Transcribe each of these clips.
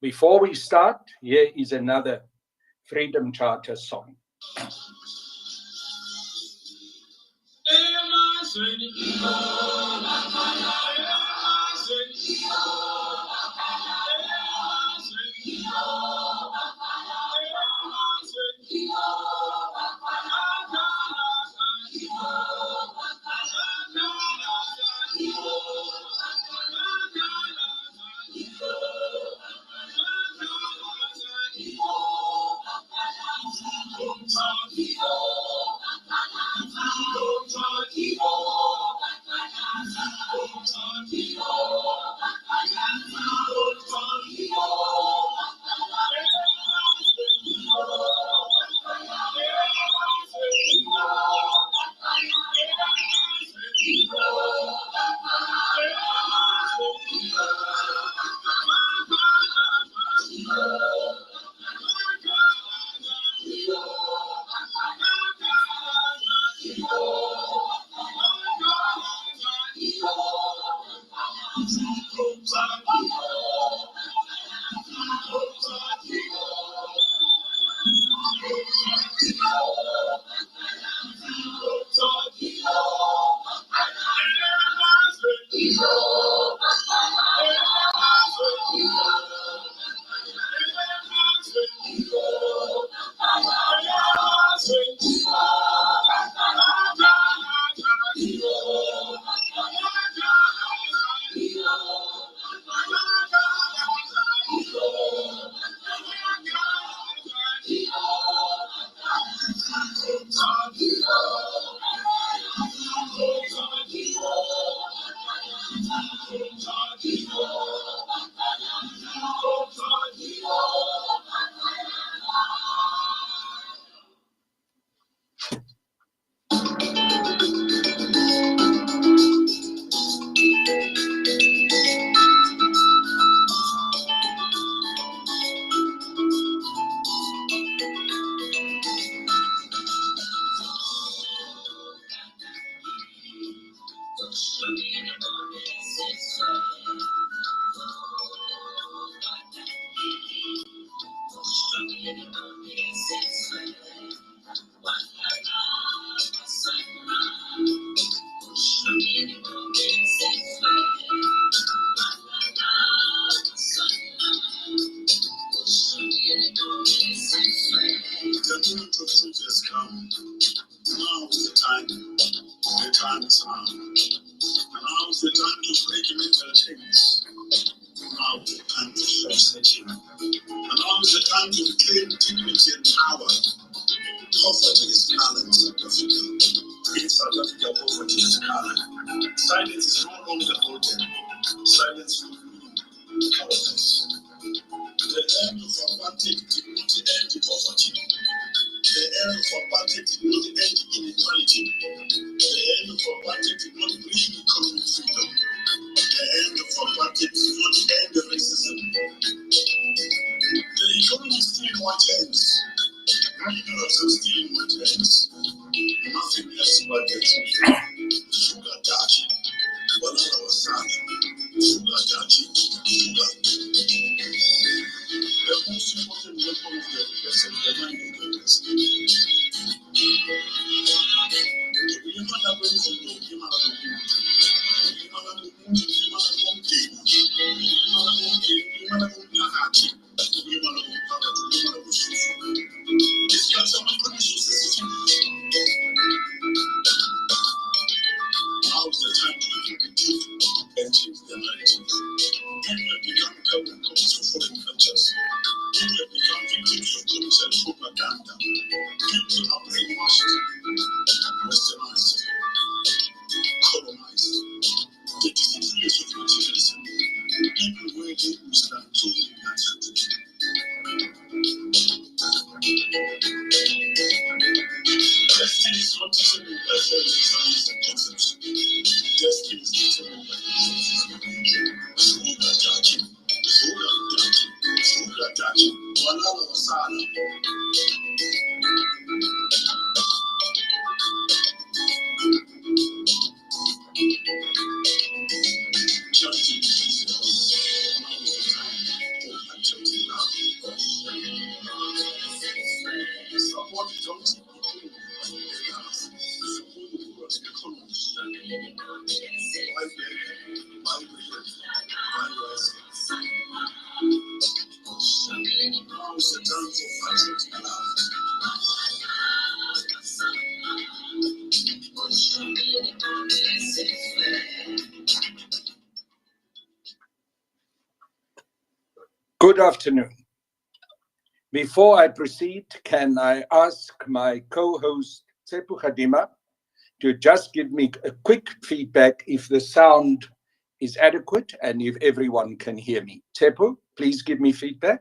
Before we start, here is another Freedom Charter song. Good afternoon. Before I proceed, can I ask my co-host Tsepu Khadima to just give me a quick feedback if the sound is adequate and if everyone can hear me. Tsepu, please give me feedback.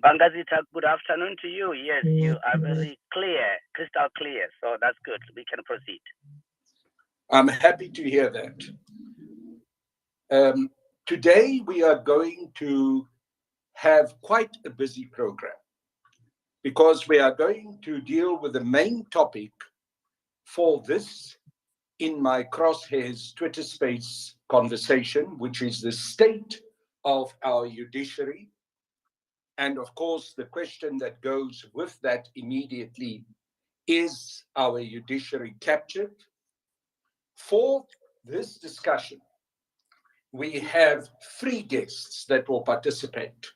Bangazita, good afternoon to you. Yes, you are very clear, crystal clear. So that's good. We can proceed. I'm happy to hear that. Today we are going to have quite a busy program because we are going to deal with the main topic for this in my Crosshairs Twitter space conversation, which is the state of our judiciary. And of course, the question that goes with that immediately is our judiciary captured? For this discussion, we have three guests that will participate.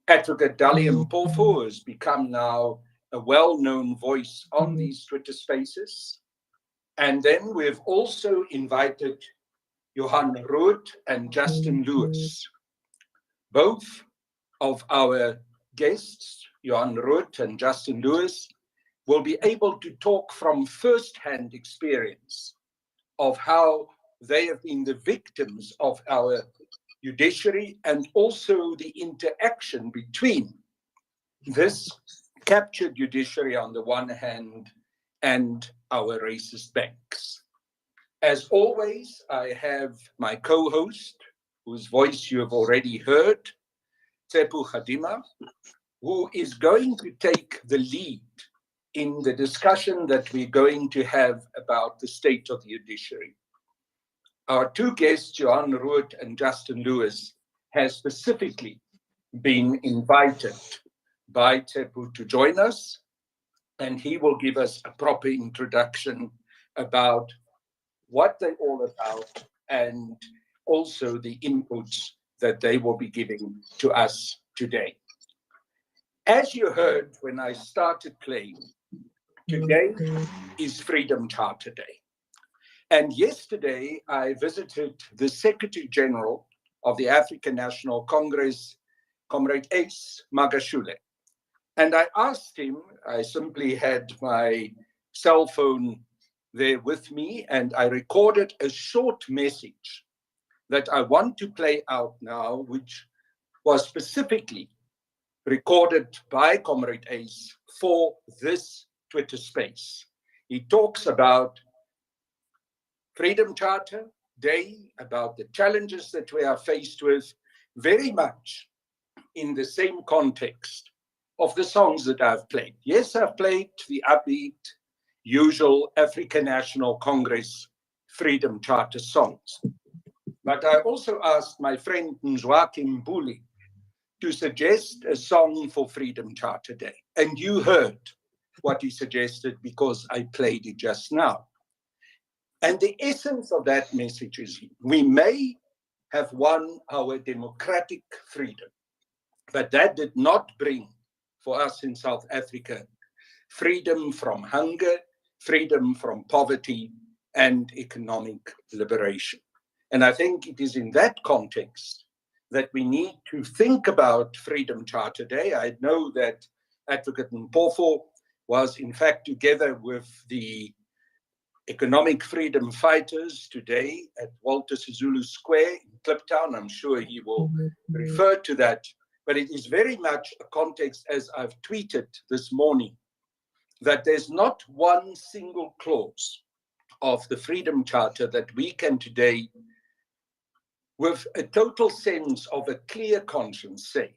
Advocate Dalian Mpofu has become now a well-known voice on these Twitter spaces. And then we've also invited Johan Rood and Justin Lewis. Both of our guests, Johan Rood and Justin Lewis, will be able to talk from first-hand experience of how they have been the victims of our judiciary and also the interaction between this captured judiciary on the one hand and our racist banks. As always, I have my co-host, whose voice you have already heard, Tsepu Khadima, who is going to take the lead in the discussion that we're going to have about the state of the judiciary. Our two guests, Johan Rood and Justin Lewis, have specifically been invited by Tsepu to join us, and he will give us a proper introduction about what they're all about and also the inputs that they will be giving to us today. As you heard when I started playing, today is Freedom Charter Day. And yesterday I visited the Secretary General of the African National Congress, Comrade Ace Magashule. And I asked him, I simply had my cell phone there with me, and I recorded a short message that I want to play out now, which was specifically recorded by Comrade Ace for this Twitter space. He talks about Freedom Charter Day, about the challenges that we are faced with, very much in the same context of the songs that I've played. Yes, I've played the upbeat, usual African National Congress Freedom Charter songs. But I also asked my friend Nzwaki Mbuli to suggest a song for Freedom Charter Day. And you heard what he suggested because I played it just now. And the essence of that message is we may have won our democratic freedom, but that did not bring for us in South Africa freedom from hunger, freedom from poverty, and economic liberation. And I think it is in that context that we need to think about Freedom Charter Day. I know that Advocate Mpofu was in fact together with the economic freedom fighters today at Walter Sisulu Square in Kliptown. I'm sure he will refer to that, but it is very much a context, as I've tweeted this morning, that there's not one single clause of the Freedom Charter that we can today, with a total sense of a clear conscience, say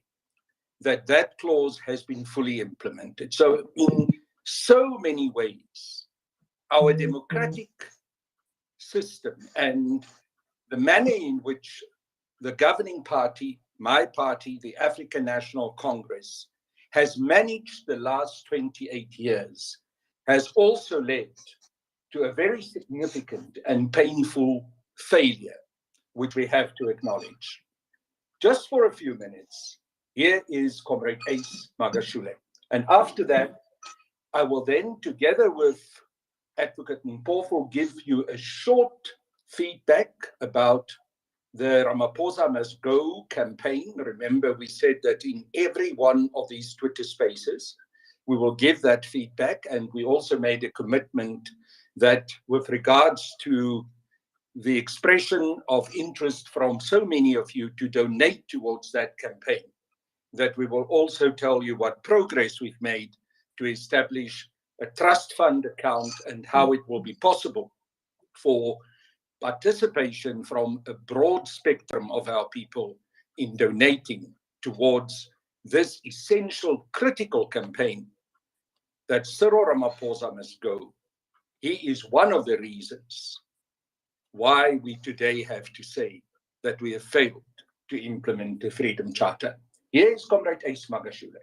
that that clause has been fully implemented. So in so many ways, our democratic system and the manner in which the governing party, my party, the African National Congress, has managed the last 28 years has also led to a very significant and painful failure, which we have to acknowledge. Just for a few minutes, here is Comrade Ace Magashule. And after that, I will then, together with Advocate Mpofu, give you a short feedback about the Ramaphosa Must Go campaign. Remember, we said that in every one of these Twitter spaces, we will give that feedback. And we also made a commitment that with regards to the expression of interest from so many of you to donate towards that campaign, that we will also tell you what progress we've made to establish a trust fund account and how it will be possible for participation from a broad spectrum of our people in donating towards this essential, critical campaign that Cyril Ramaphosa must go. He is one of the reasons why we today have to say that we have failed to implement the Freedom Charter. Yes, Comrade Ace Magashule.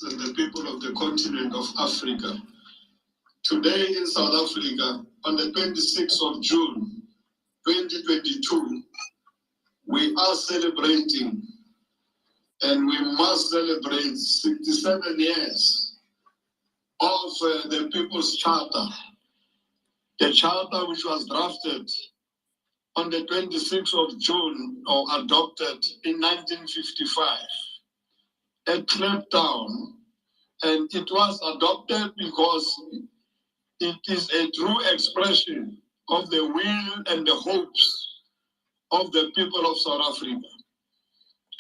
And the people of the continent of Africa. Today in South Africa, on the 26th of June, 2022, we are celebrating, and we must celebrate 67 years of the People's Charter. The Charter which was drafted on the 26th of June or adopted in 1955. A clampdown, and it was adopted because it is a true expression of the will and the hopes of the people of South Africa.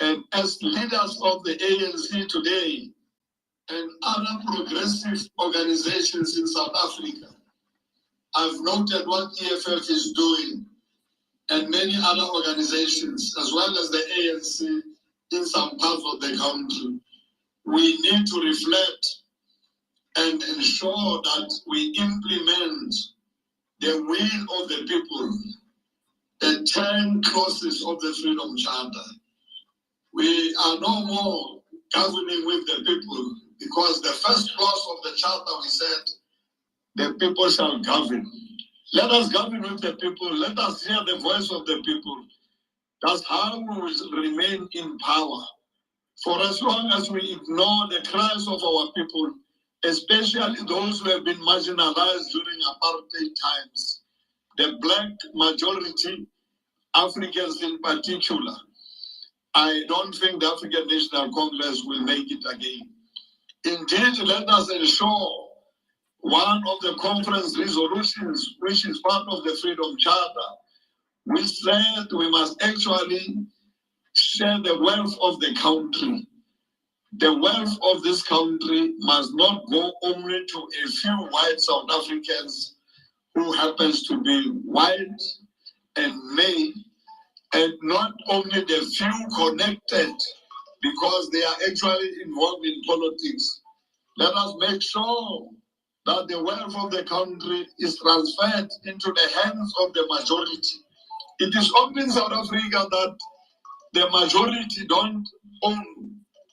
And as leaders of the ANC today and other progressive organizations in South Africa, I've noted what EFF is doing and many other organizations, as well as the ANC in some parts of the country. We need to reflect and ensure that we implement the will of the people, the 10 clauses of the Freedom Charter. We are no more governing with the people, because the first clause of the Charter, we said, the people shall govern. Let us govern with the people. Let us hear the voice of the people. That's how we will remain in power. For as long as we ignore the cries of our people, especially those who have been marginalized during apartheid times, the black majority, Africans in particular, I don't think the African National Congress will make it again. Indeed, let us ensure one of the conference resolutions, which is part of the Freedom Charter, we said we must actually share the wealth of the country. The wealth of this country must not go only to a few white South Africans who happens to be white and male, and not only the few connected because they are actually involved in politics. Let us make sure that the wealth of the country is transferred into the hands of the majority. It is only in South Africa that the majority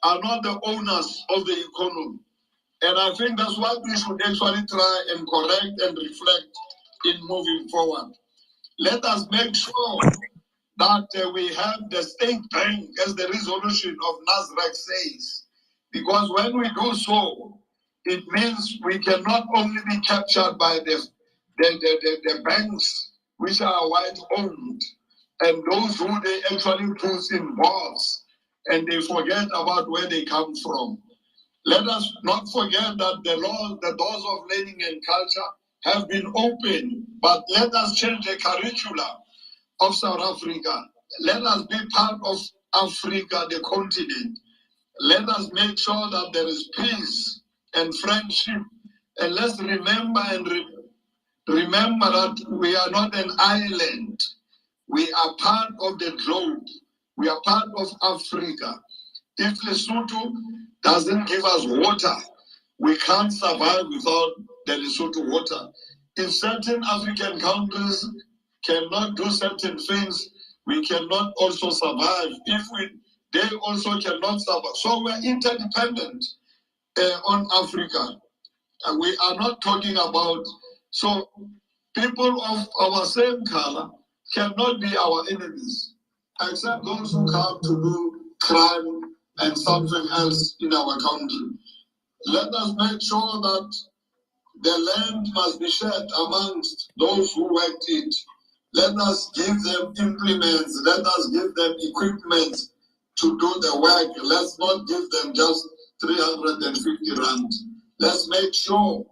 are not the owners of the economy. And I think that's what we should actually try and correct and reflect in moving forward. Let us make sure that we have the state bank, as the resolution of NASREC says. Because when we do so, it means we cannot only be captured by the banks which are white owned, and those who they actually put in box, and they forget about where they come from. Let us not forget that the doors of learning and culture have been opened, but let us change the curriculum of South Africa. Let us be part of Africa, the continent. Let us make sure that there is peace and friendship. And let's remember remember that we are not an island. We are part of the globe. We are part of Africa. If Lesotho doesn't give us water, we can't survive without the Lesotho water. If certain African countries cannot do certain things, we cannot also survive. They also cannot survive. So we're interdependent on Africa. And we are not talking about, so people of our same color cannot be our enemies, except those who come to do crime and something else in our country. let us make sure that the land must be shared amongst those who worked it. Let us give them implements. Let us give them equipment to do the work. Let's not give them just 350 rand. Let's make sure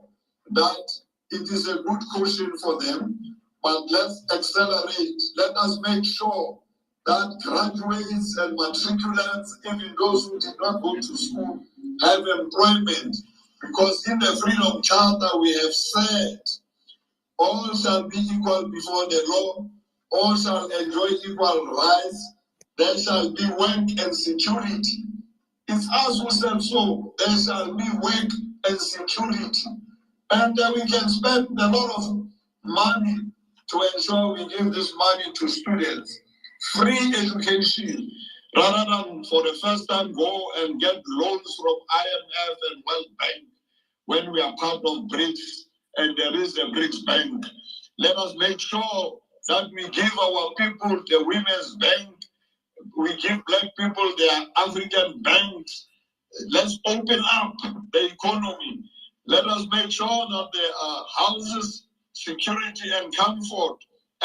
that it is a good cushion for them, but let's accelerate. Let us make sure that graduates and matriculants, even those who did not go to school, have employment. Because in the Freedom Charter we have said, all shall be equal before the law, all shall enjoy equal rights, there shall be work and security. It's us who said so, there shall be work and security. And we can spend a lot of money to ensure we give this money to students. Free education, rather than for the first time go and get loans from IMF and World Bank when we are part of BRICS and there is a BRICS Bank. Let us make sure that we give our people the Women's Bank, we give Black people their African banks. Let's open up the economy. Let us make sure that there are houses, security and comfort,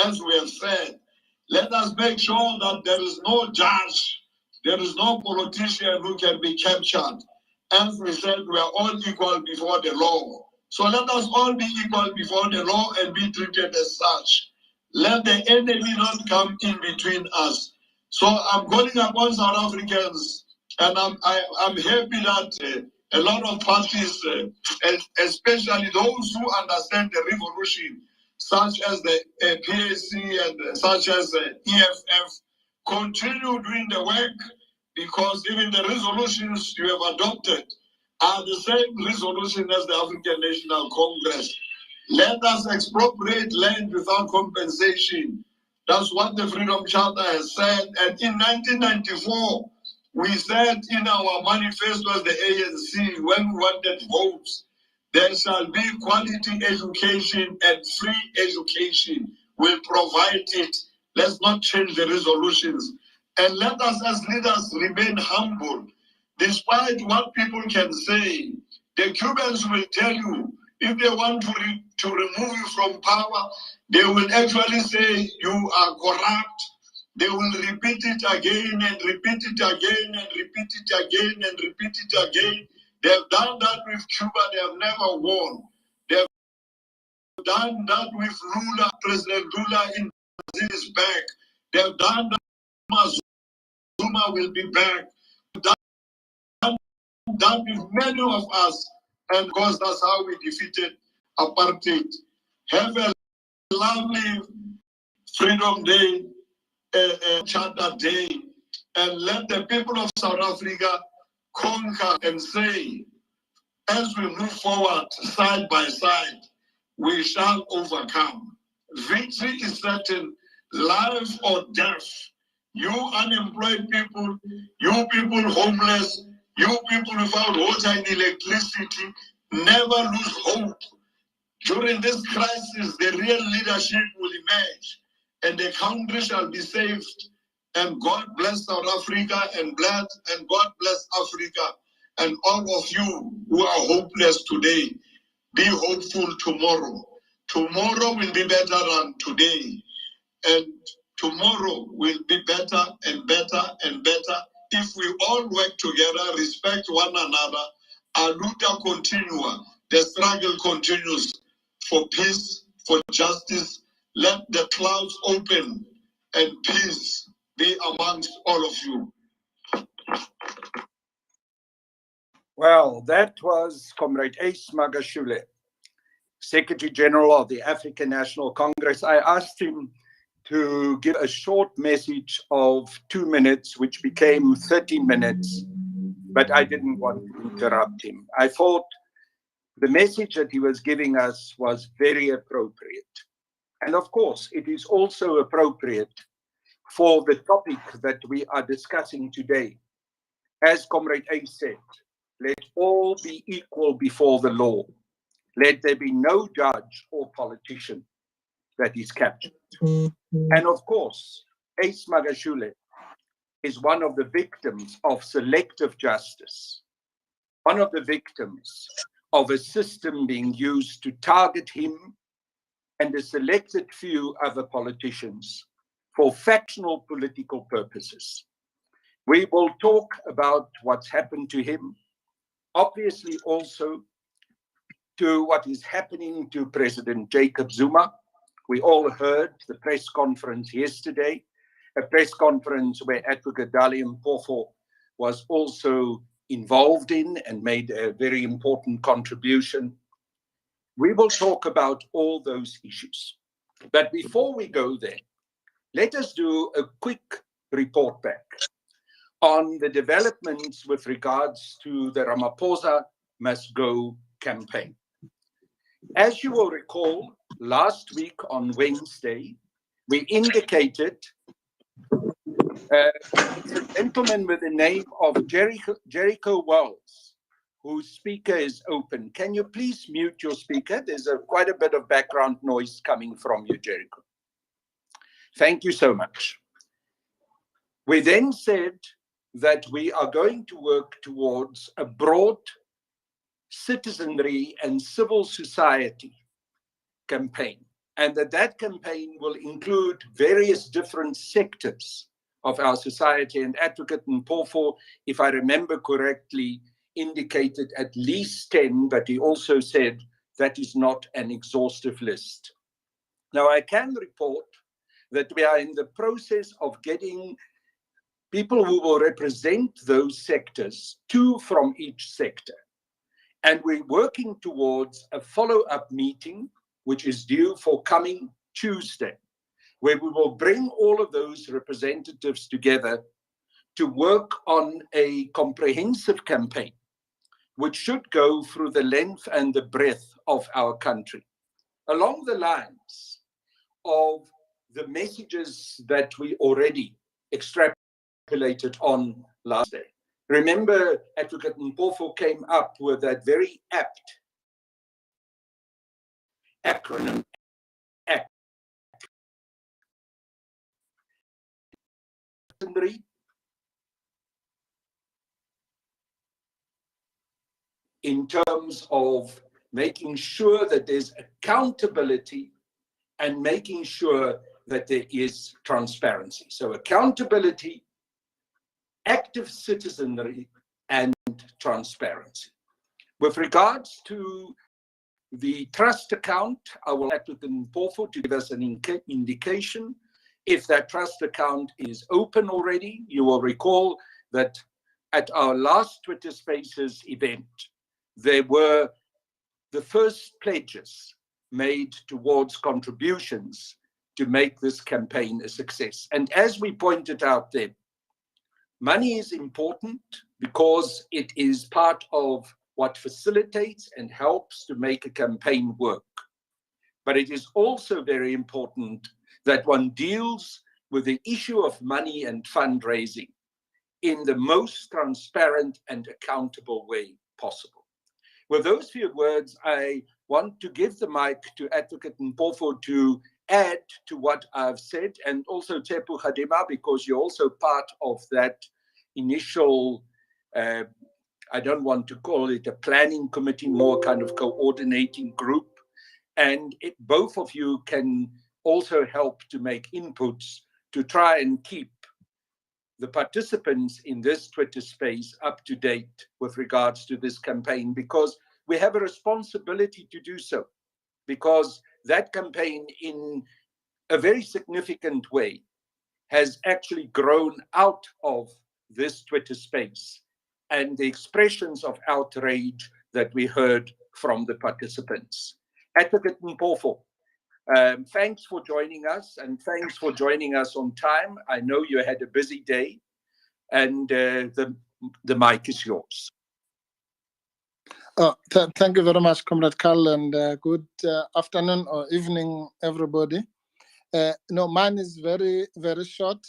as we have said. Let us make sure that there is no judge, there is no politician who can be captured. As we said, we are all equal before the law. So let us all be equal before the law and be treated as such. Let the enemy not come in between us. So I'm calling upon South Africans, and I'm happy that a lot of parties, especially those who understand the revolution, such as the PAC and such as the EFF, continue doing the work, because even the resolutions you have adopted are the same resolution as the African National Congress. Let us expropriate land without compensation. That's what the Freedom Charter has said. And in 1994, we said in our manifesto as the ANC, when we wanted votes, there shall be quality education and free education. We'll provide it. Let's not change the resolutions. And let us as leaders remain humble. Despite what people can say, the Cubans will tell you, if they want to remove you from power, they will actually say you are corrupt. They will repeat it again and repeat it again and repeat it again and repeat it again. They have done that with Cuba. They have never won. They have done that with Lula. President Lula in Brazil is back. They have done that. Zuma will be back. That with many of us, and because that's how we defeated apartheid. Have a lovely Freedom Day, Charter Day, and let the people of South Africa conquer and say, as we move forward side by side, we shall overcome. Victory is certain, life or death. You unemployed people, you people homeless, you people without water and electricity, never lose hope. During this crisis, the real leadership will emerge and the country shall be saved. And God bless South Africa and God bless Africa. And all of you who are hopeless today, be hopeful tomorrow. Tomorrow will be better than today. And tomorrow will be better and better and better if we all work together, respect one another. Our luta continua, the struggle continues for peace, for justice. Let the clouds open and peace be amongst all of you. Well, that was Comrade Ace Magashule, Secretary General of the African National Congress. I asked him to give a short message of 2 minutes, which became 30 minutes, but I didn't want to interrupt him. I thought the message that he was giving us was very appropriate. And of course, it is also appropriate for the topic that we are discussing today. As Comrade Ace said, let all be equal before the law. Let there be no judge or politician that is captured. And of course, Ace Magashule is one of the victims of selective justice. one of the victims of a system being used to target him and a selected few other politicians for factional political purposes. We will talk about what's happened to him, obviously also to what is happening to President Jacob Zuma. We all heard the press conference yesterday, a press conference where Advocate Dalian Mpofu was also involved in and made a very important contribution. We will talk about all those issues. But before we go there, let us do a quick report back on the developments with regards to the Ramaphosa Must Go campaign. As you will recall, last week on Wednesday, we indicated a gentleman with the name of Jericho Wells, whose speaker is open. Can you please mute your speaker? There's quite a bit of background noise coming from you, Jericho. Thank you so much. We then said that we are going to work towards a broad citizenry and civil society campaign, and that campaign will include various different sectors of our society. And Advocate Mpofu, if I remember correctly, indicated at least 10, but he also said that is not an exhaustive list. Now, I can report that we are in the process of getting people who will represent those sectors, 2 from each sector. And we're working towards a follow-up meeting, which is due for coming Tuesday, where we will bring all of those representatives together to work on a comprehensive campaign, which should go through the length and the breadth of our country, along the lines of the messages that we already extrapolated on last day. Remember, Advocate Mpofu came up with that very apt acronym, ACT. In terms of making sure that there's accountability and making sure that there is transparency. So accountability, active citizenry, and transparency. With regards to the trust account, I will ask Advocate Mpofu to give us an indication if that trust account is open already. You will recall that at our last Twitter Spaces event, there were the first pledges made towards contributions to make this campaign a success. And as we pointed out then, money is important because it is part of what facilitates and helps to make a campaign work. But it is also very important that one deals with the issue of money and fundraising in the most transparent and accountable way possible. With those few words, I want to give the mic to Advocate Mpofu to add to what I've said, and also Tepu Khadima, because you're also part of that initial, I don't want to call it a planning committee, more kind of coordinating group. And both of you can also help to make inputs to try and keep the participants in this Twitter space up to date with regards to this campaign, because we have a responsibility to do so, because that campaign in a very significant way has actually grown out of this Twitter space and the expressions of outrage that we heard from the participants. Advocate Mpofu, thanks for joining us, and thanks for joining us on time. I know you had a busy day, and the mic is yours. Thank you very much, Comrade Carl, and good afternoon or evening, everybody. No, mine is very, very short.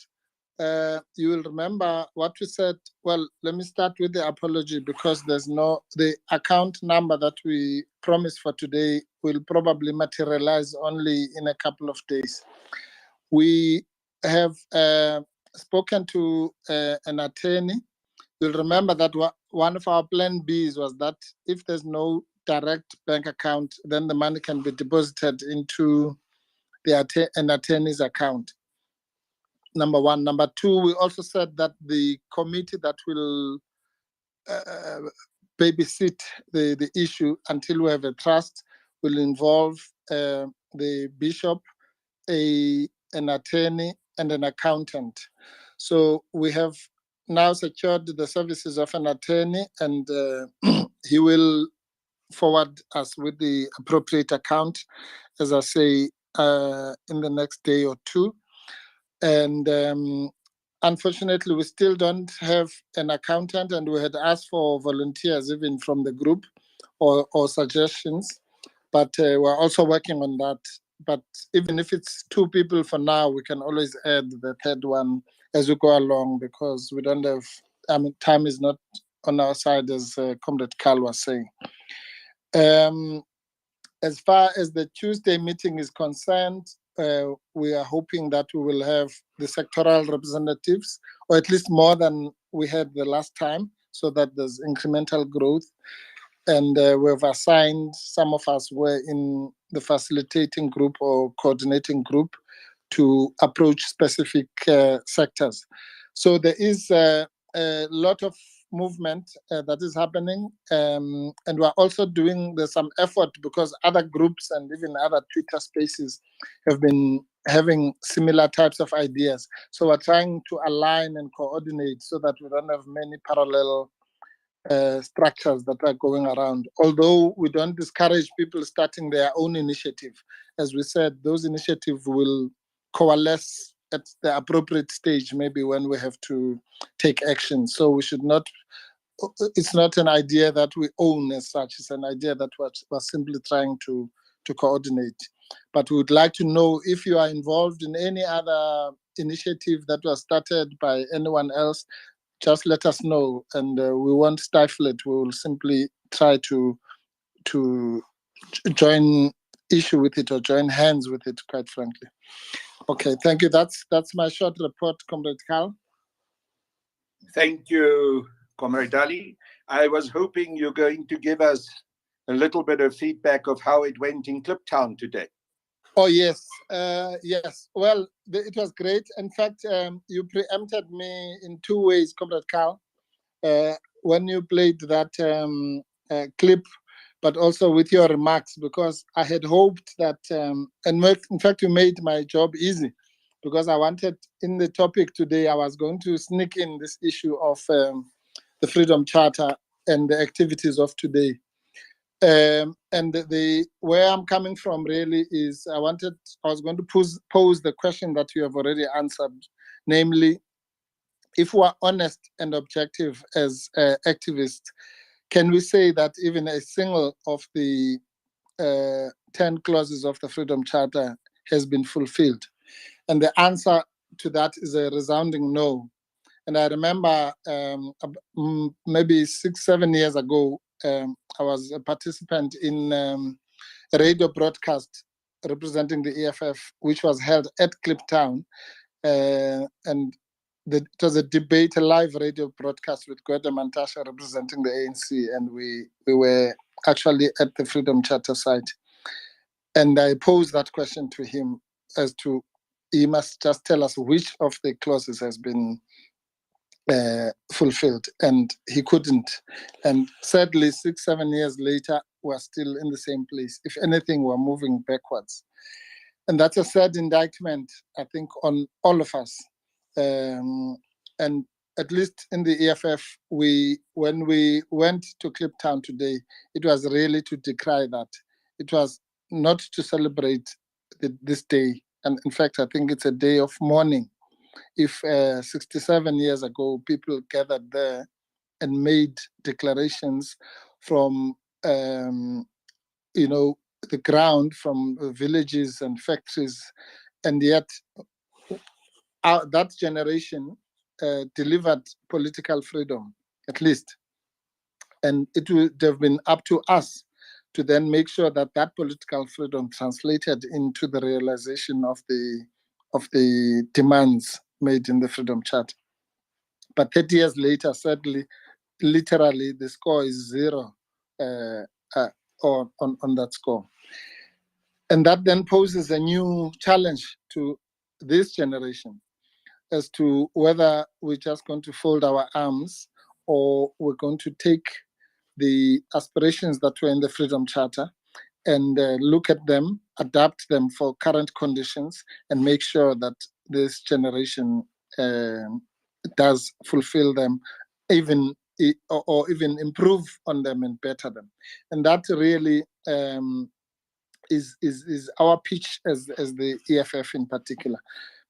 You will remember what we said. Well, let me start with the apology, because the account number that we promised for today will probably materialize only in a couple of days. We have spoken to an attorney. You'll remember that one of our plan Bs was that if there's no direct bank account, then the money can be deposited into an attorney's account. Number one. Number two, we also said that the committee that will babysit the issue until we have a trust will involve the bishop, an attorney, and an accountant. So we have now secured the services of an attorney, and he will forward us with the appropriate account, as I say, in the next day or two. And unfortunately, we still don't have an accountant, and we had asked for volunteers even from the group or suggestions, but we're also working on that. But even if it's 2 people for now, we can always add the third one as we go along, because we don't have, time is not on our side, as Comrade Carl was saying. As far as the Tuesday meeting is concerned, we are hoping that we will have the sectoral representatives, or at least more than we had the last time, so that there's incremental growth. And we've assigned, some of us were in the facilitating group or coordinating group to approach specific sectors. So there is a lot of movement that is happening, and we're also doing some effort, because other groups and even other Twitter spaces have been having similar types of ideas. So we're trying to align and coordinate so that we don't have many parallel structures that are going around. Although we don't discourage people starting their own initiative. As we said, those initiatives will coalesce at the appropriate stage, maybe when we have to take action. So we should not, it's not an idea that we own as such, it's an idea that we're simply trying to coordinate. But we would like to know if you are involved in any other initiative that was started by anyone else. Just let us know, and we won't stifle it. We will simply try to join issue with it, or join hands with it, quite frankly. Okay, thank you. That's my short report, Comrade Carl. Thank you, Comrade Ali. I was hoping you're going to give us a little bit of feedback of how it went in Kliptown today. Oh, yes. Yes. Well, it was great. In fact, you preempted me in 2 ways, Comrade Carl, when you played that clip, but also with your remarks, because I had hoped that, and in fact, you made my job easy, because I wanted, in the topic today, I was going to sneak in this issue of the Freedom Charter and the activities of today. And where I'm coming from really is I was going to pose the question that you have already answered, namely, if we are honest and objective as activists, can we say that even a single of the 10 clauses of the Freedom Charter has been fulfilled? And the answer to that is a resounding no. And I remember maybe 6-7 years ago, I was a participant in a radio broadcast representing the EFF, which was held at Kliptown. And it was a debate, a live radio broadcast with Gwede Mantashe representing the ANC. And we were actually at the Freedom Charter site. And I posed that question to him as to, he must just tell us which of the clauses has been fulfilled, and he couldn't. And sadly, 6-7 years later, we're still in the same place. If anything, we're moving backwards. And that's a sad indictment, I think, on all of us. And at least in the EFF, when we went to Kliptown today, it was really to decry that. It was not to celebrate this day. And in fact, I think it's a day of mourning. If 67 years ago, people gathered there and made declarations from, the ground, from villages and factories, and yet that generation delivered political freedom, at least. And it would have been up to us to then make sure that that political freedom translated into the realization of the demands made in the Freedom Charter. But 30 years later, sadly, literally the score is 0 on that score. And that then poses a new challenge to this generation as to whether we're just going to fold our arms or we're going to take the aspirations that were in the Freedom Charter and look at them, adapt them for current conditions, and make sure that this generation does fulfill them, even or even improve on them and better them. And that really is our pitch as the EFF in particular,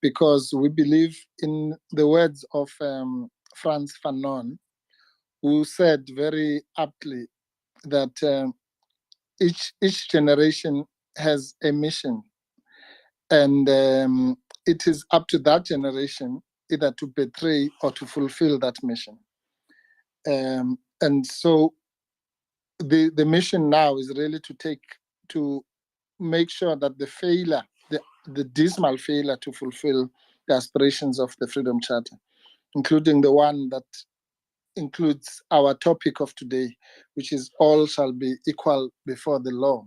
because we believe in the words of Frantz Fanon, who said very aptly that each generation has a mission, and it is up to that generation either to betray or to fulfill that mission. And so the mission now is really to make sure that the dismal failure to fulfill the aspirations of the Freedom Charter, including the one that includes our topic of today, which is all shall be equal before the law.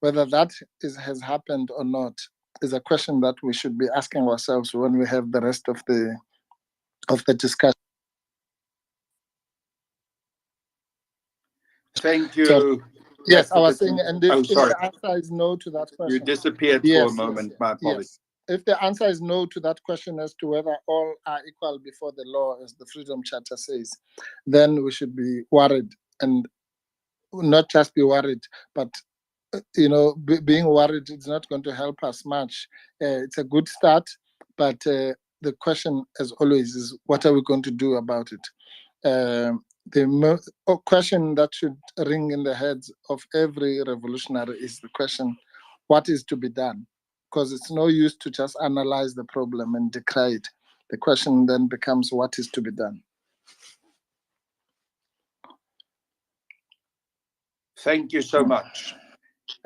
Whether that has happened or not is a question that we should be asking ourselves when we have the rest of the discussion. Thank you. So, yes, I was saying, and if sorry. the answer is no to that question. You disappeared for a moment, my apologies. Yes. If the answer is no to that question as to whether all are equal before the law, as the Freedom Charter says, then we should be worried, and not just be worried, but being worried is not going to help us much. It's a good start, but the question, as always, is what are we going to do about it? The question that should ring in the heads of every revolutionary is the question, what is to be done? Because it's no use to just analyze the problem and decry it. The question then becomes, what is to be done? Thank you so much.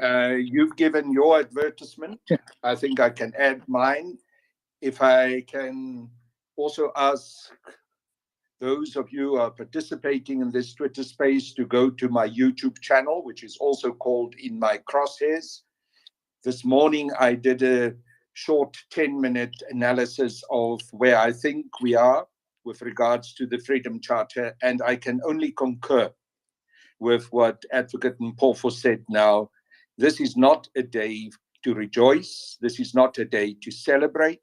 You've given your advertisement. I think I can add mine. If I can also ask those of you who are participating in this Twitter space to go to my YouTube channel, which is also called In My Crosshairs. This morning, I did a short 10-minute analysis of where I think we are with regards to the Freedom Charter, and I can only concur with what Advocate Mpofo said now. This is not a day to rejoice. This is not a day to celebrate.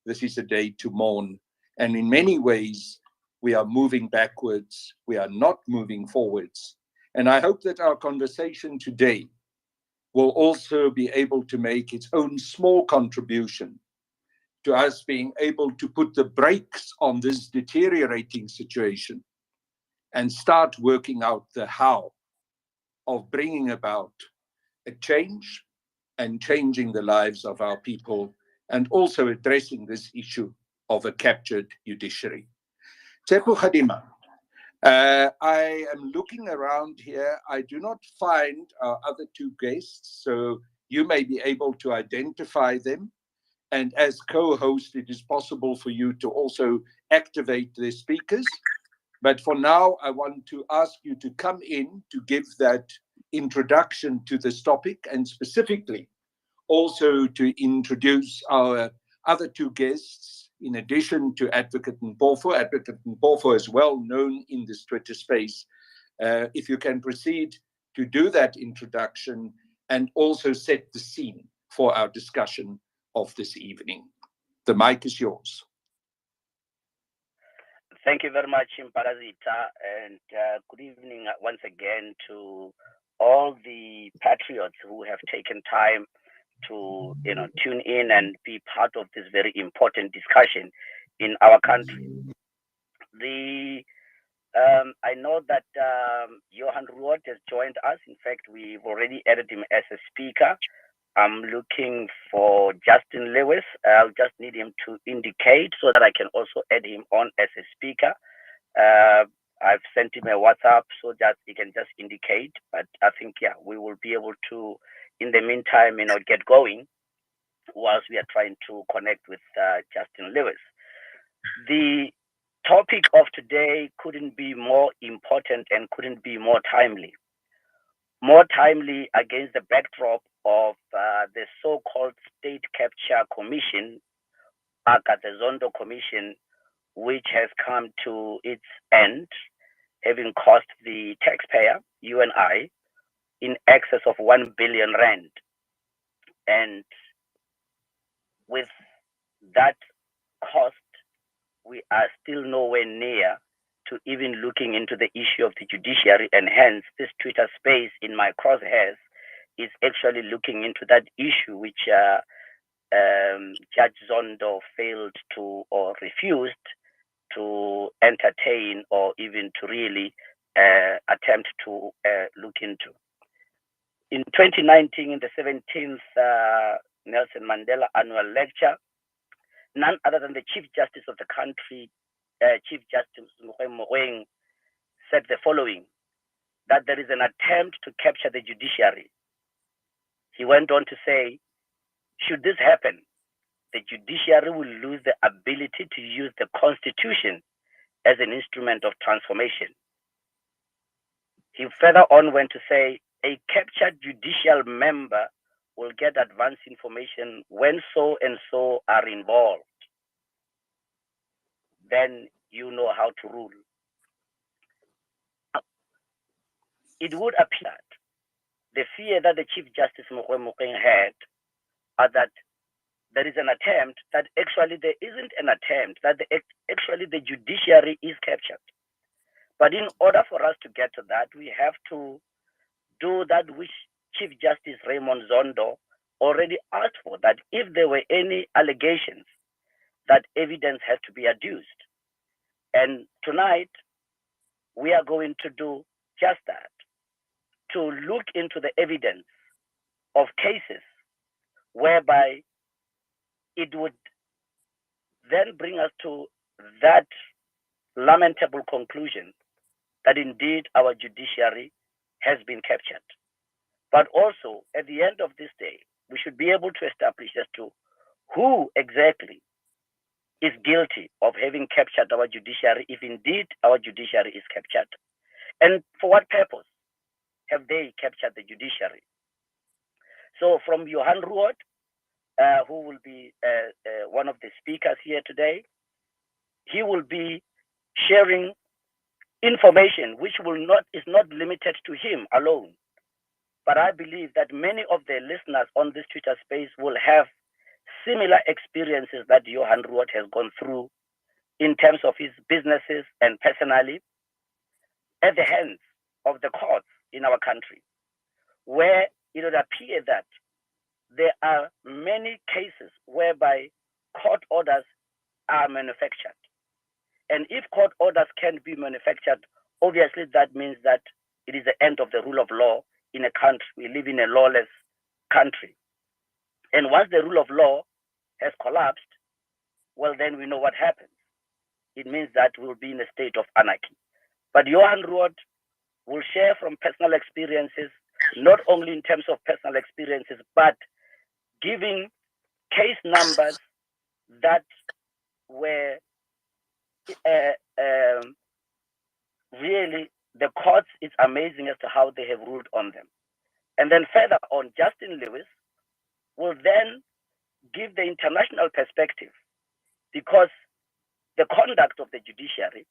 This is a day to mourn. And in many ways, we are moving backwards. We are not moving forwards. And I hope that our conversation today will also be able to make its own small contribution to us being able to put the brakes on this deteriorating situation and start working out the how of bringing about a change and changing the lives of our people, and also addressing this issue of a captured judiciary. Tsepo Khadima, I am looking around here. I do not find our other two guests, so you may be able to identify them. And as co-host, it is possible for you to also activate the speakers. But for now, I want to ask you to come in to give that introduction to this topic, and specifically also to introduce our other two guests, in addition to Advocate Mpofo. Advocate Mpofo is well known in this Twitter space. If you can proceed to do that introduction and also set the scene for our discussion of this evening. The mic is yours. Thank you very much, Mparazita, and good evening once again to all the patriots who have taken time to tune in and be part of this very important discussion in our country. I know that Johan Ruot has joined us. In fact, we've already added him as a speaker. I'm looking for Justin Lewis. I'll just need him to indicate so that I can also add him on as a speaker. I've sent him a WhatsApp so that he can just indicate. But I think, we will be able to, in the meantime, get going whilst we are trying to connect with Justin Lewis. The topic of today couldn't be more important and couldn't be more timely. More timely against the backdrop of the so-called State Capture Commission, the Zondo Commission, which has come to its end, having cost the taxpayer, you and I, in excess of 1 billion rand. And with that cost, we are still nowhere near to even looking into the issue of the judiciary, and hence this Twitter space in Mycrosshairs is actually looking into that issue, which Judge Zondo failed to or refused to entertain or even to really attempt to look into. In 2019, in the 17th Nelson Mandela Annual Lecture, none other than the Chief Justice of the country, Chief Justice Mogoeng, said the following, that there is an attempt to capture the judiciary. He went on to say, should this happen, the judiciary will lose the ability to use the Constitution as an instrument of transformation. He further on went to say, a captured judicial member will get advanced information when so and so are involved. Then you know how to rule. It would appear that the fear that the Chief Justice Mogoeng had are that there is an attempt, that actually there isn't an attempt, that actually the judiciary is captured. But in order for us to get to that, we have to do that which Chief Justice Raymond Zondo already asked for, that if there were any allegations, that evidence has to be adduced. And tonight, we are going to do just that, to look into the evidence of cases whereby it would then bring us to that lamentable conclusion that indeed our judiciary has been captured. But also, at the end of this day, we should be able to establish as to who exactly is guilty of having captured our judiciary, if indeed our judiciary is captured, and for what purpose have they captured the judiciary. So from Johan Ruot, who will be one of the speakers here today, he will be sharing information which is not limited to him alone. But I believe that many of the listeners on this Twitter space will have similar experiences that Johan Ruot has gone through in terms of his businesses and personally at the hands of the courts in our country, where it would appear that there are many cases whereby court orders are manufactured. And if court orders can be manufactured, obviously that means that it is the end of the rule of law in a country. We live in a lawless country. And once the rule of law has collapsed, well, then we know what happens. It means that we'll be in a state of anarchy. But Johan Ruot will share from personal experiences, not only in terms of personal experiences, but giving case numbers that were really, the courts, it's amazing as to how they have ruled on them. And then further on, Justin Lewis will then give the international perspective, because the conduct of the judiciary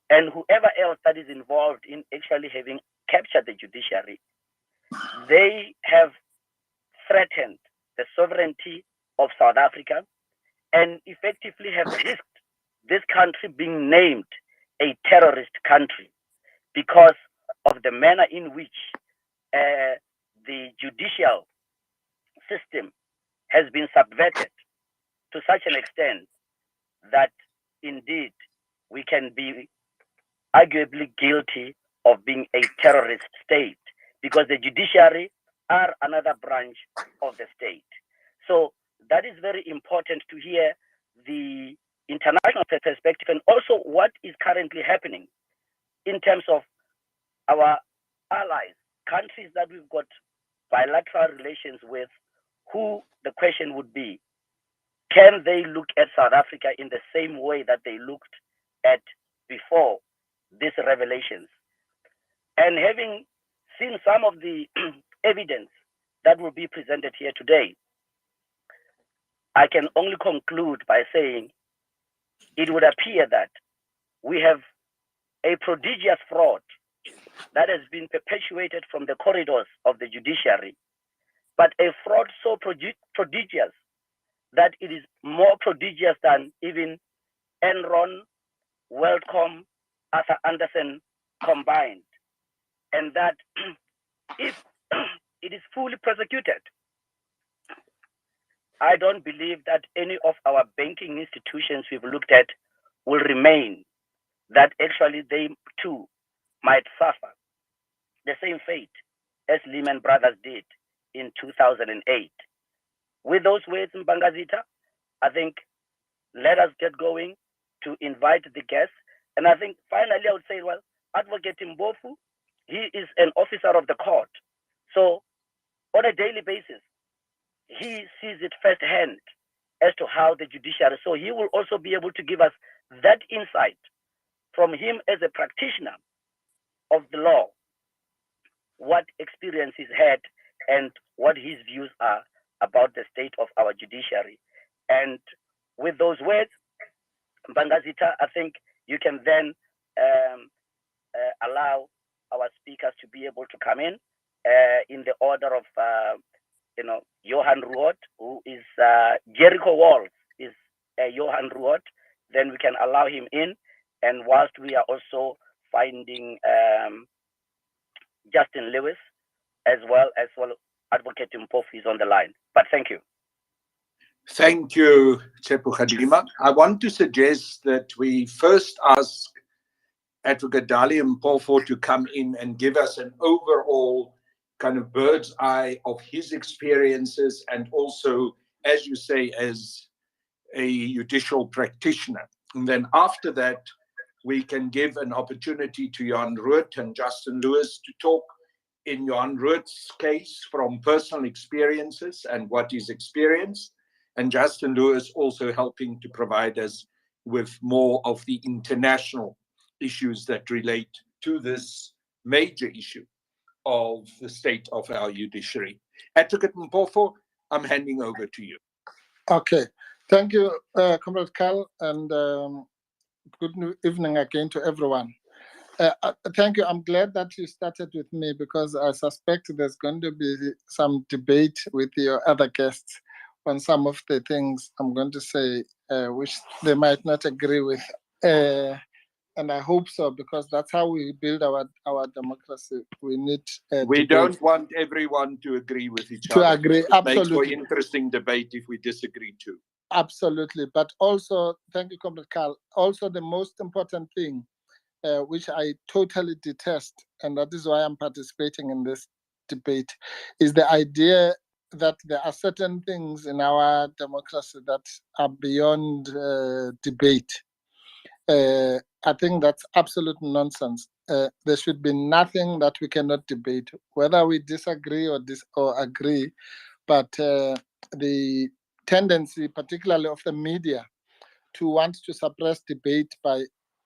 and whoever else that is involved in actually having captured the judiciary, they have threatened the sovereignty of South Africa and effectively have risked this country being named a terrorist country because of the manner in which the judicial system has been subverted to such an extent that indeed we can be arguably guilty of being a terrorist state, because the judiciary are another branch of the state. So that is very important to hear the international perspective and also what is currently happening in terms of our allies, countries that we've got bilateral relations with, who the question would be, can they look at South Africa in the same way that they looked at before these revelations. And having seen some of the evidence that will be presented here today, I can only conclude by saying it would appear that we have a prodigious fraud that has been perpetuated from the corridors of the judiciary, but a fraud so prodigious that it is more prodigious than even Enron, WorldCom, Arthur Andersen combined. And that if it is fully prosecuted, I don't believe that any of our banking institutions we've looked at will remain, that actually they too might suffer the same fate as Lehman Brothers did in 2008. With those words, Mbangazita, I think let us get going to invite the guests. And I think finally I would say, well, Advocate Mbofu, he is an officer of the court. So on a daily basis, he sees it firsthand as to how the judiciary, so he will also be able to give us that insight from him as a practitioner of the law, what experience he's had and what his views are about the state of our judiciary. And with those words, Mbangazita, I think you can then allow our speakers to be able to come in the order of, Johan Ruot, who is Jericho Walls, is Johan Ruot. Then we can allow him in. And whilst we are also finding Justin Lewis, as well Advocate Mpofu is on the line. But thank you. Thank you, Tsepo Khadima. I want to suggest that we first ask Advocate Dali Mpofu to come in and give us an overall kind of bird's eye of his experiences, and also, as you say, as a judicial practitioner. And then after that, we can give an opportunity to Johan Ruot and Justin Lewis to talk in Johan Ruot's case from personal experiences and what he's experienced, and Justin Lewis also helping to provide us with more of the international issues that relate to this major issue of the state of our judiciary. Advocate Mpofu, I'm handing over to you. Okay. Thank you, Comrade Carl, and good evening again to everyone. Thank you. I'm glad that you started with me, because I suspect there's going to be some debate with your other guests on some of the things I'm going to say, which they might not agree with. And I hope so, because that's how we build our democracy. We need we don't want everyone to agree with each other. To agree, it absolutely. Makes for interesting debate if we disagree too. Absolutely. But also, thank you, Comrade Carl. Also, the most important thing, which I totally detest, and that is why I'm participating in this debate, is the idea that there are certain things in our democracy that are beyond debate. I think that's absolute nonsense. There should be nothing that we cannot debate, whether we disagree or agree. But the tendency, particularly of the media, to want to suppress debate by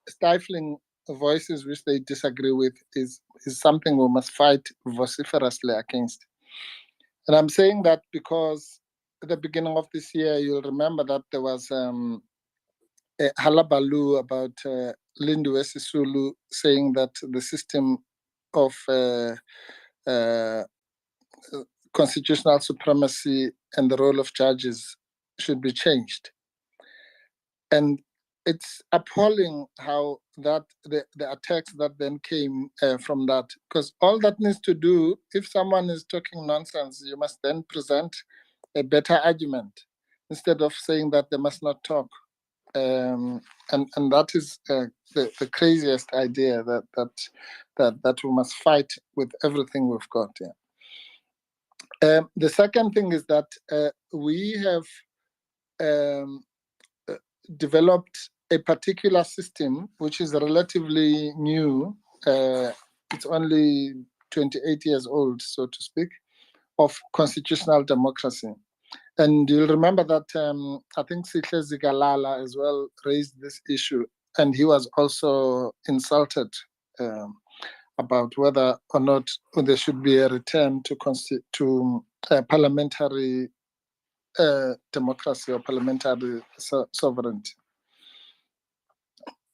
stifling voices which they disagree with is something we must fight vociferously against. And I'm saying that because at the beginning of this year, you'll remember that there was a halabaloo about Lindiwe Sisulu saying that the system of constitutional supremacy and the role of judges should be changed. And it's appalling how that the attacks that then came from that, because all that needs to do, if someone is talking nonsense, you must then present a better argument instead of saying that they must not talk. And that is the craziest idea that we must fight with everything we've got. Yeah. The second thing is that we have developed a particular system which is relatively new. It's only 28 years old, so to speak, of constitutional democracy. And you'll remember that I think Sihle Zikalala as well raised this issue and he was also insulted about whether or not there should be a return to parliamentary democracy or parliamentary sovereignty.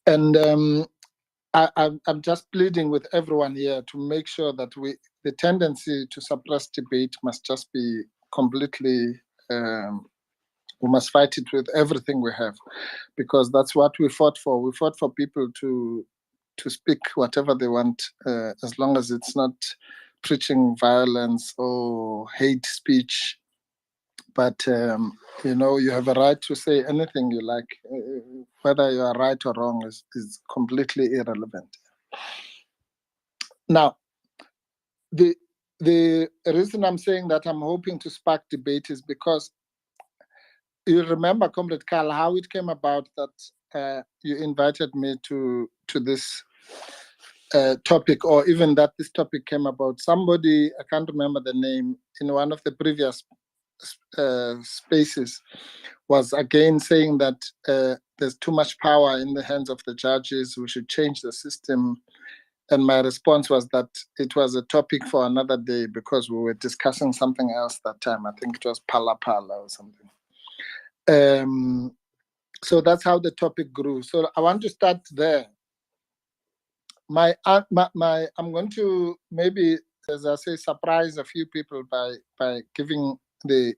And I'm just pleading with everyone here to make sure that the tendency to suppress debate must just be completely, we must fight it with everything we have, because that's what we fought for. We fought for people to speak whatever they want, as long as it's not preaching violence or hate speech. But, you have a right to say anything you like. Whether you are right or wrong is completely irrelevant. Now, the reason I'm saying that I'm hoping to spark debate is because you remember, Comrade Carl, how it came about that you invited me to this topic, or even that this topic came about. Somebody, I can't remember the name, in one of the previous spaces was again saying that there's too much power in the hands of the judges, we should change the system. And my response was that it was a topic for another day, because we were discussing something else that time. I think it was Pala or something. So that's how the topic grew. So I want to start there. I'm going to maybe, as I say, surprise a few people by giving the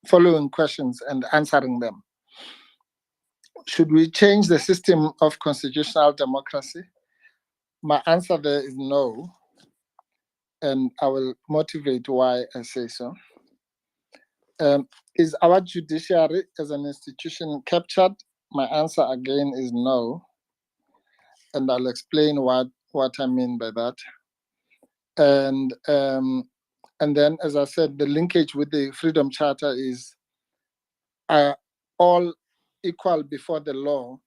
following questions and answering them. Should we change the system of constitutional democracy? My answer there is no, and I will motivate why I say so. Is our judiciary as an institution captured? My answer again is no, and I'll explain what I mean by that. And then, as I said, the linkage with the Freedom Charter is all equal before the law,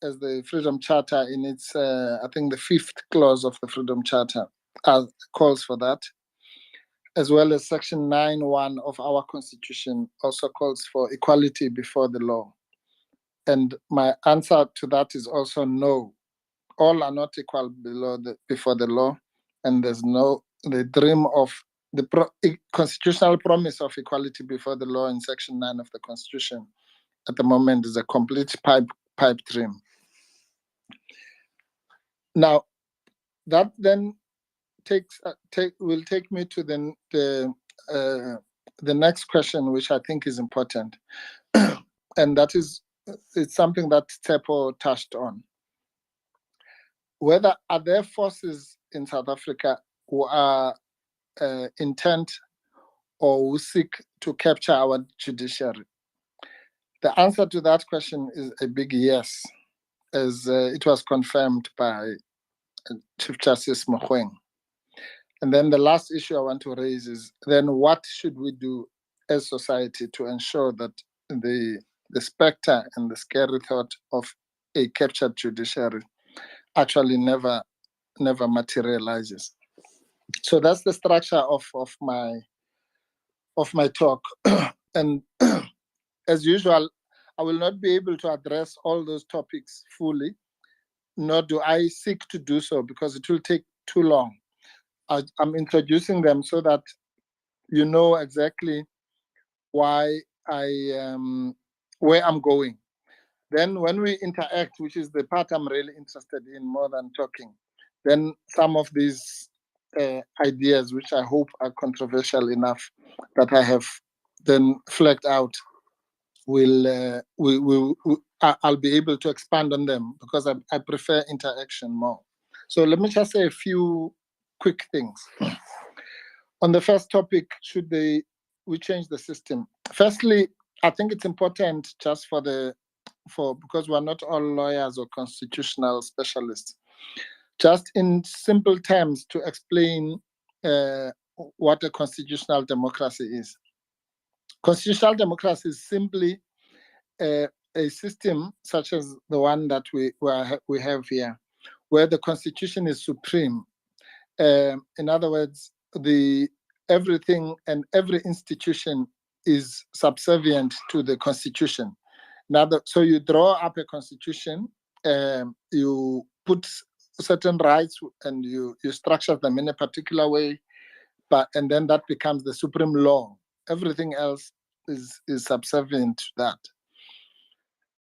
as the Freedom Charter in its, I think the 5th clause of the Freedom Charter calls for that, as well as Section 9(1) of our Constitution also calls for equality before the law. And my answer to that is also no. All are not equal before the law, and there's the dream of the constitutional promise of equality before the law in Section 9 of the Constitution at the moment is a complete pipe dream. Now, that then will take me to the next question, which I think is important, and that is, it's something that Tsepo touched on. Whether are there forces in South Africa who are intent or who seek to capture our judiciary? The answer to that question is a big yes, as it was confirmed by Chief Justice Mogoeng. And then the last issue I want to raise is, then what should we do as society to ensure that the specter and the scary thought of a captured judiciary actually never materializes? So that's the structure of my talk. And as usual, I will not be able to address all those topics fully, nor do I seek to do so, because it will take too long. I'm introducing them so that you know exactly why where I'm going. Then when we interact, which is the part I'm really interested in more than talking, then some of these ideas, which I hope are controversial enough that I have then flagged out, I'll be able to expand on them, because I prefer interaction more. So let me just say a few quick things. On the first topic, should we change the system? Firstly, I think it's important just because we're not all lawyers or constitutional specialists, just in simple terms to explain what a constitutional democracy is. Constitutional democracy is simply a system such as the one that we have here, where the constitution is supreme. In other words, everything and every institution is subservient to the constitution. So you draw up a constitution, you put certain rights, and you structure them in a particular way, and then that becomes the supreme law. Everything else is subservient to that.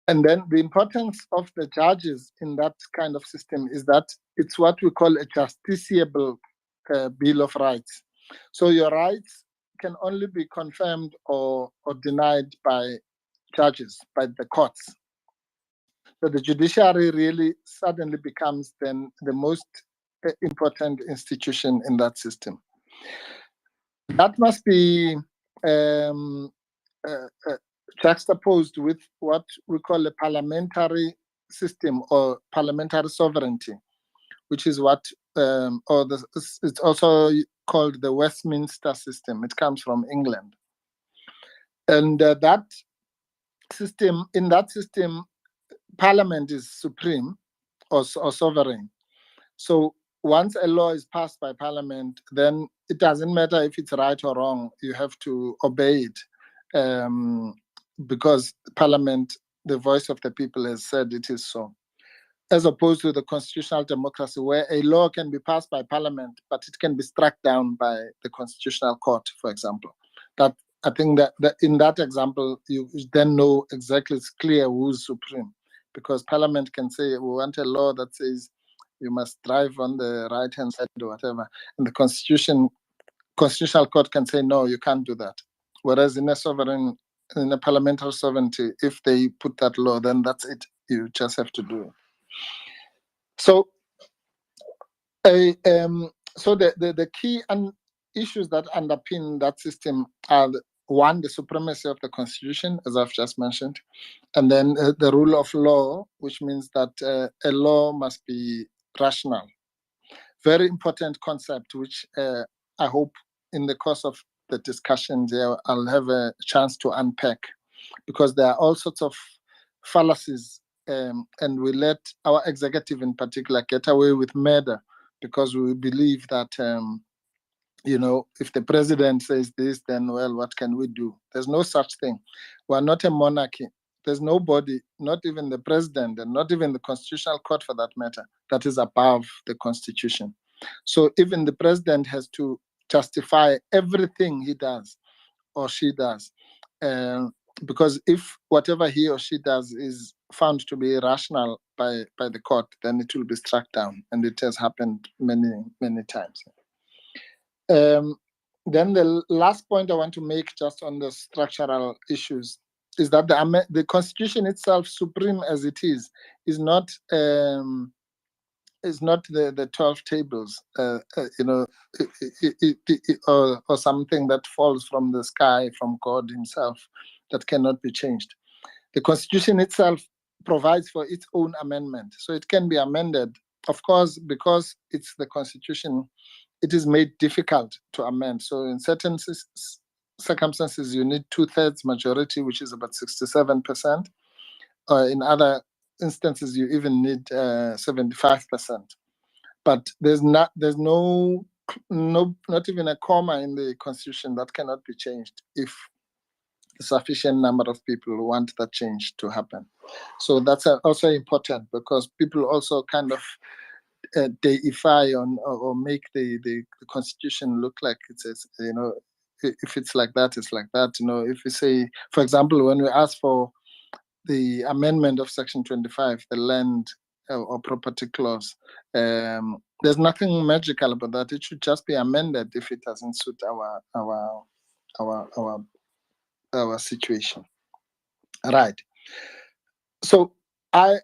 And then the importance of the judges in that kind of system is that it's what we call a justiciable Bill of Rights. So your rights can only be confirmed or denied by judges, by the courts. So the judiciary really suddenly becomes then the most important institution in that system. That must be juxtaposed with what we call a parliamentary system or parliamentary sovereignty, which is what, it's also called the Westminster system. It comes from England. And that system, in that system, Parliament is supreme or sovereign. So once a law is passed by Parliament, then it doesn't matter if it's right or wrong, you have to obey it. Because Parliament, the voice of the people, has said it is so. As opposed to the constitutional democracy, where a law can be passed by Parliament, but it can be struck down by the Constitutional Court, for example. That I think that in that example, you then know exactly, it's clear who's supreme, because Parliament can say, we want a law that says you must drive on the right-hand side or whatever, and the Constitutional Court can say, no, you can't do that. Whereas in a parliamentary sovereignty, if they put that law, then that's it. You just have to do it. So, the key issues that underpin that system are, one, the supremacy of the Constitution, as I've just mentioned, and then the rule of law, which means that a law must be rational. Very important concept, which I hope in the course of the discussion there, I'll have a chance to unpack, because there are all sorts of fallacies, and we let our executive in particular get away with murder because we believe that, if the president says this, then, well, what can we do? There's no such thing. We're not a monarchy. There's nobody, not even the president, and not even the Constitutional Court for that matter, that is above the Constitution. So even the president has to justify everything he does or she does, because if whatever he or she does is found to be irrational by the court, then it will be struck down, and it has happened many, many times. Then the last point I want to make, just on the structural issues, is that the Constitution itself, supreme as it is not the 12 tables, or something that falls from the sky, from God himself, that cannot be changed. The Constitution itself provides for its own amendment, so it can be amended. Of course, because it's the Constitution, it is made difficult to amend. So in certain circumstances, you need 2/3 majority, which is about 67%. In other instances, you even need 75%. But there's not even a comma in the Constitution that cannot be changed if a sufficient number of people want that change to happen. So that's also important, because people also kind of deify or make the Constitution look like it says, if it's like that, it's like that. If we say, for example, when we ask for the amendment of Section 25, the land or property clause, there's nothing magical about that. It should just be amended if it doesn't suit our situation. Right. So I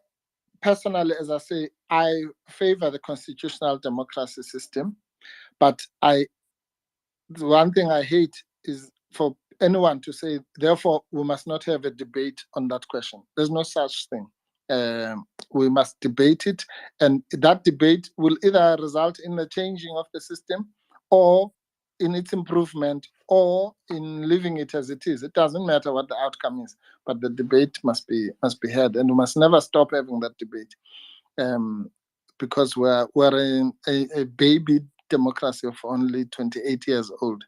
personally, as I say, I favor the constitutional democracy system, but the one thing I hate is for anyone to say, therefore, we must not have a debate on that question. There's no such thing. We must debate it, and that debate will either result in the changing of the system, or in its improvement, or in leaving it as it is. It doesn't matter what the outcome is, but the debate must be had, and we must never stop having that debate, because we're in a baby democracy of only 28 years old.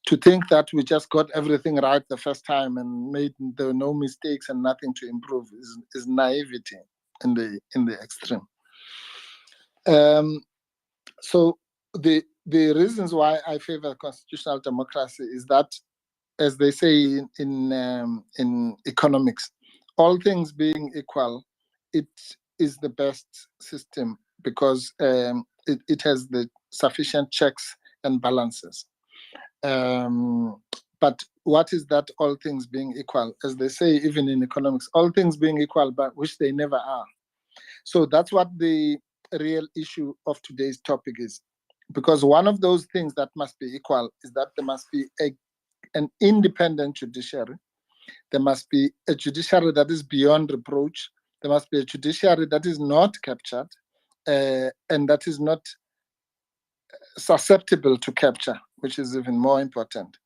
To think that we just got everything right the first time and there were no mistakes and nothing to improve is naivety in the extreme. So the reasons why I favor constitutional democracy is that, as they say in economics, all things being equal, it is the best system because it has the sufficient checks and balances. But what is that all things being equal? As they say, even in economics, all things being equal, but which they never are. So that's what the real issue of today's topic is. Because one of those things that must be equal is that there must be an independent judiciary. There must be a judiciary that is beyond reproach. There must be a judiciary that is not captured and that is not susceptible to capture, which is even more important.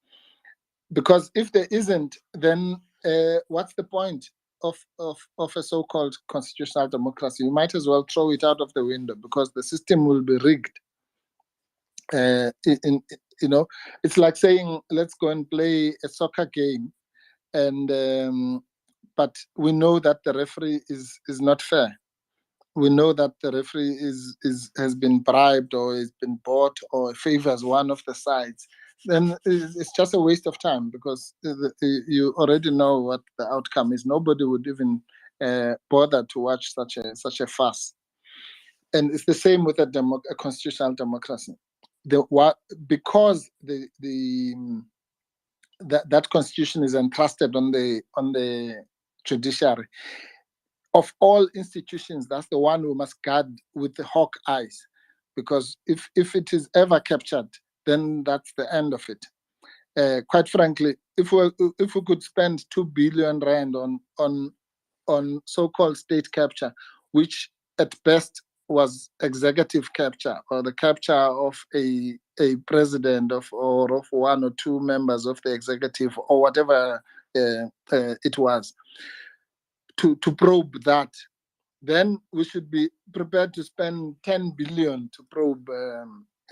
Because if there isn't, then what's the point of a so-called constitutional democracy? You might as well throw it out of the window because the system will be rigged. It's like saying, let's go and play a soccer game, and but we know that the referee is not fair. We know that the referee has been bribed or has been bought or favors one of the sides. Then it's just a waste of time because you already know what the outcome is. Nobody would even bother to watch such a farce. And it's the same with a constitutional democracy. Because that constitution is entrusted on the judiciary. Of all institutions, that's the one we must guard with the hawk eyes, because if it is ever captured, then that's the end of it. Quite frankly, if we could spend 2 billion rand on so-called state capture, which at best was executive capture or the capture of a president or of one or two members of the executive or whatever it was, to probe that, then we should be prepared to spend 10 billion to probe a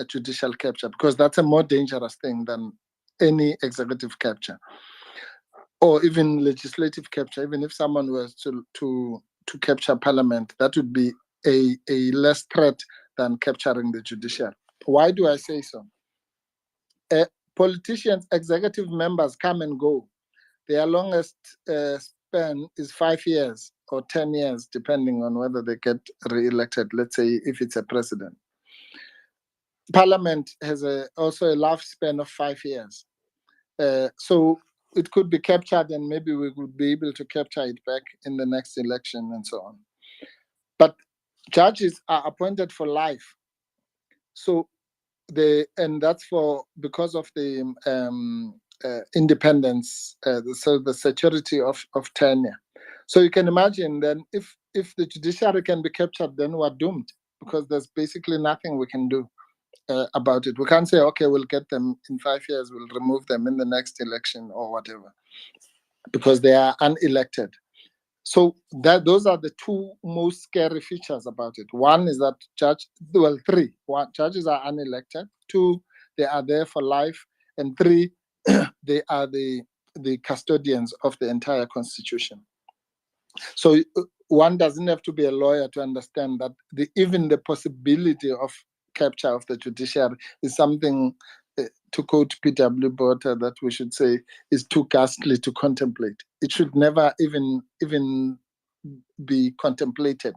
judicial capture, because that's a more dangerous thing than any executive capture or even legislative capture. Even if someone was to capture parliament, that would be a less threat than capturing the judiciary. Why do I say so? Politicians, executive members come and go. Their longest span is 5 years or 10 years, depending on whether they get re-elected, let's say if it's a president. Parliament has also a lifespan of 5 years. So it could be captured and maybe we would be able to capture it back in the next election and so on. But judges are appointed for life. So that's because of the independence, so the security of tenure. So you can imagine then if the judiciary can be captured, then we're doomed, because there's basically nothing we can do about it. We can't say, okay, we'll get them in 5 years, we'll remove them in the next election or whatever, because they are unelected. So those are the two most scary features about it. One is that three. One, judges are unelected. Two, they are there for life. And three, they are the custodians of the entire constitution. So one doesn't have to be a lawyer to understand that even the possibility of capture of the judiciary is something, to quote P.W. Botha, that we should say is too ghastly to contemplate. It should never even be contemplated,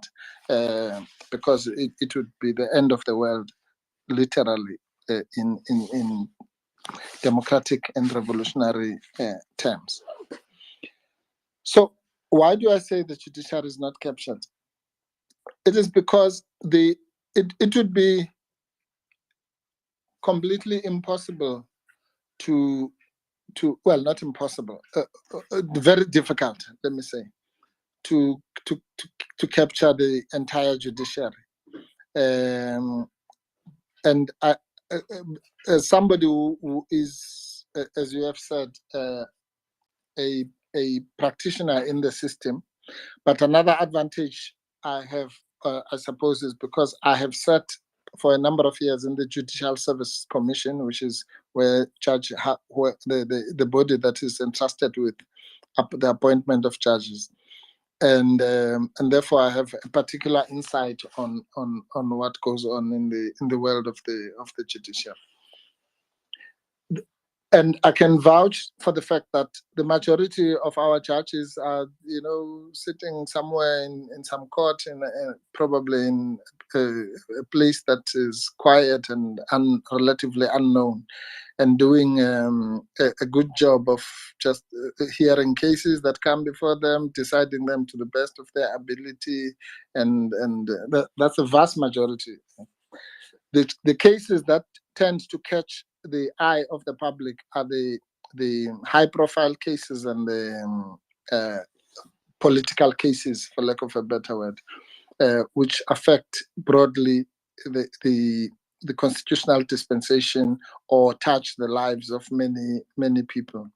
because it would be the end of the world, literally, in democratic and revolutionary terms. So why do I say the judiciary is not captured? It is because it would be completely impossible well, not impossible, very difficult, let me say, to capture the entire judiciary. And as somebody who is, as you have said, a practitioner in the system, but another advantage I have, I suppose, is because I have sat for a number of years in the Judicial Service Commission, which is where where the body that is entrusted with the appointment of judges, and therefore I have a particular insight on what goes on in the world of the judiciary. And I can vouch for the fact that the majority of our judges are, sitting somewhere in some court, probably in a place that is quiet and relatively unknown, and doing a good job of just hearing cases that come before them, deciding them to the best of their ability, and that's a vast majority. The cases that tend to catch the eye of the public are the high-profile cases and the political cases, for lack of a better word, which affect broadly the constitutional dispensation or touch the lives of many people.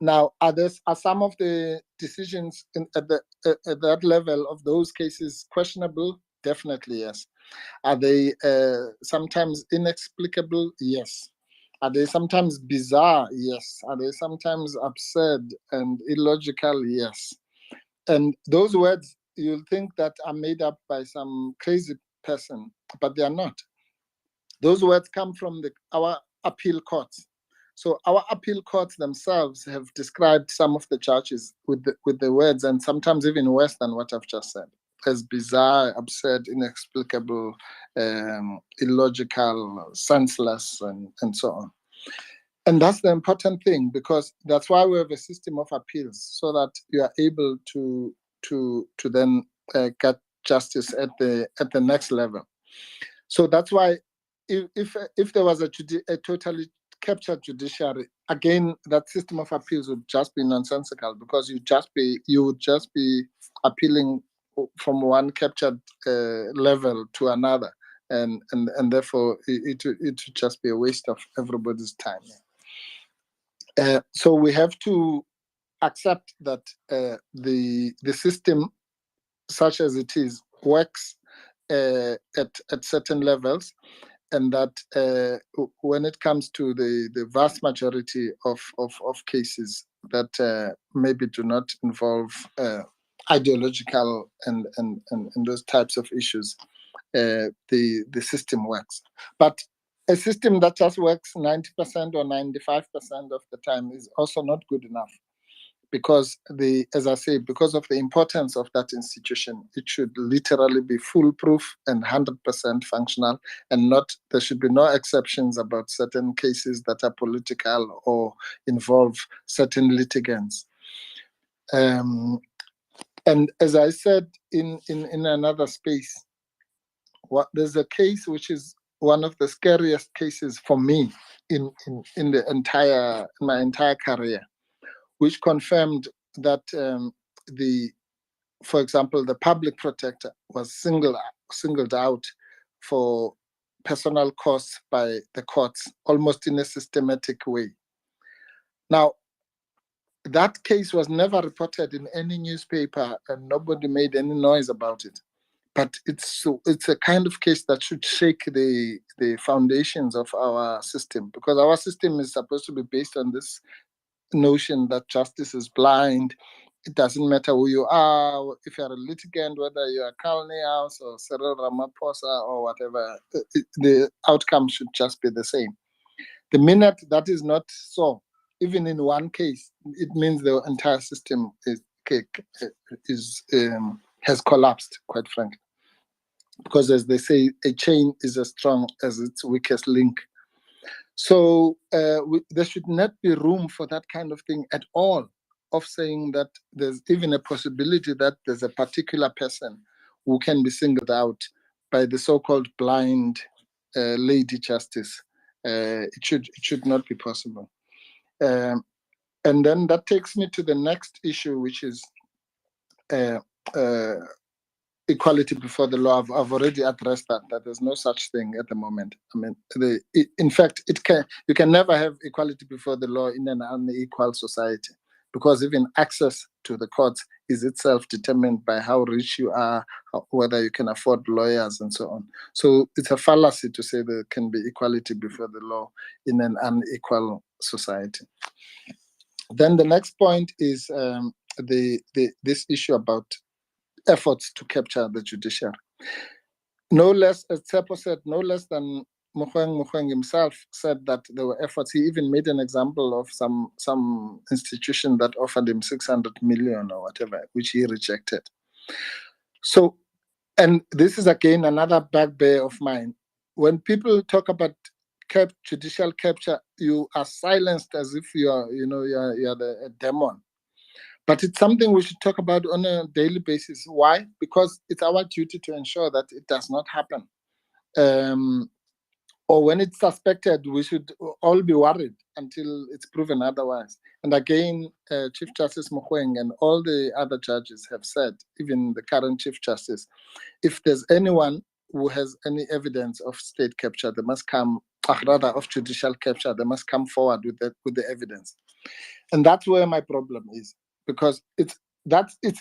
Now, are some of the decisions at that level of those cases questionable? Definitely, yes. Are they sometimes inexplicable? Yes. Are they sometimes bizarre? Yes. Are they sometimes absurd and illogical? Yes. And those words, you'll think that are made up by some crazy person, but they are not. Those words come from our appeal courts. So our appeal courts themselves have described some of the charges with the words, and sometimes even worse than what I've just said, as bizarre, absurd, inexplicable, illogical, senseless, and so on. And that's the important thing, because that's why we have a system of appeals, so that you are able to then get justice at the next level. So that's why if there was a totally captured judiciary, again, that system of appeals would just be nonsensical, because you would just be appealing from one captured level to another, and therefore it would just be a waste of everybody's time. So we have to accept that the system, such as it is, works at certain levels, and that when it comes to the vast majority of cases that maybe do not involve ideological and those types of issues, the system works. But a system that just works 90% or 95% of the time is also not good enough, because as I say, because of the importance of that institution, it should literally be foolproof and 100% functional, and there should be no exceptions about certain cases that are political or involve certain litigants. And as I said in another space, there's a case which is one of the scariest cases for me in my entire career, which confirmed that for example, the public protector was singled out for personal costs by the courts, almost in a systematic way. Now, that case was never reported in any newspaper, and nobody made any noise about it. But it's a kind of case that should shake the foundations of our system, because our system is supposed to be based on this notion that justice is blind. It doesn't matter who you are, if you're a litigant, whether you're Karl Niehaus or Cyril Ramaphosa or whatever, the outcome should just be the same. The minute that is not so, even in one case, it means the entire system has collapsed, quite frankly. Because as they say, a chain is as strong as its weakest link. So there should not be room for that kind of thing at all, of saying that there's even a possibility that there's a particular person who can be singled out by the so-called blind lady justice. It should not be possible. And then that takes me to the next issue, which is equality before the law. I've already addressed that there's no such thing at the moment. I mean, in fact, you can never have equality before the law in an unequal society, because even access to the courts is itself determined by how rich you are, whether you can afford lawyers and so on. So it's a fallacy to say there can be equality before the law in an unequal society. Then the next point is this issue about efforts to capture the judiciary. No less, as Tsepo said, no less than Mogoeng himself said that there were efforts. He even made an example of some institution that offered him 600 million or whatever, which he rejected. So, and this is again another bugbear of mine. When people talk about judicial capture, you are silenced as if you are a demon. But it's something we should talk about on a daily basis. Why? Because it's our duty to ensure that it does not happen. Or when it's suspected, we should all be worried until it's proven otherwise. And again, Chief Justice Mogoeng and all the other judges have said, even the current Chief Justice, if there's anyone who has any evidence of state capture, they must come, rather of judicial capture, they must come forward with the evidence. And that's where my problem is, because it's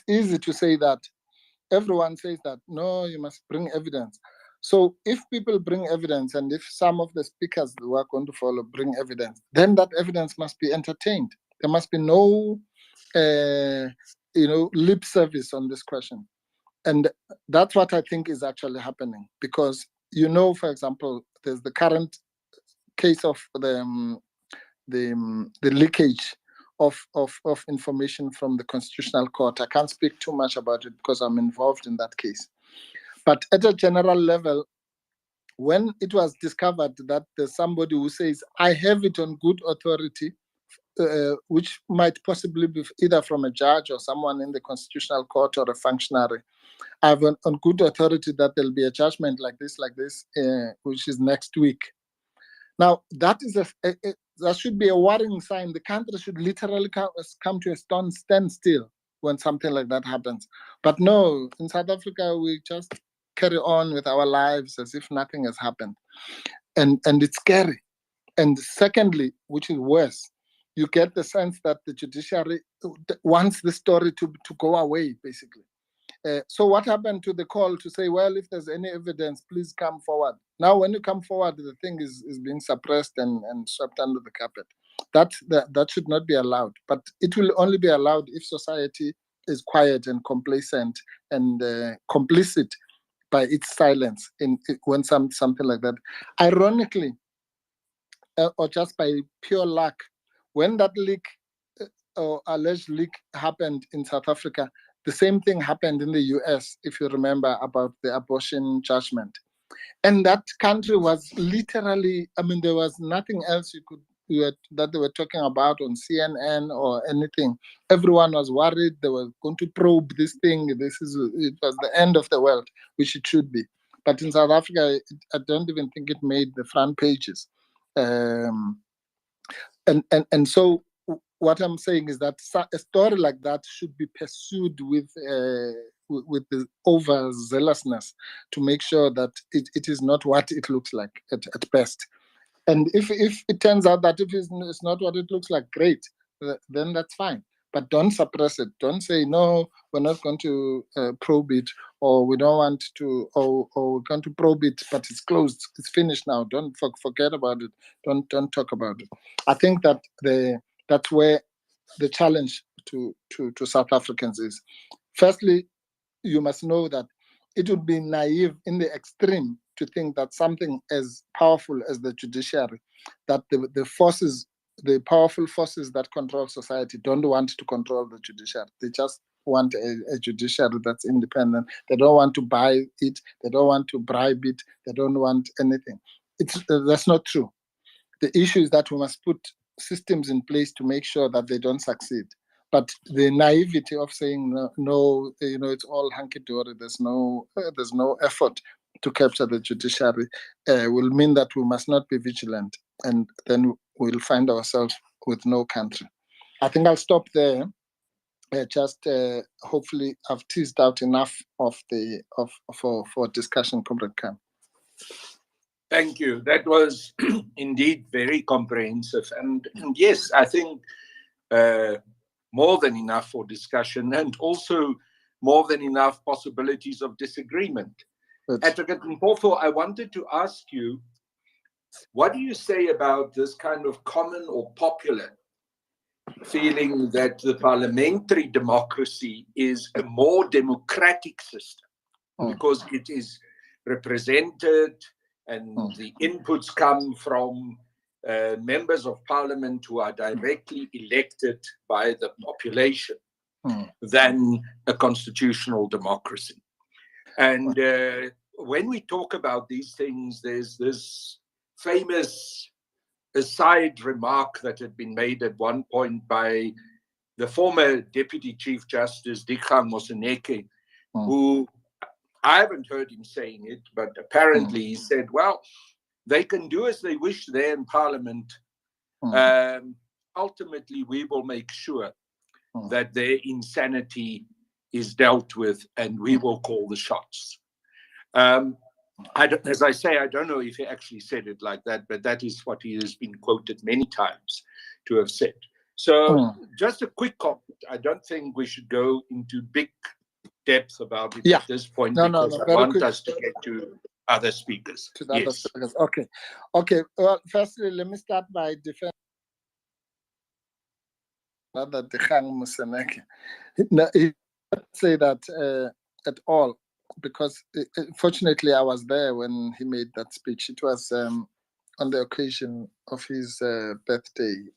easy to say that. Everyone says that, no, you must bring evidence. So if people bring evidence, and if some of the speakers who are going to follow bring evidence, then that evidence must be entertained. There must be no, lip service on this question. And that's what I think is actually happening. Because, for example, there's the current case of the leakage of information from the Constitutional Court. I can't speak too much about it because I'm involved in that case. But at a general level, when it was discovered that there's somebody who says, I have it on good authority, which might possibly be either from a judge or someone in the Constitutional Court or a functionary, I have on good authority that there'll be a judgment like this, which is next week. Now, that is that should be a worrying sign. The country should literally come to a standstill when something like that happens. But no, in South Africa, we just carry on with our lives as if nothing has happened. And it's scary. And secondly, which is worse, you get the sense that the judiciary wants the story to go away, basically. So what happened to the call to say, well, if there's any evidence, please come forward. Now, when you come forward, the thing is being suppressed and swept under the carpet. That should not be allowed. But it will only be allowed if society is quiet and complacent and complicit by its silence when something like that. Ironically, or just by pure luck, when that leak or alleged leak happened in South Africa, the same thing happened in the US, if you remember, about the abortion judgment. And that country was literally, there was nothing else that they were talking about on CNN or anything. Everyone was worried they were going to probe this thing. It was the end of the world, which it should be. But in South Africa, I don't even think it made the front pages. And so what I'm saying is that a story like that should be pursued with the overzealousness to make sure that it is not what it looks like at best. And if it turns out that it's not what it looks like, great, then that's fine. But don't suppress it. Don't say, no, we're not going to probe it, or we don't want to, or we're going to probe it, but it's closed, it's finished now. Don't forget about it. Don't talk about it. I think that that's where the challenge to South Africans is. Firstly, you must know that it would be naive in the extreme to think that something as powerful as the judiciary, that the powerful forces that control society don't want to control the judiciary. They just want a judiciary that's independent. They don't want to buy it. They don't want to bribe it. They don't want anything. That's not true. The issue is that we must put systems in place to make sure that they don't succeed. But the naivety of saying no, it's all hunky-dory, there's no effort to capture the judiciary will mean that we must not be vigilant, and then we'll find ourselves with no country. I think I'll stop there. Hopefully I've teased out enough for discussion, Comrade Khan. Thank you. That was indeed very comprehensive. And yes, I think more than enough for discussion and also more than enough possibilities of disagreement. Advocate Mpofu, I wanted to ask you, what do you say about this kind of common or popular feeling that the parliamentary democracy is a more democratic system because it is represented and the inputs come from members of parliament who are directly elected by the population than a constitutional democracy? And when we talk about these things, there's this famous aside remark that had been made at one point by the former Deputy Chief Justice Dikgang Moseneke, who, I haven't heard him saying it, but apparently he said, well, they can do as they wish there in Parliament. Ultimately, we will make sure that their insanity is dealt with and we will call the shots. As I say, I don't know if he actually said it like that, but that is what he has been quoted many times to have said. So just a quick comment. I don't think we should go into big depth about it at this point because I want us to get to other speakers. Other speakers. Okay. Well, firstly, let me start by defending Dikgang Moseneke. He didn't say that at all, because fortunately I was there when he made that speech. It was on the occasion of his birthday.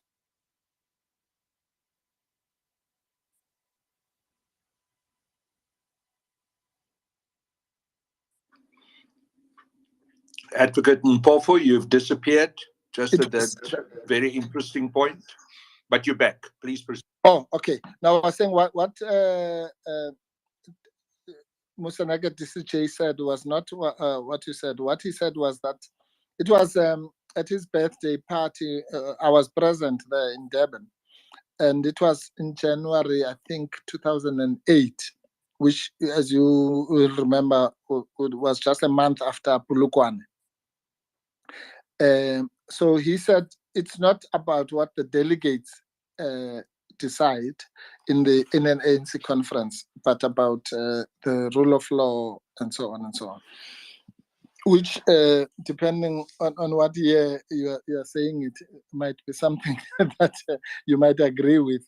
Advocate Mpofu, you've disappeared just at that very interesting point, but you're back. Please proceed. Oh, okay. Now I was saying what Moseneke DCJ said was not what you said. What he said was that it was at his birthday party. I was present there in Durban, and it was in January, I think, 2008, which, as you will remember, was just a month after Polokwane. So he said it's not about what the delegates decide in an ANC conference, but about the rule of law and so on and so on. Which, depending on what year you are saying, it might be something that you might agree with,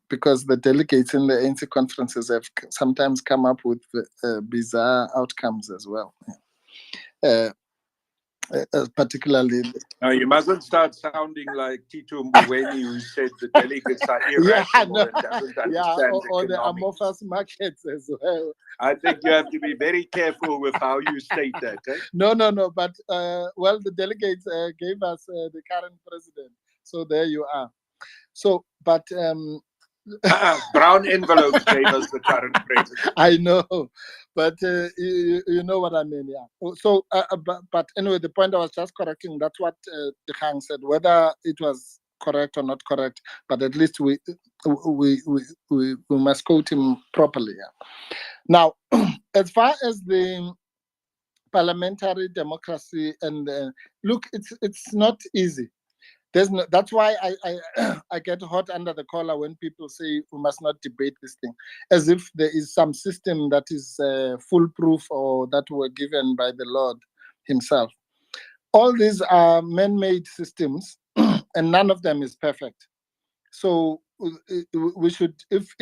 because the delegates in the ANC conferences have sometimes come up with bizarre outcomes as well. Particularly. No, you mustn't start sounding like Tito Mboweni, who said the delegates are irrational and doesn't understand or the economics. amorphous markets as well. I think you have to be very careful with how you state that. Eh? No. But, well, the delegates gave us the current president. So there you are. So, but... brown envelopes gave us the current president. I know, but you know what I mean, yeah. So, but anyway, the point I was just correcting, that's what Dikgang said, whether it was correct or not correct, but at least we must quote him properly. Yeah. Now, as far as the parliamentary democracy, and look, it's not easy. That's why I get hot under the collar when people say we must not debate this thing, as if there is some system that is foolproof or that were given by the Lord himself. All these are man-made systems, and none of them is perfect. So we should, if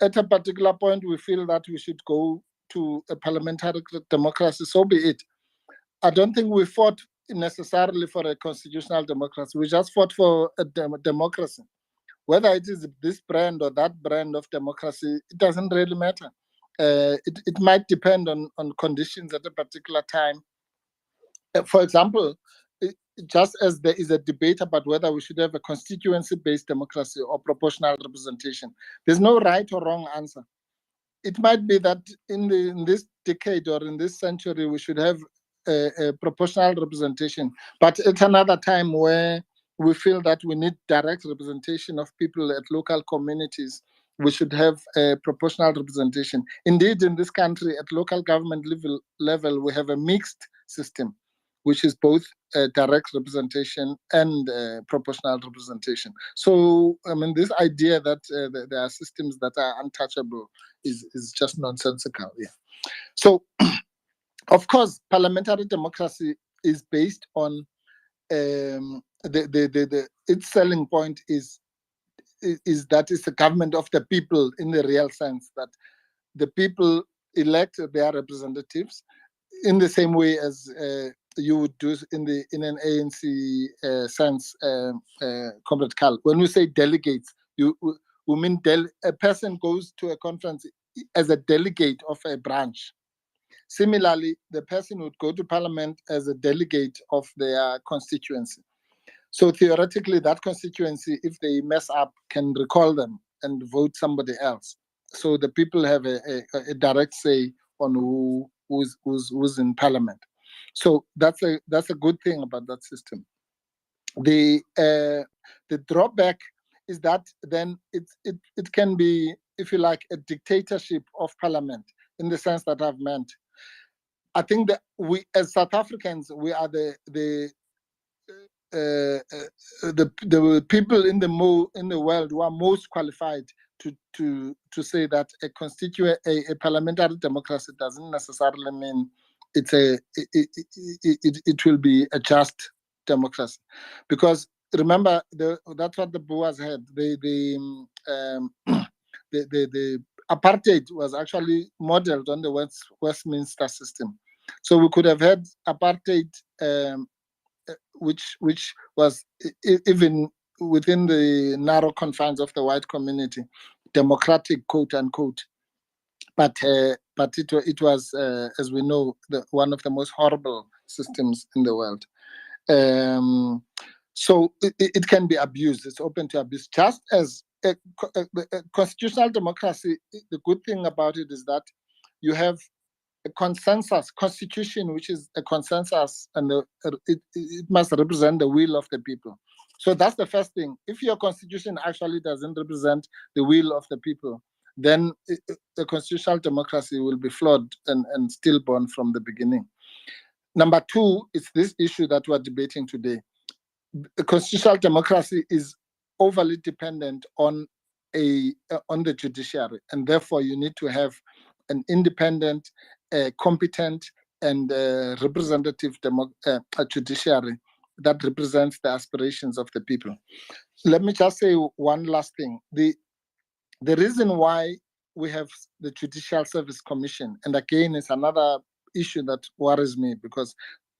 at a particular point we feel that we should go to a parliamentary democracy, so be it. I don't think we fought necessarily for a constitutional democracy. We just fought for a democracy. Whether it is this brand or that brand of democracy, it doesn't really matter. It might depend on conditions at a particular time. For example, just as there is a debate about whether we should have a constituency-based democracy or proportional representation, there's no right or wrong answer. It might be that in this decade or in this century, we should have a proportional representation, but at another time where we feel that we need direct representation of people at local communities, we should have a proportional representation. Indeed, in this country, at local government level, we have a mixed system which is both direct representation and proportional representation. So, I mean, this idea that there are systems that are untouchable is just nonsensical. Yeah. So, of course, parliamentary democracy is based on its selling point is that it's a government of the people in the real sense, that the people elect their representatives in the same way as you would do in an ANC sense, Comrade Carl. When we say delegates, we mean a person goes to a conference as a delegate of a branch. Similarly, the person would go to parliament as a delegate of their constituency. So theoretically, that constituency, if they mess up, can recall them and vote somebody else. So the people have a direct say on who's in parliament. So that's a good thing about that system. The drawback is that then it can be, if you like, a dictatorship of parliament in the sense that I've meant. I think that we, as South Africans, we are the people in the world who are most qualified to say that a parliamentary democracy doesn't necessarily mean it will be a just democracy, because remember that's what the Boers had. The apartheid was actually modeled on the Westminster system, so we could have had apartheid. Which was even within the narrow confines of the white community, democratic, quote unquote. But it was, as we know, one of the most horrible systems in the world. So it can be abused. It's open to abuse. Just as a constitutional democracy, the good thing about it is that you have a consensus constitution, which is a consensus, and it must represent the will of the people. So that's the first thing. If your constitution actually doesn't represent the will of the people, then the constitutional democracy will be flawed and stillborn from the beginning. Number two is this issue that we're debating today. The constitutional democracy is overly dependent on the judiciary, and therefore you need to have an independent, competent, and representative judiciary that represents the aspirations of the people. Let me just say one last thing. The reason why we have the Judicial Service Commission, and again, it's another issue that worries me, because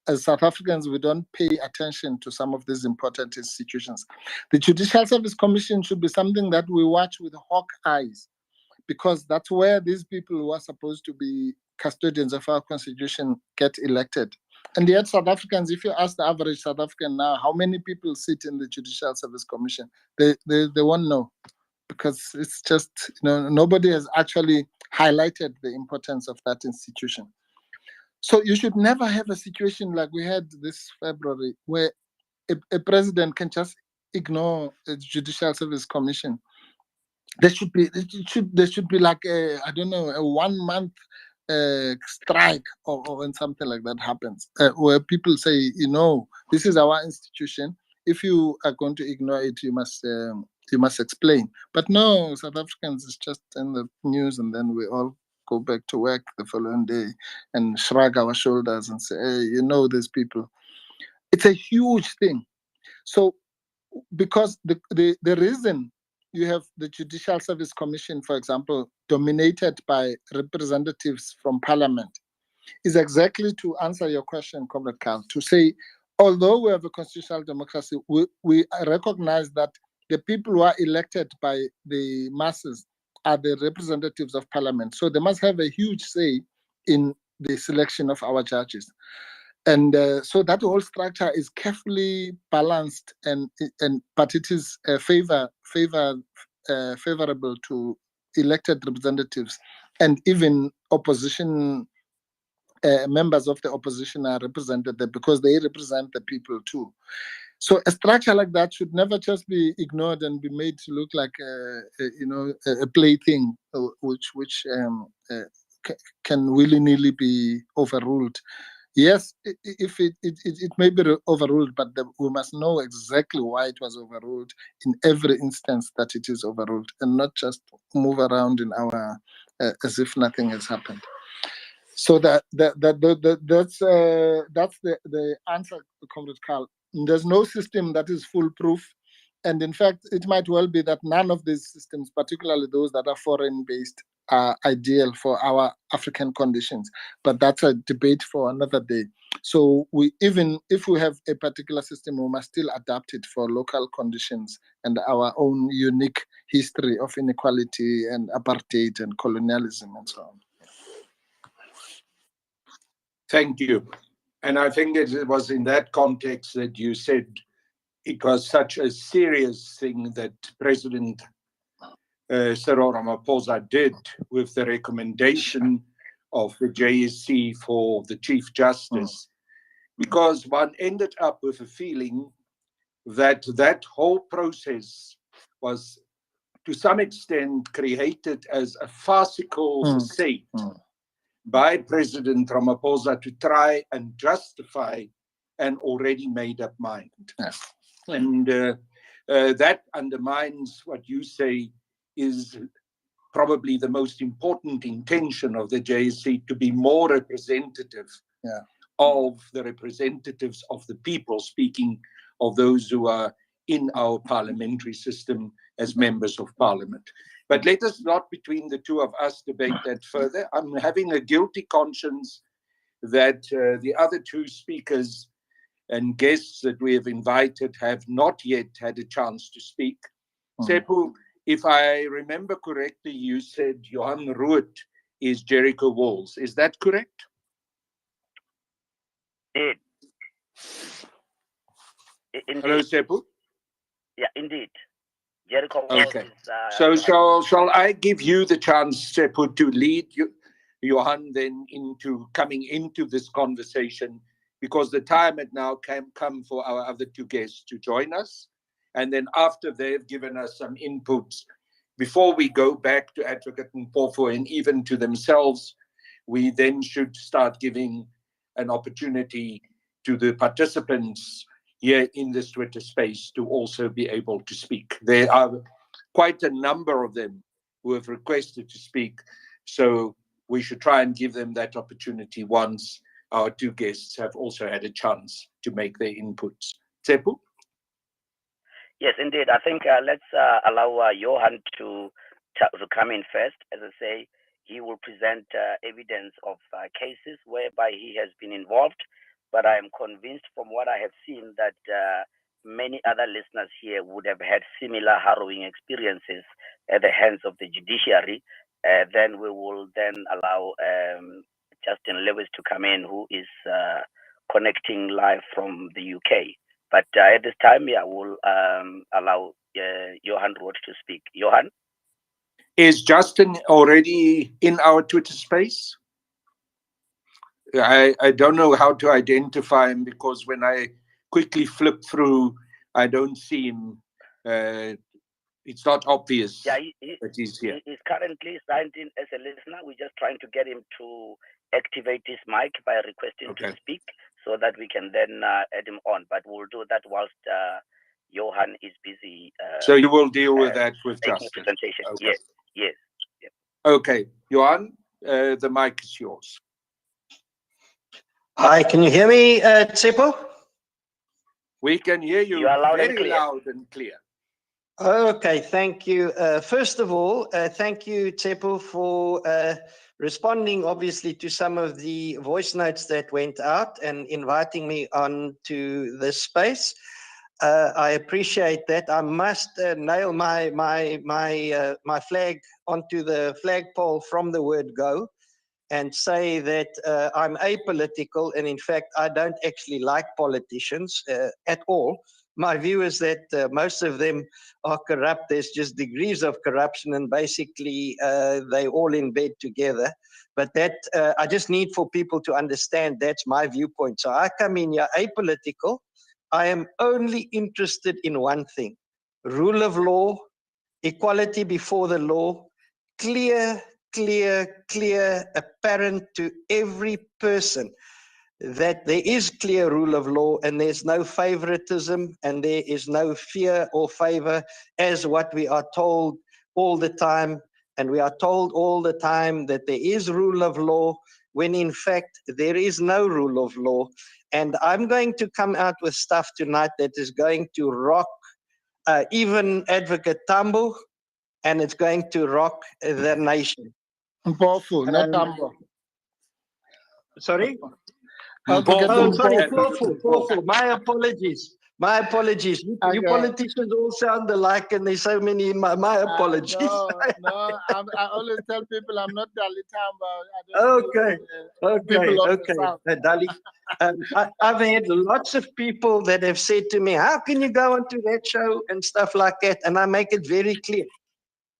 as South Africans, we don't pay attention to some of these important institutions. The Judicial Service Commission should be something that we watch with hawk eyes, because that's where these people who are supposed to be custodians of our constitution get elected. And yet South Africans, if you ask the average South African now, how many people sit in the Judicial Service Commission, they won't know, because it's just, nobody has actually highlighted the importance of that institution. So you should never have a situation like we had this February, where a president can just ignore the Judicial Service Commission. There should be like a 1 month strike or something like that happens, where people say, this is our institution. If you are going to ignore it, you must explain. But no, South Africans is just in the news, and then we all go back to work the following day and shrug our shoulders and say, hey, these people. It's a huge thing. So because the reason you have the Judicial Service Commission, for example, dominated by representatives from Parliament, is exactly to answer your question, Comrade Carl, to say, although we have a constitutional democracy, we recognize that the people who are elected by the masses are the representatives of Parliament. So they must have a huge say in the selection of our judges. And so that whole structure is carefully balanced, but it is favorable to elected representatives, and even opposition members of the opposition are represented there because they represent the people too. So a structure like that should never just be ignored and be made to look like a plaything, which can willy-nilly be overruled. yes, if it may be overruled, but we must know exactly why it was overruled in every instance that it is overruled, and not just move around in our as if nothing has happened. So that's the answer, Comrade Carl. There's no system that is foolproof, and in fact, it might well be that none of these systems, particularly those that are foreign-based, are ideal for our African conditions. But that's a debate for another day. So even if we have a particular system, we must still adapt it for local conditions and our own unique history of inequality and apartheid and colonialism and so on. Thank you. And I think it was in that context that you said it was such a serious thing that President Cyril Ramaphosa did with the recommendation of the JSC for the Chief Justice, because one ended up with a feeling that that whole process was to some extent created as a farcical facade by President Ramaphosa to try and justify an already made up mind. Yes. And that undermines what you say is probably the most important intention of the JSC, to be more representative of the representatives of the people, speaking of those who are in our parliamentary system as members of parliament. But let us not, between the two of us, debate that further. I'm having a guilty conscience that the other two speakers and guests that we have invited have not yet had a chance to speak. Sepu, if I remember correctly, you said Johan Root is Jericho Walls. Is that correct? Indeed. Hello, Sepu? Yeah, indeed. Jericho Okay. is, Shall I give you the chance, Sepu, to lead Johan then into coming into this conversation, because the time had now come for our other two guests to join us. And then after they've given us some inputs, before we go back to Advocate Mpofu and even to themselves, we then should start giving an opportunity to the participants here in this Twitter space to also be able to speak. There are quite a number of them who have requested to speak, so we should try and give them that opportunity once our two guests have also had a chance to make their inputs. Tsepu? Yes, indeed. I think let's allow Johan to come in first. As I say, he will present evidence of cases whereby he has been involved. But I am convinced from what I have seen that many other listeners here would have had similar harrowing experiences at the hands of the judiciary. Then we will then allow Justin Lewis to come in, who is connecting live from the UK. But at this time, we'll allow Johan Root to speak. Johan? Is Justin already in our Twitter space? I don't know how to identify him, because when I quickly flip through, I don't see him. It's not obvious that he's here. He's currently signed in as a listener. We're just trying to get him to activate his mic by requesting to speak, so that we can then add him on. But we'll do that whilst Johan is busy. So you will deal with that with Justin. Presentation. Okay. Yes. Okay, Johan, the mic is yours. Hi, can you hear me, Tsepo? We can hear you, very loud and clear. Okay, thank you. First of all, thank you, Tsepo, for responding, obviously, to some of the voice notes that went out and inviting me on to this space. I appreciate that. I must nail my flag onto the flagpole from the word go, and say that I'm apolitical, and in fact, I don't actually like politicians at all. My view is that most of them are corrupt. There's just degrees of corruption, and basically they all in bed together. But that I just need for people to understand that's my viewpoint. So I come in here apolitical. I am only interested in one thing: rule of law, equality before the law, clear, apparent to every person. that there is clear rule of law and there's no favoritism and there is no fear or favor as what we are told all the time. And we are told all the time that there is rule of law when in fact there is no rule of law. And I'm going to come out with stuff tonight that is going to rock even Advocate Tambo, and it's going to rock the nation. Powerful, not Tambo. Sorry? Advocate Oh, sorry, Mpofu. Powerful. My apologies. My apologies. You politicians all sound alike, and there's so many. My apologies. No, I always tell people I'm not Dali Tambo. Okay. Dali. I've had lots of people that have said to me, "How can you go onto that show and stuff like that?" And I make it very clear.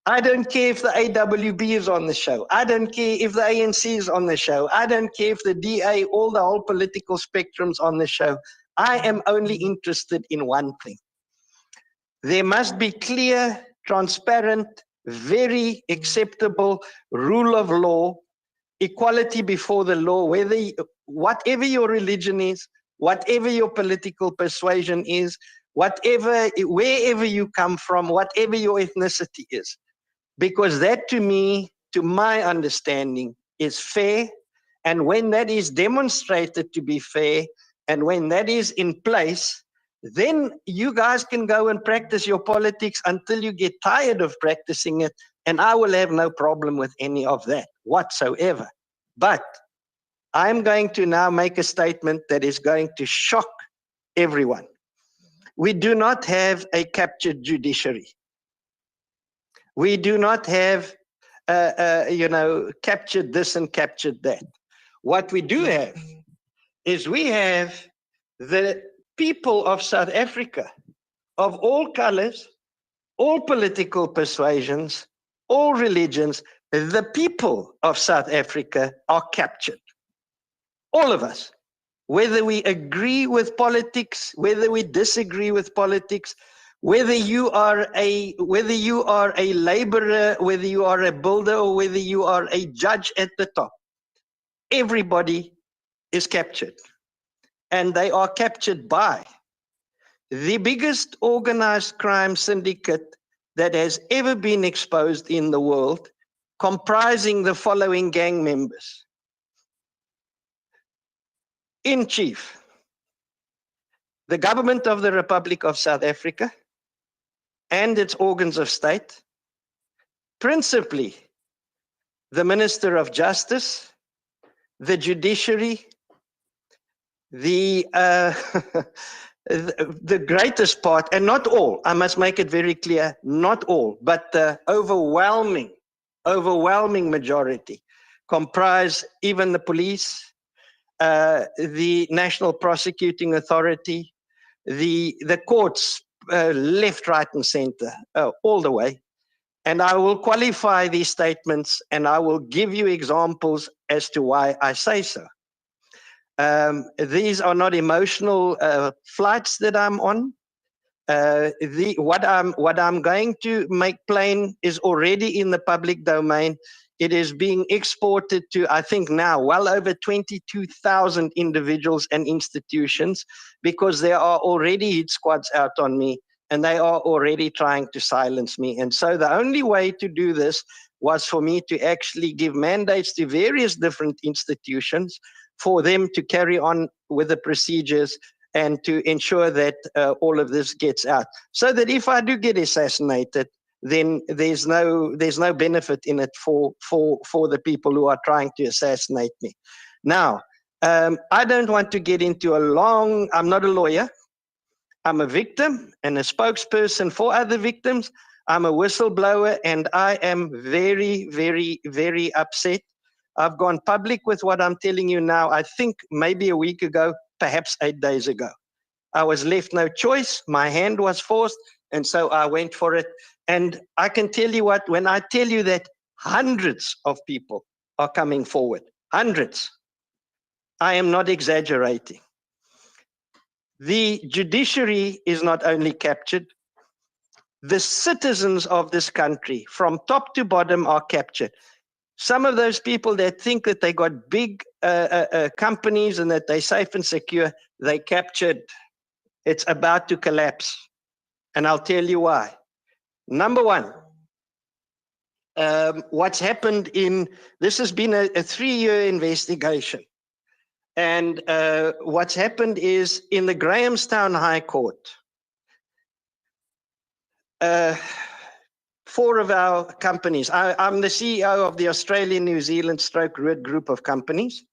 I don't care if the AWB is on the show. I don't care if the ANC is on the show. I don't care if the DA, all the whole political spectrum's on the show. I am only interested in one thing. There must be clear, transparent, very acceptable rule of law, equality before the law, whatever your religion is, whatever your political persuasion is, wherever you come from, whatever your ethnicity is. Because that, to me, to my understanding, is fair. And when that is demonstrated to be fair, and when that is in place, then you guys can go and practice your politics until you get tired of practicing it. And I will have no problem with any of that whatsoever. But I'm going to now make a statement that is going to shock everyone. We do not have a captured judiciary. We do not have, captured this and captured that. What we do have is we have the people of South Africa, of all colors, all political persuasions, all religions. The people of South Africa are captured. All of us. Whether we agree with politics, whether we disagree with politics, whether you are a laborer, whether you are a builder, or whether you are a judge at the top, everybody is captured. And they are captured by the biggest organized crime syndicate that has ever been exposed in the world, comprising the following gang members. In chief, the government of the Republic of South Africa and its organs of state, principally the Minister of Justice, the Judiciary, the greatest part, and not all, I must make it very clear, not all, but the overwhelming majority comprise even the police, the National Prosecuting Authority, the courts, left, right, and center, all the way. And I will qualify these statements and I will give you examples as to why I say so. These are not emotional flights that I'm on. What I'm going to make plain is already in the public domain. It is being exported to, I think now, well over 22,000 individuals and institutions, because there are already hit squads out on me and they are already trying to silence me. And so the only way to do this was for me to actually give mandates to various different institutions for them to carry on with the procedures and to ensure that all of this gets out. So that if I do get assassinated, then there's no benefit in it for the people who are trying to assassinate me. Now, I don't want to get into I'm not a lawyer. I'm a victim and a spokesperson for other victims. I'm a whistleblower and I am very, very, very upset. I've gone public with what I'm telling you now, I think maybe a week ago, perhaps 8 days ago. I was left no choice. My hand was forced. And so I went for it. And I can tell you what, when I tell you that hundreds of people are coming forward, hundreds, I am not exaggerating. The judiciary is not only captured, the citizens of this country from top to bottom are captured. Some of those people that think that they got big companies and that they're safe and secure, they captured. It's about to collapse. And I'll tell you why. Number one, what's happened this has been a 3-year investigation. And what's happened is in the Grahamstown High Court, 4 of our companies, I'm the CEO of the Australian New Zealand Road Group of companies.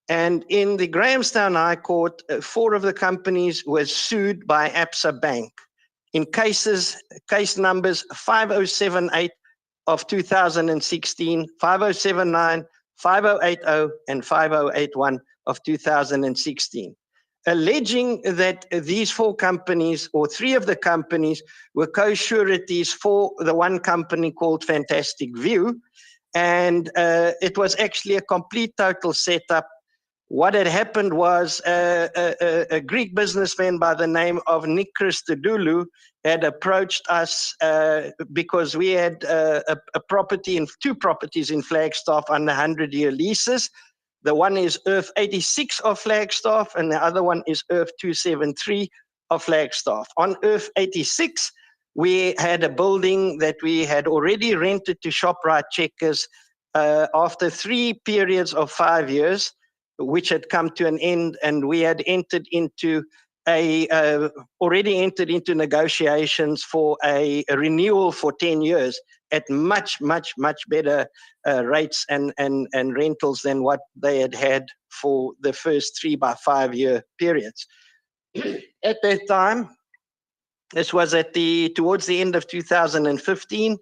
And in the Grahamstown High Court, 4 of the companies were sued by Absa Bank in case numbers 5078 of 2016, 5079, 5080, and 5081 of 2016, alleging that these 4 companies, or 3 of the companies, were co-sureties for the one company called Fantastic View. And it was actually a complete total setup. What had happened was a Greek businessman by the name of Mycrosshairs had approached us because we had a property, 2 properties in Flagstaff under 100-year leases. The one is Earth 86 of Flagstaff, and the other one is Earth 273 of Flagstaff. On Earth 86, we had a building that we had already rented to ShopRite Checkers after 3 periods of 5 years, which had come to an end, and we had entered into already entered into negotiations for a renewal for 10 years at much better rates and rentals than what they had for the first 3 by 5 year periods. At that time, this was towards the end of 2015,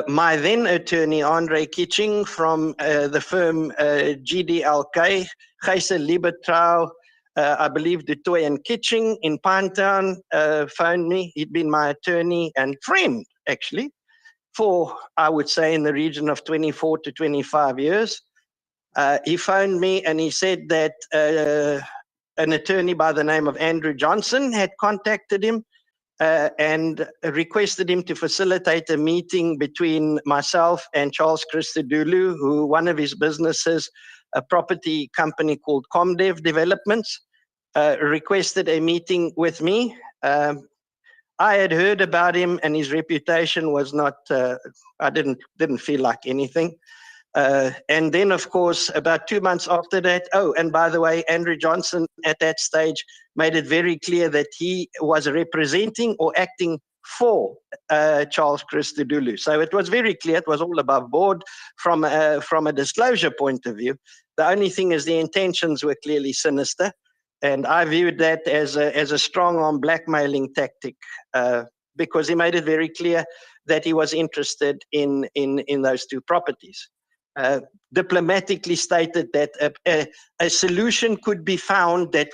my then attorney, Andre Kitching, from the firm GDLK, Gijse Liebertrau, I believe Du Toit and Kitching in Pinetown, phoned me. He'd been my attorney and friend, actually, for, I would say, in the region of 24 to 25 years. He phoned me and he said that an attorney by the name of Andrew Johnson had contacted him and requested him to facilitate a meeting between myself and Charles Christodoulou, who one of his businesses, a property company called Comdev Developments, requested a meeting with me. I had heard about him, and his reputation was not, I didn't feel like anything. And then, of course, about 2 months after that, oh, and by the way, Andrew Johnson at that stage made it very clear that he was representing or acting for Charles Christodoulou. So it was very clear, it was all above board from a disclosure point of view. The only thing is the intentions were clearly sinister, and I viewed that as a strong-arm blackmailing tactic because he made it very clear that he was interested in those 2 properties. Diplomatically stated that a solution could be found that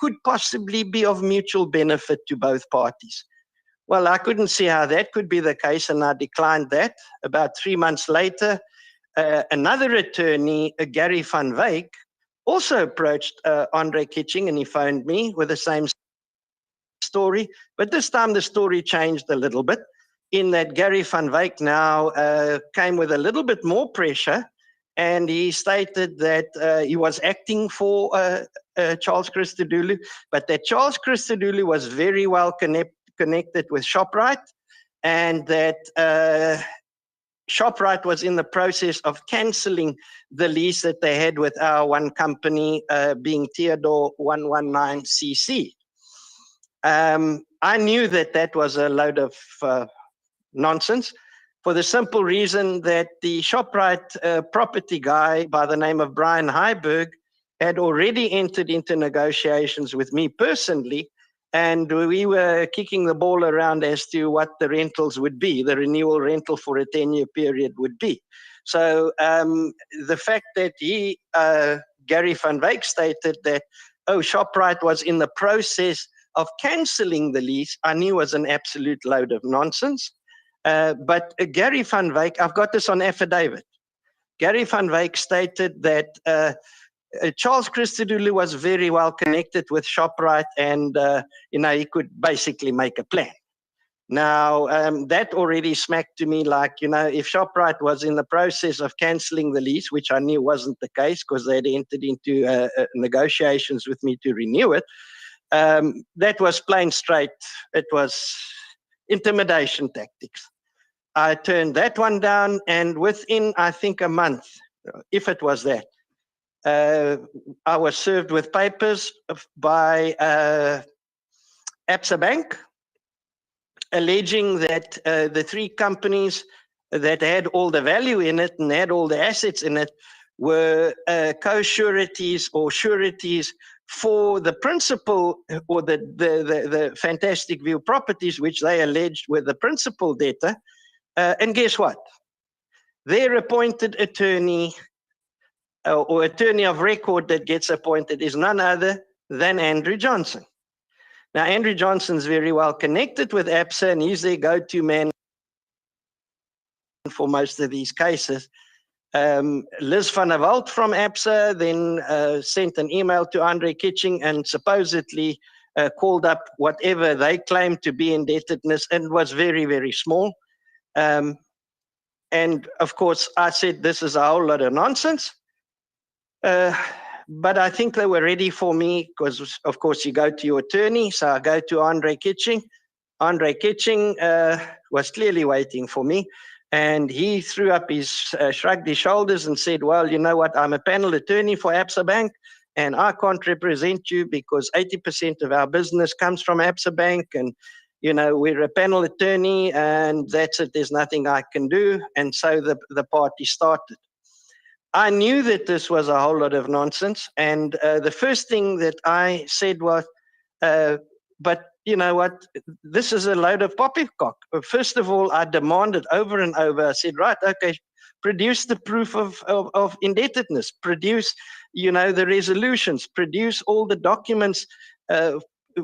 could possibly be of mutual benefit to both parties. Well, I couldn't see how that could be the case, and I declined that. About 3 months later, another attorney, Gary van Wyk, also approached Andre Kitching, and he phoned me with the same story. But this time the story changed a little bit, in that Gary van Wyk now came with a little bit more pressure, and he stated that he was acting for Charles Christodoulou, but that Charles Christodoulou was very well connected with ShopRite, and that ShopRite was in the process of cancelling the lease that they had with our one company, being Theodore 119CC. I knew that was a load of nonsense, for the simple reason that the ShopRite property guy by the name of Brian Heiberg had already entered into negotiations with me personally, and we were kicking the ball around as to what the rentals would be, the renewal rental for a 10-year period would be. So the fact that Gary van Wyk stated that, oh, ShopRite was in the process of cancelling the lease, I knew was an absolute load of nonsense. But Gary van Wyk, I've got this on affidavit. Gary van Wyk stated that Charles Christodoulou was very well connected with ShopRite, and he could basically make a plan. Now, that already smacked to me like, if ShopRite was in the process of cancelling the lease, which I knew wasn't the case because they'd entered into negotiations with me to renew it, that was plain straight. It was intimidation tactics. I turned that one down, and within, I think, a month, if it was that, I was served with papers by Absa Bank, alleging that the three companies that had all the value in it and had all the assets in it were co-sureties or sureties for the principal or the Fantastic View properties, which they alleged were the principal debtor. And guess what? Their appointed attorney or attorney of record that gets appointed is none other than Andrew Johnson. Now, Andrew Johnson's very well connected with Absa, and he's their go-to man for most of these cases. Liz van der Walt from Absa then sent an email to Andre Kitching and supposedly called up whatever they claimed to be indebtedness, and was very, very small. And of course, I said, this is a whole lot of nonsense. But I think they were ready for me because, of course, you go to your attorney. So I go to Andre Kitching. Andre Kitching was clearly waiting for me. And he threw up shrugged his shoulders and said, well, you know what? I'm a panel attorney for Absa Bank, and I can't represent you because 80% of our business comes from Absa Bank. And, we're a panel attorney, and that's it. There's nothing I can do. And so the party started. I knew that this was a whole lot of nonsense. And the first thing that I said was, but you know what, this is a load of poppycock. First of all, I demanded over and over, I said, right, okay, produce the proof of indebtedness, produce, the resolutions, produce all the documents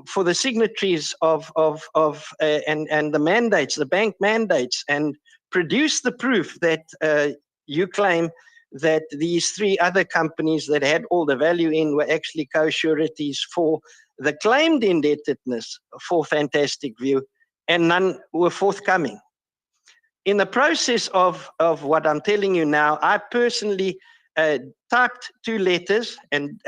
for the signatories and the mandates, the bank mandates, and produce the proof that you claim that these three other companies that had all the value in were actually co-sureties for the claimed indebtedness for Fantastic View, and none were forthcoming. In the process of what I'm telling you now, I personally typed 2 letters and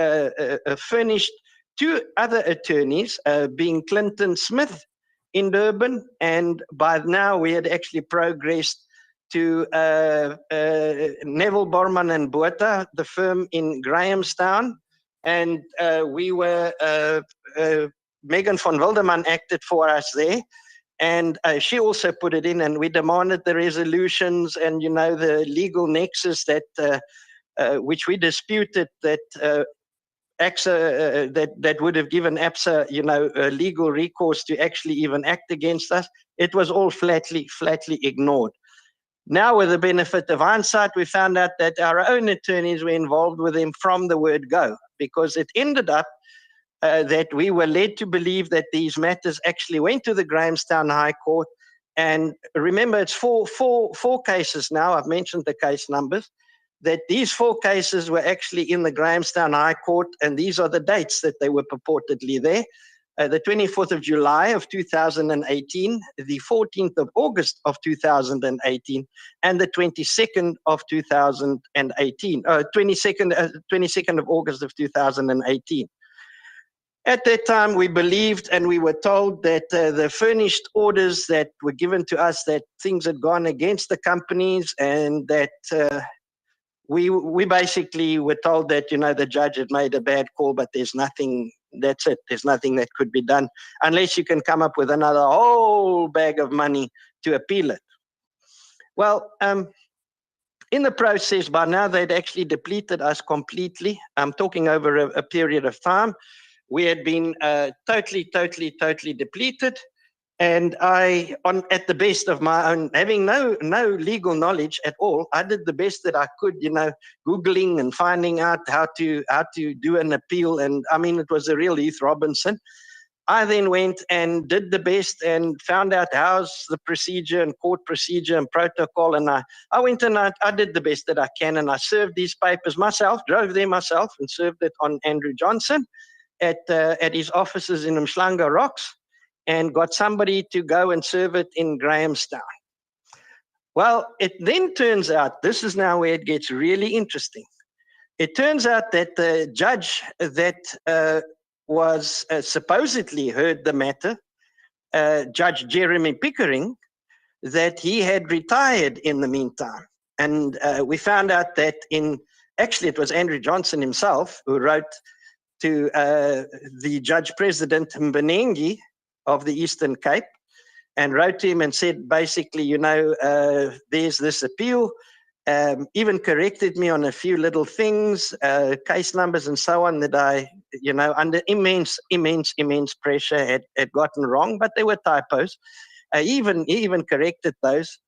furnished 2 other attorneys, being Clinton Smith in Durban, and by now we had actually progressed to Neville Borman and Botha, the firm in Grahamstown, and we were Megan von Wilderman acted for us there, and she also put it in, and we demanded the resolutions and the legal nexus that which we disputed that AXA that would have given ABSA legal recourse to actually even act against us. It was all flatly ignored. Now, with the benefit of hindsight, we found out that our own attorneys were involved with him from the word go, because it ended up that we were led to believe that these matters actually went to the Grahamstown High Court. And remember, it's four cases now. I've mentioned the case numbers, that these 4 cases were actually in the Grahamstown High Court, and these are the dates that they were purportedly there. The 24th of July of 2018, the 14th of August of 2018, and the 22nd of 2018, 22nd of August of 2018. At that time, we believed and we were told that the furnished orders that were given to us, that things had gone against the companies, and that we basically were told that, the judge had made a bad call, but there's nothing. That's it. There's nothing that could be done unless you can come up with another whole bag of money to appeal it. Well, in the process, by now they'd actually depleted us completely. I'm talking over a period of time. We had been totally depleted. And at the best of my own, having no legal knowledge at all, I did the best that I could, Googling and finding out how to do an appeal. And I mean, it was a real Heath Robinson. I then went and did the best and found out how's the procedure and court procedure and protocol. And I went and I did the best that I can. And I served these papers myself, drove there myself, and served it on Andrew Johnson at his offices in Umhlanga Rocks. and got somebody to go and serve it in Grahamstown. Well, it then turns out, this is now where it gets really interesting. It turns out that the judge that was supposedly heard the matter, Judge Jeremy Pickering, that he had retired in the meantime. And we found out that actually it was Andrew Johnson himself who wrote to the Judge President Mbenengi of the Eastern Cape, and wrote to him and said, basically, you know, there's this appeal, even corrected me on a few little things, case numbers and so on that I, you know, under immense pressure had gotten wrong, but they were typos. He even corrected those.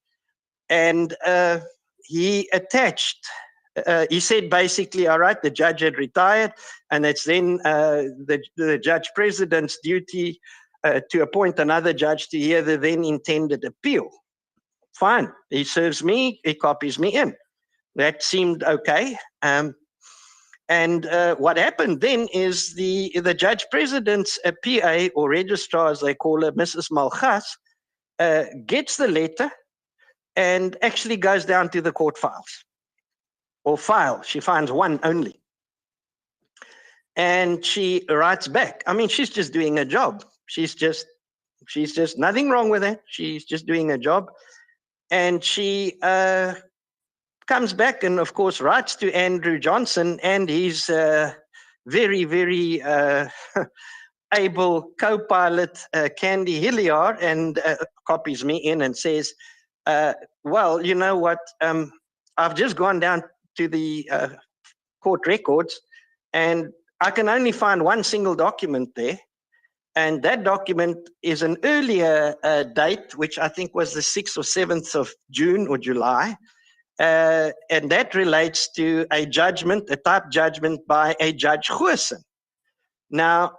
And he attached, he said basically, all right, the judge had retired, and it's then the Judge President's duty to appoint another judge to hear the then intended appeal. Fine, he serves me, he copies me in. That seemed okay. And what happened then is the Judge President's PA, or registrar as they call her, Mrs. Malchas, gets the letter and actually goes down to the court files. Or file, she finds one only. And she writes back. I mean, she's just doing a job. She's just nothing wrong with that. She's just doing a job. And she comes back and, of course, writes to Andrew Johnson and his very, very able co-pilot, Candy Hilliard, and copies me in and says, well, you know what, I've just gone down to the court records and I can only find one single document there. And that document is an earlier date, which I think was the 6th or 7th of June or July. And that relates to a judgment, a type judgment by a Judge Goosen. Now,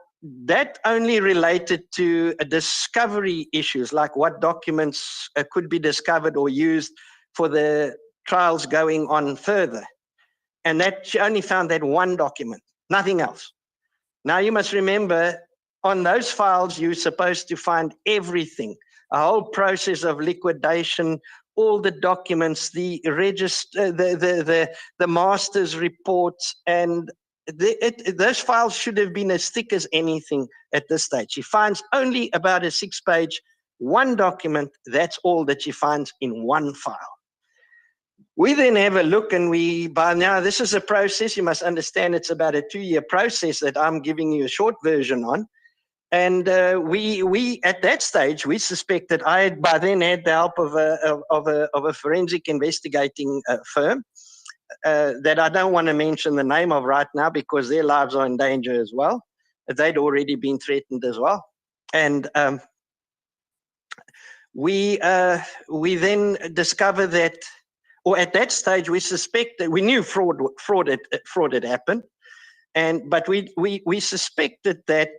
that only related to discovery issues, like what documents could be discovered or used for the trials going on further. And that she only found that one document, nothing else. Now, you must remember, on those files, you're supposed to find everything, a whole process of liquidation, all the documents, the register, the master's reports, and those files should have been as thick as anything at this stage. She finds only about a 6-page, one document. That's all that she finds in one file. We then have a look, and by now, this is a process. You must understand it's about a 2-year process that I'm giving you a short version on. And we at that stage, we suspected, I had by then had the help of a forensic investigating firm that I don't want to mention the name of right now because their lives are in danger as well. They'd already been threatened as well. And we then discovered that, or at that stage, we suspected, we knew fraud had happened. But we suspected that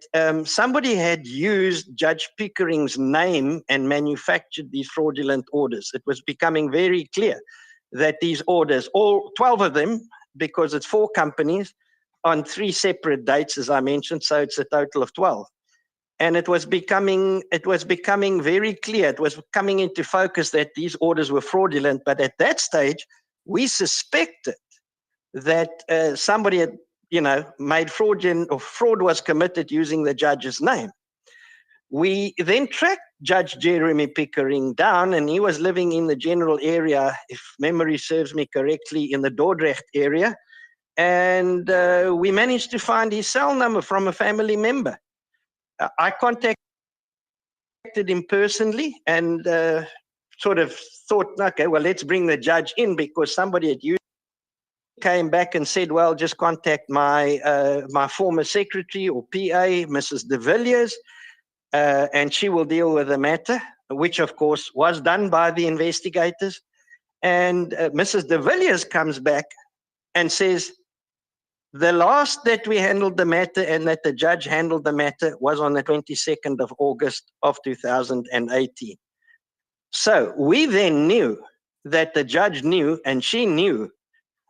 somebody had used Judge Pickering's name and manufactured these fraudulent orders. It was becoming very clear that these orders, all 12 of them, because it's 4 companies on 3 separate dates, as I mentioned, so it's a total of 12. And it was becoming very clear. It was coming into focus that these orders were fraudulent. But at that stage, we suspected that somebody had, made fraudulent, or fraud was committed using the judge's name. We then tracked Judge Jeremy Pickering down, and he was living in the general area, if memory serves me correctly, in the Dordrecht area. And we managed to find his cell number from a family member. I contacted him personally and sort of thought, okay, well, let's bring the judge in because somebody had used. Came back and said, well, just contact my my former secretary or PA, Mrs. de Villiers, and she will deal with the matter, which of course was done by the investigators. And Mrs. de Villiers comes back and says, the last that we handled the matter and that the judge handled the matter was on the 22nd of August of 2018. So we then knew that the judge knew and she knew.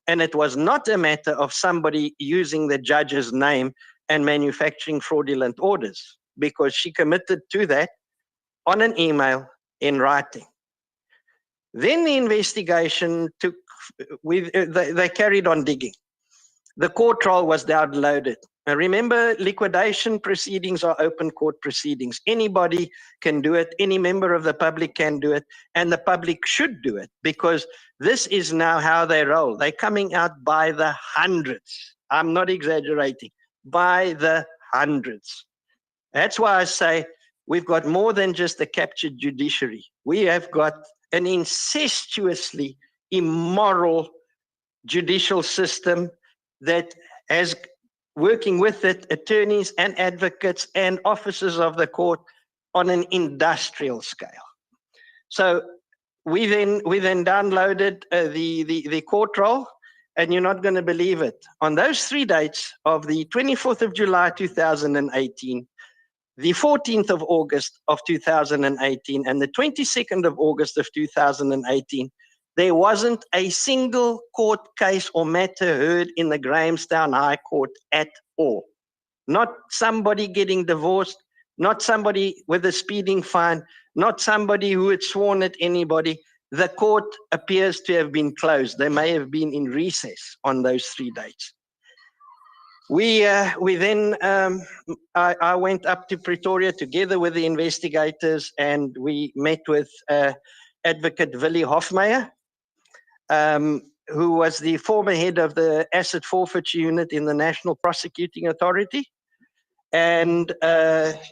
And it was not a matter of somebody using the judge's name and manufacturing fraudulent orders, because she committed to that on an email in writing. Then the investigation took, they carried on digging. The court roll was downloaded. Now remember, liquidation proceedings are open court proceedings. Anybody can do it. Any member of the public can do it. And the public should do it, because this is now how they roll. They're coming out by the hundreds. I'm not exaggerating. By the hundreds. That's why I say we've got more than just a captured judiciary. We have got an incestuously immoral judicial system that has, working with it, attorneys and advocates and officers of the court on an industrial scale. So we then downloaded the court roll, and you're not going to believe it. On those 3 dates of the 24th of July 2018, the 14th of August of 2018, and the 22nd of August of 2018, there wasn't a single court case or matter heard in the Grahamstown High Court at all. Not somebody getting divorced, not somebody with a speeding fine, not somebody who had sworn at anybody. The court appears to have been closed. They may have been in recess on those 3 dates. We then, I went up to Pretoria together with the investigators, and we met with Advocate Willie Hofmeyer, who was the former head of the Asset Forfeiture Unit in the National Prosecuting Authority. And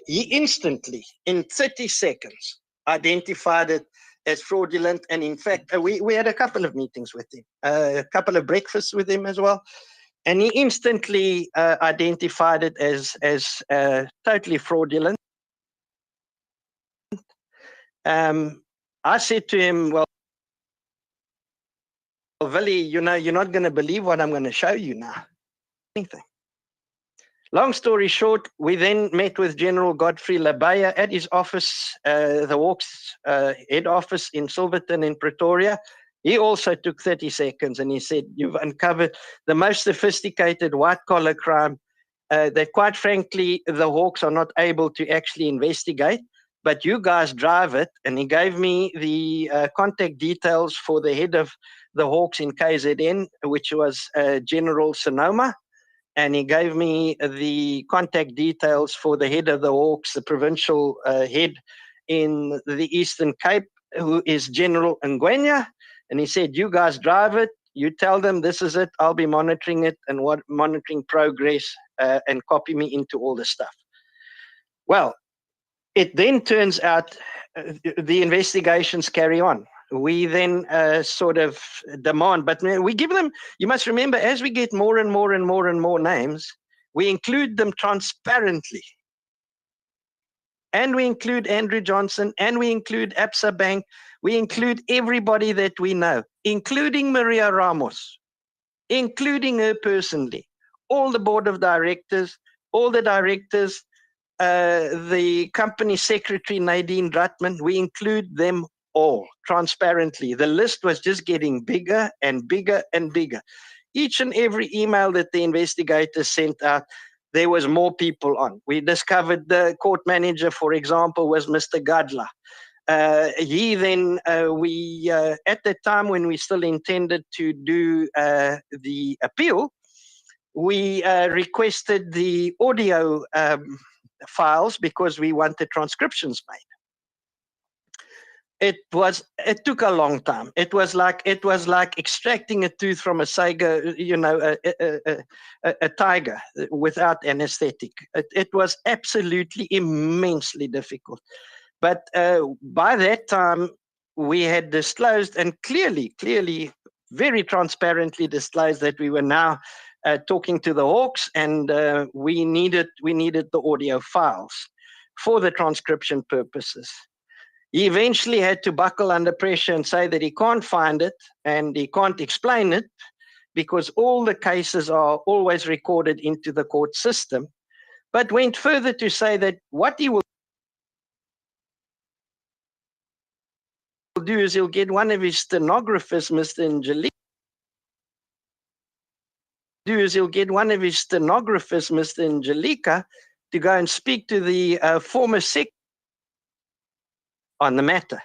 he instantly, in 30 seconds, identified it as fraudulent. And in fact, we had a couple of meetings with him, a couple of breakfasts with him as well. And he instantly identified it as totally fraudulent. I said to him, well, Willie, you know, you're not going to believe what I'm going to show you now. Anything. Long story short, we then met with General Godfrey Labaya at his office, the Hawks head office in Silverton in Pretoria. He also took 30 seconds, and he said, you've uncovered the most sophisticated white-collar crime that, quite frankly, the Hawks are not able to actually investigate, but you guys drive it. And he gave me the contact details for the head of the Hawks in KZN, which was General Sonoma. And he gave me the contact details for the head of the Hawks, the provincial head in the Eastern Cape, who is General Ngwenya. And he said, you guys drive it, you tell them this is it, I'll be monitoring it and monitoring progress and copy me into all the stuff. Well, it then turns out the investigations carry on. We then sort of demand, but we give them, you must remember, as we get more and more and more and more names, we include them transparently. And we include Andrew Johnson, and we include Absa Bank. We include everybody that we know, including Maria Ramos, including her personally, all the board of directors, all the directors, the company secretary, Nadine Drutman. We include them all transparently. The list was just getting bigger and bigger and bigger. Each and every email that the investigators sent out, there was more people on. We discovered the court manager, for example, was Mr. Gadla. He then, at the time when we still intended to do the appeal, we requested the audio files because we wanted transcriptions made. It took a long time. It was like extracting a tooth from a tiger, a tiger without anesthetic. It was absolutely immensely difficult. But by that time, we had disclosed and clearly, very transparently disclosed that we were now talking to the Hawks, and we needed the audio files for the transcription purposes. He eventually had to buckle under pressure and say that he can't find it and he can't explain it because all the cases are always recorded into the court system, but went further to say that what he will do is he'll get one of his stenographers, Mr. Angelica, to go and speak to the former secretary on the matter.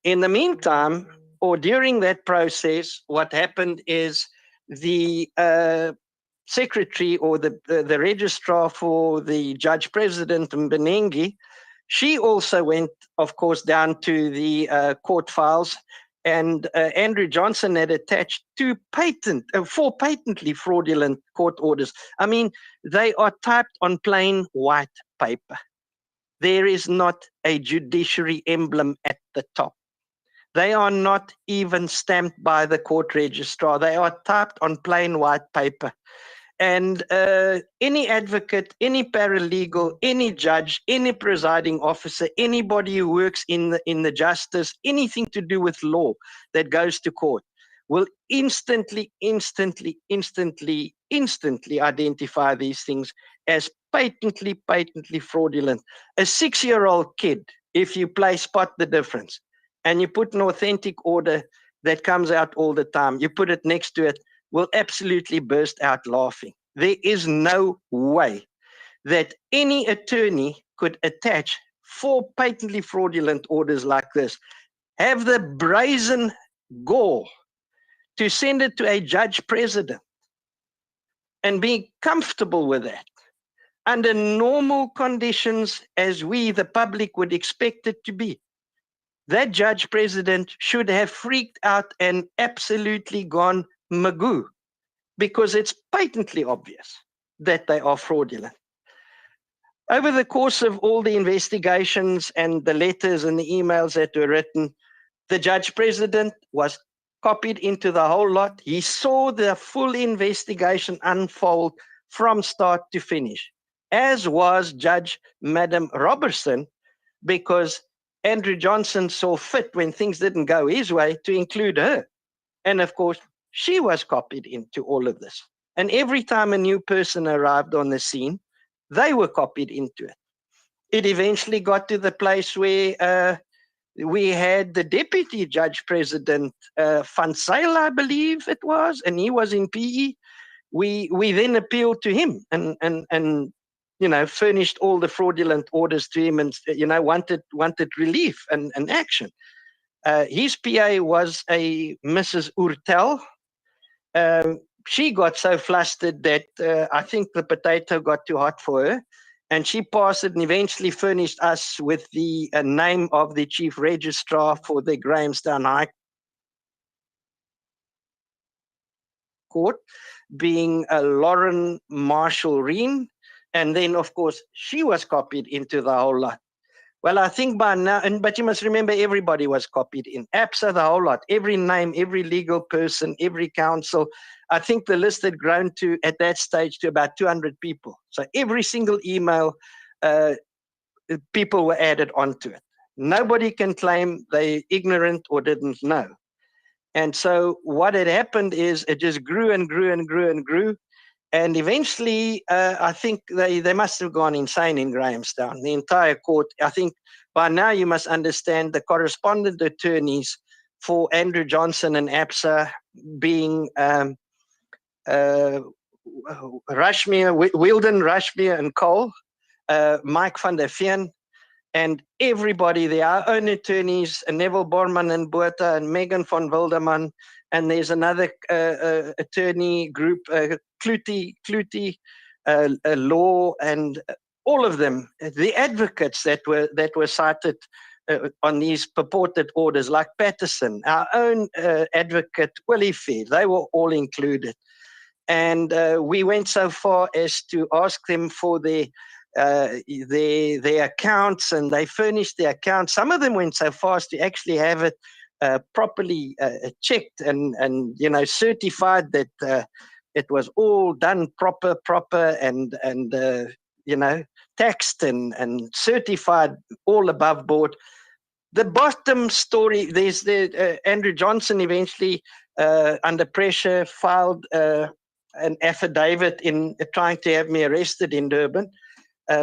In the meantime, or during that process, what happened is the secretary or the registrar for the judge president, Mbenengi, she also went, of course, down to the court files, and Andrew Johnson had attached four patently fraudulent court orders. I mean, they are typed on plain white paper. There is not a judiciary emblem at the top. They are not even stamped by the court registrar. They are typed on plain white paper. And any advocate, any paralegal, any judge, any presiding officer, anybody who works in the justice, anything to do with law that goes to court will instantly identify these things as patently fraudulent. A 6-year-old kid, if you spot the difference, and you put an authentic order that comes out all the time, you put it next to it, will absolutely burst out laughing. There is no way that any attorney could attach 4 patently fraudulent orders like this, have the brazen gall to send it to a judge president and be comfortable with that under normal conditions as we, the public, would expect it to be. That judge president should have freaked out and absolutely gone magoo, because it's patently obvious that they are fraudulent. Over the course of all the investigations and the letters and the emails that were written, the judge president was copied into the whole lot. He saw the full investigation unfold from start to finish, as was Judge Madam Robertson, because Andrew Johnson saw fit, when things didn't go his way, to include her. And of course, she was copied into all of this. And every time a new person arrived on the scene, they were copied into it. It eventually got to the place where we had the deputy judge president, Van Zyl, I believe it was, and he was in PE. We then appealed to him and furnished all the fraudulent orders to him, and wanted relief and action. His PA was a Mrs. Urtel. She got so flustered that I think the potato got too hot for her, and she passed it and eventually furnished us with the name of the chief registrar for the Grahamstown High Court, being Lauren Marshall-Reen. And then, of course, she was copied into the whole lot. Well, I think by now, but you must remember, everybody was copied in. APSA, the whole lot, every name, every legal person, every council. I think the list had grown to, at that stage, to about 200 people. So every single email, people were added onto it. Nobody can claim they're ignorant or didn't know. And so what had happened is it just grew and grew and grew and grew. And eventually, I think they must have gone insane in Grahamstown, the entire court. I think by now you must understand the correspondent attorneys for Andrew Johnson and APSA being Wilden, Rashmere and Cole, Mike van der Veen, and everybody there, our own attorneys, Neville Borman and Botha and Megan von Wilderman, and there's another attorney group, Clutie, Law, and all of them, the advocates that were cited on these purported orders, like Patterson, our own advocate, Willie Fair, they were all included. And we went so far as to ask them for their accounts, and they furnished their accounts. Some of them went so far as to actually have it properly checked and certified that it was all done proper and taxed and certified all above board. The bottom story, there's the Andrew Johnson eventually under pressure filed an affidavit in trying to have me arrested in Durban.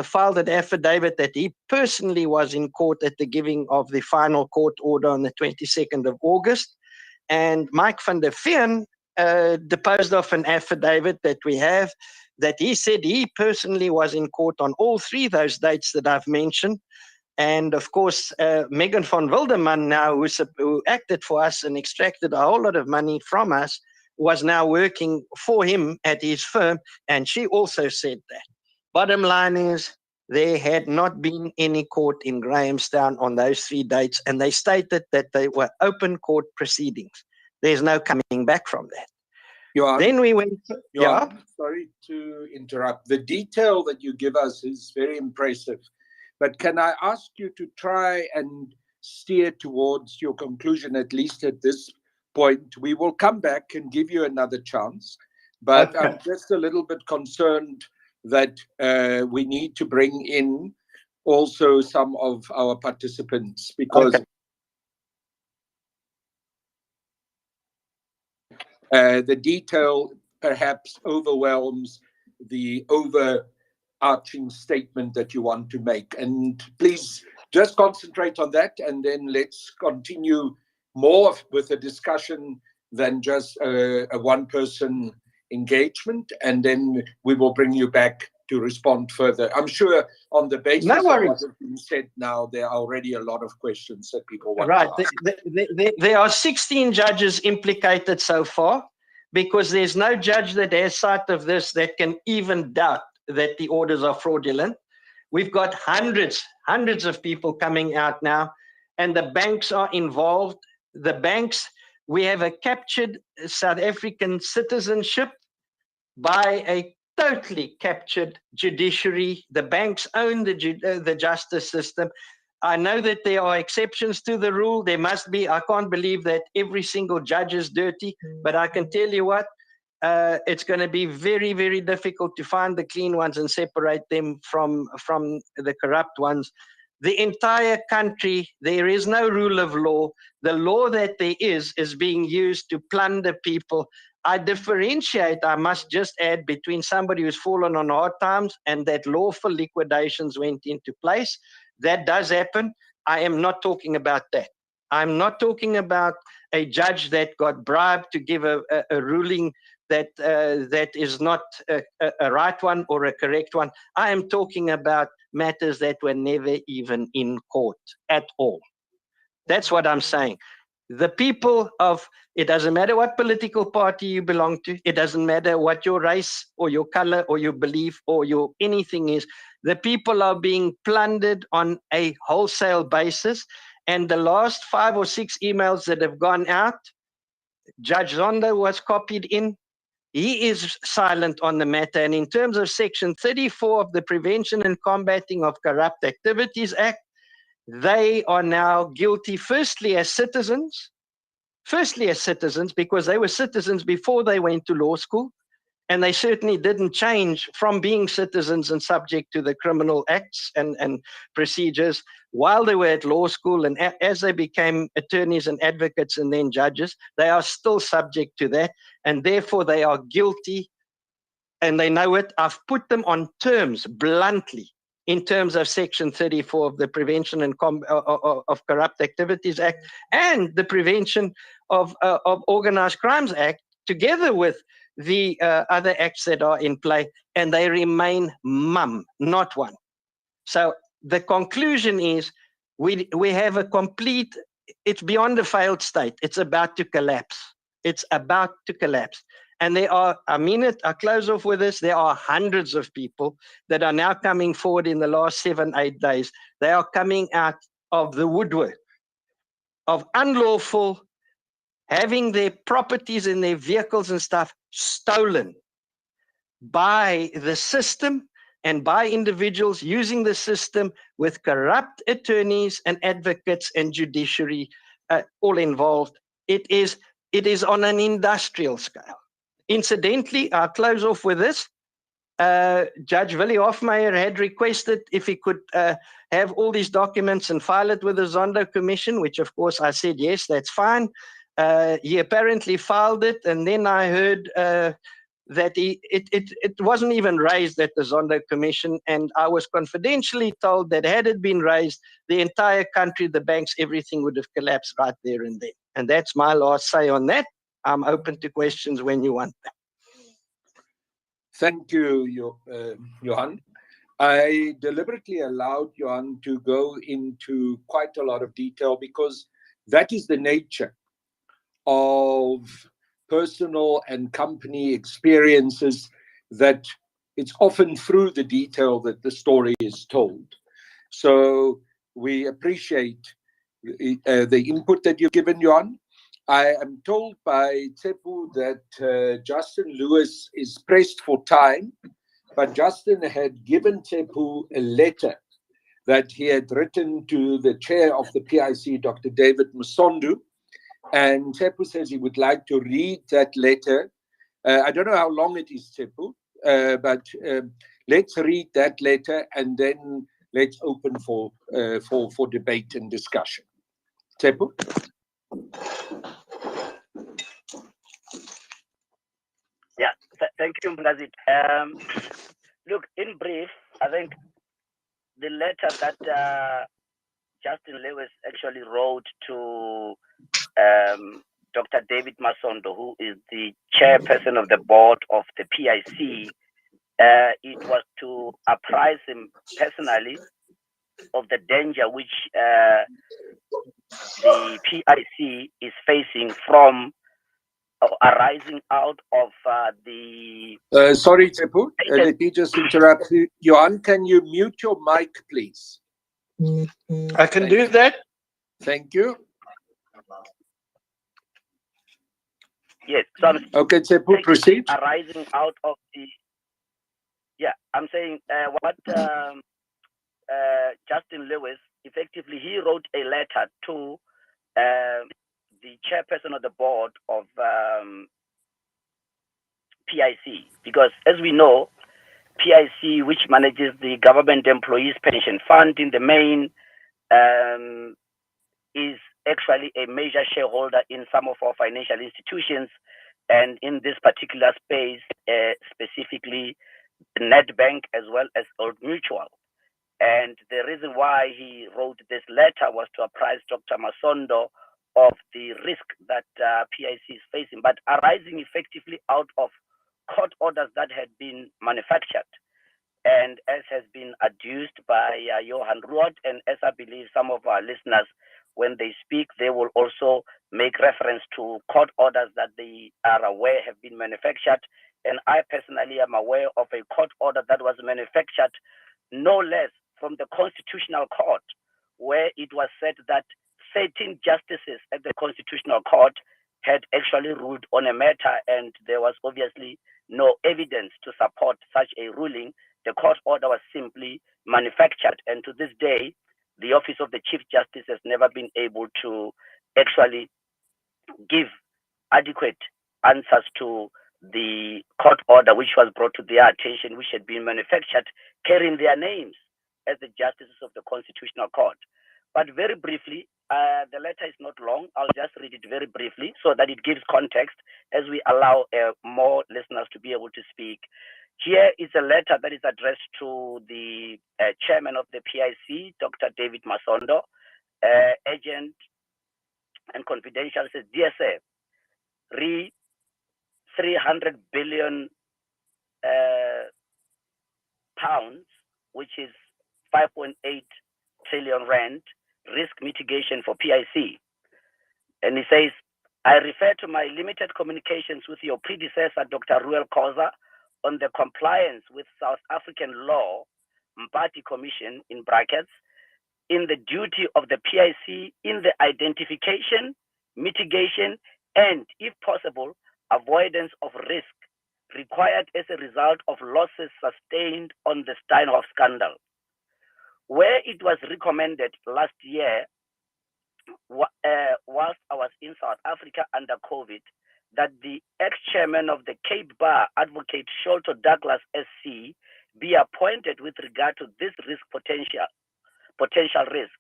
Filed an affidavit that he personally was in court at the giving of the final court order on the 22nd of August. And Mike van der Veen deposed of an affidavit that we have, that he said he personally was in court on all 3 of those dates that I've mentioned. And of course, Megan von Wilderman now, who acted for us and extracted a whole lot of money from us, was now working for him at his firm. And she also said that. Bottom line is, there had not been any court in Grahamstown on those 3 dates. And they stated that they were open court proceedings. There's no coming back from that. Then we went. Sorry to interrupt. The detail that you give us is very impressive. But can I ask you to try and steer towards your conclusion, at least at this point? We will come back and give you another chance. But Okay. I'm just a little bit concerned that we need to bring in also some of our participants, because the detail perhaps overwhelms the overarching statement that you want to make. And please just concentrate on that, and then let's continue more with a discussion than just a one-person engagement, and then we will bring you back to respond further. I'm sure on the basis of what has been said now, there are already a lot of questions that people want to ask. There are 16 judges implicated so far, because there's no judge that has sight of this that can even doubt that the orders are fraudulent. We've got hundreds of people coming out now, and the banks are involved. The banks, we have a captured South African citizenship by a totally captured judiciary. The banks own the justice system. I know that there are exceptions to the rule. There must be. I can't believe that every single judge is dirty, but I can tell you what, it's going to be very, very difficult to find the clean ones and separate them from the corrupt ones. The entire country, there is no rule of law. The law that there is being used to plunder people. I differentiate, I must just add, between somebody who's fallen on hard times and that lawful liquidations went into place. That does happen. I am not talking about that. I'm not talking about a judge that got bribed to give a ruling that is not a right one or a correct one. I am talking about matters that were never even in court at all. That's what I'm saying. The people of, it doesn't matter what political party you belong to, it doesn't matter what your race or your color or your belief or your anything is, the people are being plundered on a wholesale basis. And the last 5 or 6 emails that have gone out, Judge Zondo was copied in. He is silent on the matter. And in terms of Section 34 of the Prevention and Combating of Corrupt Activities Act, they are now guilty, firstly as citizens, because they were citizens before they went to law school, and they certainly didn't change from being citizens and subject to the criminal acts and procedures while they were at law school. And as they became attorneys and advocates and then judges, they are still subject to that, and therefore they are guilty, and they know it. I've put them on terms bluntly. In terms of Section 34 of the Prevention and of Corrupt Activities Act and the Prevention of Organized Crimes Act, together with the other acts that are in play, and they remain mum, not one. So the conclusion is we have a complete, it's beyond a failed state. It's about to collapse. It's about to collapse. And there are, I mean it, I close off with this, there are hundreds of people that are now coming forward in the last 7-8 days. They are coming out of the woodwork of unlawful, having their properties and their vehicles and stuff stolen by the system and by individuals using the system with corrupt attorneys and advocates and judiciary all involved. It is on an industrial scale. Incidentally, I'll close off with this. Judge Willie Hofmeyer had requested if he could have all these documents and file it with the Zondo Commission, which of course I said, yes, that's fine. He apparently filed it, and then I heard that it wasn't even raised at the Zondo Commission, and I was confidentially told that had it been raised, the entire country, the banks, everything would have collapsed right there and then. And that's my last say on that. I'm open to questions when you want them. Thank you, Johan. I deliberately allowed Johan to go into quite a lot of detail because that is the nature of personal and company experiences, that it's often through the detail that the story is told. So we appreciate the input that you've given, Johan. I am told by Tsepu that Justin Lewis is pressed for time, but Justin had given Tsepu a letter that he had written to the chair of the PIC, Dr. David Musondu, and Tsepu says he would like to read that letter. I don't know how long it is, Tsepu, but let's read that letter and then let's open for debate and discussion. Tsepu? Yeah, thank you, Mngazit. Look, in brief, I think the letter that Justin Lewis actually wrote to Dr. David Masondo, who is the chairperson of the board of the PIC, it was to apprise him personally of the danger which the PIC is facing from arising out of the... Sorry, Tsepu, let me just interrupt you. Johan, can you mute your mic, please? I can do that. Thank you. Yes, so I'm okay, Tsepu, proceed. Arising out of the... Yeah, I'm saying what Justin Lewis, effectively, he wrote a letter to the chairperson of the board of PIC, because as we know, PIC, which manages the government employees pension fund in the main, is actually a major shareholder in some of our financial institutions, and in this particular space, specifically Nedbank as well as Old Mutual. And the reason why he wrote this letter was to apprise Dr. Masondo of the risk that PIC is facing, but arising effectively out of court orders that had been manufactured. And as has been adduced by Johan Ruot, and as I believe some of our listeners, when they speak, they will also make reference to court orders that they are aware have been manufactured. And I personally am aware of a court order that was manufactured no less from the Constitutional Court, where it was said that 13 justices at the Constitutional Court had actually ruled on a matter, and there was obviously no evidence to support such a ruling. The court order was simply manufactured, and to this day, the Office of the Chief Justice has never been able to actually give adequate answers to the court order which was brought to their attention, which had been manufactured, carrying their names as the justices of the Constitutional Court. But very briefly, the letter is not long. I'll just read it very briefly so that it gives context as we allow more listeners to be able to speak. Here is a letter that is addressed to the chairman of the PIC, Dr. David Masondo, agent and confidential. It says, "Dear sir, re 300 billion pounds, which is 5.8 trillion rand, risk mitigation for PIC." And he says, "I refer to my limited communications with your predecessor, Dr. Ruel Khoza, on the compliance with South African law, Mpati Commission, in brackets, in the duty of the PIC in the identification, mitigation, and, if possible, avoidance of risk required as a result of losses sustained on the Steinhoff scandal. Where it was recommended last year, whilst I was in South Africa under COVID, that the ex-chairman of the Cape Bar, Advocate Sholto Douglas SC, be appointed with regard to this risk potential risk,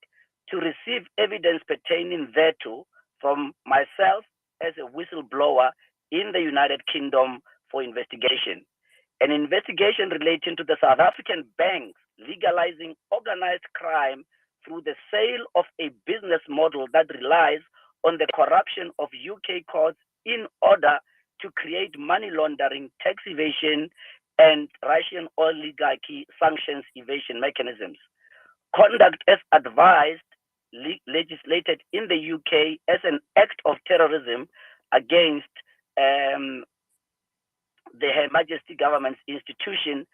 to receive evidence pertaining thereto from myself as a whistleblower in the United Kingdom for investigation. An investigation relating to the South African banks legalizing organized crime through the sale of a business model that relies on the corruption of UK courts in order to create money laundering, tax evasion, and Russian oligarchy sanctions evasion mechanisms. Conduct as advised, legislated in the UK as an act of terrorism against the Her Majesty government's institution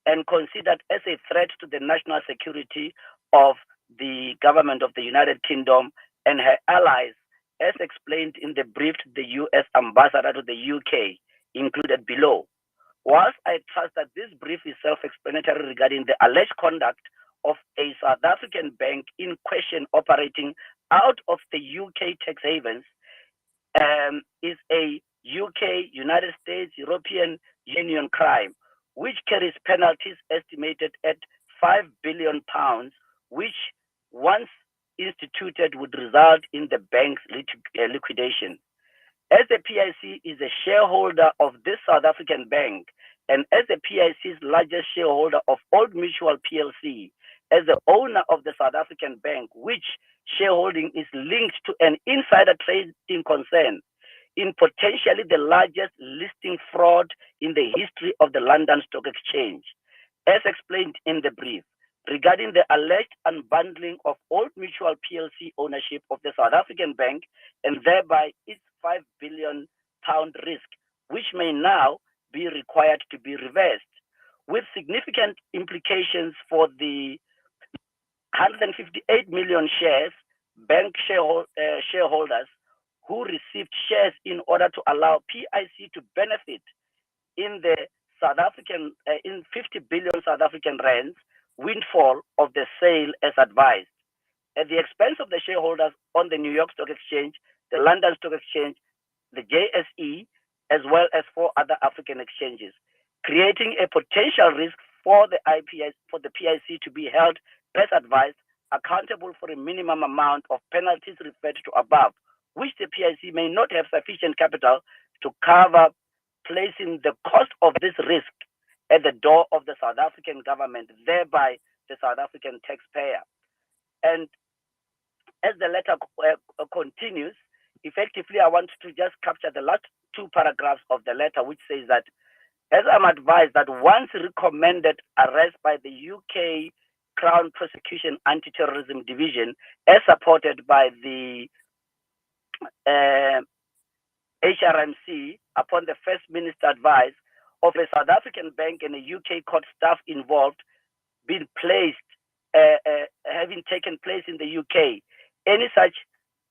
and considered as a threat to the national security of the government of the United Kingdom and her allies, as explained in the brief to the US ambassador to the UK, included below. Whilst I trust that this brief is self-explanatory regarding the alleged conduct of a South African bank in question operating out of the UK tax havens, is a UK, United States, European Union crime, which carries penalties estimated at £5 billion, which once instituted would result in the bank's liquidation. As the PIC is a shareholder of this South African bank, and as the PIC's largest shareholder of Old Mutual PLC, as the owner of the South African bank, which shareholding is linked to an insider trading concern in potentially the largest listing fraud in the history of the London Stock Exchange, as explained in the brief, regarding the alleged unbundling of Old Mutual PLC ownership of the South African bank and thereby its £5 billion risk, which may now be required to be reversed, with significant implications for the 158 million shares bank shareholders who received shares in order to allow PIC to benefit in the South African in 50 billion South African rands windfall of the sale as advised, at the expense of the shareholders on the New York Stock Exchange, the London Stock Exchange, the JSE, as well as 4 other African exchanges, creating a potential risk for the PIC to be held as advised, accountable for a minimum amount of penalties referred to above, which the PIC may not have sufficient capital to cover, placing the cost of this risk at the door of the South African government, thereby the South African taxpayer. And as the letter continues, effectively, I want to just capture the last 2 paragraphs of the letter, which says that, as I'm advised that once recommended arrest by the UK Crown Prosecution Anti-Terrorism Division, as supported by the HRMC, upon the First Minister advice of a South African bank and a UK court staff involved being placed, having taken place in the UK, any such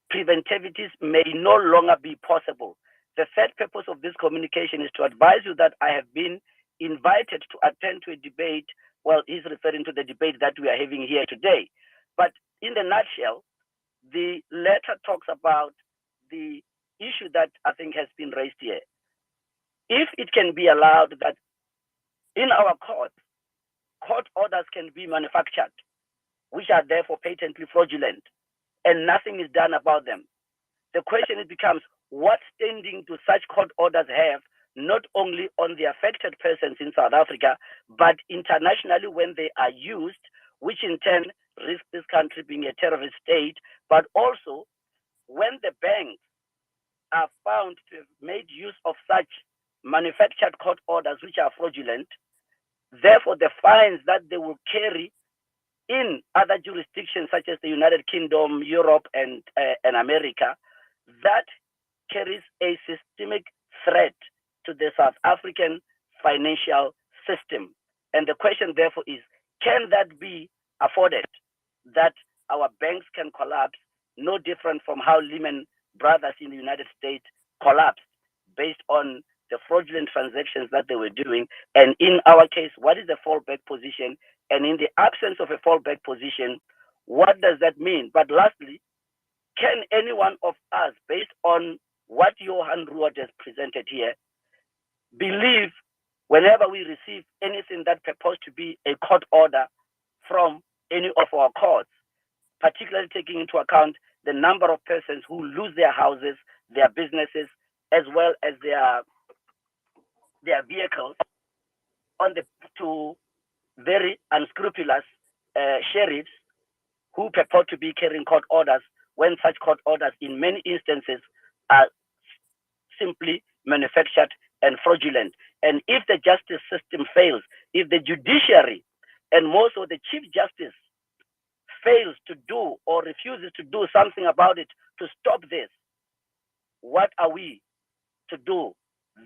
preventivities may no longer be possible. The third purpose of this communication is to advise you that I have been invited to attend to a debate. Well, he's referring to the debate that we are having here today. But in the nutshell, the letter talks about the issue that I think has been raised here. If it can be allowed that in our courts, court orders can be manufactured, which are therefore patently fraudulent, and nothing is done about them, the question becomes, what standing do such court orders have, not only on the affected persons in South Africa, but internationally when they are used, which in turn risk this country being a terrorist state, but also when the banks are found to have made use of such manufactured court orders which are fraudulent, therefore the fines that they will carry in other jurisdictions such as the United Kingdom, Europe, and America, that carries a systemic threat to the South African financial system. And the question therefore is, can that be afforded, that our banks can collapse, no different from how Lehman Brothers in the United States collapsed based on the fraudulent transactions that they were doing? And in our case, what is the fallback position? And in the absence of a fallback position, what does that mean? But lastly, can any one of us, based on what Johan Ruud has presented here, believe whenever we receive anything that purports to be a court order from any of our courts, particularly taking into account the number of persons who lose their houses, their businesses, as well as their vehicles, to very unscrupulous sheriffs who purport to be carrying court orders, when such court orders in many instances are simply manufactured and fraudulent. And if the justice system fails, if the judiciary and most of the Chief Justice fails to do or refuses to do something about it to stop this, what are we to do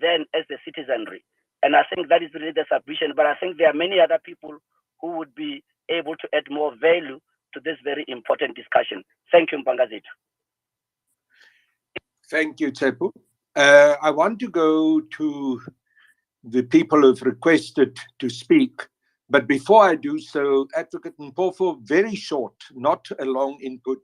then as the citizenry? And I think that is really the submission. But I think there are many other people who would be able to add more value to this very important discussion. Thank you, Mpangazit. Thank you, Tsepo. I want to go to the people who've requested to speak. But before I do so, Advocate Mpofu, very short, not a long input,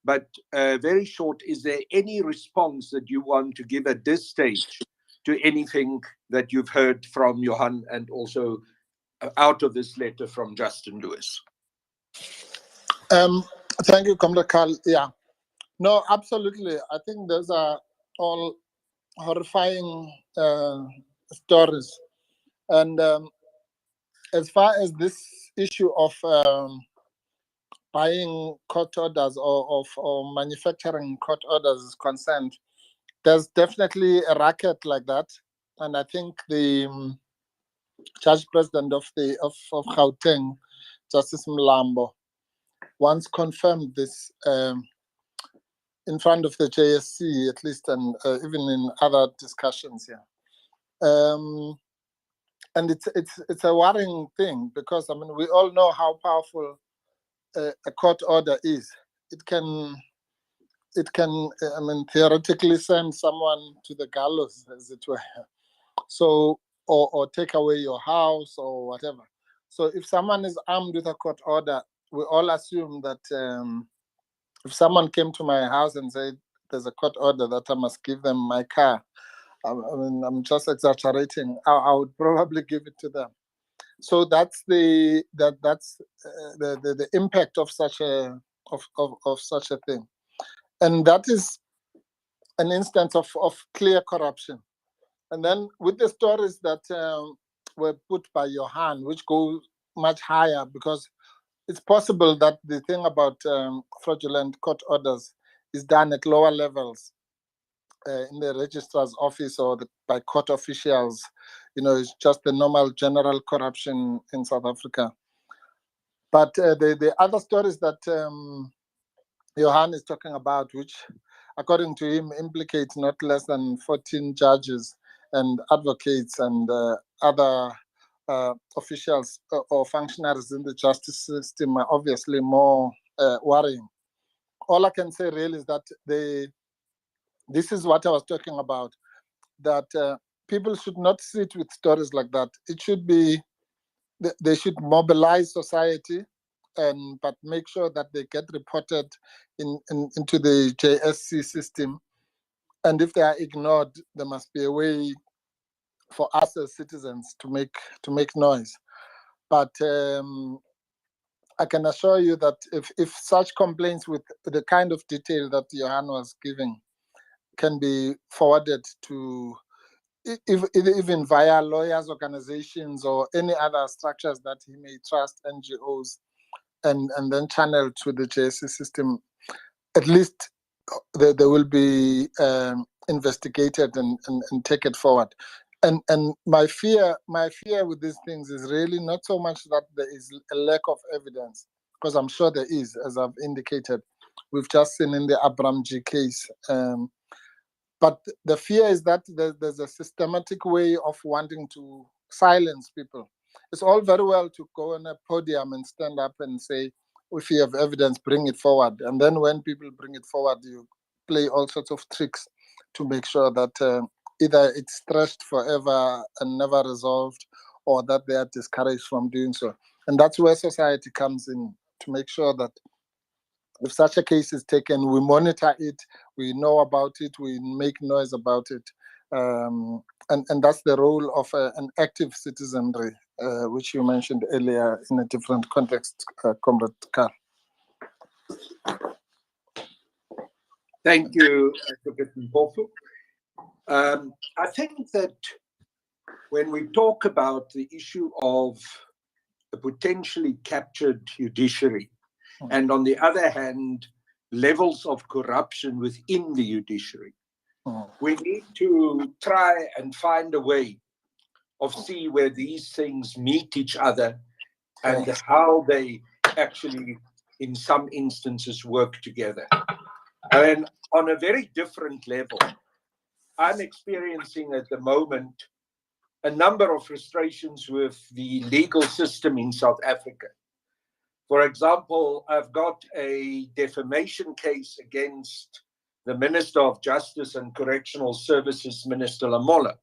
but very short. Is there any response that you want to give at this stage to anything that you've heard from Johan and also out of this letter from Justin Lewis? Thank you, Comrade Carl. Yeah, no, absolutely. I think those are all horrifying stories. And as far as this issue of buying court orders or manufacturing court orders is concerned, there's definitely a racket like that. And I think the Judge President of Gauteng, Justice Mlambo, once confirmed this in front of the JSC, at least, and even in other discussions here. And it's a worrying thing because, I mean, we all know how powerful a court order is. It can, I mean, theoretically send someone to the gallows, as it were. So, or take away your house or whatever. So if someone is armed with a court order, we all assume that if someone came to my house and said, there's a court order that I must give them my car, I mean, I'm just exaggerating, I would probably give it to them. So that's the impact of such a such a thing, and that is an instance of clear corruption. And then with the stories that were put by Johan, which go much higher, because it's possible that the thing about fraudulent court orders is done at lower levels in the registrar's office or by court officials. You know, it's just the normal general corruption in South Africa. But the other stories that Johan is talking about, which according to him implicate not less than 14 judges and advocates and other officials or functionaries in the justice system, are obviously more worrying. All I can say really is that this is what I was talking about, that people should not sit with stories like that. It should be, they should mobilize society, but make sure that they get reported into the JSC system. And if they are ignored, there must be a way for us as citizens to make noise. But I can assure you that if such complaints with the kind of detail that Johan was giving can be forwarded to even via lawyers' organizations or any other structures that he may trust, NGOs, and then channeled to the JSC system, at least they will be investigated and take it forward. And my fear with these things is really not so much that there is a lack of evidence, because I'm sure there is, as I've indicated. We've just seen in the Abraham G case. But the fear is that there's a systematic way of wanting to silence people. It's all very well to go on a podium and stand up and say, if you have evidence, bring it forward. And then when people bring it forward, you play all sorts of tricks to make sure that either it's stretched forever and never resolved, or that they are discouraged from doing so. And that's where society comes in, to make sure that if such a case is taken, we monitor it, we know about it, we make noise about it. And that's the role of an active citizenry, which you mentioned earlier in a different context, Comrade Carl. Thank you, Advocate Mpofu. I think that when we talk about the issue of a potentially captured judiciary, and on the other hand, levels of corruption within the judiciary, We need to try and find a way of see where these things meet each other and how they actually, in some instances, work together. And on a very different level, I'm experiencing at the moment a number of frustrations with the legal system in South Africa. For example, I've got a defamation case against the Minister of Justice and Correctional Services, Minister Lamola,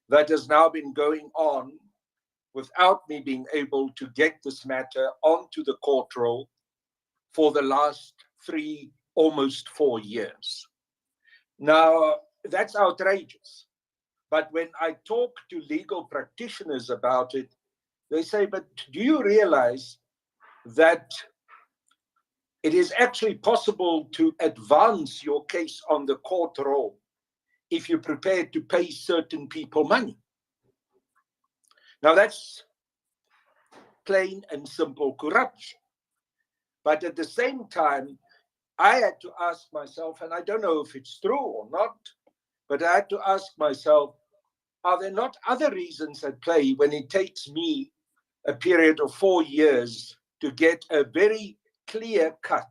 that has now been going on without me being able to get this matter onto the court roll for the last 3, almost 4 years. Now, that's outrageous. But when I talk to legal practitioners about it, they say, but do you realize that it is actually possible to advance your case on the court roll if you're prepared to pay certain people money? Now, that's plain and simple corruption. But at the same time, I had to ask myself, and I don't know if it's true or not, but I had to ask myself, are there not other reasons at play when it takes me a period of 4 years to get a very clear-cut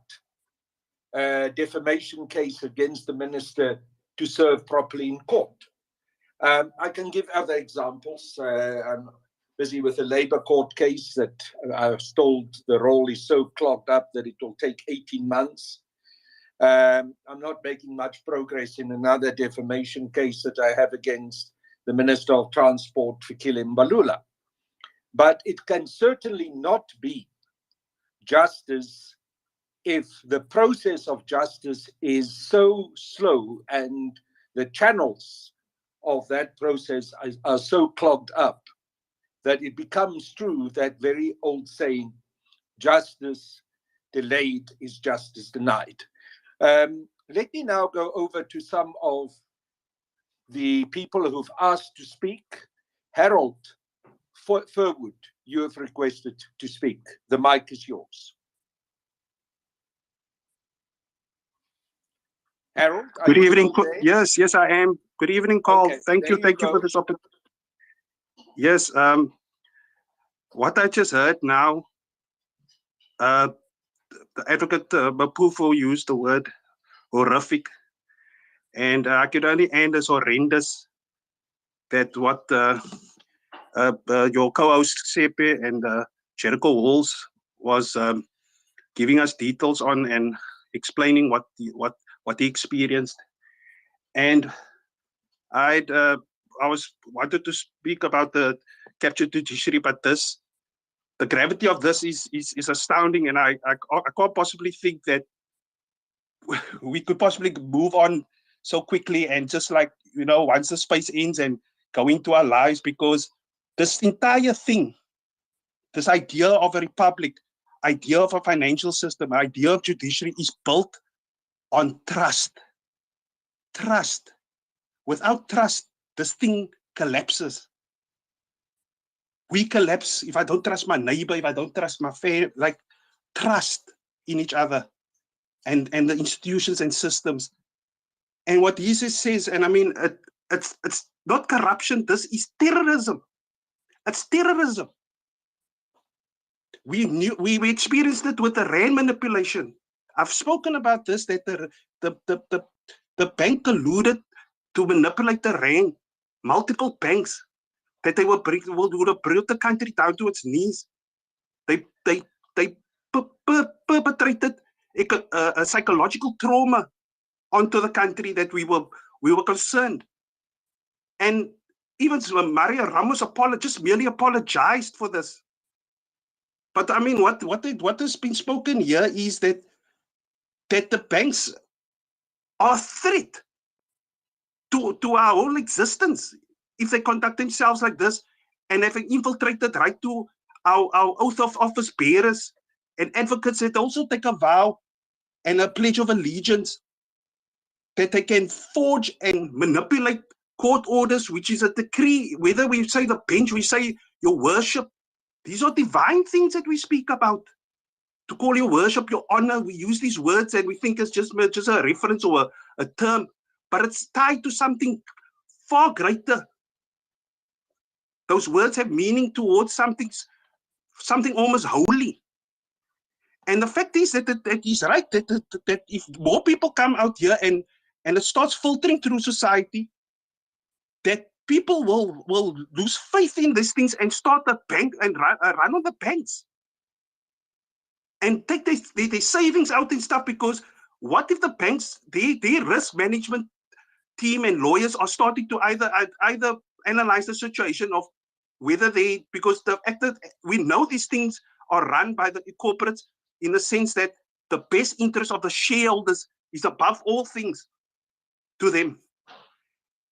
defamation case against the minister to serve properly in court? I can give other examples. I'm busy with a labor court case that I was told the roll is so clogged up that it will take 18 months. I'm not making much progress in another defamation case that I have against the Minister of Transport, Fikile Mbalula. But it can certainly not be justice if the process of justice is so slow and the channels of that process are so clogged up that it becomes true, that very old saying, justice delayed is justice denied. Let me now go over to some of the people who've asked to speak. Harold Furwood, you have requested to speak. The mic is yours. Harold, good evening. Yes, I am. Good evening, Carl. Okay, thank you for this opportunity. Yes, what I just heard now, the advocate Mapufo used the word horrific, and I could only end as horrendous that what your co-host Sepe and Jericho Walls was giving us details on and explaining what he experienced. And I wanted to speak about the captured judiciary, but the gravity of this is astounding, and I can't possibly think that we could possibly move on so quickly and just like, once the space ends and go into our lives, because this entire thing, this idea of a republic, idea of a financial system, idea of judiciary is built on trust. Trust. Without trust, this thing collapses. We collapse if I don't trust my neighbor, if I don't trust my family, like trust in each other and the institutions and systems. And what Jesus says, and I mean, it's not corruption, this is terrorism. It's terrorism. We experienced it with the rand manipulation. I've spoken about this, that the bank colluded to manipulate the rand, multiple banks, that they would have brought the country down to its knees. They perpetrated a psychological trauma onto the country that we were concerned. And even Maria Ramos merely apologized for this. But I mean, what has been spoken here is that the banks are a threat to our whole existence if they conduct themselves like this and have infiltrated right to our oath of office bearers and advocates that also take a vow and a pledge of allegiance that they can forge and manipulate court orders, which is a decree, whether we say the bench, we say your worship. These are divine things that we speak about. To call your worship, your honor, we use these words and we think it's just a reference or a term. but it's tied to something far greater. Those words have meaning towards something almost holy. And the fact is that he's right, that if more people come out here and it starts filtering through society, that people will lose faith in these things and start a bank and run on the banks and take their savings out and stuff. Because what if the banks, their risk management team and lawyers are starting to either analyze the situation of whether because the fact that we know these things are run by the corporates in the sense that the best interest of the shareholders is above all things to them.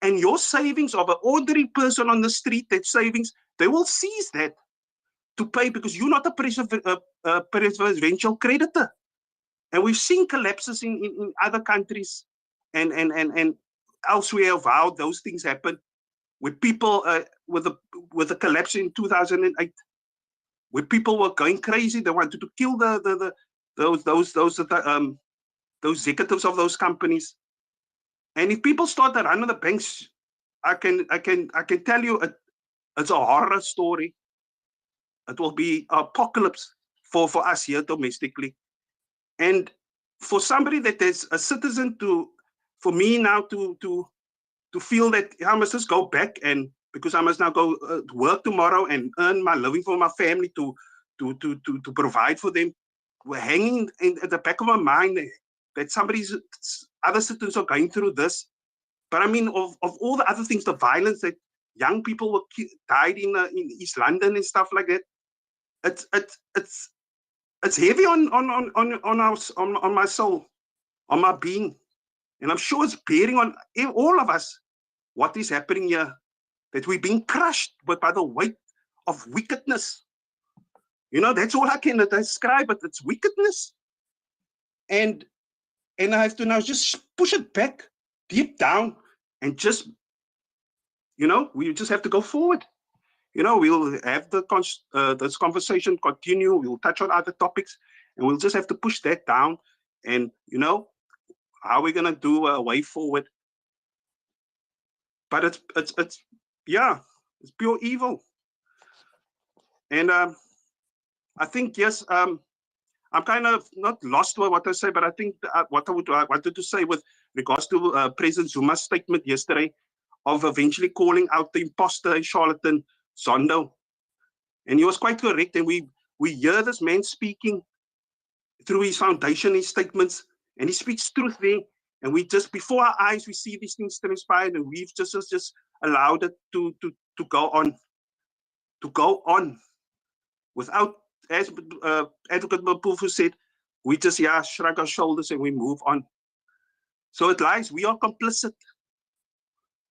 And your savings of an ordinary person on the street, that savings, they will seize that to pay because you're not a preferential creditor. And we've seen collapses in other countries and elsewhere of how those things happen. With people with the collapse in 2008, where people were going crazy, they wanted to kill those executives of those companies. And if people start to run on the banks, I can tell you it's a horror story. It will be apocalypse for us here domestically. And for somebody that is a citizen for me now to feel that I must just go back and because I must now go work tomorrow and earn my living for my family to provide for them. We're hanging at the back of my mind that other citizens are going through this. But I mean, of all the other things, the violence that young people died in East London and stuff like that, it's heavy on my soul, on my being, and I'm sure it's bearing on all of us. What is happening here? That we're being crushed by the weight of wickedness. You know, that's all I can describe it. It's wickedness, and I have to now just push it back deep down and just, we just have to go forward. We'll have this conversation continue. We'll touch on other topics, and we'll just have to push that down. And how we're gonna do a way forward. But it's pure evil. And I think yes, I'm kind of not lost with what I say, but I think what I wanted to say with regards to President Zuma's statement yesterday of eventually calling out the imposter and charlatan Zondo, and he was quite correct. And we hear this man speaking through his foundation, his statements, and he speaks truth there. And we just before our eyes we see these things transpire, and we've just allowed it to go on without, as Advocate Mapulfu said, we just shrug our shoulders and we move on. So it lies. We are complicit.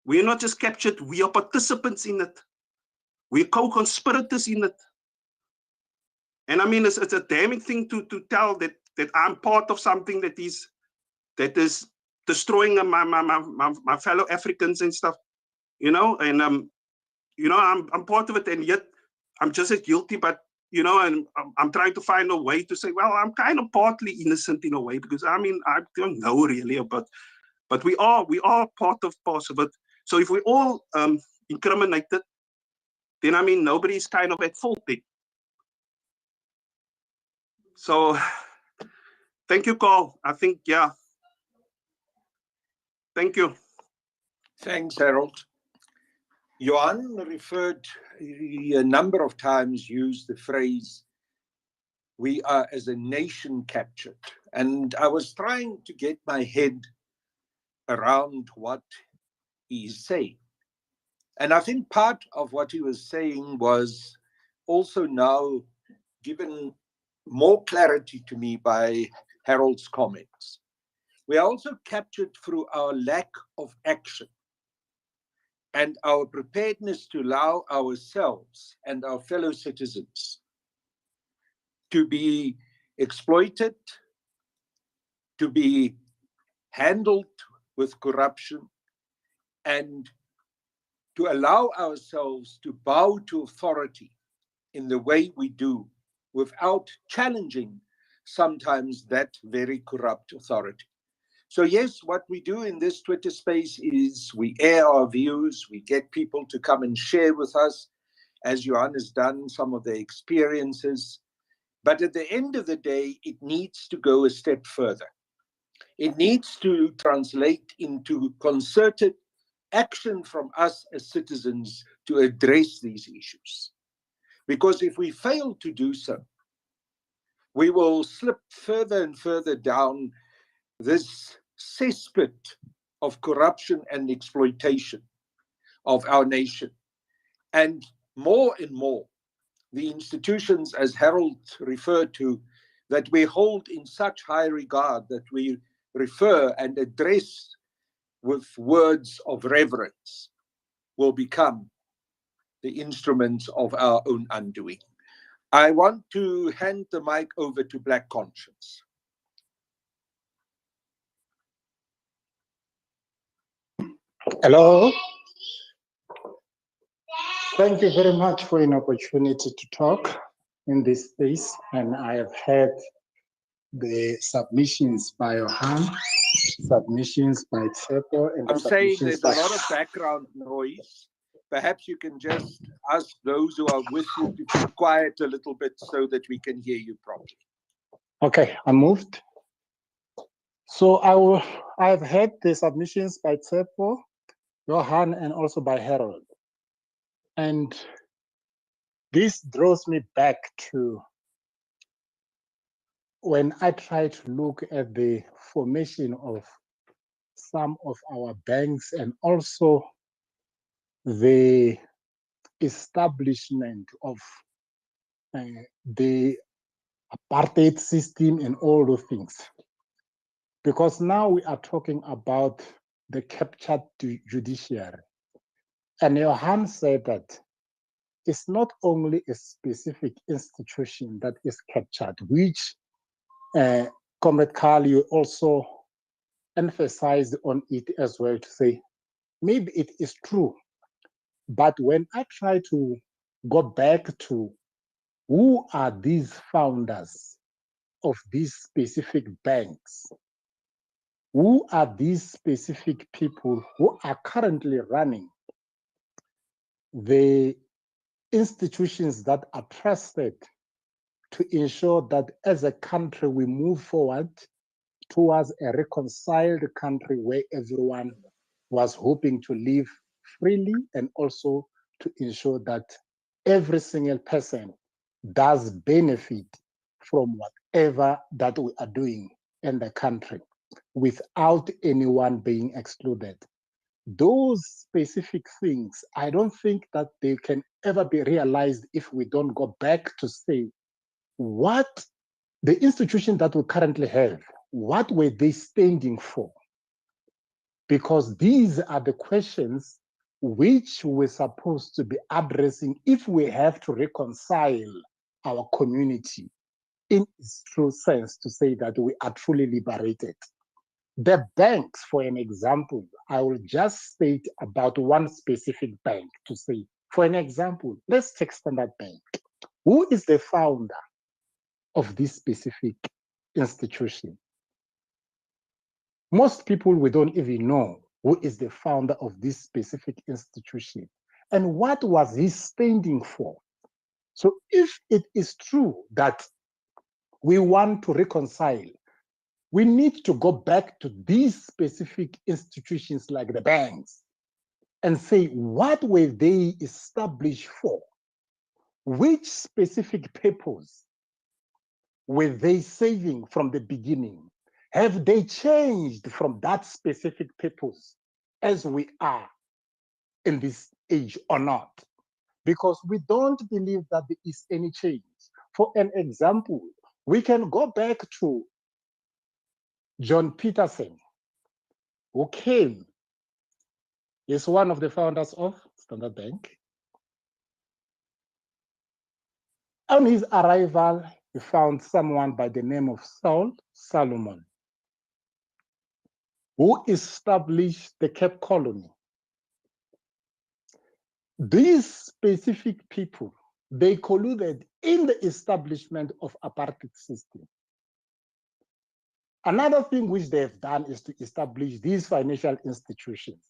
We are not just captured. We are participants in it. We're co-conspirators in it. And I mean, it's a damning thing to tell that I'm part of something that is destroying my fellow Africans and stuff, and I'm part of it, and yet I'm just as guilty. But and I'm trying to find a way to say, well, I'm kind of partly innocent in a way, because I mean I don't know really about, but we are part of it. So if we all incriminated, then I mean nobody's kind of at fault there. So thank you, Carl. I think thank you. Thanks, Harold. Johan referred a number of times, used the phrase, we are as a nation captured. And I was trying to get my head around what he's saying. And I think part of what he was saying was also now given more clarity to me by Harold's comments. We are also captured through our lack of action and our preparedness to allow ourselves and our fellow citizens to be exploited, to be handled with corruption, and to allow ourselves to bow to authority in the way we do without challenging sometimes that very corrupt authority. So yes, what we do in this Twitter space is we air our views, we get people to come and share with us, as Johan has done, some of their experiences. But at the end of the day, it needs to go a step further. It needs to translate into concerted action from us as citizens to address these issues. Because if we fail to do so, we will slip further and further down this cesspit of corruption and exploitation of our nation. And more, the institutions, as Harold referred to, that we hold in such high regard, that we refer and address with words of reverence, will become the instruments of our own undoing. I want to hand the mic over to Black Conscience. Hello. Thank you very much for an opportunity to talk in this space. And I have heard the submissions by Johan, submissions by Tsepo, and I'm saying submissions there's a by... lot of background noise. Perhaps you can just ask those who are with you to keep quiet a little bit so that we can hear you properly. Okay, I moved. So I've heard the submissions by Tsepo, Johan, and also by Harold. And this draws me back to when I try to look at the formation of some of our banks and also the establishment of the apartheid system and all those things. Because now we are talking about the captured judiciary. And Johan said that it's not only a specific institution that is captured, which Comrade Carl, you also emphasized on it as well, to say, maybe it is true. But when I try to go back to who are these founders of these specific banks, who are these specific people who are currently running the institutions that are trusted to ensure that as a country we move forward towards a reconciled country where everyone was hoping to live freely, and also to ensure that every single person does benefit from whatever that we are doing in the country without anyone being excluded. Those specific things, I don't think that they can ever be realized if we don't go back to say what the institution that we currently have, what were they standing for? Because these are the questions which we're supposed to be addressing if we have to reconcile our community in its true sense, to say that we are truly liberated. The banks, for an example, I will just state about one specific bank to say, for an example, let's take Standard Bank. Who is the founder of this specific institution? Most people, we don't even know who is the founder of this specific institution and what was he standing for. So if it is true that we want to reconcile, we need to go back to these specific institutions like the banks and say, what were they established for? Which specific purpose were they saving from the beginning? Have they changed from that specific purpose as we are in this age or not? Because we don't believe that there is any change. For an example, we can go back to John Peterson, who came, is one of the founders of Standard Bank. On his arrival, he found someone by the name of Saul Solomon, who established the Cape Colony. These specific people, they colluded in the establishment of apartheid system. Another thing which they have done is to establish these financial institutions.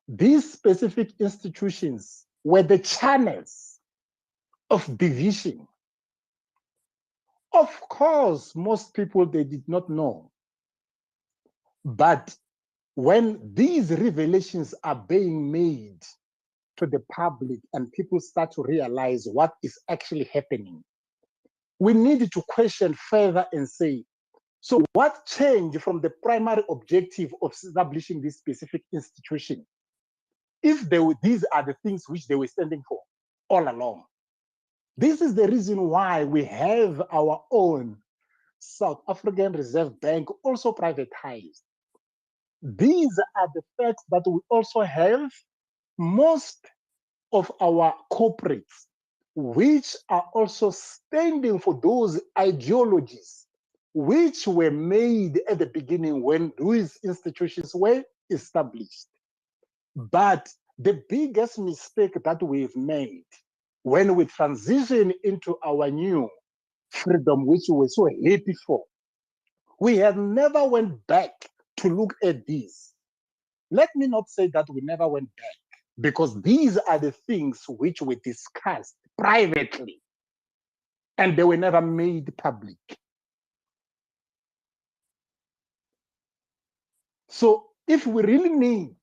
These specific institutions were the channels of division. Of course, most people, they did not know. But when these revelations are being made to the public and people start to realize what is actually happening, we need to question further and say, so what changed from the primary objective of establishing this specific institution if these are the things which they were standing for all along? This is the reason why we have our own South African Reserve Bank also privatized. These are the facts that we also have most of our corporates, which are also standing for those ideologies which were made at the beginning when these institutions were established. But the biggest mistake that we've made when we transition into our new freedom, which we were so happy for, we have never went back to look at these. Let me not say that we never went back, because these are the things which we discussed privately and they were never made public. So if we really need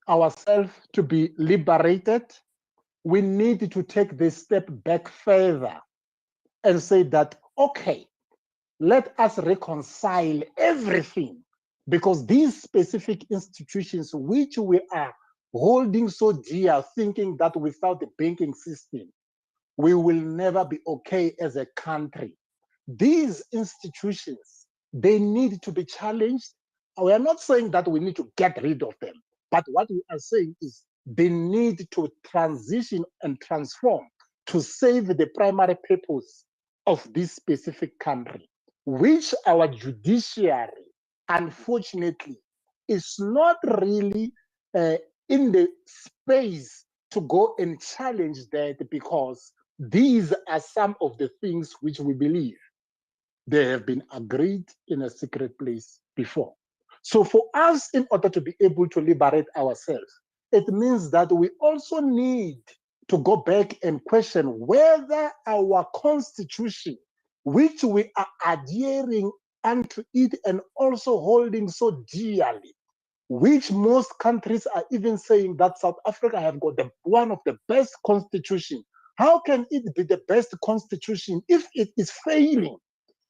ourselves to be liberated, we need to take this step back further and say that, okay, let us reconcile everything, because these specific institutions which we are holding so dear, thinking that without the banking system, we will never be okay as a country. These institutions, they need to be challenged. We are not saying that we need to get rid of them, but what we are saying is they need to transition and transform to save the primary purpose of this specific country, which our judiciary, unfortunately, is not really in the space to go and challenge that, because these are some of the things which we believe they have been agreed in a secret place before. So for us, in order to be able to liberate ourselves, it means that we also need to go back and question whether our constitution, which we are adhering unto it and also holding so dearly, which most countries are even saying that South Africa have got one of the best constitution. How can it be the best constitution if it is failing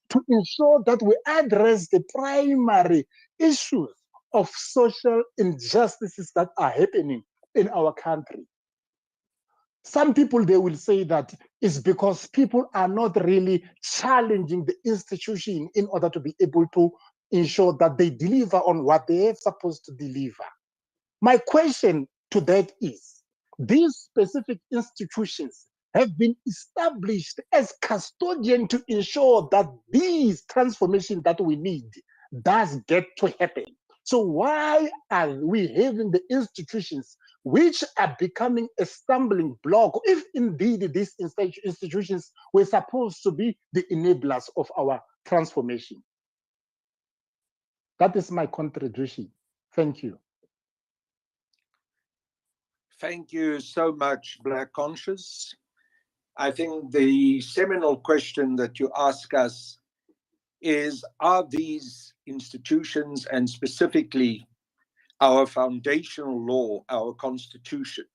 to ensure that we address the primary issues of social injustices that are happening in our country? Some people, they will say that it's because people are not really challenging the institution in order to be able to ensure that they deliver on what they are supposed to deliver. My question to that is, these specific institutions have been established as custodian to ensure that these transformations that we need does get to happen. So why are we having the institutions which are becoming a stumbling block, if indeed these institutions were supposed to be the enablers of our transformation? That is my contribution. Thank you. Thank you so much, Black Conscious. I think the seminal question that you ask us is, are these institutions, and specifically our foundational law, our constitution,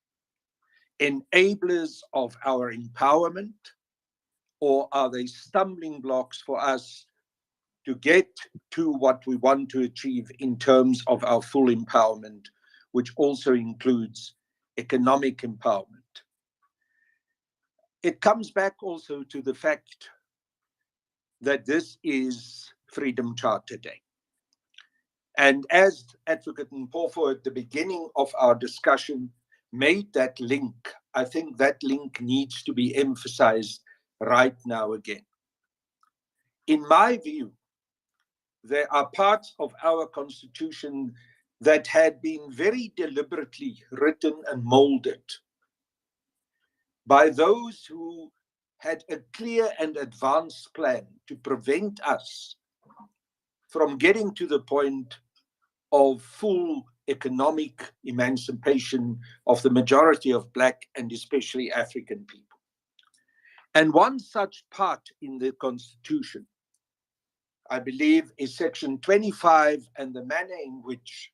enablers of our empowerment, or are they stumbling blocks for us to get to what we want to achieve in terms of our full empowerment, which also includes economic empowerment? It comes back also to the fact that this is Freedom Charter Day. And as Advocate Mpofu at the beginning of our discussion made that link, I think that link needs to be emphasized right now again. In my view, there are parts of our constitution that had been very deliberately written and molded by those who had a clear and advanced plan to prevent us from getting to the point of full economic emancipation of the majority of Black and especially African people. And one such part in the Constitution, I believe, is Section 25 and the manner in which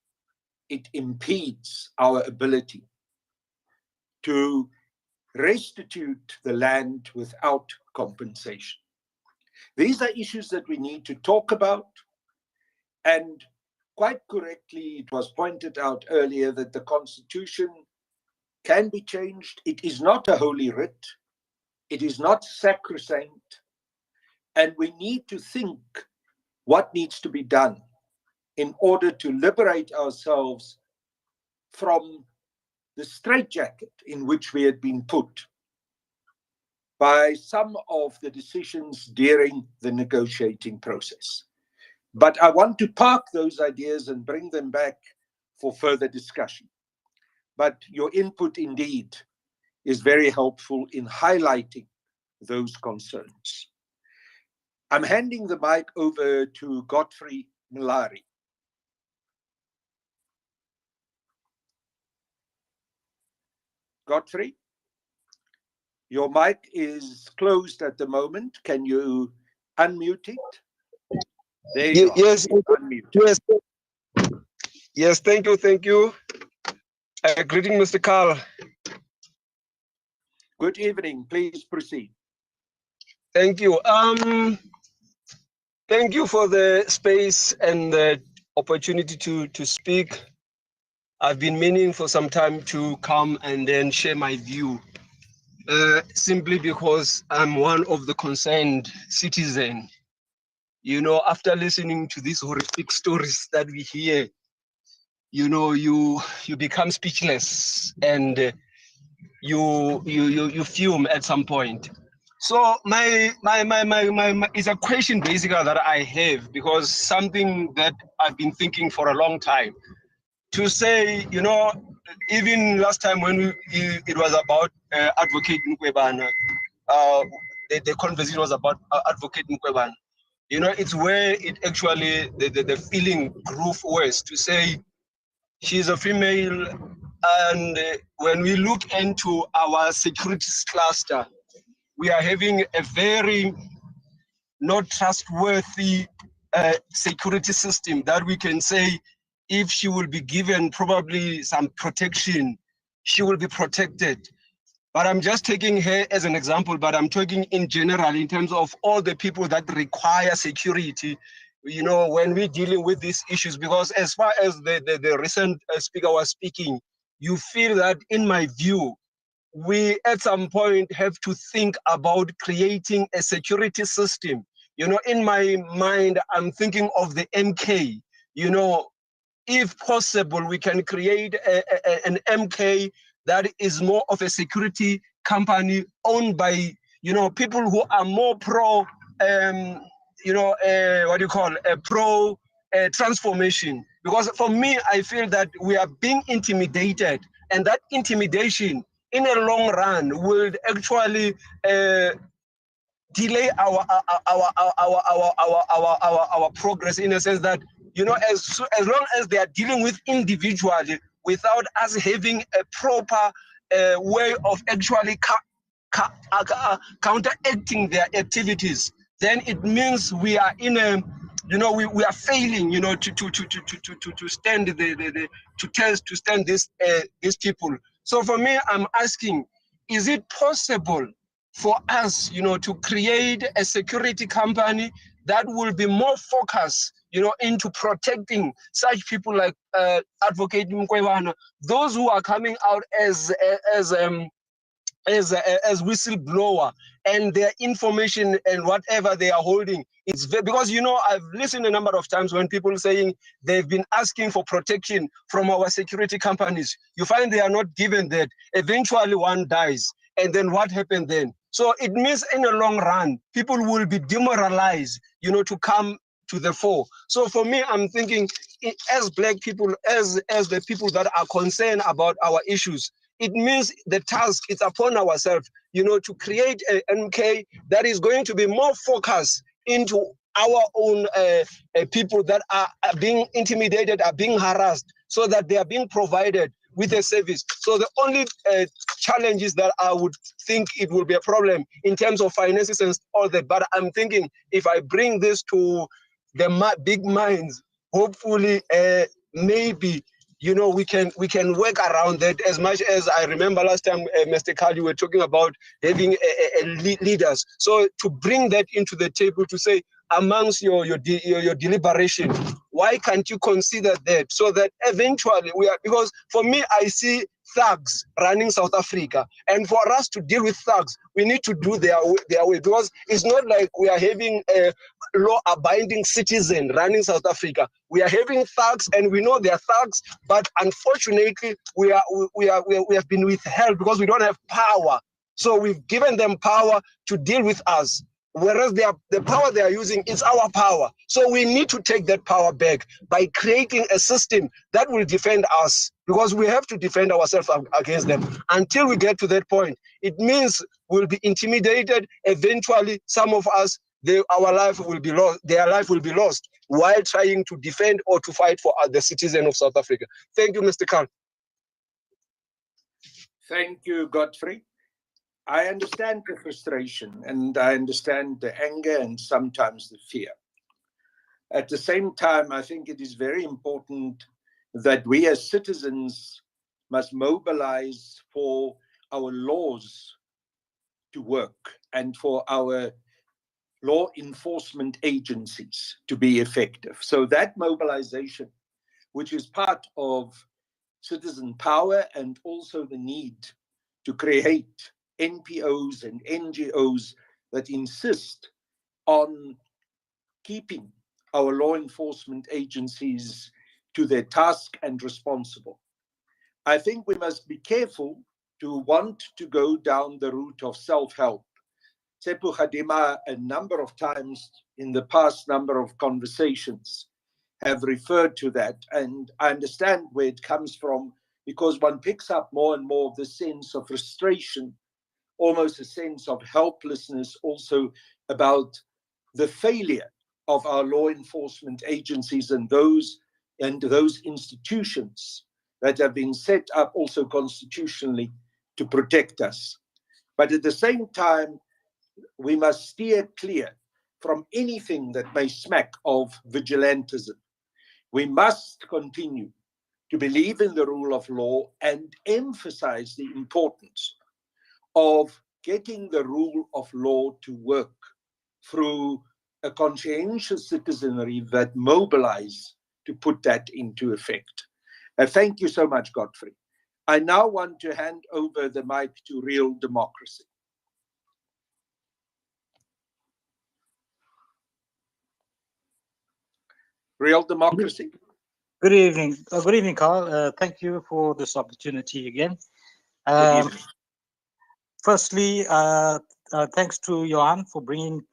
it impedes our ability to restitute the land without compensation. These are issues that we need to talk about, and quite correctly, it was pointed out earlier that the Constitution can be changed. It is not a holy writ. It is not sacrosanct. And we need to think what needs to be done in order to liberate ourselves from the straitjacket in which we had been put by some of the decisions during the negotiating process. But I want to park those ideas and bring them back for further discussion. But your input indeed is very helpful in highlighting those concerns. I'm handing the mic over to Godfrey Malari. Godfrey, your mic is closed at the moment. Can you unmute it? There you are. Yes, Unmute. yes, thank you. Greeting, Mr. Carl. Good evening. Please proceed. Thank you. Thank you for the space and the opportunity to speak. I've been meaning for some time to come and then share my view, simply because I'm one of the concerned citizens. You know, after listening to these horrific stories that we hear, you know, you become speechless and you fume at some point. So my it's a question basically that I have, because something that I've been thinking for a long time. To say, you know, even last time when it was about Advocate Mkwebana, the conversation was about Advocate Mkwebana. You know, it's where it actually, the feeling grew worse, to say she's a female. And when we look into our securities cluster, we are having a very not trustworthy security system that we can say, if she will be given probably some protection, she will be protected. But I'm just taking her as an example, but I'm talking in general in terms of all the people that require security, you know, when we're dealing with these issues. Because as far as the recent speaker was speaking, you feel that, in my view, we at some point have to think about creating a security system. You know, in my mind, I'm thinking of the MK. You know, if possible, we can create an MK that is more of a security company owned by, you know, people who are more pro, you know, what do you call, pro transformation. Because for me, I feel that we are being intimidated, and that intimidation in a long run will actually delay our progress, in a sense that, you know, as long as they are dealing with individually without us having a proper way of actually counteracting their activities, then it means we are in a, you know, we are failing, you know, to stand to stand these people. So for me, I'm asking, is it possible for us, you know, to create a security company that will be more focused, you know, into protecting such people like Advocate Mkwebana, those who are coming out as whistleblower, and their information and whatever they are holding, it's because, you know, I've listened a number of times when people saying they've been asking for protection from our security companies. You find they are not given that. Eventually one dies, and then what happened then? So it means in the long run, people will be demoralized, you know, to come to the fore. So for me, I'm thinking, as Black people, as the people that are concerned about our issues, it means the task is upon ourselves, you know, to create an MK that is going to be more focused into our own people that are being intimidated, are being harassed, so that they are being provided with a service. So the only challenges that I would think it will be a problem in terms of finances and all that, but I'm thinking if I bring this to the big minds, hopefully maybe we can work around that. As much as I remember last time, Mr. Carl, you were talking about having leaders. So to bring that into the table, to say amongst your deliberation, why can't you consider that, so that eventually because for me, I see thugs running South Africa, and for us to deal with thugs, we need to do their way, because it's not like we are having a law-abiding citizen running South Africa. We are having thugs, and we know they are thugs, but unfortunately, we have been withheld because we don't have power. So we've given them power to deal with us, whereas the power they are using is our power. So we need to take that power back by creating a system that will defend us, because we have to defend ourselves against them. Until we get to that point, it means we'll be intimidated. Eventually, some of us, our life will be lost. Their life will be lost while trying to defend or to fight for the citizen of South Africa. Thank you, Mr. Khan. Thank you, Godfrey. I understand the frustration, and I understand the anger and sometimes the fear. At the same time, I think it is very important that we as citizens must mobilize for our laws to work and for our law enforcement agencies to be effective. So that mobilization, which is part of citizen power, and also the need to create NPOs and NGOs that insist on keeping our law enforcement agencies to their task and responsible. I think we must be careful to want to go down the route of self-help. Tsepo Khadima, a number of times in the past number of conversations, have referred to that, and I understand where it comes from, because one picks up more and more of the sense of frustration, almost a sense of helplessness also about the failure of our law enforcement agencies and those institutions that have been set up also constitutionally to protect us. But at the same time, we must steer clear from anything that may smack of vigilantism. We must continue to believe in the rule of law and emphasize the importance of getting the rule of law to work through a conscientious citizenry that mobilize to put that into effect. Thank you so much, Godfrey. I now want to hand over the mic to Real Democracy. Real Democracy. Good evening. Good evening, Carl. Thank you for this opportunity again. Firstly, thanks to Johan for bringing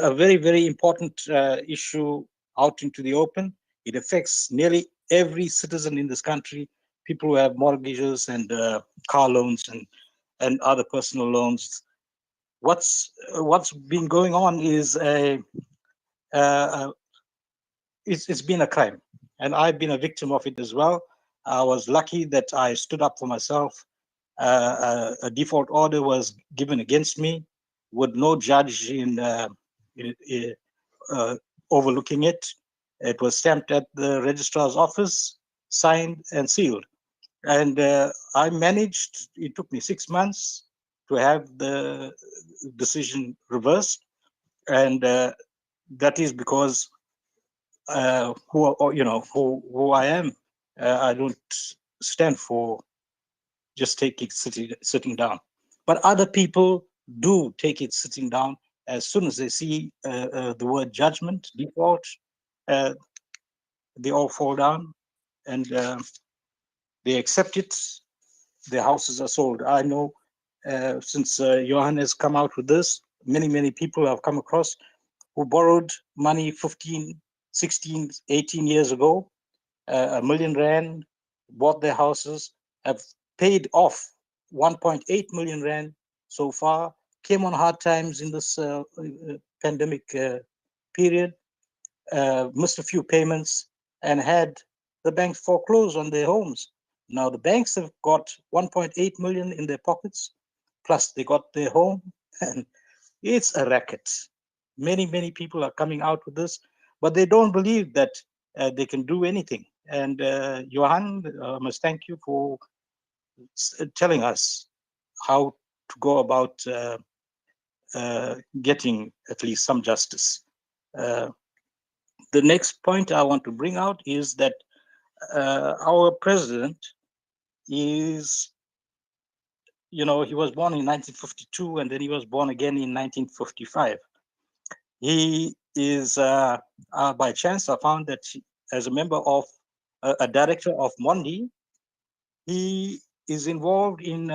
a very, very important issue out into the open. It affects nearly every citizen in this country, people who have mortgages and car loans and other personal loans. What's been going on is it's been a crime, and I've been a victim of it as well. I was lucky that I stood up for myself. A default order was given against me with no judge overlooking it. It was stamped at the registrar's office, signed and sealed. And I managed, it took me 6 months to have the decision reversed. And that is because who I am. I don't stand for just taking sitting down, but other people do take it sitting down. As soon as they see the word judgment, default, they all fall down and they accept it. Their houses are sold. I know since Johan has come out with this, many people have come across who borrowed money 15, 16, 18 years ago, R1 million, bought their houses, have paid off 1.8 million rand so far, came on hard times in this pandemic period, missed a few payments, and had the banks foreclose on their homes. Now the banks have got 1.8 million in their pockets, plus they got their home, and it's a racket. Many people are coming out with this, but they don't believe that they can do anything. And Johan, I must thank you for telling us how to go about getting at least some justice. The next point I want to bring out is that our president is, he was born in 1952 and then he was born again in 1955. He is, by chance, I found that as a member of a director of Mondi, he is involved in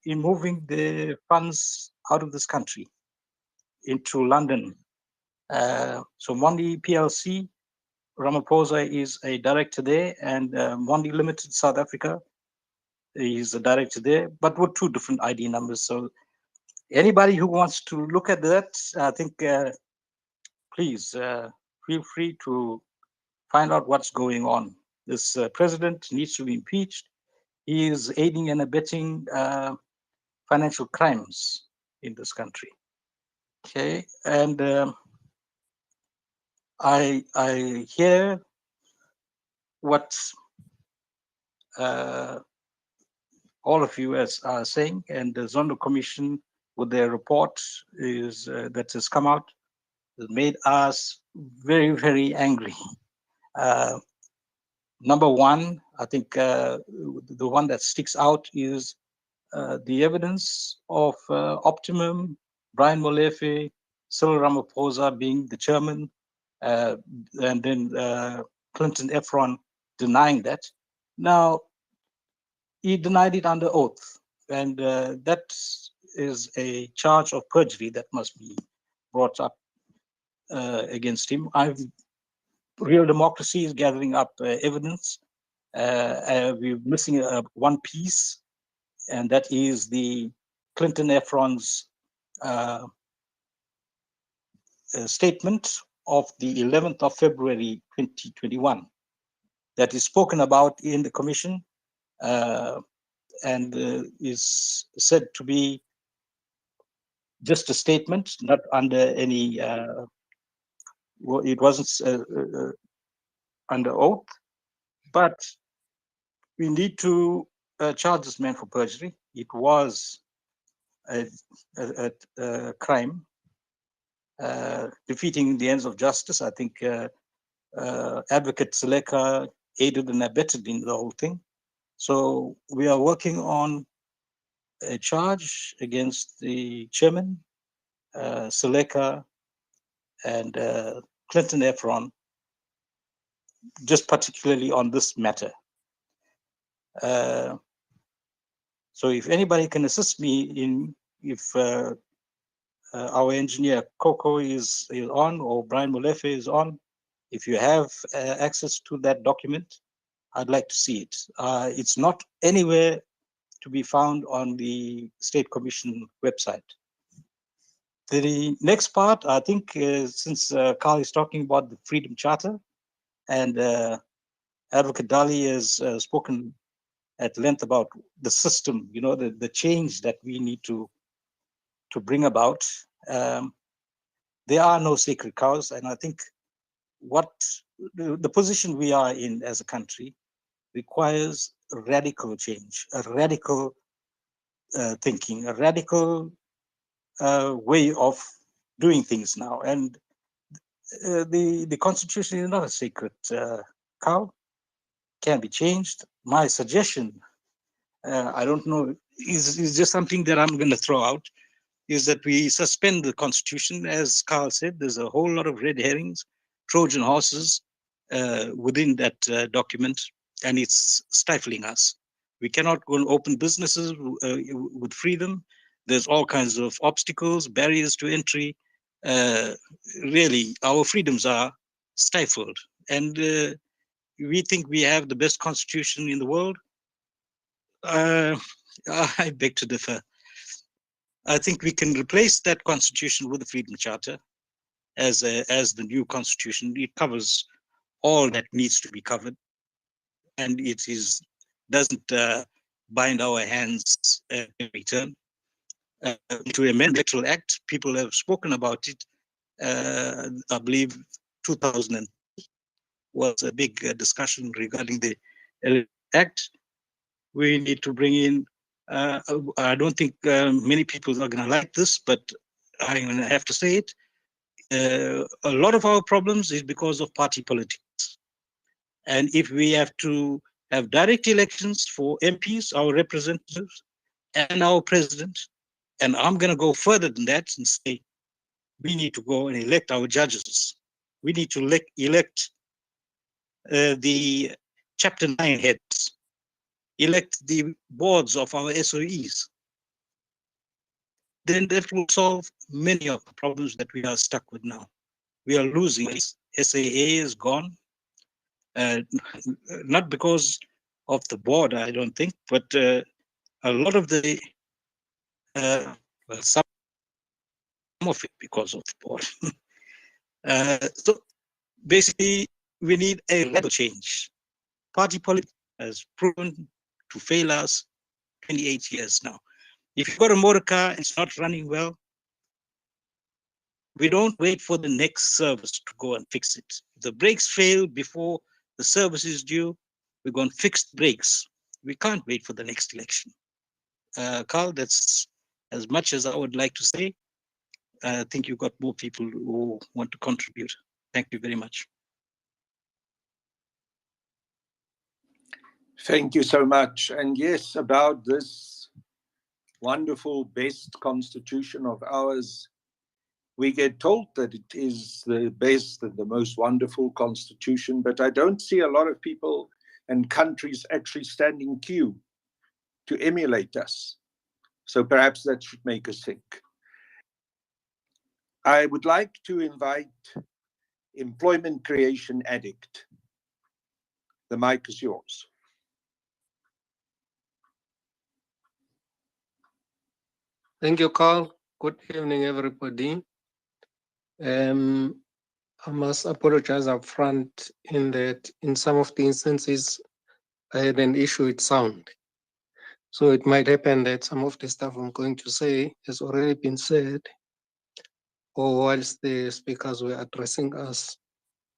moving the funds out of this country into London. So Mondi PLC, Ramaphosa is a director there, and Mondi Limited South Africa, he's a director there, but with 2 different ID numbers. So anybody who wants to look at that, I think, please feel free to find out what's going on. This president needs to be impeached. He is aiding and abetting financial crimes in this country. Okay, and I hear what all of you are saying, and the Zondo Commission with their report that has come out has made us very angry. Number one, I think the one that sticks out is the evidence of Optimum, Brian Molefe, Cyril Ramaphosa being the chairman, and then Clinton Efron denying that. Now, he denied it under oath, and that is a charge of perjury that must be brought up against him. Real Democracy is gathering up evidence. We're missing one piece, and that is the Clinton Efron's statement of the 11th of February 2021 that is spoken about in the commission and is said to be just a statement, not under any, it wasn't under oath, but we need to charge this man for perjury. It was a crime, defeating the ends of justice. I think Advocate Seleka aided and abetted in the whole thing. So we are working on a charge against the chairman, Seleka, and Clinton Efron, just particularly on this matter. So if anybody can assist me in, if our engineer Coco is on, or Brian Molefe is on, if you have access to that document, I'd like to see it. It's not anywhere to be found on the State Commission website. The next part, I think, since Carl is talking about the Freedom Charter, and Advocate Dali has spoken at length about the system, the change that we need to bring about. There are no sacred cows, and I think what the position we are in as a country requires a radical change, a radical thinking, a radical way of doing things now. And the Constitution is not a sacred cow, can be changed. My suggestion, I don't know, is just something that I'm going to throw out, is that we suspend the Constitution. As Carl said, there's a whole lot of red herrings, Trojan horses within that document, and it's stifling us. We cannot go and open businesses with freedom. There's all kinds of obstacles, barriers to entry. Really, our freedoms are stifled. And we think we have the best constitution in the world. I beg to differ. I think we can replace that constitution with the Freedom Charter, as the new constitution. It covers all that needs to be covered, and it doesn't bind our hands every turn. To amend the Electoral Act, people have spoken about it. I believe 2000 was a big discussion regarding the Act. We need to bring in, I don't think many people are going to like this, but I'm going to have to say it. A lot of our problems is because of party politics. And if we have to have direct elections for MPs, our representatives, and our president, and I'm going to go further than that and say we need to go and elect our judges. We need to elect the Chapter 9 heads, elect the boards of our SOEs. Then that will solve many of the problems that we are stuck with now. We are losing. SAA is gone, not because of the board, I don't think, but a lot of the, well, some of it because of the board. So basically, we need a level change. Party politics has proven to fail us 28 years now. If you've got a motor car, it's not running well, we don't wait for the next service to go and fix it. If the brakes fail before the service is due, we're going to fix the brakes. We can't wait for the next election. Carl, that's as much as I would like to say. I think you've got more people who want to contribute. Thank you very much. Thank you so much. And yes, about this wonderful best constitution of ours, we get told that it is the best and the most wonderful constitution, but I don't see a lot of people and countries actually standing queue to emulate us. So perhaps that should make us think. I would like to invite employment creation addict. The mic is yours. Thank you, Carl. Good evening, everybody. I must apologize up front in that in some of the instances, I had an issue with sound. So it might happen that some of the stuff I'm going to say has already been said, or whilst the speakers were addressing us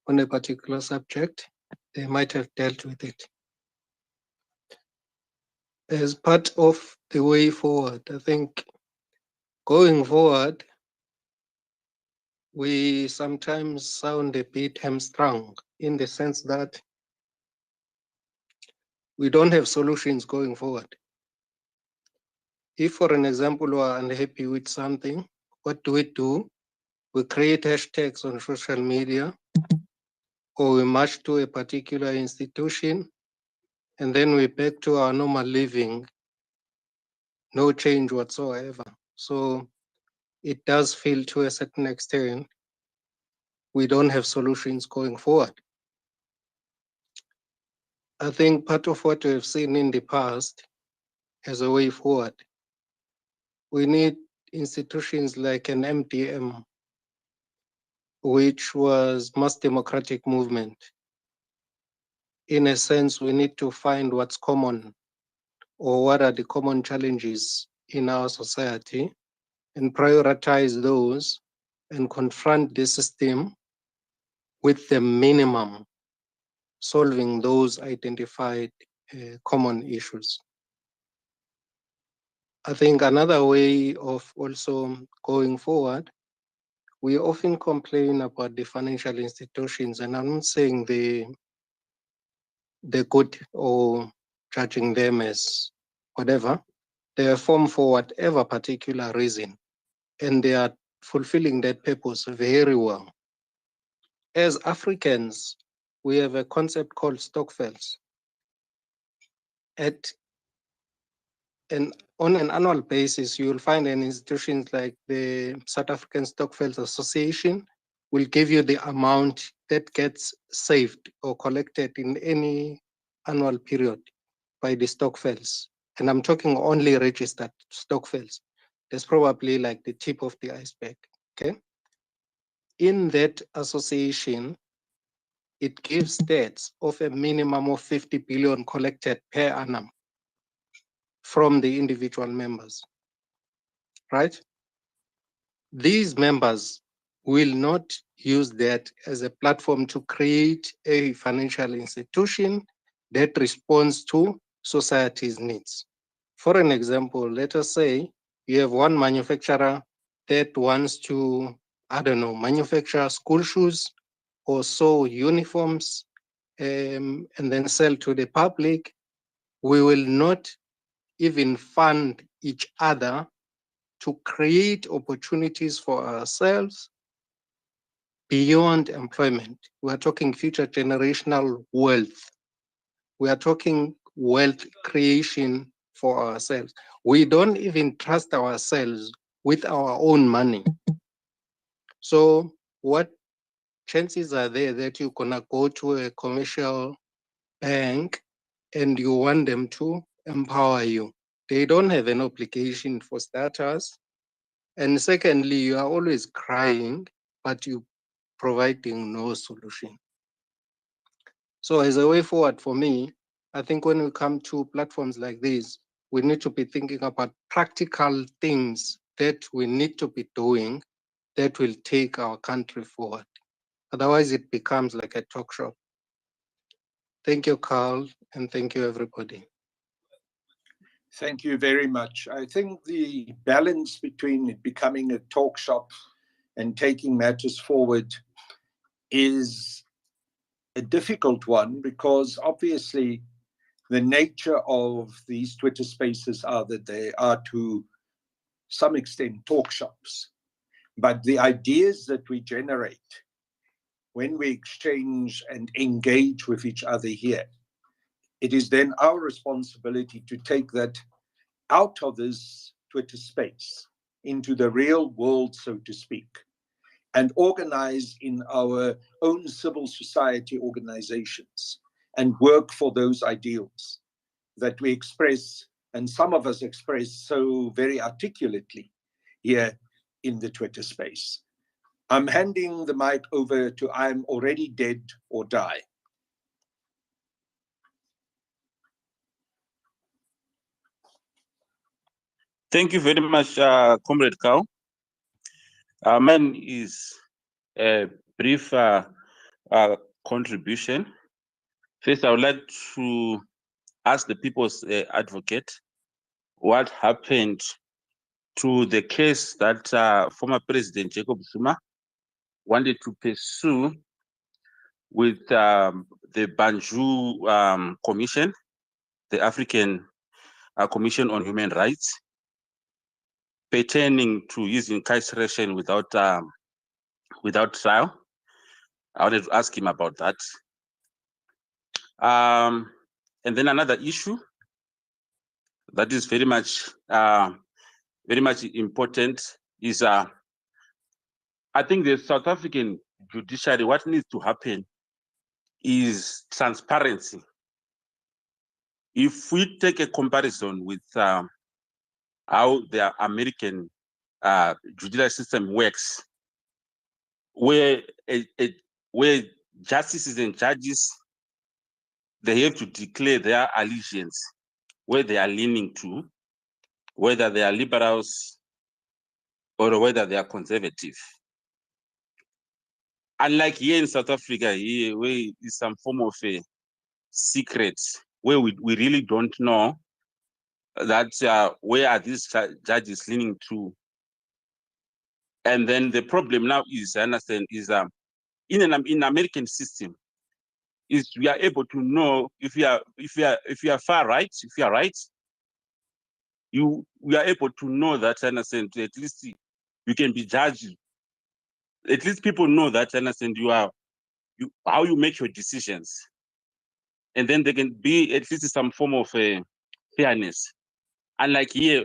on a particular subject, they might have dealt with it. As part of the way forward, I think going forward, we sometimes sound a bit hamstrung in the sense that we don't have solutions going forward. If, for an example, we are unhappy with something, what do? We create hashtags on social media, or we march to a particular institution, and then we back to our normal living, no change whatsoever. So it does feel to a certain extent we don't have solutions going forward. I think part of what we've seen in the past as a way forward, we need institutions like an MDM, which was mass democratic movement. In a sense, we need to find what's common or what are the common challenges in our society and prioritize those and confront the system with the minimum, solving those identified common issues. I think another way of also going forward, we often complain about the financial institutions, and I'm not saying they're good or judging them as whatever. They are formed for whatever particular reason, and they are fulfilling that purpose very well. As Africans, we have a concept called stokvels. On an annual basis, you will find an institution like the South African Stokvels Association will give you the amount that gets saved or collected in any annual period by the stokvels. And I'm talking only registered stokvels. That's probably like the tip of the iceberg, okay? in that association, it gives stats of a minimum of 50 billion collected per annum from the individual members, right? These members will not use that as a platform to create a financial institution that responds to society's needs. For an example, let us say you have one manufacturer that wants to, I don't know, manufacture school shoes or sew uniforms and then sell to the public. We will not even fund each other to create opportunities for ourselves beyond employment. We are talking future generational wealth. We are talking wealth creation for ourselves. We don't even trust ourselves with our own money. So what chances are there that you're gonna go to a commercial bank and you want them to empower you? They don't have an obligation for starters. And secondly, you are always crying, but you providing no solution. So as a way forward for me, I think when we come to platforms like this, we need to be thinking about practical things that we need to be doing that will take our country forward. Otherwise, it becomes like a talk show. Thank you, Carl, and thank you, everybody. Thank you very much. I think the balance between it becoming a talk shop and taking matters forward is a difficult one, because obviously the nature of these Twitter spaces are that they are to some extent talk shops. But the ideas that we generate when we exchange and engage with each other here, it is then our responsibility to take that out of this Twitter space into the real world, so to speak, and organize in our own civil society organizations and work for those ideals that we express, and some of us express so very articulately here in the Twitter space. I'm handing the mic over to I'm Already Dead or Die. Thank you very much, Comrade Cow. Mine is a brief contribution. First, I would like to ask the People's Advocate what happened to the case that former President Jacob Zuma wanted to pursue with the Banjul Commission, the African Commission on Human Rights, pertaining to his incarceration without trial. I wanted to ask him about that. And then another issue that is very much important is I think the South African judiciary, what needs to happen is transparency. If we take a comparison with how the American judicial system works, where justices and judges, they have to declare their allegiance, where they are leaning to, whether they are liberals or whether they are conservative. Unlike here in South Africa, here where is some form of a secret, where we really don't know that where are these judges leaning to. And then the problem now is, I understand, is in American system, is we are able to know if you are far right, if you are right, we are able to know that, I understand, at least you can be judged. At least people know that, I understand, how you make your decisions. And then there can be at least some form of fairness. Unlike here,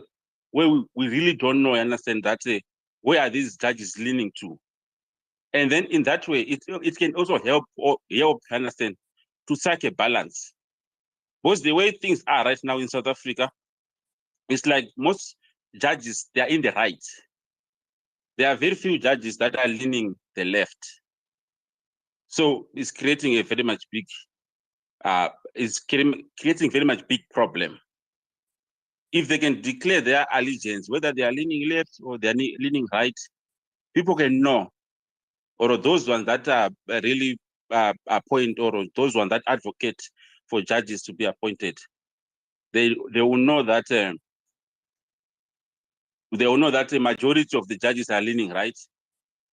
where we really don't know, I understand that, where are these judges leaning to? And then in that way, it can also help, understand, to strike a balance. Because the way things are right now in South Africa, it's like most judges, they are in the right. There are very few judges that are leaning the left. So it's creating a very much big, creating very much big problem. If they can declare their allegiance, whether they are leaning left or they are leaning right, people can know, or those ones that are really appoint, or those ones that advocate for judges to be appointed, they will know that a majority of the judges are leaning right.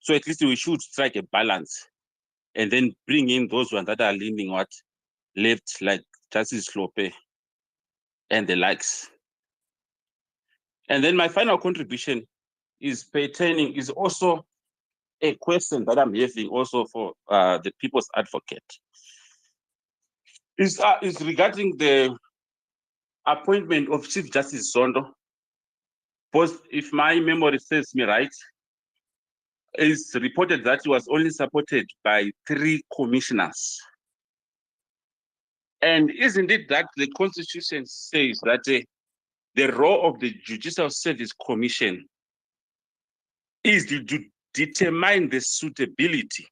So at least we should strike a balance and then bring in those ones that are leaning left, like Justice Slope and the likes. And then my final contribution is also a question that I'm having also for the People's Advocate. Is regarding the appointment of Chief Justice Zondo. Because if my memory serves me right, it's reported that he was only supported by 3 commissioners. And isn't it that the Constitution says that the role of the Judicial Service Commission is to determine the suitability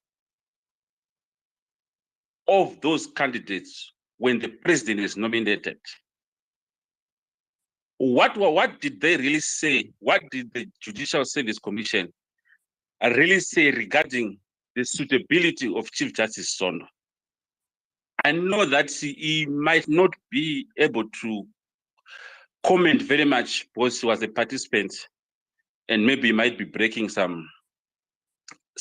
of those candidates when the president is nominated? What did they really say? What did the Judicial Service Commission really say regarding the suitability of Chief Justice Zondo? I know that he might not be able to comment very much because he was a participant, and maybe he might be breaking some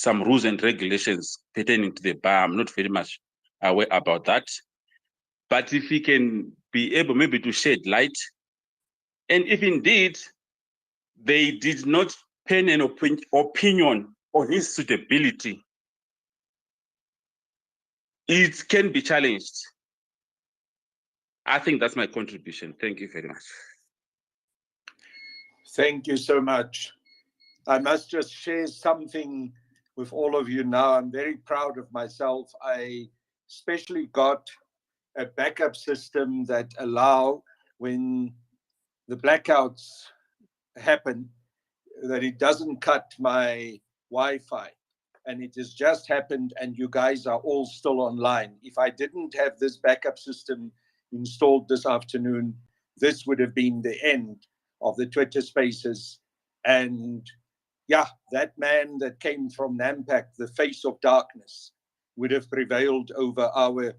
rules and regulations pertaining to the bar. I'm not very much aware about that. But if he can be able maybe to shed light, and if indeed they did not pen an opinion on his suitability, it can be challenged. I think that's my contribution. Thank you very much. Thank you so much. I must just share something with all of you now. I'm very proud of myself. I especially got a backup system that allow, when the blackouts happen, that it doesn't cut my Wi-Fi. And it has just happened, and you guys are all still online. If I didn't have this backup system installed this afternoon, this would have been the end of the Twitter Spaces. And yeah, that man that came from Nampak, the face of darkness, would have prevailed over our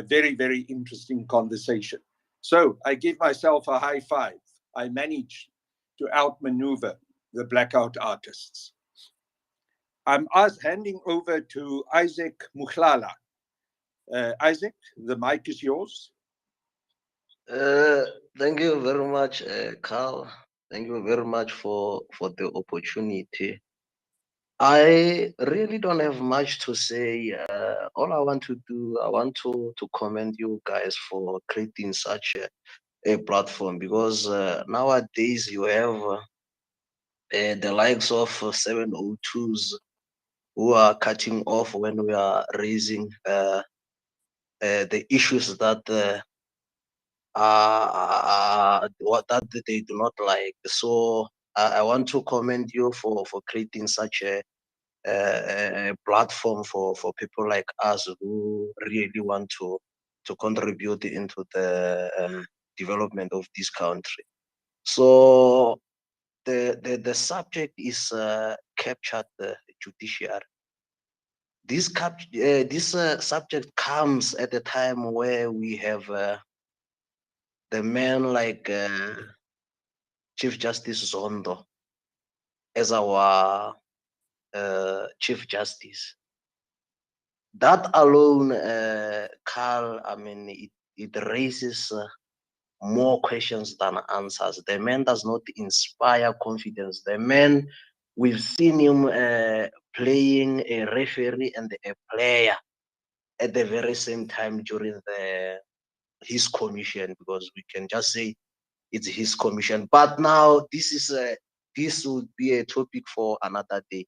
very, very interesting conversation. So I give myself a high five. I managed to outmaneuver the blackout artists. I'm handing over to Isaac Mukhlala. Isaac, the mic is yours. Thank you very much, Carl. Thank you very much for the opportunity. I really don't have much to say. All I want to do, I want to commend you guys for creating such a platform, because nowadays you have the likes of 702s who are cutting off when we are raising the issues that what that they do not like. So I want to commend you for creating such a platform for people like us who really want to contribute into the development of this country. So the subject is captured the judiciary. This subject comes at a time where we have the man like Chief Justice Zondo as our Chief Justice. That alone, Carl, I mean, it raises more questions than answers. The man does not inspire confidence. The man, we've seen him playing a referee and a player at the very same time during his commission, because we can just say it's his commission. But now this would be a topic for another day.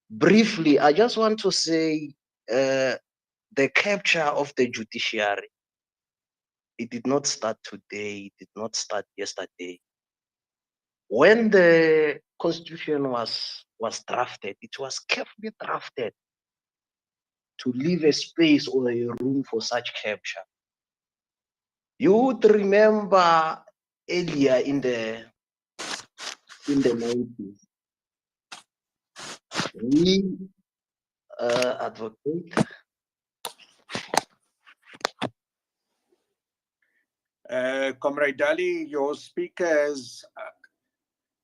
Briefly, I just want to say the capture of the judiciary, it did not start today, it did not start yesterday. When the constitution was was drafted. It was carefully drafted to leave a space or a room for such capture. You would remember earlier in the 90s, we advocate. Comrade Dali, your speaker is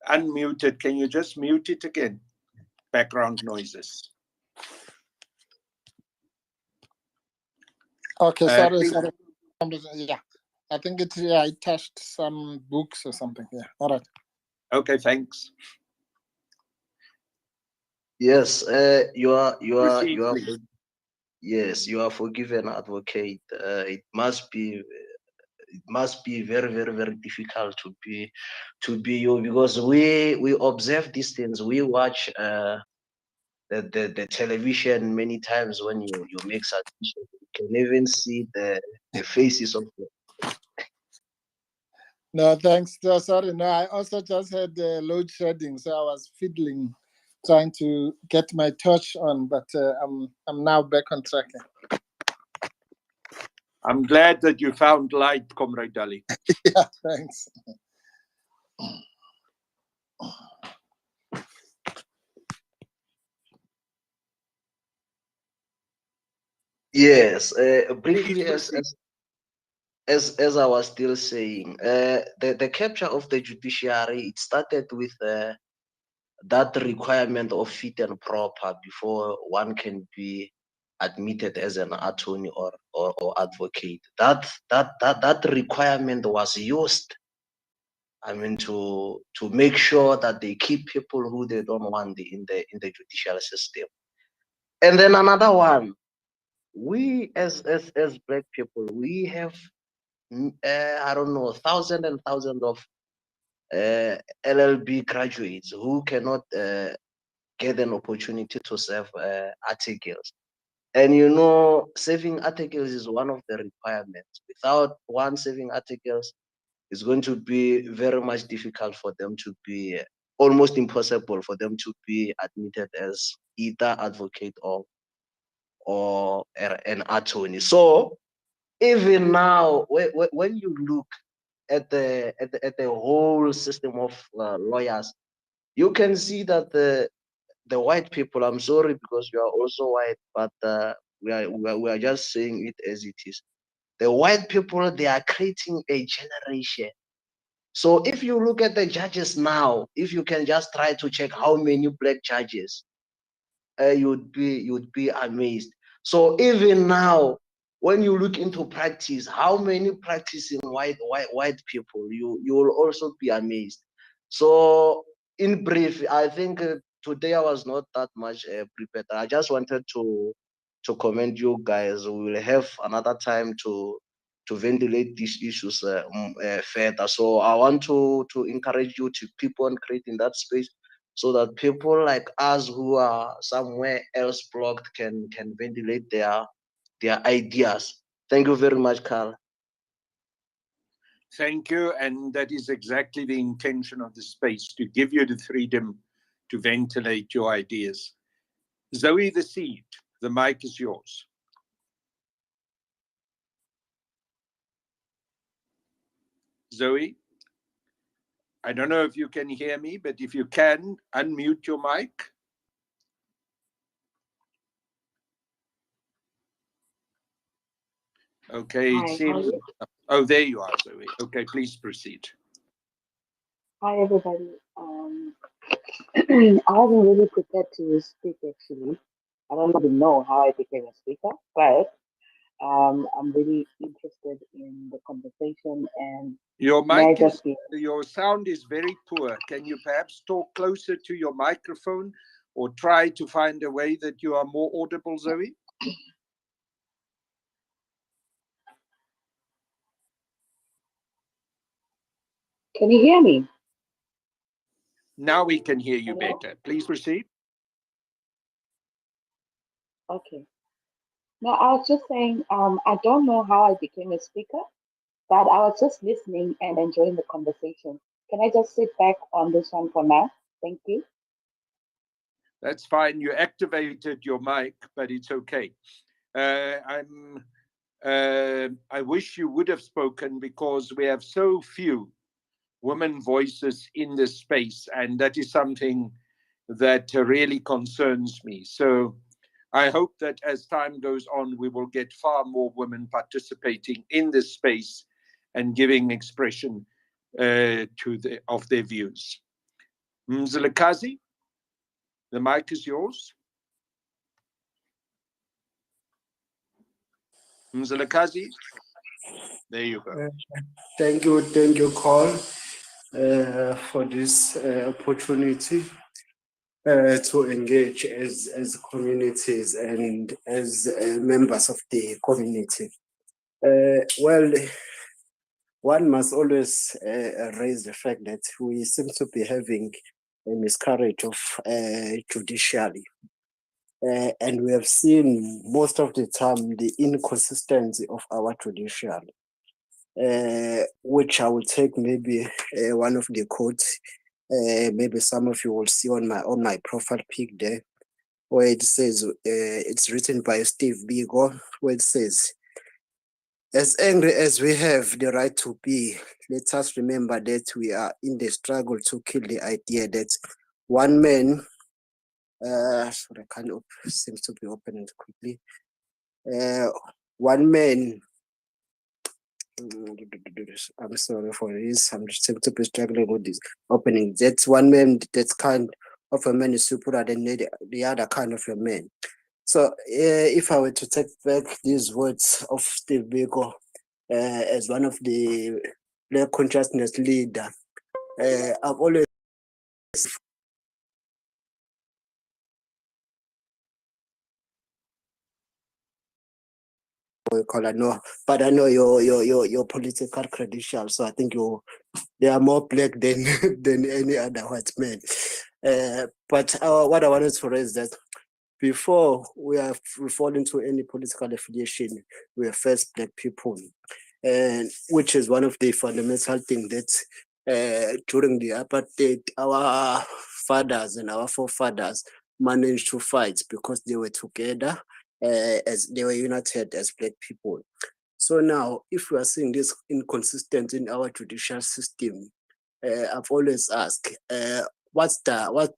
unmuted. Can you just mute it again? Background noises. Okay, sorry. Yeah, I think it touched some books or something. Yeah, all right. Okay, thanks. Yes, you are. Proceed, please. Yes, you are forgiven, advocate. It must be very, very, very difficult to be you, because we observe these things. We watch the television many times. When you make submissions, you can even see the faces of them. No, thanks. No, sorry. No, I also just had load shedding, so I was fiddling, trying to get my touch on, but I'm now back on track. I'm glad that you found light, Comrade Dali. Yeah, thanks. Yes, briefly, as I was still saying, the capture of the judiciary, it started with that requirement of fit and proper before one can be admitted as an attorney or advocate. That requirement was used, I mean, to make sure that they keep people who they don't want in the judicial system. And then another one, we as Black people, we have I don't know, thousands and thousands of LLB graduates who cannot get an opportunity to serve articles. And you know, serving articles is one of the requirements. Without one serving articles, it's going to be very much difficult for them to be, almost impossible for them to be admitted as either advocate or an attorney. So even now, when you look at the whole system of lawyers, you can see that the white people, I'm sorry because you are also white, but we are just saying it as it is. The white people, they are creating a generation. So if you look at the judges now, if you can just try to check how many black judges, you'd be amazed. So even now, when you look into practice, how many practicing white people, you will also be amazed. So in brief, I think today I was not that much prepared. I just wanted to commend you guys. We will have another time to ventilate these issues further. So I want to encourage you to keep on creating that space, so that people like us who are somewhere else blocked can ventilate their ideas. Thank you very much, Carl. Thank you, and that is exactly the intention of the space, to give you the freedom to ventilate your ideas. Zoe the Seed, the mic is yours. Zoe, I don't know if you can hear me, but if you can, unmute your mic. Okay, it seems. Oh, there you are, Zoe. Okay, please proceed. Hi, everybody. I wasn't really prepared to speak, actually. I don't even know how I became a speaker, but I'm really interested in the conversation. And your mic is, your sound is very poor. Can you perhaps talk closer to your microphone, or try to find a way that you are more audible, Zoe? Can you hear me? Now we can hear you better. Please proceed. Okay. No, I was just saying, I don't know how I became a speaker, but I was just listening and enjoying the conversation. Can I just sit back on this one for now? Thank you. That's fine. You activated your mic, but it's okay. I wish you would have spoken because we have so few women voices in this space, and that is something that really concerns me. So I hope that as time goes on, we will get far more women participating in this space and giving expression of their views. Mzilikazi, the mic is yours. Mzilikazi, there you go. Thank you, Carl, for this opportunity to engage as communities and as members of the community. Well, one must always raise the fact that we seem to be having a miscarriage of judiciary. And we have seen most of the time the inconsistency of our judiciary, which I will take maybe one of the quotes. Maybe some of you will see on my profile pic there, where it says, it's written by Steve Biko, where it says, "As angry as we have the right to be, let us remember that we are in the struggle to kill the idea that one man," sorry, I can't seems to be opening quickly. One man, I'm sorry for this, I'm just seem to be struggling with this opening. That's one man, that kind of a man is superior than the other kind of a man. So if I were to take back these words of Steve Biko as one of the Black consciousness leader, I've always no, but I know your political credentials, so I think they are more black than than any other white man. But what I wanted to raise that before we fall into any political affiliation, we are first black people, and which is one of the fundamental things that during the apartheid, our fathers and our forefathers managed to fight because they were together, as they were united as black people. So now, if we are seeing this inconsistent in our judicial system, I've always asked, what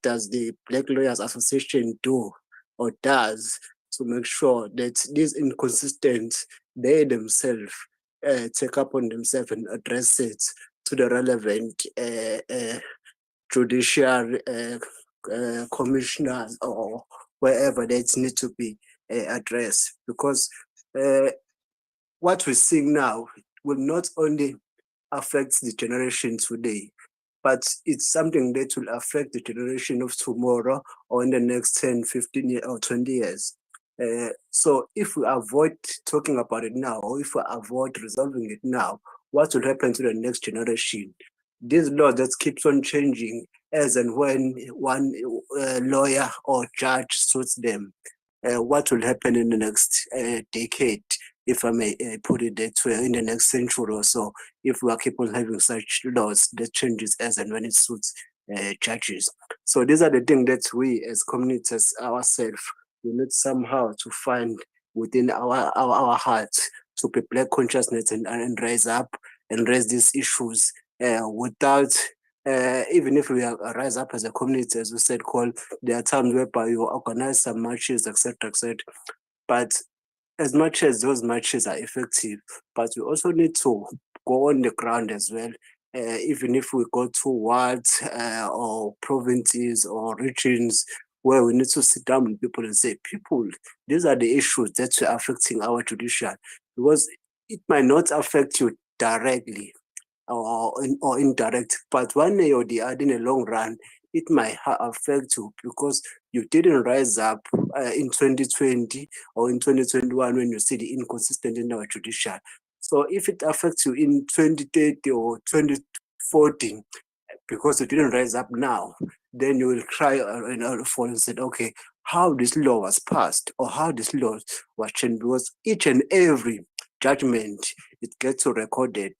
does the Black Lawyers Association do or does to make sure that these inconsistent, they themselves take upon themselves and address it to the relevant judicial commissioners or wherever that need to be addressed? Because what we're seeing now will not only affect the generation today, but it's something that will affect the generation of tomorrow or in the next 10, 15 years or 20 years. So if we avoid talking about it now, or if we avoid resolving it now, what will happen to the next generation? This law that keeps on changing as and when one lawyer or judge suits them. What will happen in the next decade, if I may put it that way, in the next century or so, if we are keep on having such laws that changes as and when it suits judges. So these are the things that we as communities ourselves, we need somehow to find within our hearts to be Black consciousness and rise up and raise these issues without, even if we rise up as a community, as we said, Call, there are times whereby you organize some marches, etc., etc. But as much as those marches are effective, but we also need to go on the ground as well. Even if we go to wards or provinces or regions where we need to sit down with people and say, people, these are the issues that are affecting our judiciary, because it might not affect you directly or indirect, but one way or the other in the long run, it might affect you because you didn't rise up in 2020 or in 2021 when you see the inconsistency in our judiciary. So if it affects you in 2030 or 2040, because you didn't rise up now, then you will cry and say, okay, how this law was passed or how this law was changed, because each and every judgment, it gets recorded,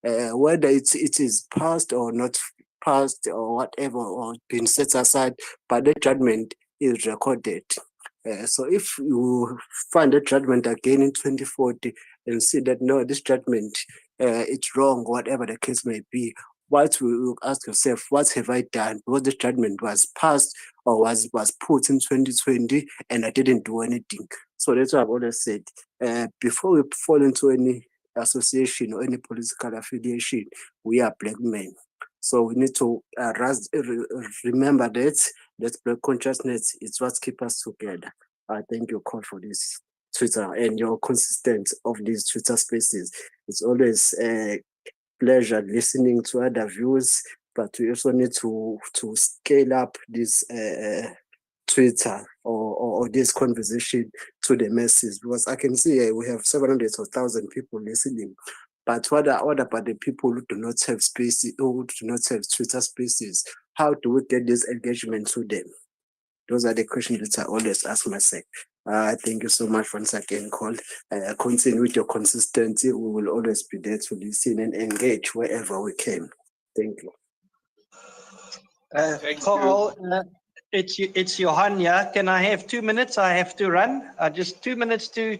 whether it is passed or not passed or whatever, or been set aside, but the judgment is recorded. So if you find a judgment again in 2040 and see that no, this judgment it's wrong, whatever the case may be, what you ask yourself, what have I done? Because the judgment was passed or was put in 2020 and I didn't do anything. So that's what I've always said. Before we fall into any association or any political affiliation, we are black men. So we need to remember that black consciousness is what keeps us together. I thank you, Call, for this Twitter and your consistency of these Twitter spaces. It's always a pleasure listening to other views, but we also need to scale up this Twitter or this conversation to the masses, because I can see we have 700,000 people listening. But what about the people who do not have spaces, who do not have Twitter spaces? How do we get this engagement to them? Those are the questions that I always ask myself. Thank you so much once again, Cole. Continue with your consistency. We will always be there to listen and engage wherever we can. Thank you. Cole, it's Johanna. Can I have 2 minutes? I have to run. Just 2 minutes to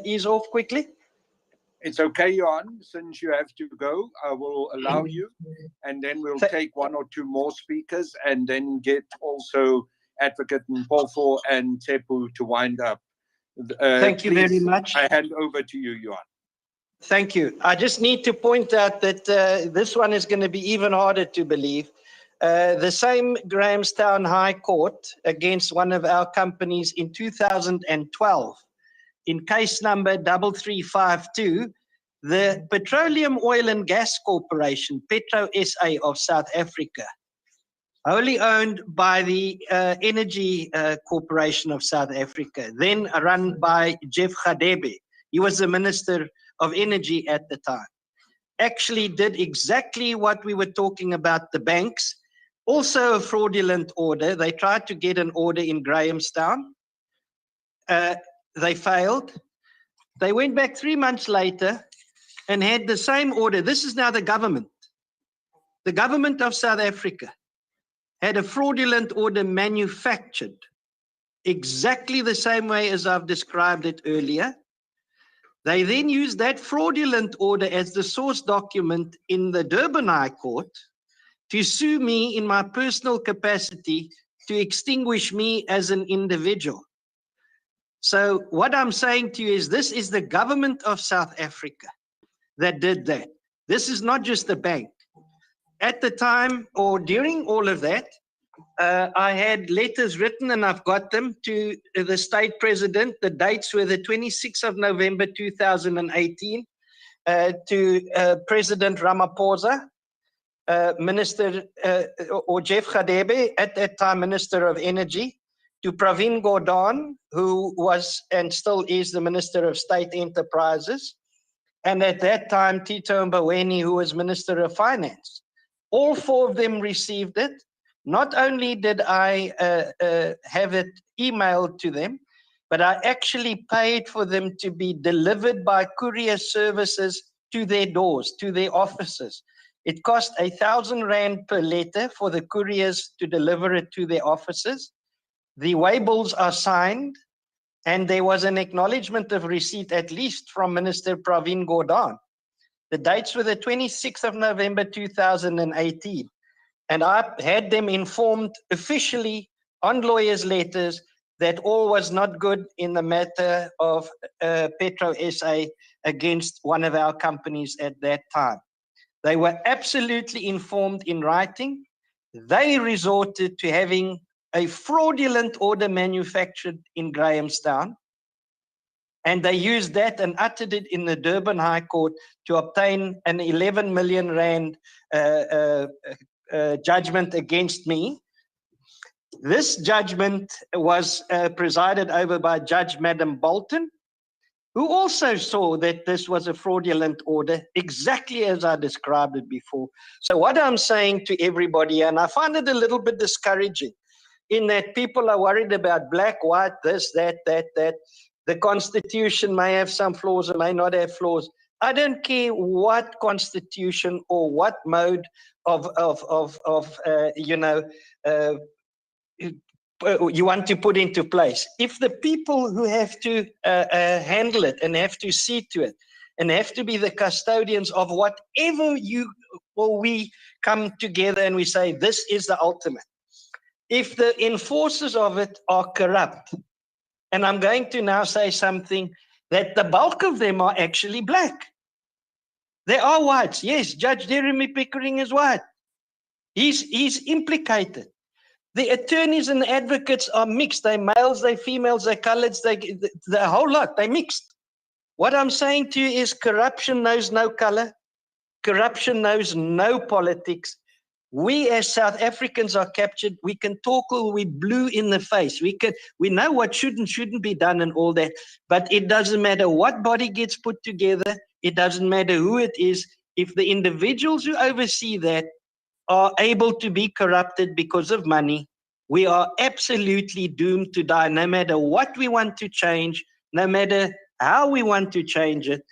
ease off quickly. It's okay, Johan. Since you have to go, I will allow you, and then we'll take one or two more speakers, and then get also Advocate Mpofo and Tepu to wind up. Thank you very much. I hand over to you, Johan. Thank you. I just need to point out that this one is going to be even harder to believe. The same Grahamstown High Court against one of our companies in 2012, in case number 3352, the Petroleum Oil and Gas Corporation, Petro SA of South Africa, wholly owned by the Energy Corporation of South Africa, then run by Jeff Radebe. He was the Minister of Energy at the time. Actually did exactly what we were talking about, the banks. Also a fraudulent order. They tried to get an order in Grahamstown. They failed. They went back 3 months later and had the same order. This is now the government. The government of South Africa had a fraudulent order manufactured exactly the same way as I've described it earlier. They then used that fraudulent order as the source document in the Durban High Court to sue me in my personal capacity to extinguish me as an individual. So what I'm saying to you is this is the government of South Africa that did that. This is not just the bank. At the time or during all of that, I had letters written, and I've got them, to the state president. The dates were the 26th of November 2018 to President Ramaphosa, Minister or Jeff Radebe, at that time Minister of Energy, to Pravin Gordhan, who was and still is the Minister of State Enterprises, and at that time Tito Mboweni, who was Minister of Finance. All four of them received it. Not only did I have it emailed to them, but I actually paid for them to be delivered by courier services to their doors, to their offices. It cost 1,000 Rand per letter for the couriers to deliver it to their offices. The waybills are signed, and there was an acknowledgement of receipt, at least from Minister Pravin Gordhan. The dates were the 26th of November 2018. And I had them informed officially on lawyers' letters that all was not good in the matter of Petro SA against one of our companies at that time. They were absolutely informed in writing. They resorted to having a fraudulent order manufactured in Grahamstown, and they used that and uttered it in the Durban High Court to obtain an 11 million Rand judgment against me. This judgment was presided over by Judge Madam Bolton, who also saw that this was a fraudulent order, exactly as I described it before. So what I'm saying to everybody, and I find it a little bit discouraging, in that people are worried about black, white, this, that. The Constitution may have some flaws, it may not have flaws. I don't care what constitution or what mode of you want to put into place. If the people who have to handle it and have to see to it and have to be the custodians of whatever you or we come together and we say, this is the ultimate. If the enforcers of it are corrupt, and I'm going to now say something that the bulk of them are actually black. They are whites. Yes, Judge Jeremy Pickering is white. He's implicated. The attorneys and the advocates are mixed. They're males, they're females, they're coloreds, the whole lot, they're mixed. What I'm saying to you is corruption knows no color. Corruption knows no politics. We as South Africans are captured. We can talk till we blue in the face. We know what should and shouldn't be done and all that, but it doesn't matter what body gets put together. It doesn't matter who it is. If the individuals who oversee that are able to be corrupted because of money, we are absolutely doomed to die, no matter what we want to change, no matter how we want to change it.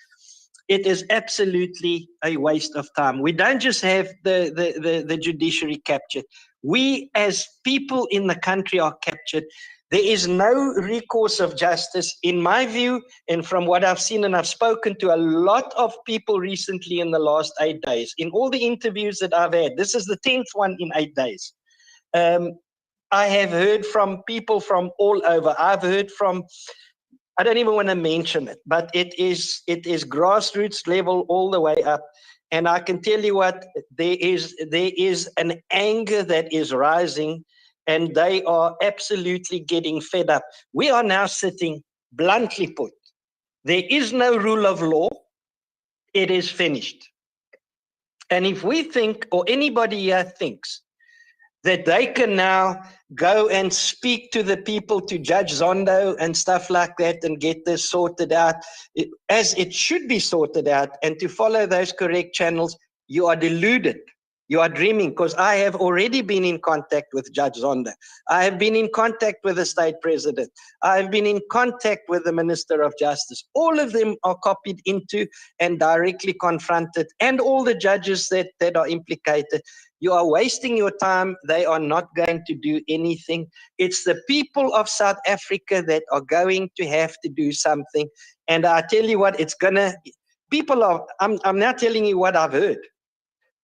It is absolutely a waste of time. We don't just have the judiciary captured. We as people in the country are captured. There is no recourse of justice, in my view, and from what I've seen, and I've spoken to a lot of people recently in the last 8 days. In all the interviews that I've had, this is the 10th one in 8 days. I have heard from people from all over. I've heard from, I don't even want to mention it, but it is grassroots level all the way up. And I can tell you what, there is an anger that is rising, and they are absolutely getting fed up. We are now sitting, bluntly put, there is no rule of law. It is finished. And if we think, or anybody here thinks, that they can now go and speak to the people, to Judge Zondo and stuff like that, and get this sorted out as it should be sorted out, and to follow those correct channels, you are deluded. You are dreaming, because I have already been in contact with Judge Zondo. I have been in contact with the state president. I have been in contact with the Minister of Justice. All of them are copied into and directly confronted, and all the judges that are implicated. You are wasting your time. They are not going to do anything. It's the people of South Africa that are going to have to do something. And I tell you what, it's gonna, people are, I'm now telling you what I've heard.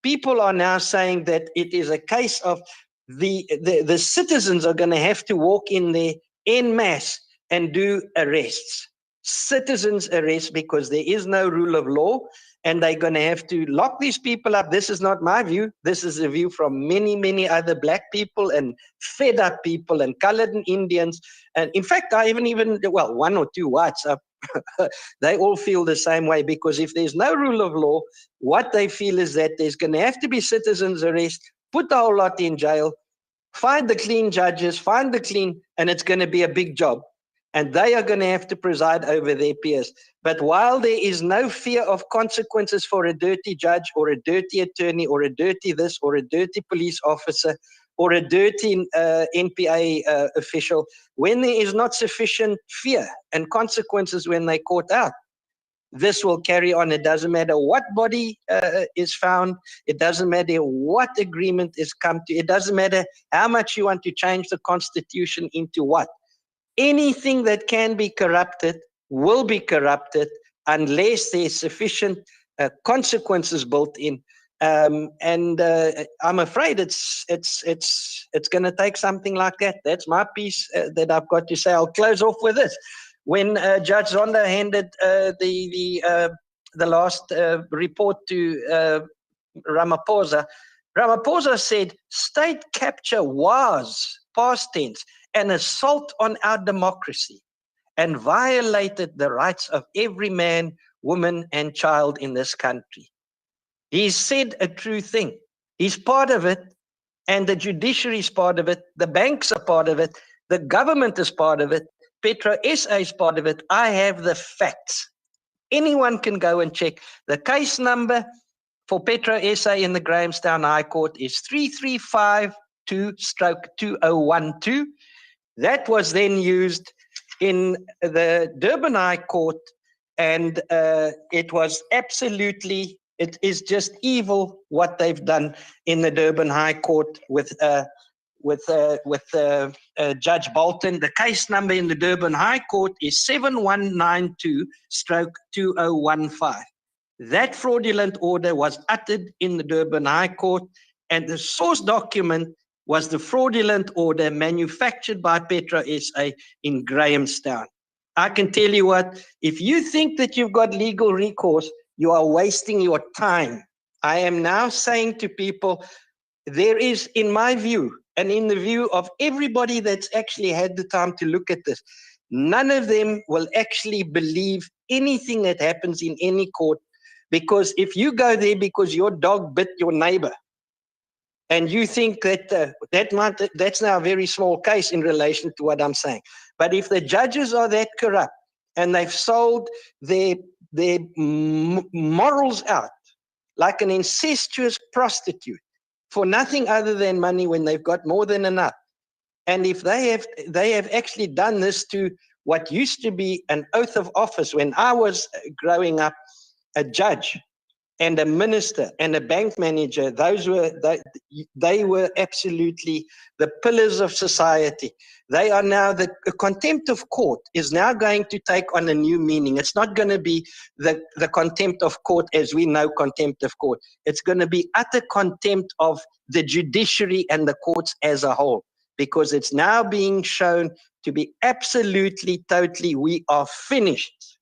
People are now saying that it is a case of the citizens are going to have to walk in there en masse and do arrests. Citizens arrests, because there is no rule of law, and they're going to have to lock these people up. This is not my view. This is a view from many, many other black people and fed up people and colored and Indians. And in fact, I even, well, one or two whites, they all feel the same way, because if there's no rule of law, what they feel is that there's going to have to be citizens arrest, put the whole lot in jail, find the clean judges, find the clean, and it's going to be a big job. And they are going to have to preside over their peers. But while there is no fear of consequences for a dirty judge or a dirty attorney or a dirty this or a dirty police officer or a dirty NPA official, when there is not sufficient fear and consequences when they're caught out, this will carry on. It doesn't matter what body is found. It doesn't matter what agreement is come to. It doesn't matter how much you want to change the constitution into what. Anything that can be corrupted will be corrupted unless there's sufficient consequences built in. And I'm afraid it's going to take something like that. That's my piece that I've got to say. I'll close off with this. When Judge Zondo handed the last report to Ramaphosa, Ramaphosa said state capture was, past tense, an assault on our democracy and violated the rights of every man, woman, and child in this country. He said a true thing. He's part of it, and the judiciary is part of it. The banks are part of it. The government is part of it. Petro SA is part of it. I have the facts. Anyone can go and check. The case number for Petro SA in the Grahamstown High Court is 3352/2012. That was then used in the Durban High Court, and it was absolutely, it is just evil what they've done in the Durban High Court with with Judge Bolton. The case number in the Durban High Court is 7192/2015. That fraudulent order was uttered in the Durban High Court, and the source document was the fraudulent order manufactured by Petro SA in Grahamstown. I can tell you what, if you think that you've got legal recourse, you are wasting your time. I am now saying to people, there is, in my view, and in the view of everybody that's actually had the time to look at this, none of them will actually believe anything that happens in any court, because if you go there because your dog bit your neighbor, and you think that that's now a very small case in relation to what I'm saying. But if the judges are that corrupt and they've sold their morals out like an incestuous prostitute for nothing other than money when they've got more than enough, and if they have actually done this to what used to be an oath of office when I was growing up, a judge and a minister and a bank manager, they were absolutely the pillars of society. They are now, the contempt of court is now going to take on a new meaning. It's not going to be the contempt of court as we know contempt of court. It's going to be utter contempt of the judiciary and the courts as a whole, because it's now being shown to be absolutely, totally, we are finished.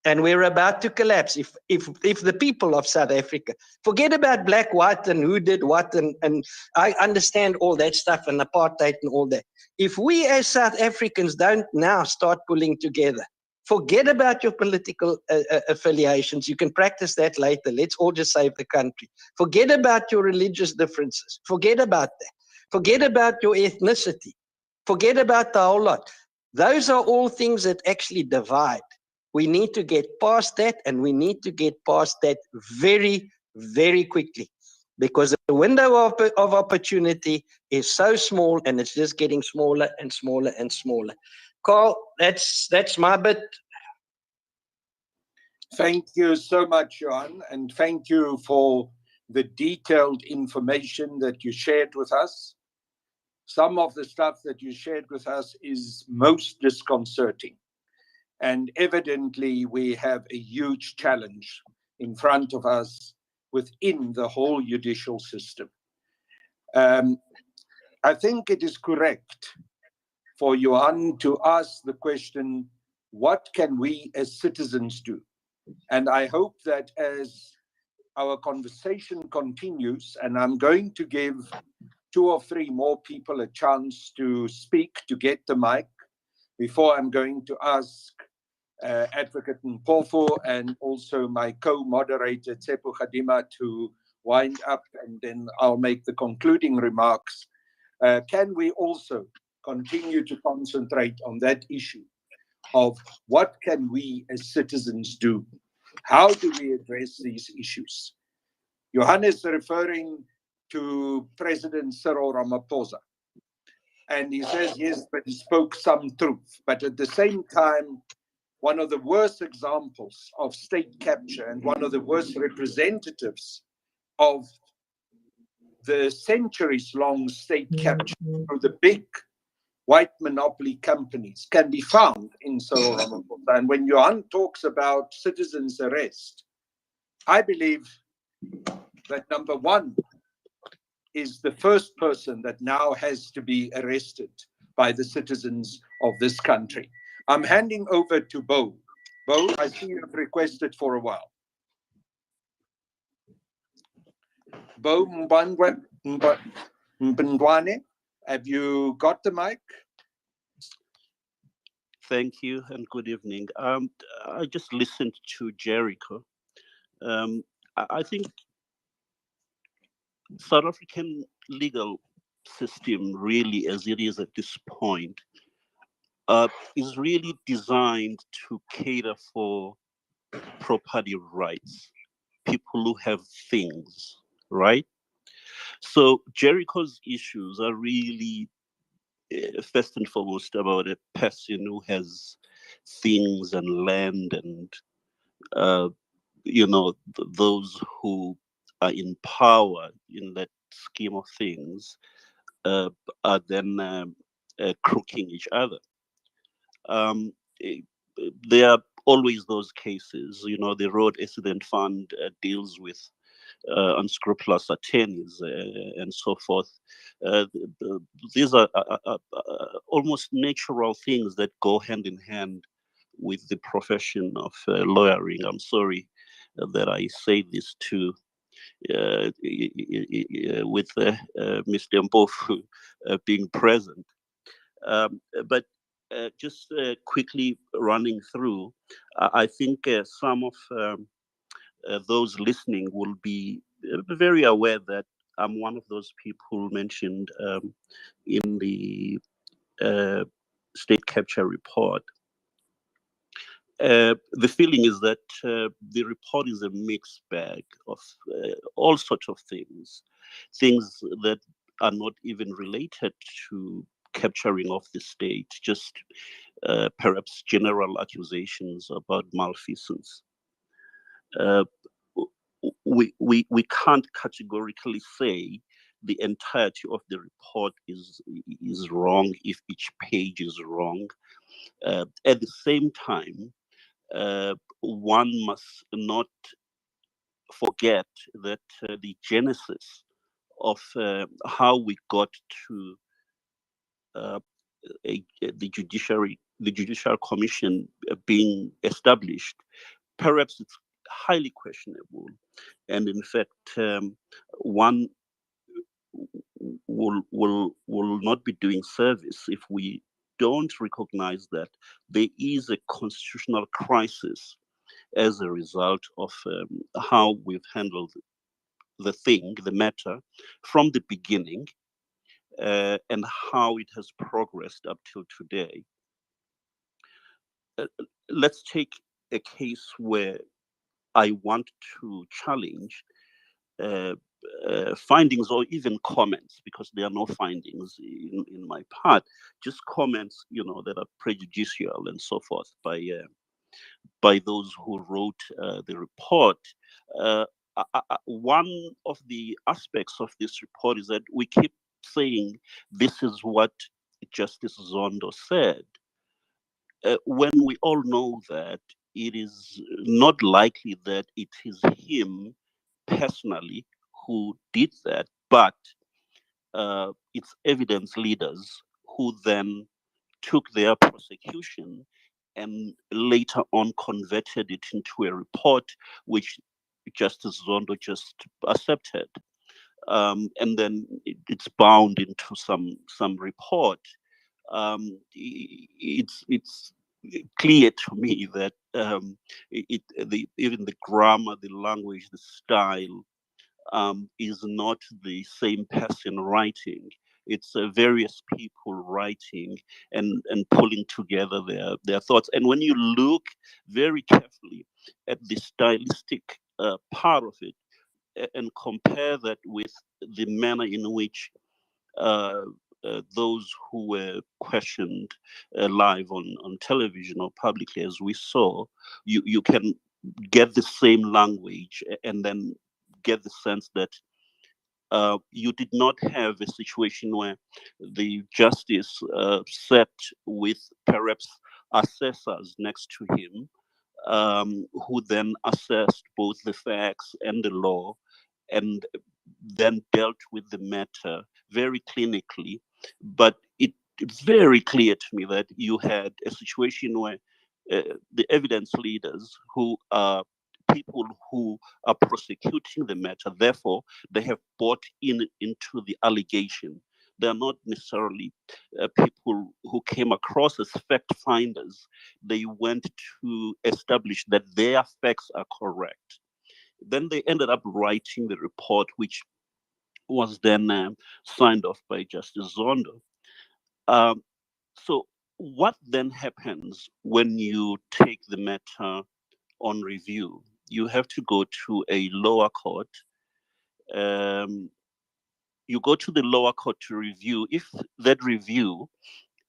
And we're about to collapse if the people of South Africa, forget about black, white, and who did what, and I understand all that stuff and apartheid and all that. If we as South Africans don't now start pulling together, forget about your political affiliations. You can practice that later. Let's all just save the country. Forget about your religious differences. Forget about that. Forget about your ethnicity. Forget about the whole lot. Those are all things that actually divide. We need to get past that, and we need to get past that very, very quickly, because the window of opportunity is so small, and it's just getting smaller and smaller and smaller. Carl, that's my bit. Thank you so much, Johan, and thank you for the detailed information that you shared with us. Some of the stuff that you shared with us is most disconcerting. And evidently, we have a huge challenge in front of us within the whole judicial system. I think it is correct for Johan to ask the question, what can we as citizens do? And I hope that as our conversation continues, and I'm going to give 2 or 3 more people a chance to speak, to get the mic, before I'm going to ask Advocate Mpofu and also my co-moderator Tsepo Khadima to wind up, and then I'll make the concluding remarks. Can we also continue to concentrate on that issue of what can we as citizens do? How do we address these issues? Johan is referring to President Cyril Ramaphosa. And he says, yes, but he spoke some truth. But at the same time, one of the worst examples of state capture and one of the worst representatives of the centuries-long state capture through the big white monopoly companies can be found in Cyril Ramaphosa. And when Johan talks about citizens' arrest, I believe that number one is the first person that now has to be arrested by the citizens of this country. I'm handing over to Bo. Bo, I see you have requested for a while. Bo Mbandwane, have you got the mic? Thank you and good evening. I just listened to Jericho. I think South African legal system, really as it is at this point, is really designed to cater for property rights, people who have things, right? So Jericho's issues are really first and foremost about a person who has things and land and, those who are in power in that scheme of things are then crooking each other. There are always those cases. You know, the Road Accident Fund deals with unscrupulous attorneys and so forth. These are almost natural things that go hand in hand with the profession of lawyering. I'm sorry that I say this too, with Mr. Mpofu being present. But just quickly running through, I think some of those listening will be very aware that I'm one of those people mentioned in the state capture report. The feeling is that the report is a mixed bag of all sorts of things that are not even related to capturing of the state, just perhaps general accusations about malfeasance. We can't categorically say the entirety of the report is wrong if each page is wrong. At the same time, one must not forget that the genesis of how we got to the Judicial Commission being established, perhaps it's highly questionable, and in fact, one will not be doing service if we don't recognize that there is a constitutional crisis as a result of how we've handled the matter from the beginning, and how it has progressed up till today. Let's take a case where I want to challenge findings or even comments, because there are no findings in my part, just comments, you know, that are prejudicial and so forth by those who wrote the report. One of the aspects of this report is that we keep saying this is what Justice Zondo said, when we all know that it is not likely that it is him personally who did that, but it's evidence leaders who then took their prosecution and later on converted it into a report which Justice Zondo just accepted. And then it's bound into some report. It's clear to me that even the grammar, the language, the style is not the same person writing. It's various people writing and pulling together their thoughts. And when you look very carefully at the stylistic part of it and compare that with the manner in which those who were questioned live on television or publicly, as we saw, you can get the same language and then get the sense that you did not have a situation where the justice sat with perhaps assessors next to him, who then assessed both the facts and the law and then dealt with the matter very clinically. But it's very clear to me that you had a situation where the evidence leaders, who are people who are prosecuting the matter, therefore they have bought into the allegation. They are not necessarily people who came across as fact finders. They went to establish that their facts are correct. Then they ended up writing the report, which was then signed off by Justice Zondo. So what then happens when you take the matter on review? You have to go to a lower court. You go to the lower court to review. If that review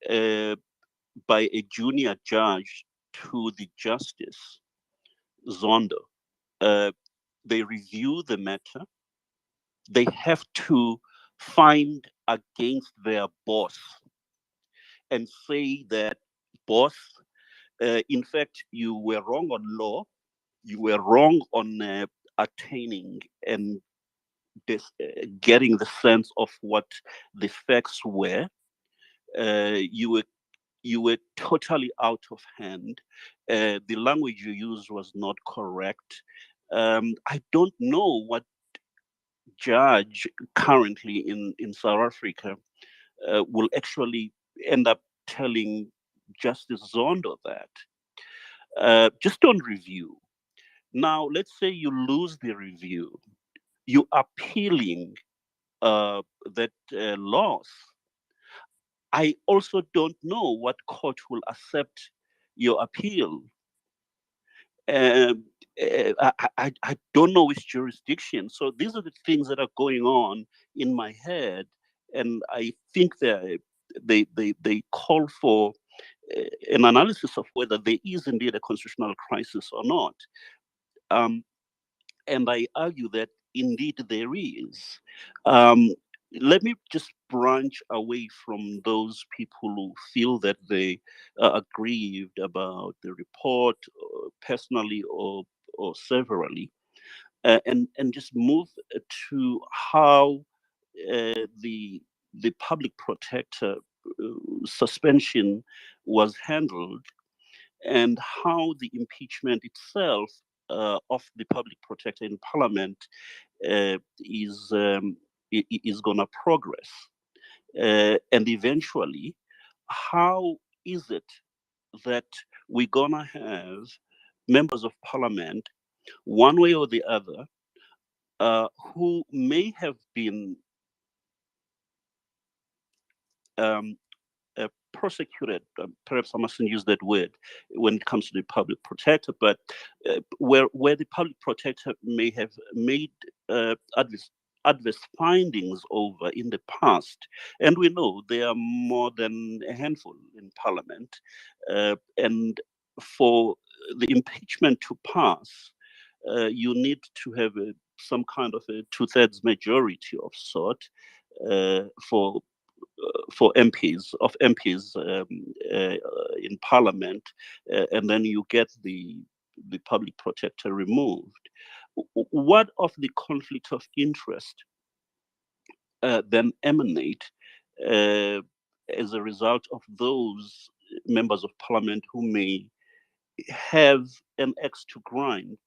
by a junior judge to the Justice Zondo, they review the matter, they have to find against their boss and say that, boss, in fact, you were wrong on law, you were wrong on attaining and getting the sense of what the facts were. You were totally out of hand. The language you used was not correct. I don't know what judge currently in South Africa will actually end up telling Justice Zondo that. Just on review. Now, let's say you lose the review. You are appealing that loss. I also don't know what court will accept your appeal. I don't know which jurisdiction. So these are the things that are going on in my head, and I think that they call for an analysis of whether there is indeed a constitutional crisis or not. And I argue that indeed there is. Let me just branch away from those people who feel that they are aggrieved about the report, personally or severally, and just move to how the public protector suspension was handled, and how the impeachment itself of the public protector in Parliament is going to progress, and eventually, how is it that we're going to have members of Parliament, one way or the other, who may have been prosecuted, perhaps I mustn't use that word when it comes to the public protector, but where the public protector may have made adverse findings over in the past, and we know there are more than a handful in Parliament, and for the impeachment to pass, you need to have some kind of a 2/3 majority of sort for MPs in Parliament, and then you get the public protector removed. What of the conflict of interest then emanate as a result of those members of Parliament who may have an axe to grind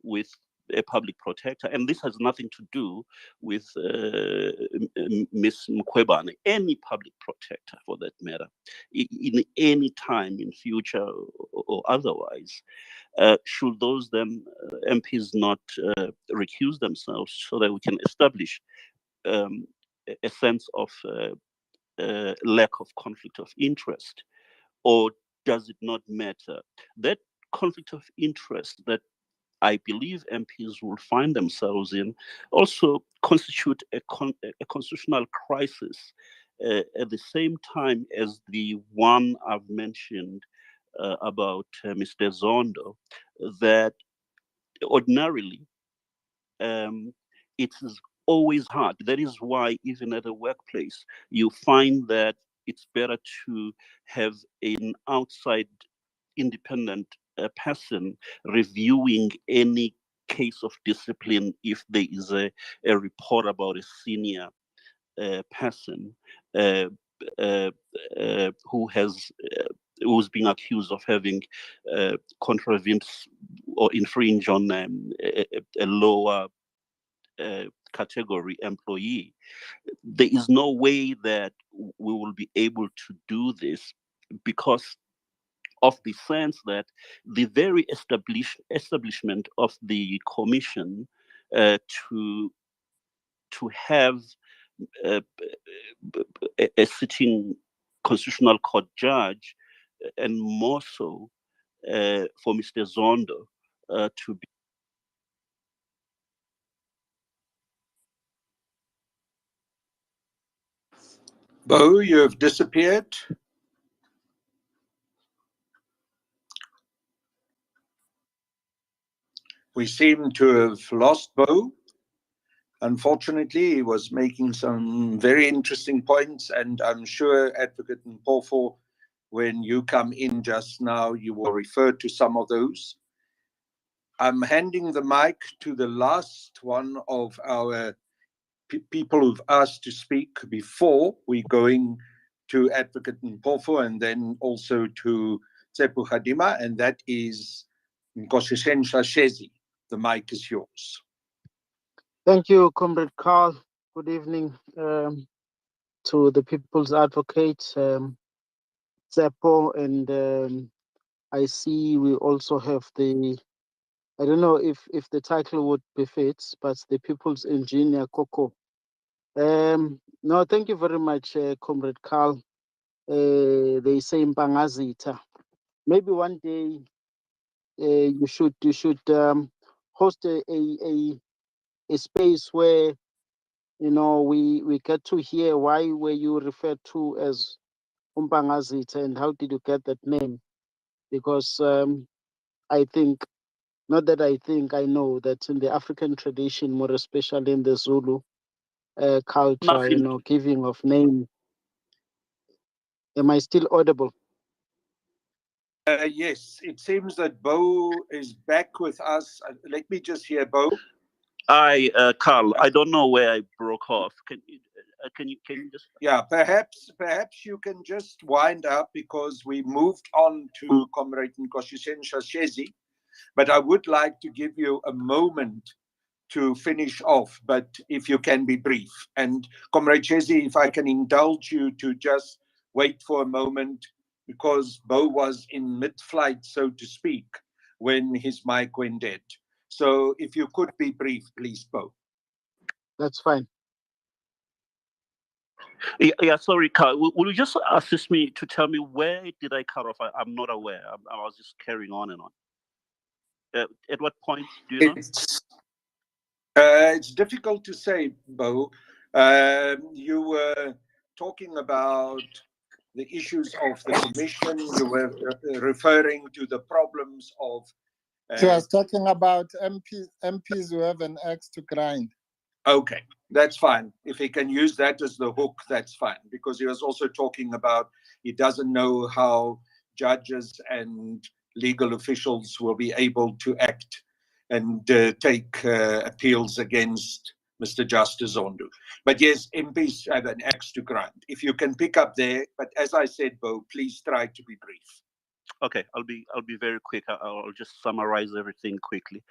with a public protector? And this has nothing to do with Ms. Mkhwebane, any public protector for that matter, in any time in future or otherwise. Should those then MPs not recuse themselves so that we can establish a sense of lack of conflict of interest? Or does it not matter? That conflict of interest that I believe MPs will find themselves in also constitute a constitutional crisis at the same time as the one I've mentioned about Mr. Zondo, that ordinarily it is always hard. That is why even at the workplace, you find that it's better to have an outside independent person reviewing any case of discipline if there is a report about a senior person who's being accused of having contravened or infringe on a lower category employee. There is no way that we will be able to do this because of the sense that the very establishment of the commission to have a sitting constitutional court judge, and more so for Mr. Zondo to be. Bo, you have disappeared. We seem to have lost Bo. Unfortunately, he was making some very interesting points, and I'm sure Advocate Mpofu, when you come in just now, you will refer to some of those. I'm handing the mic to the last one of our people who've asked to speak before we're going to Advocate Mpofu and then also to Tsepo Khadima, and that is Nkosishen. The mic is yours. Thank you, Comrade Carl. Good evening to the People's Advocate, Tsepo, and I see we also have the, I don't know if the title would befit, but the People's Engineer, Coco. No, thank you very much, Comrade Carl. They say Mpangazita. Maybe one day you should host a space where we get to hear why were you referred to as Umpangazita and how did you get that name? Because I think, not that I think, I know that in the African tradition, more especially in the Zulu culture, Nothing. giving of name. Am I still audible? Yes, it seems that Bo is back with us. Let me just hear Bo. Carl, I don't know where I broke off. Can you just? Yeah, perhaps you can just wind up because we moved on to Comrade Nkosishen, but I would like to give you a moment to finish off, but if you can be brief. And Comrade Shezi, if I can indulge you to just wait for a moment, because Bo was in mid-flight, so to speak, when his mic went dead. So if you could be brief, please, Bo. That's fine. Yeah, sorry, Carl. Will you just assist me to tell me where did I cut off? I'm not aware. I was just carrying on and on. At what point do you know? It's difficult to say, Bo. You were talking about the issues of the commission. You were referring to the problems of. He was talking about MPs who have an axe to grind. Okay, that's fine. If he can use that as the hook, that's fine. Because he was also talking about he doesn't know how judges and legal officials will be able to act and take appeals against Mr. Justice Zondo. But yes, MPs have an axe to grind. If you can pick up there, but as I said, Bo, please try to be brief. Okay, I'll be very quick. I'll just summarize everything quickly.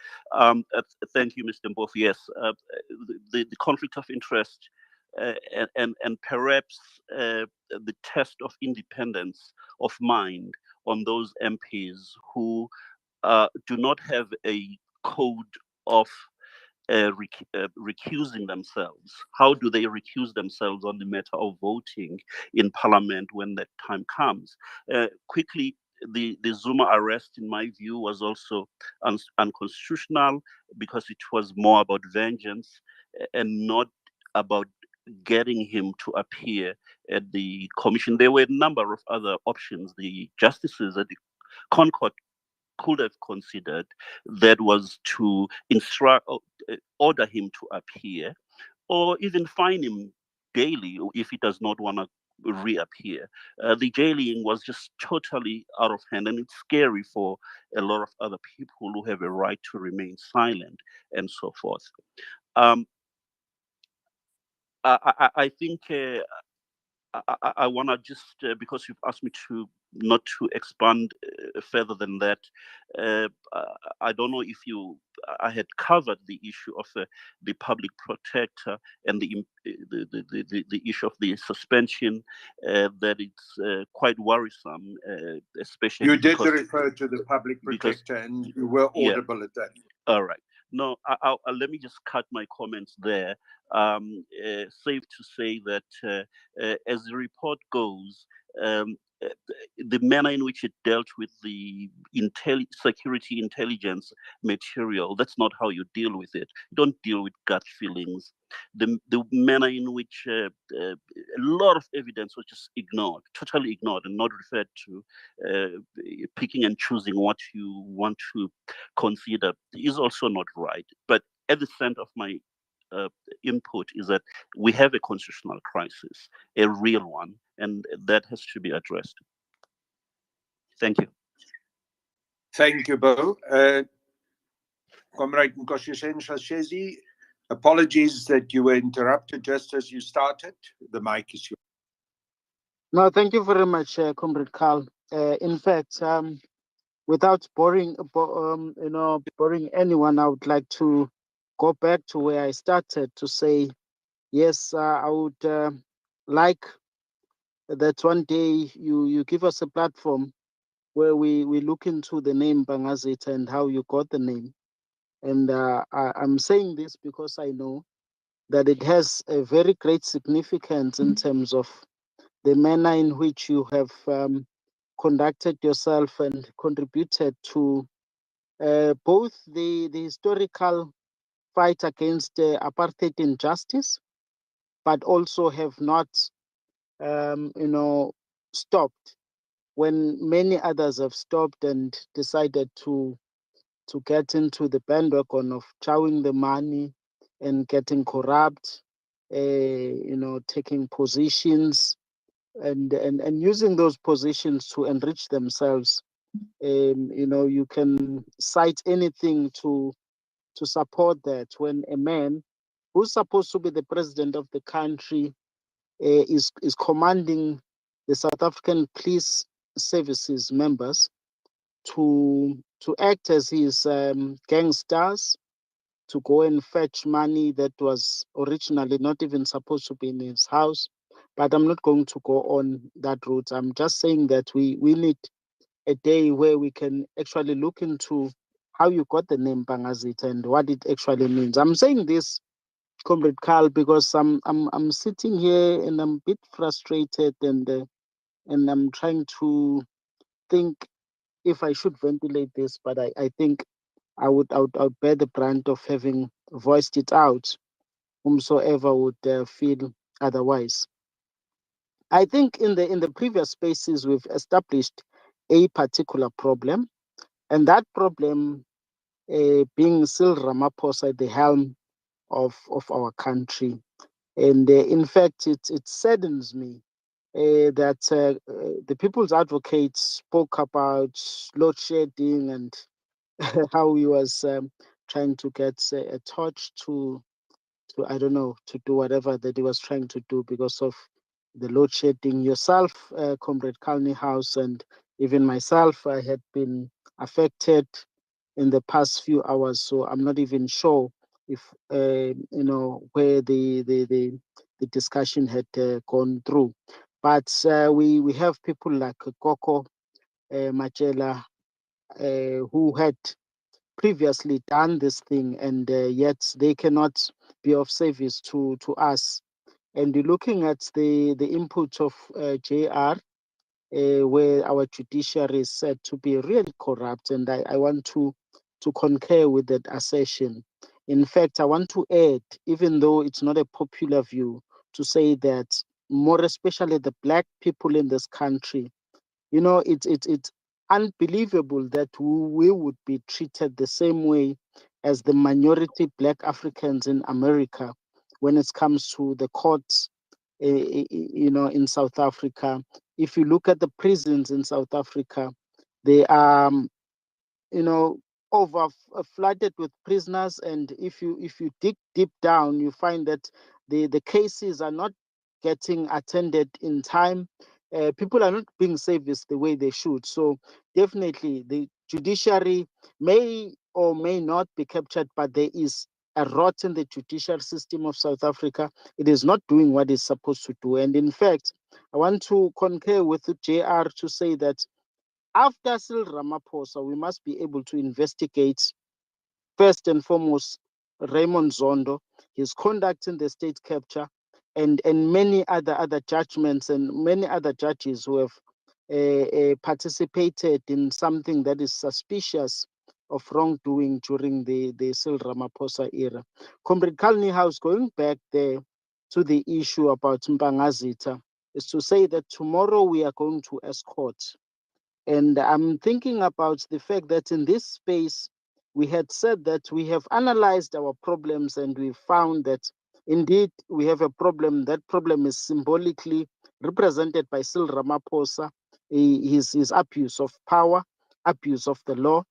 Thank you, Mr. Mpofu. Yes, the conflict of interest and perhaps the test of independence of mind on those MPs who do not have a code of recusing themselves. How do they recuse themselves on the matter of voting in Parliament when that time comes? Quickly, the Zuma arrest, in my view, was also unconstitutional because it was more about vengeance and not about getting him to appear at the commission. There were a number of other options the justices at the Concord could have considered. That was to order him to appear, or even fine him daily if he does not want to reappear. The jailing was just totally out of hand, and it's scary for a lot of other people who have a right to remain silent and so forth. I think I want to just, because you've asked me to not to expand further than that, I don't know if I had covered the issue of the public protector and the issue of the suspension, that it's quite worrisome, especially. You did refer to the public protector and you were audible at that. All right. No, let me just cut my comments there. Safe to say that as the report goes, the manner in which it dealt with the security intelligence material, that's not how you deal with it. You don't deal with gut feelings. The manner in which a lot of evidence was just ignored, totally ignored, and not referred to, picking and choosing what you want to consider is also not right. But at the center of my input is that we have a constitutional crisis, a real one, and that has to be addressed. Thank you. Thank you, Bo. Comrade Mycrosshairs, apologies that you were interrupted just as you started. The mic is yours. No, thank you very much, Comrade Carl. In fact, without boring anyone, I would like to go back to where I started to say, yes, I would like that one day you give us a platform where we look into the name Bangazita and how you got the name. And I'm saying this because I know that it has a very great significance in terms of the manner in which you have conducted yourself and contributed to both the historical fight against apartheid injustice, but also have not, stopped when many others have stopped and decided to get into the bandwagon of chowing the money and getting corrupt, taking positions and using those positions to enrich themselves. You can cite anything to support that when a man who's supposed to be the president of the country is commanding the South African police services members to act as his gangsters, to go and fetch money that was originally not even supposed to be in his house. But I'm not going to go on that route. I'm just saying that we need a day where we can actually look into how you got the name Bangazita and what it actually means. I'm saying this, Comrade Carl, because I'm sitting here and I'm a bit frustrated and I'm trying to think if I should ventilate this, but I think I would bear the brunt of having voiced it out, whomsoever would feel otherwise. I think in the previous spaces we've established a particular problem, and that problem being Cyril Ramaphosa at the helm of our country. And in fact, it saddens me that the People's Advocate spoke about load shedding and how he was trying to get a torch to I don't know, to do whatever that he was trying to do because of the load shedding. Yourself, Comrade Niehaus, and even myself, I had been affected in the past few hours, so I'm not even sure if where the discussion had gone through. But we have people like Koko Machela who had previously done this thing, and yet they cannot be of service to us. And you're looking at the input of JR, where our judiciary is said to be really corrupt, and I want to concur with that assertion. In fact, I want to add, even though it's not a popular view, to say that more especially the Black people in this country, it's unbelievable that we would be treated the same way as the minority Black Africans in America when it comes to the courts, in South Africa. If you look at the prisons in South Africa, they are, over flooded with prisoners. And if you dig deep down, you find that the cases are not getting attended in time. People are not being serviced the way they should. So definitely the judiciary may or may not be captured, but there is a rot in the judicial system of South Africa. It is not doing what it's supposed to do. And in fact, I want to concur with JR to say that after Cyril Ramaphosa, we must be able to investigate first and foremost Raymond Zondo, his conduct in the state capture, and many other judgments and many other judges who have participated in something that is suspicious of wrongdoing during the Cyril Ramaphosa era. Comrade Niehaus, going back there to the issue about Mbangazita, is to say that tomorrow we are going to escort. And I'm thinking about the fact that in this space, we had said that we have analyzed our problems and we found that indeed we have a problem. That problem is symbolically represented by Cyril Ramaphosa, his abuse of power, abuse of the law.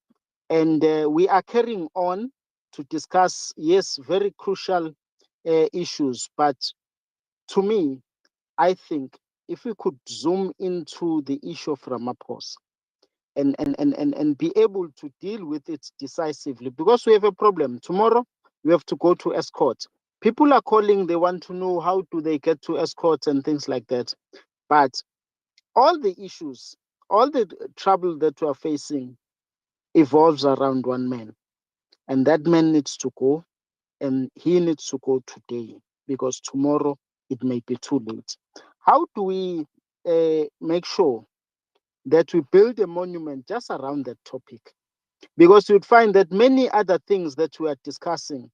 And we are carrying on to discuss, yes, very crucial issues. But to me, I think if we could zoom into the issue of Ramaphosa and be able to deal with it decisively, because we have a problem. Tomorrow, we have to go to escort. People are calling, they want to know how do they get to escorts and things like that. But all the issues, all the trouble that we are facing evolves around one man. And that man needs to go, and he needs to go today, because tomorrow it may be too late. How do we make sure that we build a monument just around that topic? Because you'd find that many other things that we are discussing,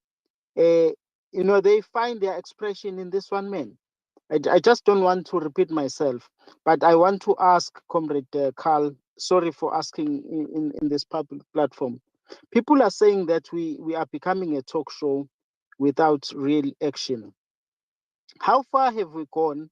they find their expression in this one man. I just don't want to repeat myself, but I want to ask Comrade Carl, sorry for asking in this public platform. People are saying that we are becoming a talk show without real action. How far have we gone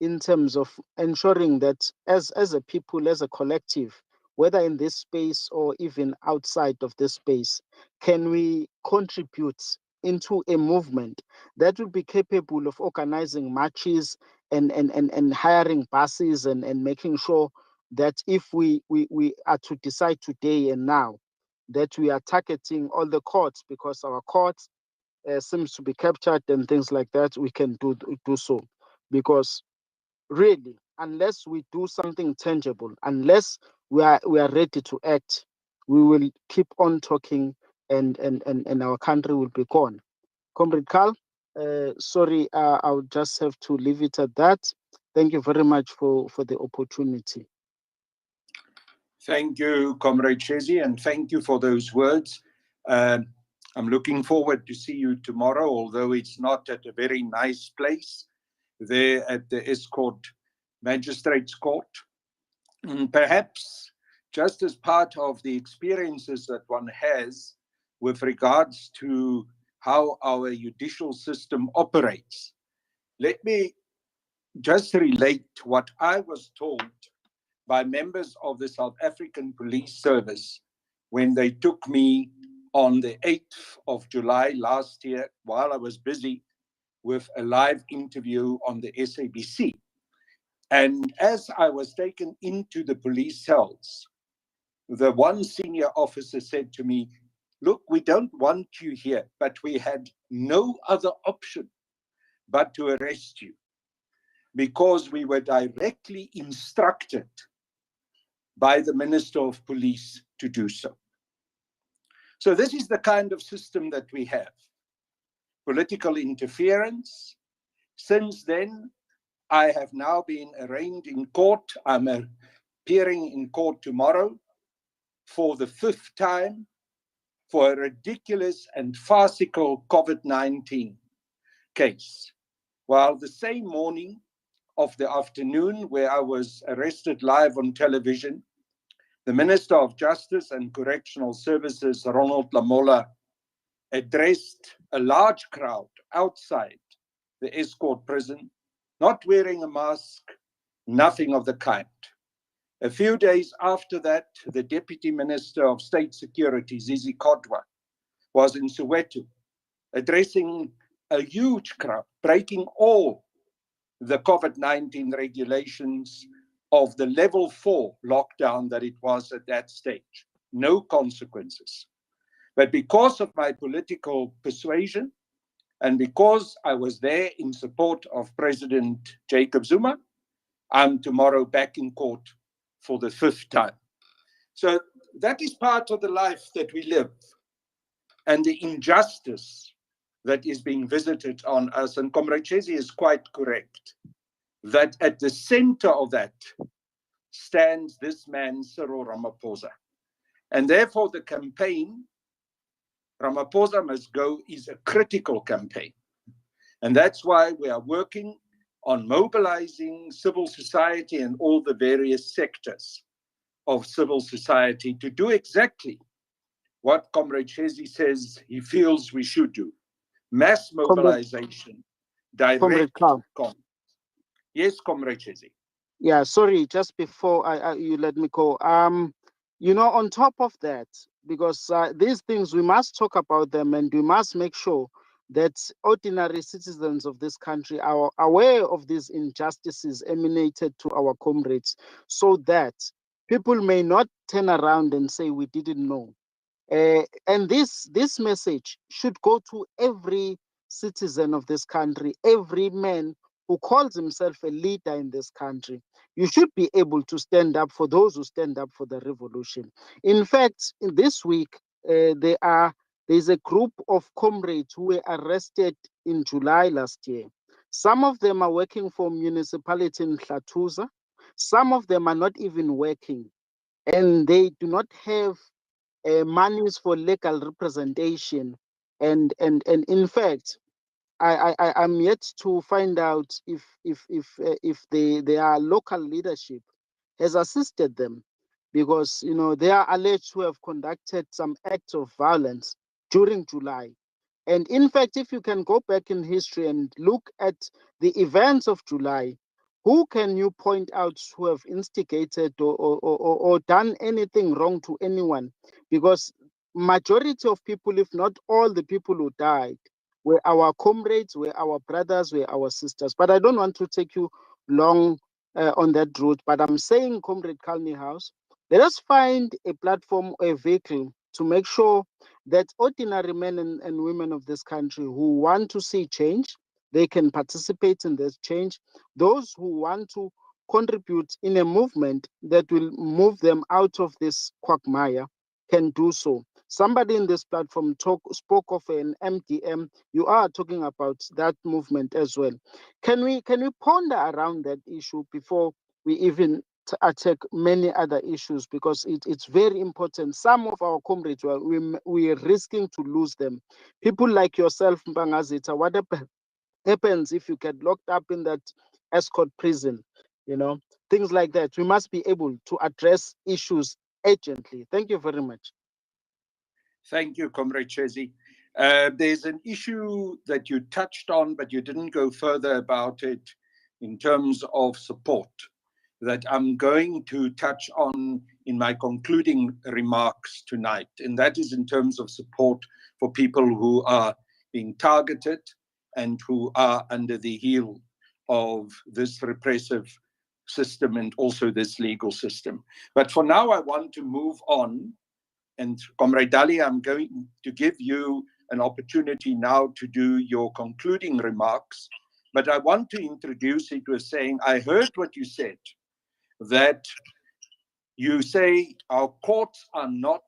in terms of ensuring that as a people, as a collective, whether in this space or even outside of this space, can we contribute into a movement that will be capable of organizing marches and hiring buses and making sure that if we are to decide today and now that we are targeting all the courts, because our courts seems to be captured and things like that, we can do so. Because really, unless we do something tangible, unless we are ready to act, we will keep on talking and our country will be gone. Comrade Carl, sorry, I'll just have to leave it at that. Thank you very much for the opportunity. Thank you, Comrade Shezi, and thank you for those words. I'm looking forward to see you tomorrow, although it's not at a very nice place there at the Escort Magistrates Court. And perhaps just as part of the experiences that one has with regards to how our judicial system operates, let me just relate what I was told by members of the South African Police Service when they took me on the 8th of July last year while I was busy with a live interview on the SABC. And as I was taken into the police cells, the one senior officer said to me, "Look, we don't want you here, but we had no other option but to arrest you because we were directly instructed by the Minister of Police to do so." So this is the kind of system that we have. Political interference. Since then, I have now been arraigned in court. I'm appearing in court tomorrow for the 5th time for a ridiculous and farcical COVID-19 case. While the same morning of the afternoon where I was arrested live on television, the Minister of Justice and Correctional Services, Ronald Lamola, addressed a large crowd outside the Escort prison, not wearing a mask, nothing of the kind. A few days after that, the Deputy Minister of State Security, Zizi Kodwa, was in Soweto, addressing a huge crowd, breaking all the COVID-19 regulations of the level 4 lockdown that it was at that stage. No consequences. But because of my political persuasion and because I was there in support of President Jacob Zuma, I'm tomorrow back in court for the 5th time. So that is part of the life that we live and the injustice that is being visited on us. And Comrade Chesi is quite correct that at the center of that stands this man, Cyril Ramaphosa. And therefore the campaign, Ramaphosa must go, is a critical campaign. And that's why we are working on mobilizing civil society and all the various sectors of civil society to do exactly what Comrade Chezi says he feels we should do. Mass mobilization, direct combat. Yes, Comrade Chezi. Yeah, sorry, just before you let me go. You know, on top of that, because these things, we must talk about them, and we must make sure that ordinary citizens of this country are aware of these injustices emanated to our comrades, so that people may not turn around and say we didn't know. And this message should go to every citizen of this country, every man who calls himself a leader in this country. You should be able to stand up for those who stand up for the revolution. In fact, in this week, there's a group of comrades who were arrested in July last year. Some of them are working for municipality in Hlatuza. Some of them are not even working, and they do not have monies for legal representation. And in fact, I'm yet to find out if their local leadership has assisted them, because you know they are alleged to have conducted some acts of violence during July. And in fact, if you can go back in history and look at the events of July, who can you point out who have instigated or done anything wrong to anyone? Because majority of people, if not all the people who died, were our comrades, were our brothers, were our sisters. But I don't want to take you long on that route. But I'm saying, Comrade Niehaus, let us find a platform or a vehicle to make sure that ordinary men and women of this country who want to see change, they can participate in this change. Those who want to contribute in a movement that will move them out of this quagmire can do so. Somebody in this platform spoke of an MDM. You are talking about that movement as well. Can we ponder around that issue before we even attack many other issues, because it's very important. Some of our comrades, we are risking to lose them. People like yourself, Mbangazita, what happens if you get locked up in that escort prison? You know, things like that. We must be able to address issues urgently. Thank you very much. Thank you, Comrade Chezi. There's an issue that you touched on, but you didn't go further about it in terms of support, that I'm going to touch on in my concluding remarks tonight. And that is in terms of support for people who are being targeted and who are under the heel of this repressive system and also this legal system. But for now, I want to move on. And Comrade Dali, I'm going to give you an opportunity now to do your concluding remarks. But I want to introduce it with saying, I heard what you said, that you say our courts are not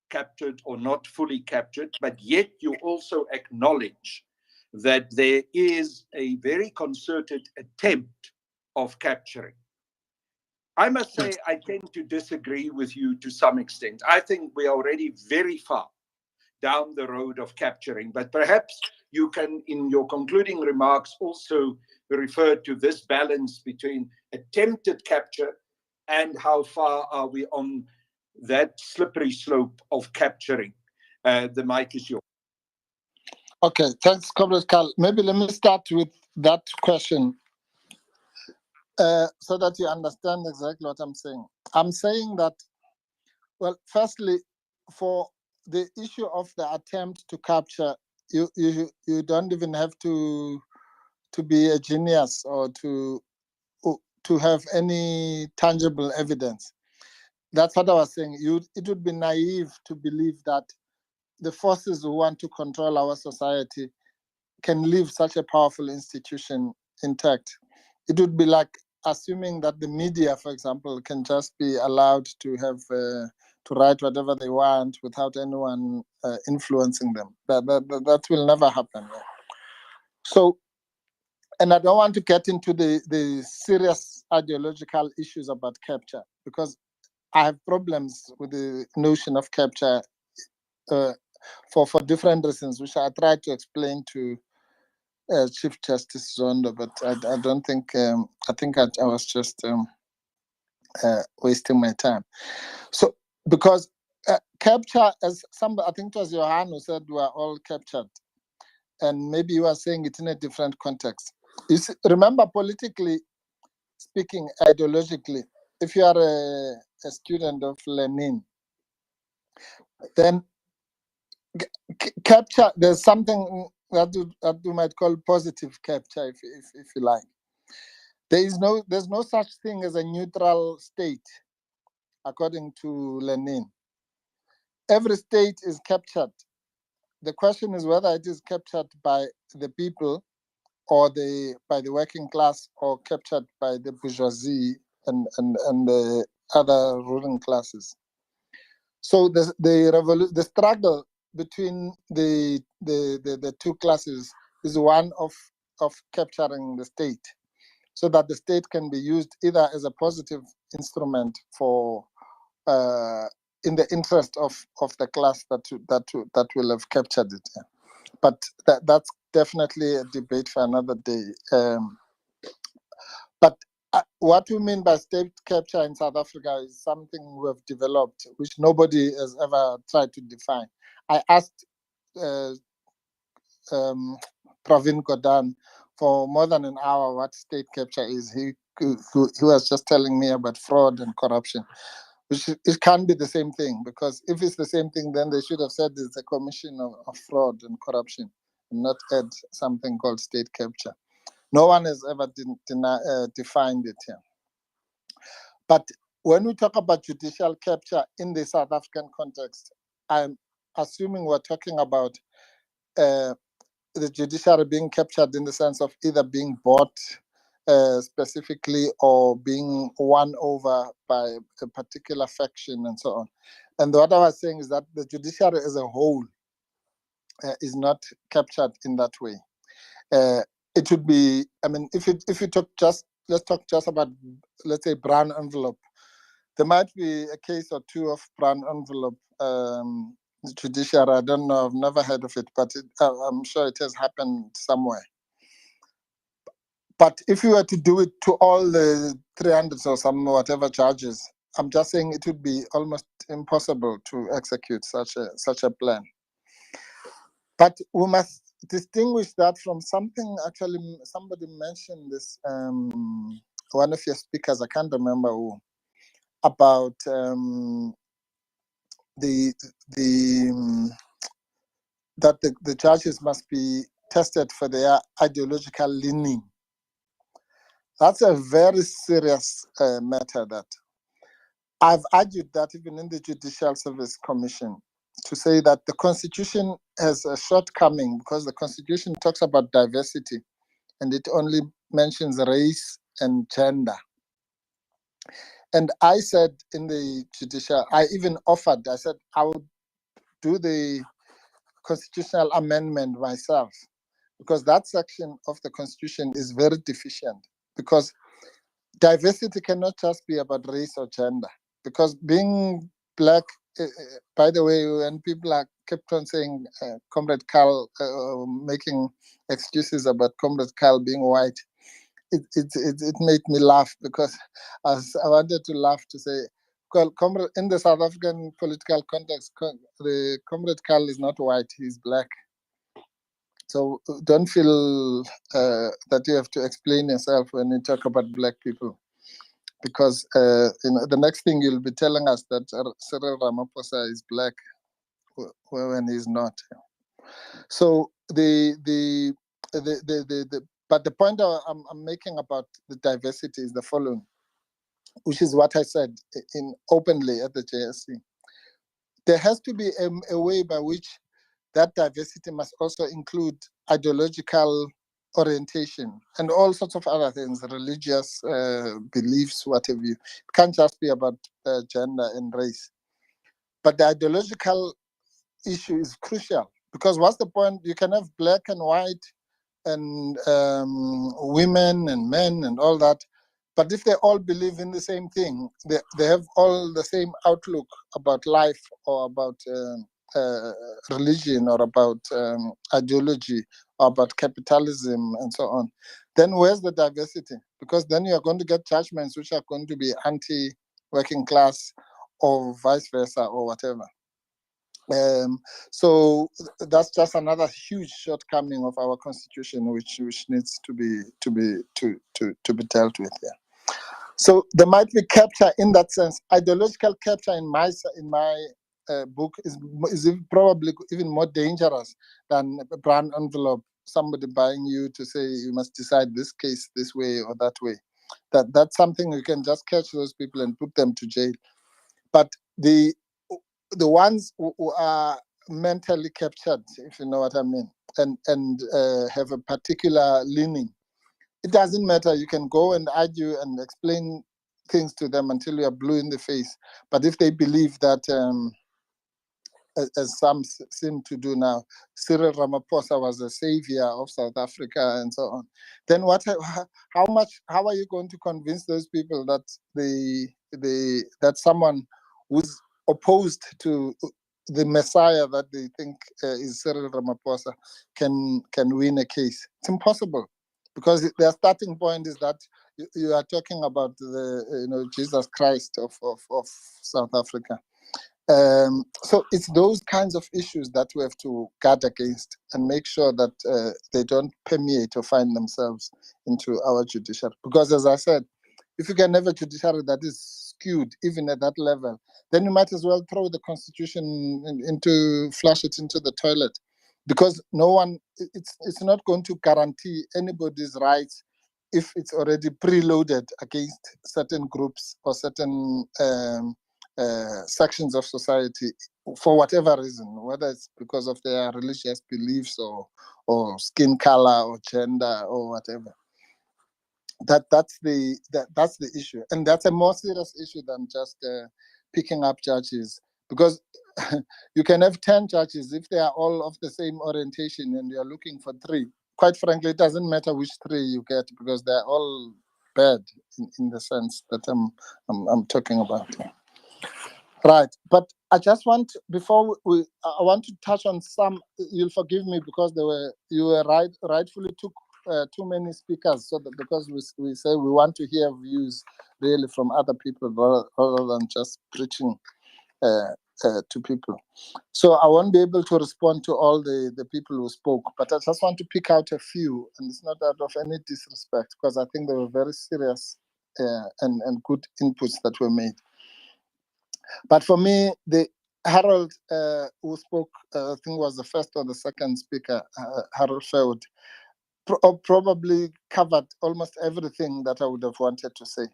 captured or not fully captured, but yet you also acknowledge that there is a very concerted attempt of capturing. I must say, I tend to disagree with you to some extent. I think we are already very far down the road of capturing, but perhaps you can, in your concluding remarks, also refer to this balance between attempted capture and how far are we on that slippery slope of capturing. The mic is yours. Okay, thanks, Comrade Carl. Maybe let me start with that question so that you understand exactly what I'm saying. I'm saying that, well, firstly, for the issue of the attempt to capture, you don't even have to be a genius or to have any tangible evidence. That's what I was saying. It would be naive to believe that the forces who want to control our society can leave such a powerful institution intact. It would be like assuming that the media, for example, can just be allowed to have to write whatever they want without anyone influencing them. That will never happen. So, and I don't want to get into the serious ideological issues about capture, because I have problems with the notion of capture for different reasons, which I tried to explain to Chief Justice Zondo, but I don't think, I think I was just wasting my time. So, because capture, as some, I think it was Johan who said we are all captured. And maybe you are saying it in a different context. You see, remember, politically speaking, ideologically, if you are a student of Lenin, then capture, there's something that you might call positive capture, if you like. There's no such thing as a neutral state, according to Lenin. Every state is captured. The question is whether it is captured by the people or by the working class, or captured by the bourgeoisie and the other ruling classes. So the struggle between the two classes is one of capturing the state, so that the state can be used either as a positive instrument for in the interest of the class that will have captured it. But that's definitely a debate for another day. But what we mean by state capture in South Africa is something we have developed, which nobody has ever tried to define. I asked Pravin Godan for more than an hour what state capture is. He was just telling me about fraud and corruption, which it can't be the same thing, because if it's the same thing, then they should have said it's a commission of fraud and corruption, and not add something called state capture. No one has ever defined it here. But when we talk about judicial capture in the South African context, I'm assuming we're talking about the judiciary being captured in the sense of either being bought specifically, or being won over by a particular faction and so on. And what I was saying is that the judiciary as a whole is not captured in that way. It would be, I mean, if you talk just, let's talk just about, let's say, brown envelope. There might be a case or two of brown envelope judiciary. I don't know, I've never heard of it, but I'm sure it has happened somewhere. But if you were to do it to all the 300 or some whatever charges, I'm just saying it would be almost impossible to execute such a plan. But we must distinguish that from something. Actually, somebody mentioned this, one of your speakers, I can't remember who, about that the judges must be tested for their ideological leaning. That's a very serious matter. That I've argued that even in the Judicial Service Commission, to say that the Constitution has a shortcoming, because the Constitution talks about diversity and it only mentions race and gender. And I said in the judicial, I even offered, I said I would do the constitutional amendment myself, because that section of the Constitution is very deficient, because diversity cannot just be about race or gender. Because being black, by the way, when people kept on saying Comrade Carl, making excuses about Comrade Carl being white, it made me laugh, because I wanted to laugh to say, well, in the South African political context, the Comrade Carl is not white, he's black. So don't feel that you have to explain yourself when you talk about black people, because the next thing you'll be telling us that Cyril Ramaphosa is black when he's not. So but the point I'm making about the diversity is the following, which is what I said openly at the JSC. There has to be a way by which that diversity must also include ideological orientation and all sorts of other things, religious beliefs, whatever. It can't just be about gender and race. But the ideological issue is crucial, because what's the point? You can have black and white and women and men and all that, but if they all believe in the same thing, they have all the same outlook about life, or about religion, or about ideology, or about capitalism and so on, then where's the diversity? Because then you're going to get judgments which are going to be anti-working class, or vice versa, or whatever. So that's just another huge shortcoming of our constitution, which needs to be dealt with. Yeah. So there might be capture in that sense. Ideological capture in my book is probably even more dangerous than a brown envelope. Somebody buying you to say you must decide this case this way or that way. That's something you can just catch those people and put them to jail. But the ones who are mentally captured, if you know what I mean, and have a particular leaning, it doesn't matter. You can go and argue and explain things to them until you are blue in the face. But if they believe that, as some seem to do now, Cyril Ramaphosa was a savior of South Africa and so on, then how are you going to convince those people that that someone who's opposed to the Messiah that they think is Cyril Ramaphosa can win a case? It's impossible, because their starting point is that you are talking about the Jesus Christ of South Africa. So it's those kinds of issues that we have to guard against and make sure that they don't permeate or find themselves into our judiciary. Because as I said, if you can have a judiciary that is skewed even at that level, then you might as well throw the constitution flush it into the toilet, because it's not going to guarantee anybody's rights if it's already preloaded against certain groups or certain sections of society for whatever reason, whether it's because of their religious beliefs or skin color or gender or whatever. That's the issue, and that's a more serious issue than just picking up judges, because you can have 10 judges if they are all of the same orientation and you're looking for 3. Quite frankly, it doesn't matter which 3 you get, because they're all bad in the sense that I'm talking about. Right, but I just want, before I want to touch on some. You'll forgive me because you rightfully took too many speakers, so that because we say we want to hear views really from other people rather than just preaching to people. So I won't be able to respond to all the people who spoke, but I just want to pick out a few, and it's not out of any disrespect, because I think they were very serious and good inputs that were made. But for me, the Harold who spoke, I think was the first or the second speaker, Harold Feld, probably covered almost everything that I would have wanted to say.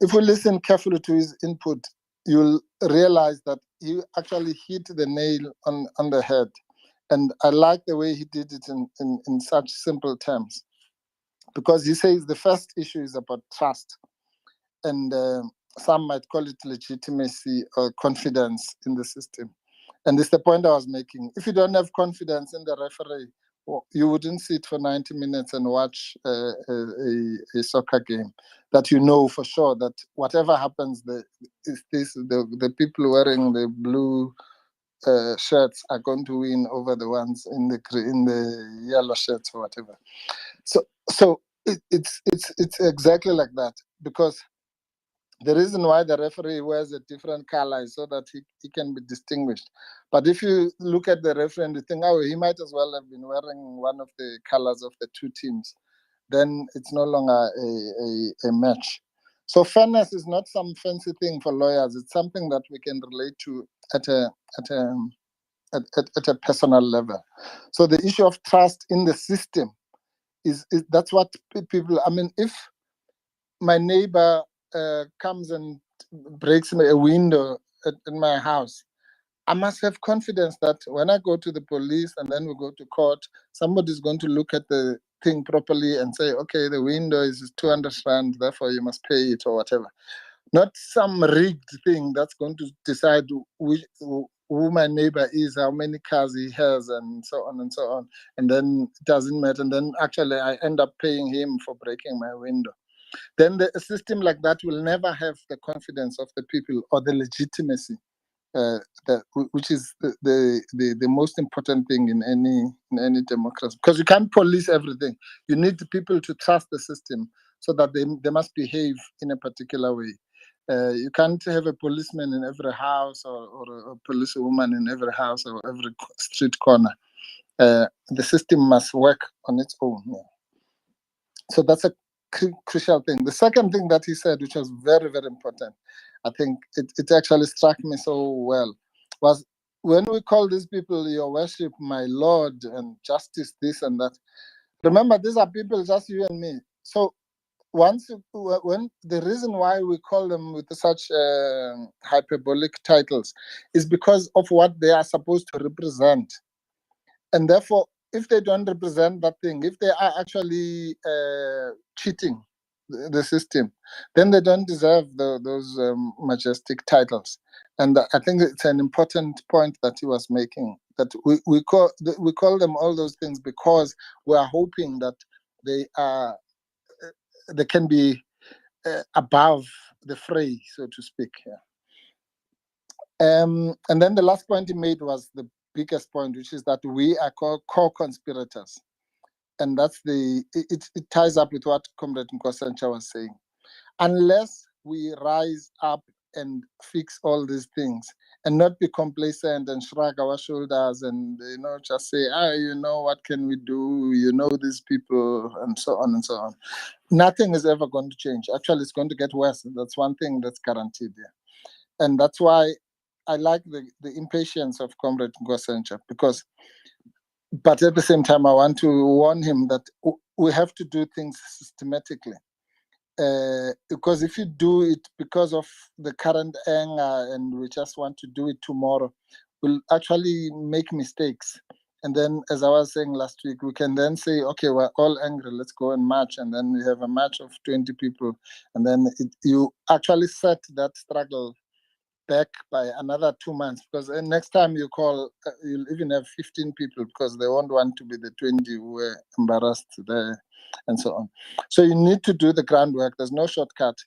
If we listen carefully to his input, you'll realize that he actually hit the nail on the head. And I like the way he did it in such simple terms, because he says the first issue is about trust. And some might call it legitimacy or confidence in the system. And it's the point I was making. If you don't have confidence in the referee, you wouldn't sit for 90 minutes and watch a soccer game, that you know for sure that whatever happens, the people wearing the blue shirts are going to win over the ones in the yellow shirts or whatever. So it's exactly like that, because the reason why the referee wears a different color is so that he can be distinguished. But if you look at the referee and you think, oh, he might as well have been wearing one of the colors of the 2 teams, then it's no longer a match. So fairness is not some fancy thing for lawyers. It's something that we can relate to at a personal level. So the issue of trust in the system is that's what people. I mean, if my neighbor comes and breaks a window in my house, I must have confidence that when I go to the police and then we go to court, somebody's going to look at the thing properly and say, okay, the window is 200 rand, therefore you must pay it or whatever. Not some rigged thing that's going to decide who my neighbor is, how many cars he has, and so on and so on. And then it doesn't matter. And then actually I end up paying him for breaking my window. Then a system like that will never have the confidence of the people or the legitimacy, which is the most important thing in any democracy. Because you can't police everything. You need the people to trust the system so that they must behave in a particular way. You can't have a policeman in every house or a policewoman in every house or every street corner. The system must work on its own. Yeah. So that's a crucial thing. The second thing that he said, which was very, very important, I think it actually struck me so well, was when we call these people, your worship, my Lord, and justice, this and that. Remember, these are people, just you and me. So when the reason why we call them with such hyperbolic titles is because of what they are supposed to represent. And therefore, if they don't represent that thing, if they are actually cheating the system, then they don't deserve those majestic titles. And I think it's an important point that he was making, that we call them all those things because we are hoping that they can be above the fray, so to speak. Yeah. And then the last point he made was the biggest point, which is that we are co-conspirators. And that's it ties up with what Comrade Nkosantcha was saying. Unless we rise up and fix all these things and not be complacent and shrug our shoulders and just say, what can we do? These people, and so on and so on. Nothing is ever going to change. Actually, it's going to get worse. That's one thing that's guaranteed here. And that's why I like the impatience of Comrade Nkosantcha, but at the same time, I want to warn him that we have to do things systematically. Because if you do it because of the current anger and we just want to do it tomorrow, we'll actually make mistakes. And then, as I was saying last week, we can then say, okay, we're all angry, let's go and march. And then we have a march of 20 people. And then you actually set that struggle back by another 2 months, because next time you call, you'll even have 15 people because they won't want to be the 20 who were embarrassed there and so on. So you need to do the groundwork. There's no shortcut.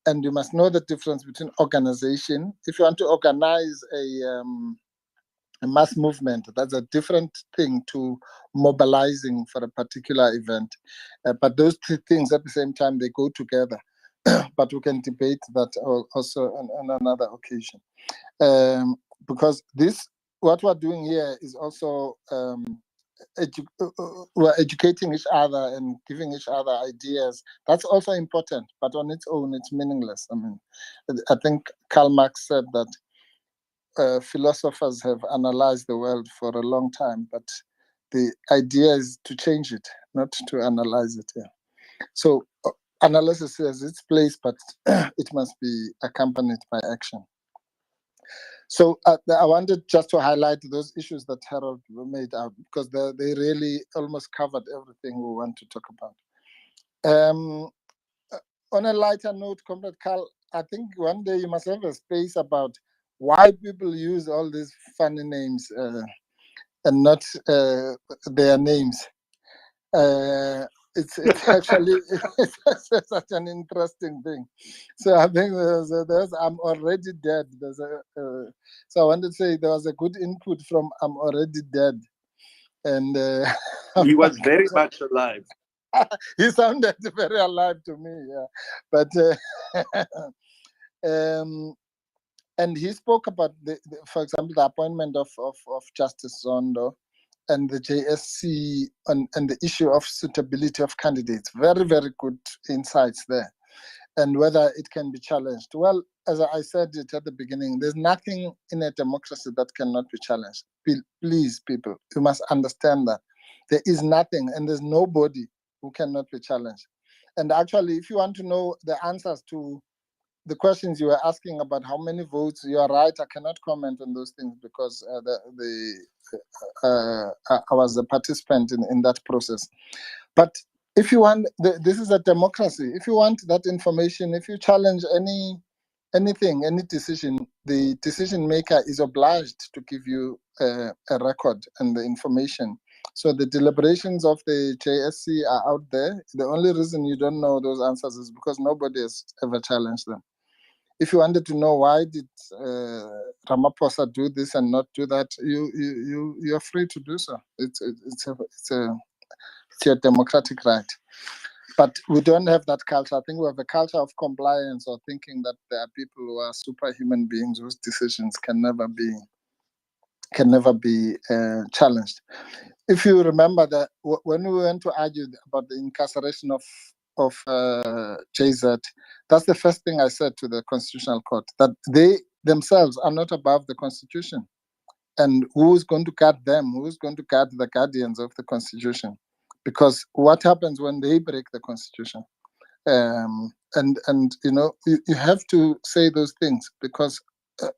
And you must know the difference between organization. If you want to organize a mass movement, that's a different thing to mobilizing for a particular event. But those two things at the same time, they go together. But we can debate that also on another occasion. Because what we're doing here is also we're educating each other and giving each other ideas. That's also important, but on its own, it's meaningless. I mean, I think Karl Marx said that philosophers have analyzed the world for a long time, but the idea is to change it, not to analyze it. Yeah. So analysis has its place, but it must be accompanied by action. So I wanted just to highlight those issues that Harold made out, because they really almost covered everything we want to talk about. On a lighter note, Comrade Karl, I think one day you must have a space about why people use all these funny names and not their names. It's actually it's such an interesting thing. So I think there's I'm already dead. So I wanted to say there was a good input from I'm already dead, and he was very much alive. He sounded very alive to me. Yeah, but and he spoke about for example, the appointment of Justice Zondo and the JSC and the issue of suitability of candidates. Very, very good insights there. And whether it can be challenged. Well, as I said it at the beginning, there's nothing in a democracy that cannot be challenged. Please, people, you must understand that. There is nothing and there's nobody who cannot be challenged. And actually, if you want to know the answers to the questions you were asking about how many votes, you are right, I cannot comment on those things because I was a participant in that process. But if you want, this is a democracy. If you want that information, if you challenge anything, any decision, the decision maker is obliged to give you a record and the information. So the deliberations of the JSC are out there. The only reason you don't know those answers is because nobody has ever challenged them. If you wanted to know why did Ramaphosa do this and not do that, you're free to do so. It's your democratic right. But we don't have that culture. I think we have a culture of compliance, or thinking that there are people who are superhuman beings whose decisions can never be challenged. If you remember that when we went to argue about the incarceration of JZ, that's the first thing I said to the Constitutional Court, that they themselves are not above the Constitution. And who's going to guard them? Who's going to guard the guardians of the Constitution? Because what happens when they break the Constitution? And you know, you have to say those things, because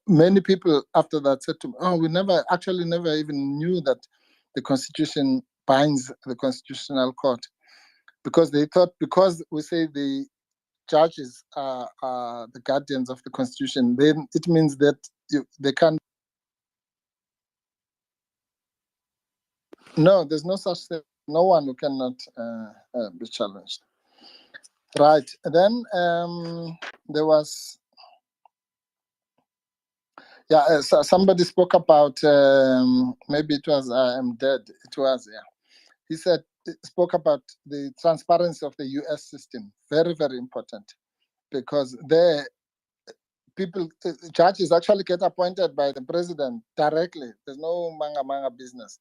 many people after that said to me, oh, we never even knew that the Constitution binds the Constitutional Court, because they thought, because we say the judges are the guardians of the Constitution, then it means that they can't. No, there's no such thing. No one who cannot be challenged. Right. Then there was, so somebody spoke about, maybe it was I am dead. It was, yeah. He spoke about the transparency of the US system. Very, very important, because there, judges actually get appointed by the president directly. There's no manga business.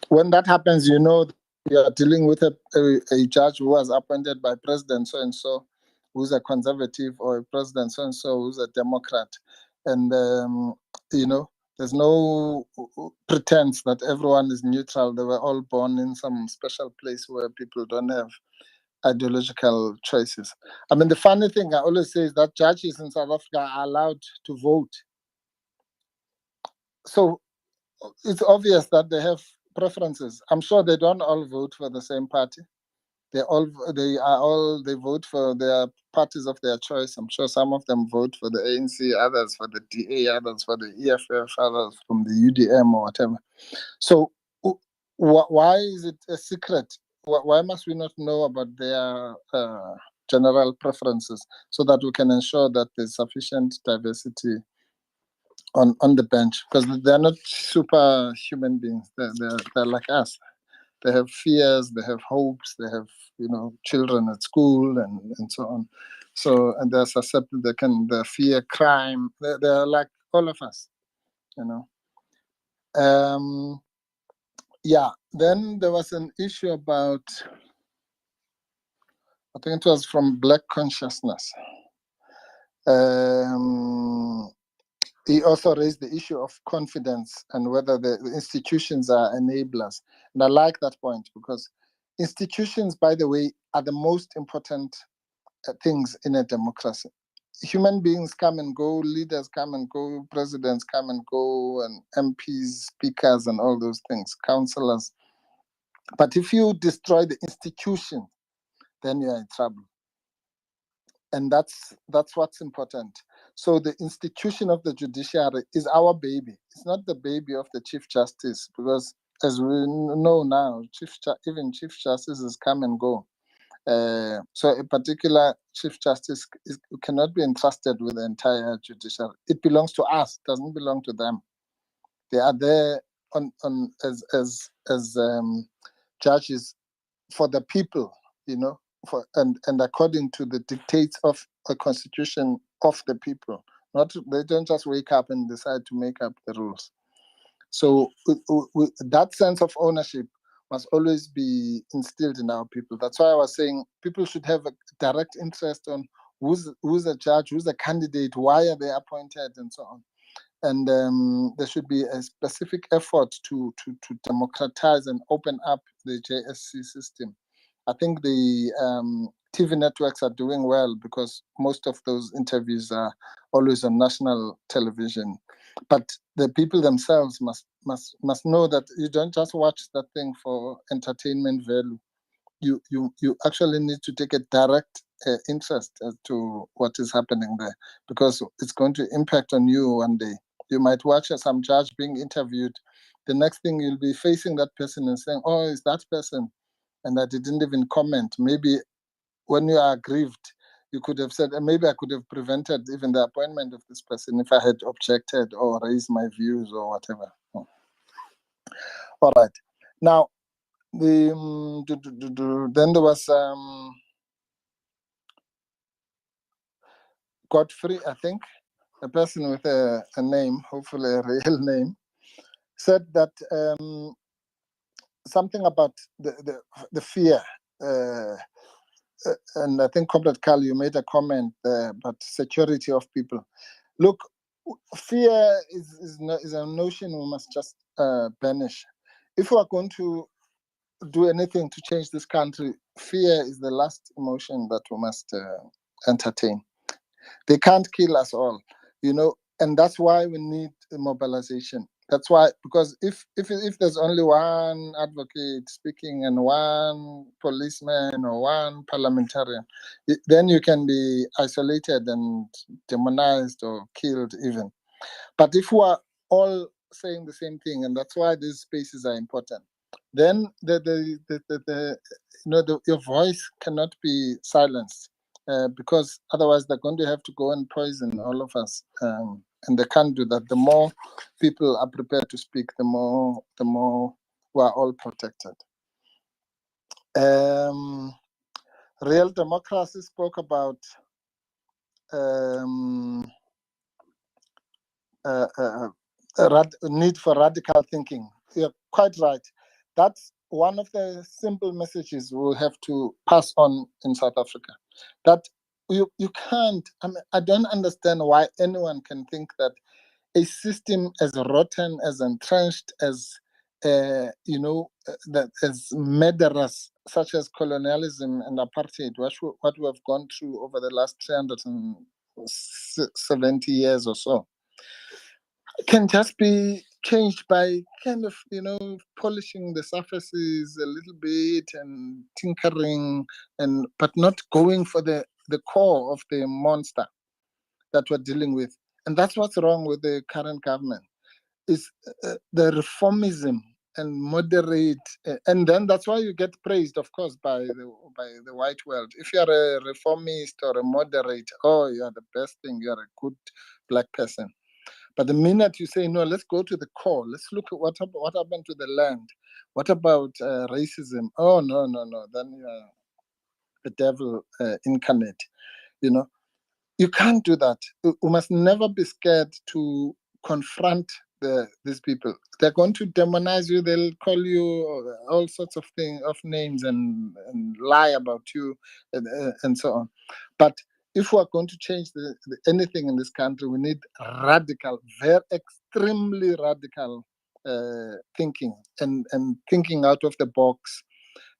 When that happens, you know you are dealing with a judge who was appointed by President so-and-so, who's a conservative, or a President so-and-so who's a Democrat. And, you know, there's no pretense that everyone is neutral. They were all born in some special place where people don't have ideological choices. I mean, the funny thing I always say is that judges in South Africa are allowed to vote. So it's obvious that they have preferences. I'm sure they don't all vote for the same party. They vote for their parties of their choice. I'm sure some of them vote for the ANC, others for the DA, others for the EFF, others from the UDM or whatever. So why is it a secret? Why must we not know about their general preferences, so that we can ensure that there's sufficient diversity on the bench? Because they're not superhuman beings. They're like us. They have fears, they have hopes, they have, you know, children at school and so on. So, and they're susceptible, they fear crime. They're like all of us, you know. Yeah, then there was an issue about, I think it was from Black Consciousness. He also raised the issue of confidence and whether the institutions are enablers. And I like that point, because institutions, by the way, are the most important things in a democracy. Human beings come and go, leaders come and go, presidents come and go, and MPs, speakers, and all those things, councillors. But if you destroy the institution, then you're in trouble. And that's what's important. So the institution of the judiciary is our baby. It's not the baby of the Chief Justice, because as we know now, even Chief Justices come and go. So a particular Chief Justice cannot be entrusted with the entire judiciary. It belongs to us, doesn't belong to them. They are there as judges for the people, you know, and according to the dictates of a constitution of the people. They don't just wake up and decide to make up the rules. So that sense of ownership must always be instilled in our people. That's why I was saying people should have a direct interest on who's a judge, who's a candidate, why are they appointed, and so on. And there should be a specific effort to democratize and open up the JSC system. I think the TV networks are doing well, because most of those interviews are always on national television. But the people themselves must know that you don't just watch that thing for entertainment value. You actually need to take a direct interest as to what is happening there, because it's going to impact on you one day. You might watch some judge being interviewed. The next thing you'll be facing that person and saying, oh, it's that person. And that they didn't even comment. Maybe when you are aggrieved, you could have said, maybe I could have prevented even the appointment of this person if I had objected or raised my views or whatever. All right. Now, Then there was Godfrey, I think, a person with a name, hopefully a real name, said that something about the fear. And I think, Comrade Carl, you made a comment about security of people. Look, fear is a notion we must just banish. If we are going to do anything to change this country, fear is the last emotion that we must entertain. They can't kill us all, and that's why we need mobilization. That's why, because if there's only one advocate speaking and one policeman or one parliamentarian, then you can be isolated and demonized or killed even. But if we are all saying the same thing, and that's why these spaces are important, then your voice cannot be silenced, because otherwise they're going to have to go and poison all of us, and they can't do that. The more people are prepared to speak, the more we are all protected. Real Democracy spoke about need for radical thinking. You're quite right. That's one of the simple messages we'll have to pass on in South Africa. That you can't, I don't understand why anyone can think that a system as rotten, as entrenched, as that as murderous, such as colonialism and apartheid, what we have gone through over the last 370 years or so, can just be changed by kind of, polishing the surfaces a little bit and tinkering, but not going for the core of the monster that we're dealing with. And that's what's wrong with the current government, is the reformism and moderate, and then that's why you get praised, of course, by the white world. If you are a reformist or a moderate, oh, you are the best thing, you are a good black person. But the minute you say, no, let's go to the core, let's look at what happened to the land, what about racism? Oh, no, then you are the devil incarnate. You can't do that. We must never be scared to confront these people. They're going to demonize you. They'll call you all sorts of names and lie about you and so on. But if we are going to change anything in this country, we need radical, very extremely radical thinking and thinking out of the box,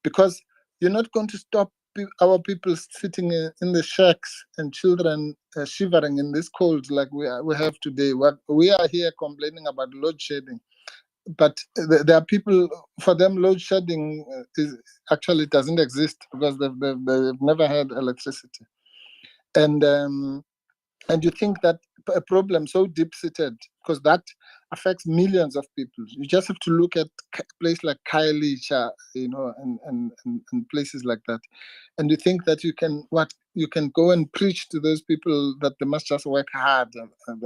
because you're not going to stop our people sitting in the shacks and children shivering in this cold like we have today. We are here complaining about load shedding, but there are people, for them load shedding actually doesn't exist, because they've never had electricity. And you think that a problem so deep-seated, because that affects millions of people. You just have to look at a place like Khayelitsha, and places like that, and you think that you can go and preach to those people that they must just work hard and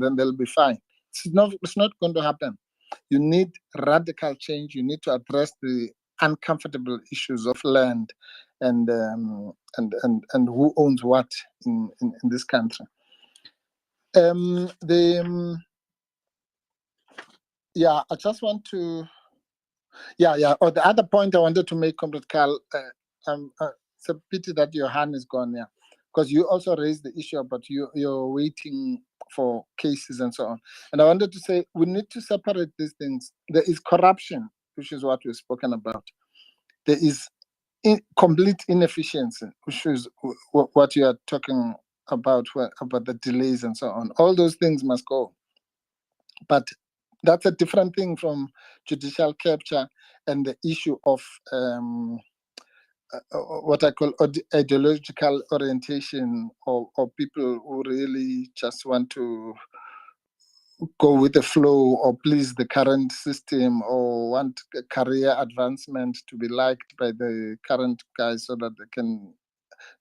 then they'll be fine. It's not going to happen. You need radical change. You need to address the uncomfortable issues of land and who owns what in this country. I just want to, Oh, the other point I wanted to make, Comrade Carl, it's a pity that your hand is gone, because you also raised the issue about you're waiting for cases and so on. And I wanted to say, we need to separate these things. There is corruption, which is what we've spoken about. There is complete inefficiency, which is what you are talking about the delays and so on. All those things must go. But that's a different thing from judicial capture and the issue of what I call ideological orientation, or people who really just want to go with the flow or please the current system, or want a career advancement to be liked by the current guys so that they can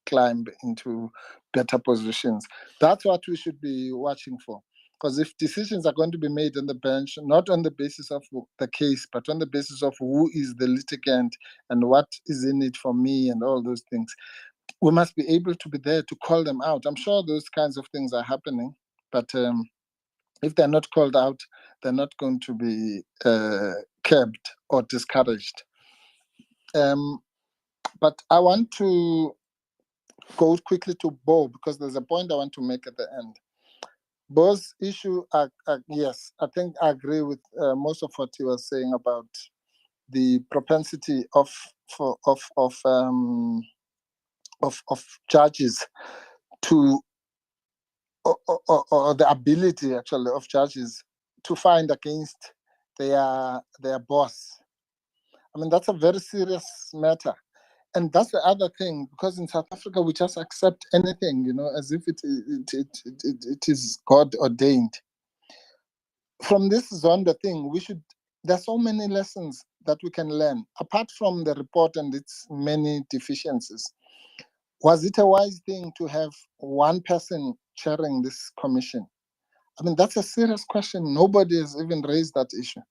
climb into better positions. That's what we should be watching for. Because if decisions are going to be made on the bench, not on the basis of the case, but on the basis of who is the litigant and what is in it for me and all those things, we must be able to be there to call them out. I'm sure those kinds of things are happening, but if they're not called out, they're not going to be curbed or discouraged. But I want to go quickly to Bo, because there's a point I want to make at the end. Bo's issue, yes, I think I agree with most of what he was saying about the propensity of judges to, or the ability actually of judges to find against their boss. I mean, that's a very serious matter. And that's the other thing, because in South Africa, we just accept anything, as if it is God ordained. From this Zonda thing, there's so many lessons that we can learn, apart from the report and its many deficiencies. Was it a wise thing to have one person chairing this commission? I mean, that's a serious question. Nobody has even raised that issue.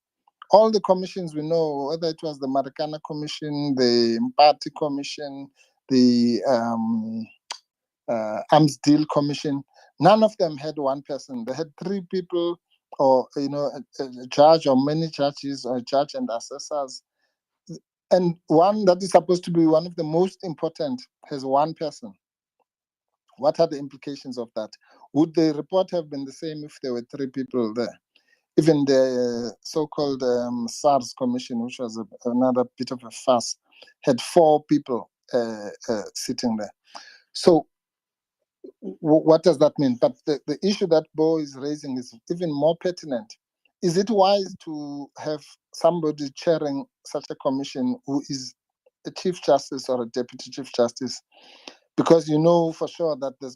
All the commissions we know, whether it was the Marikana Commission, the Mpati Commission, the Arms Deal Commission, none of them had one person. They had three people, or a judge, or many judges, or a judge and assessors. And one that is supposed to be one of the most important has one person. What are the implications of that? Would the report have been the same if there were three people there? Even the so-called SARS commission, which was another bit of a fuss, had four people sitting there. So what does that mean? But the issue that Bo is raising is even more pertinent. Is it wise to have somebody chairing such a commission who is a chief justice or a deputy chief justice? Because you know for sure that there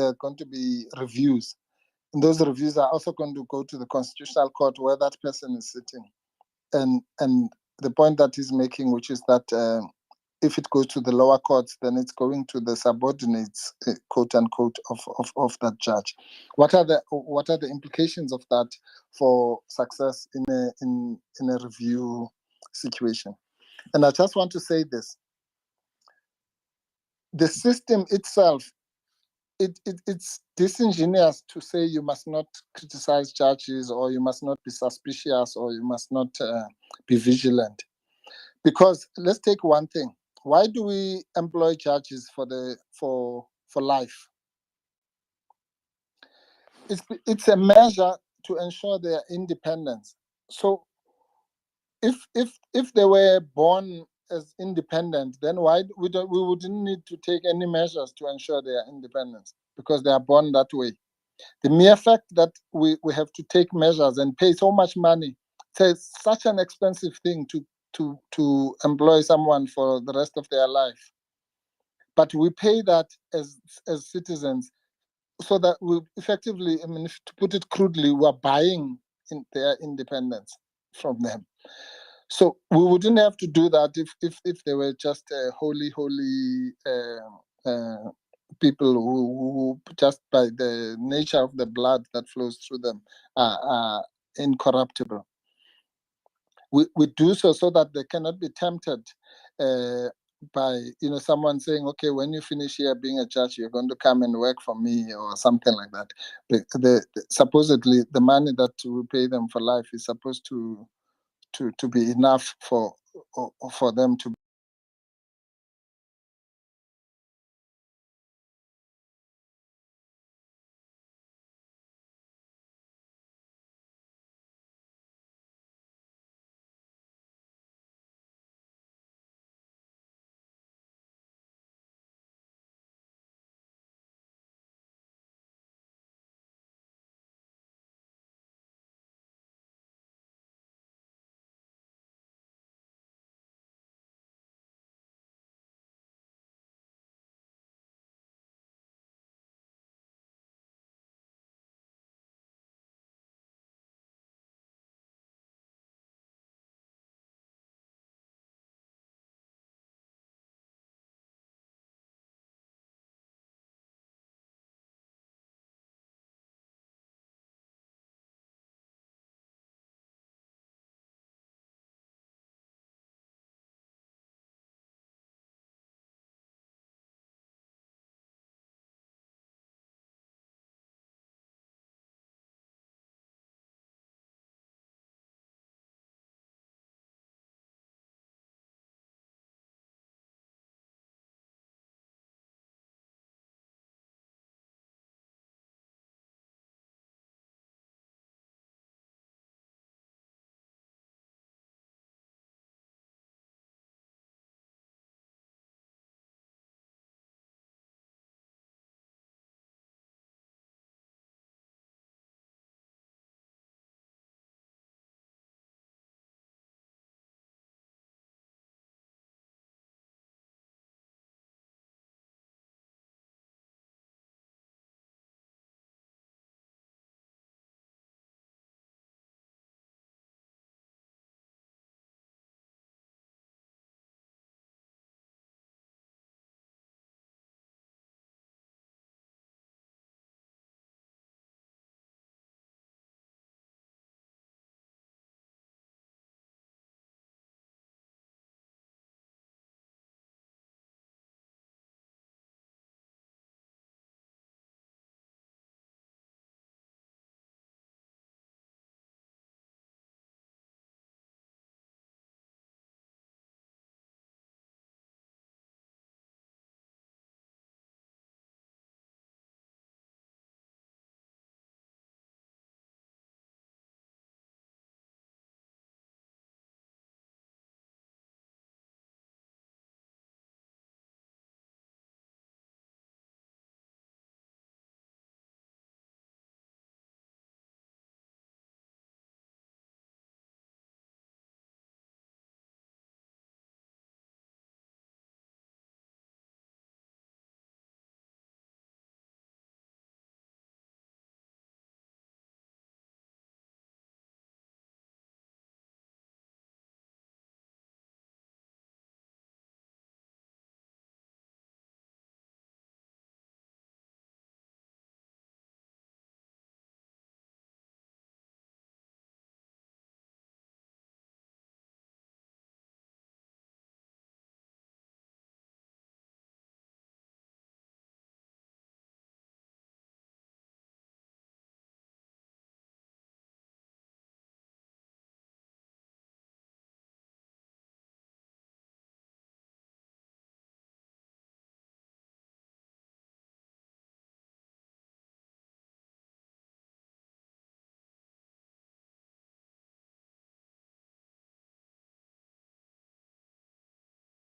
are going to be reviews. And those reviews are also going to go to the Constitutional Court where that person is sitting. And the point that he's making, which is that if it goes to the lower courts, then it's going to the subordinates, quote unquote, of that judge. What are the implications of that for success in a review situation? And I just want to say this: the system itself, it's disingenuous to say you must not criticize judges, or you must not be suspicious, or you must not be vigilant. Because let's take one thing. Why do we employ judges for life? It's a measure to ensure their independence. So if they were born as independent, then why we wouldn't need to take any measures to ensure their independence, because they are born that way. The mere fact that we have to take measures and pay so much money, it's such an expensive thing to employ someone for the rest of their life. But we pay that as citizens, so that we effectively, I mean, to put it crudely, we're buying their independence from them. So we wouldn't have to do that if they were just holy people who just by the nature of the blood that flows through them are incorruptible. We do so that they cannot be tempted by someone saying, okay, when you finish here being a judge, you're going to come and work for me, or something like that. Supposedly the money that we pay them for life is supposed to be enough for them to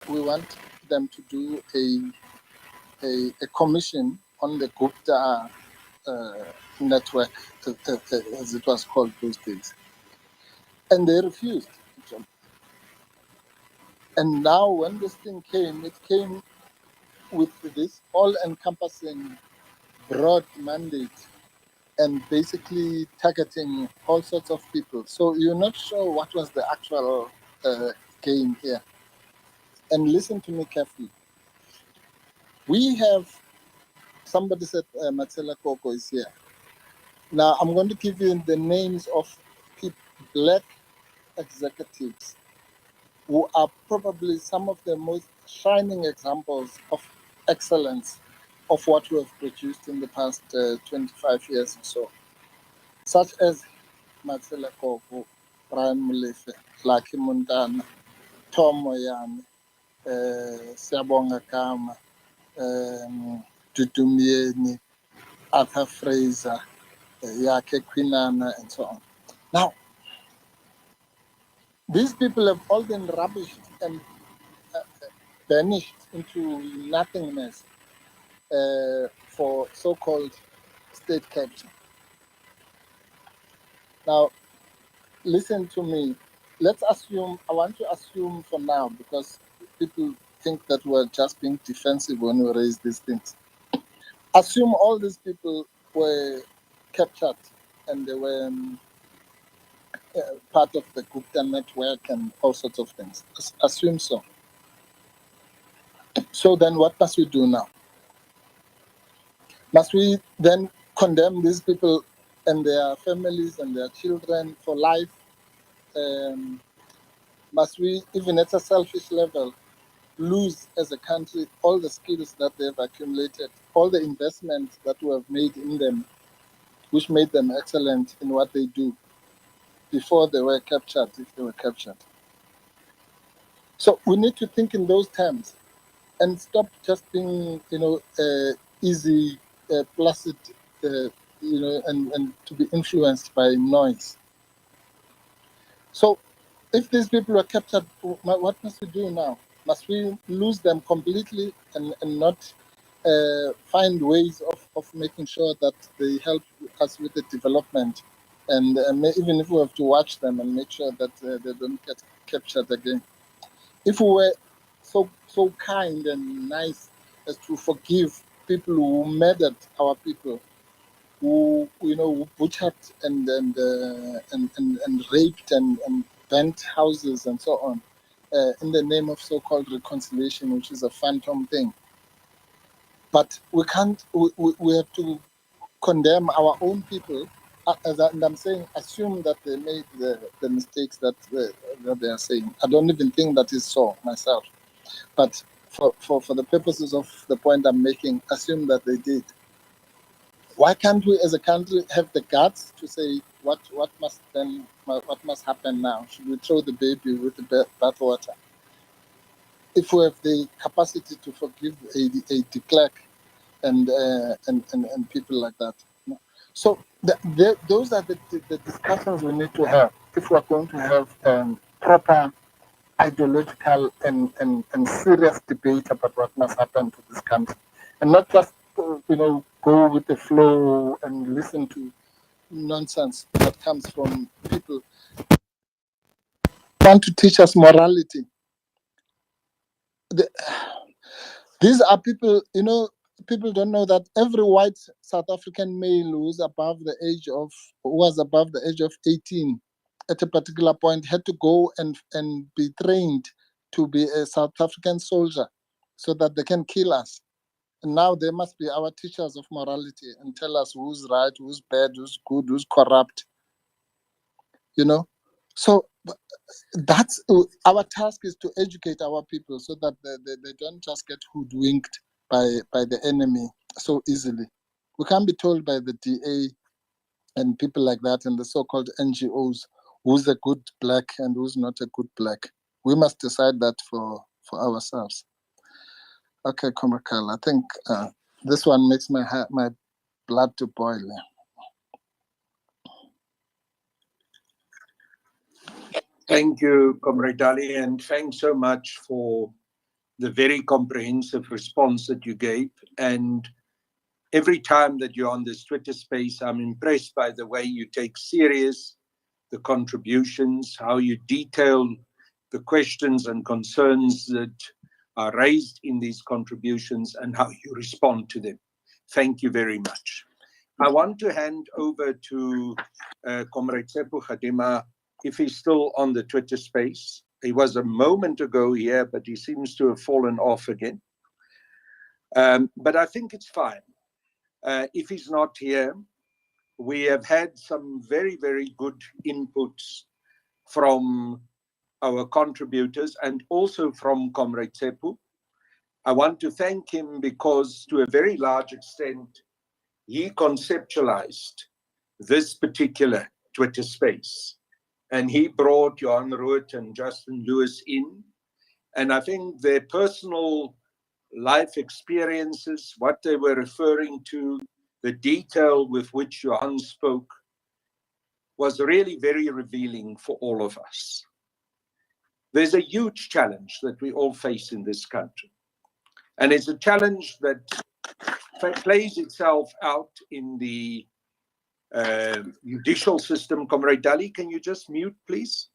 we want them to do a commission on the Gupta network, as it was called those days. And they refused. And now when this thing came, it came with this all-encompassing broad mandate and basically targeting all sorts of people. So you're not sure what was the actual game here. And listen to me carefully. We have, somebody said Matsela Koko is here. Now I'm going to give you the names of black executives who are probably some of the most shining examples of excellence of what we have produced in the past 25 years or so, such as Matsela Koko, Brian Mulefe, Lucky Montana, Tom Moyane, Siyabonga Kama, Dudumieni, Arthur Fraser, Yake Kwinana, and so on. Now, these people have all been rubbished and vanished into nothingness for so-called state capture. Now, listen to me. Let's assume, I want to assume for now, because people think that we're just being defensive when we raise these things. Assume all these people were captured and they were part of the Gupta network and all sorts of things. Assume so. So then what must we do now? Must we then condemn these people and their families and their children for life? Must we, even at a selfish level, lose as a country all the skills that they've accumulated, all the investments that we have made in them, which made them excellent in what they do before they were captured, if they were captured? So we need to think in those terms and stop just being, easy, placid, and to be influenced by noise. So if these people were captured, what must we do now? Must we lose them completely and not find ways of making sure that they help us with the development? And even if we have to watch them and make sure that they don't get captured again. If we were so kind and nice as to forgive people who murdered our people, who butchered and raped and burnt houses and so on, in the name of so-called reconciliation, which is a phantom thing. But we can't. We have to condemn our own people. And I'm saying, assume that they made the mistakes that they are saying. I don't even think that is so myself. But for the purposes of the point I'm making, assume that they did. Why can't we, as a country, have the guts to say what must happen now? Should we throw the baby with the bathwater? If we have the capacity to forgive a de Klerk and people like that. So those are the discussions we need to have if we're going to have proper ideological and serious debate about what must happen to this country, and not just go with the flow and listen to nonsense that comes from people who want to teach us morality. These are people, people don't know that every white South African male who was above the age of 18 at a particular point had to go and be trained to be a South African soldier so that they can kill us. And now they must be our teachers of morality and tell us who's right, who's bad, who's good, who's corrupt. So that's our task, is to educate our people so that they don't just get hoodwinked by the enemy so easily. We can't be told by the DA and people like that and the so-called NGOs who's a good black and who's not a good black. We must decide that for ourselves. Okay, Comrade Kyle, I think this one makes my blood to boil. Thank you, Comrade Ali, and thanks so much for the very comprehensive response that you gave. And every time that you're on this Twitter space, I'm impressed by the way you take serious the contributions, how you detail the questions and concerns that are raised in these contributions, and how you respond to them. Thank you very much. I want to hand over to Comrade Tsepo Gadima, if he's still on the Twitter space. He was a moment ago here, but he seems to have fallen off again. But I think it's fine. If he's not here, we have had some very, very good inputs from our contributors and also from Comrade Tsepo. I want to thank him because, to a very large extent, he conceptualized this particular Twitter space. And he brought Johan Root and Justin Lewis in. And I think their personal life experiences, what they were referring to, the detail with which Johan spoke, was really very revealing for all of us. There's a huge challenge that we all face in this country. And it's a challenge that plays itself out in the judicial system. Comrade Dali, can you just mute, please?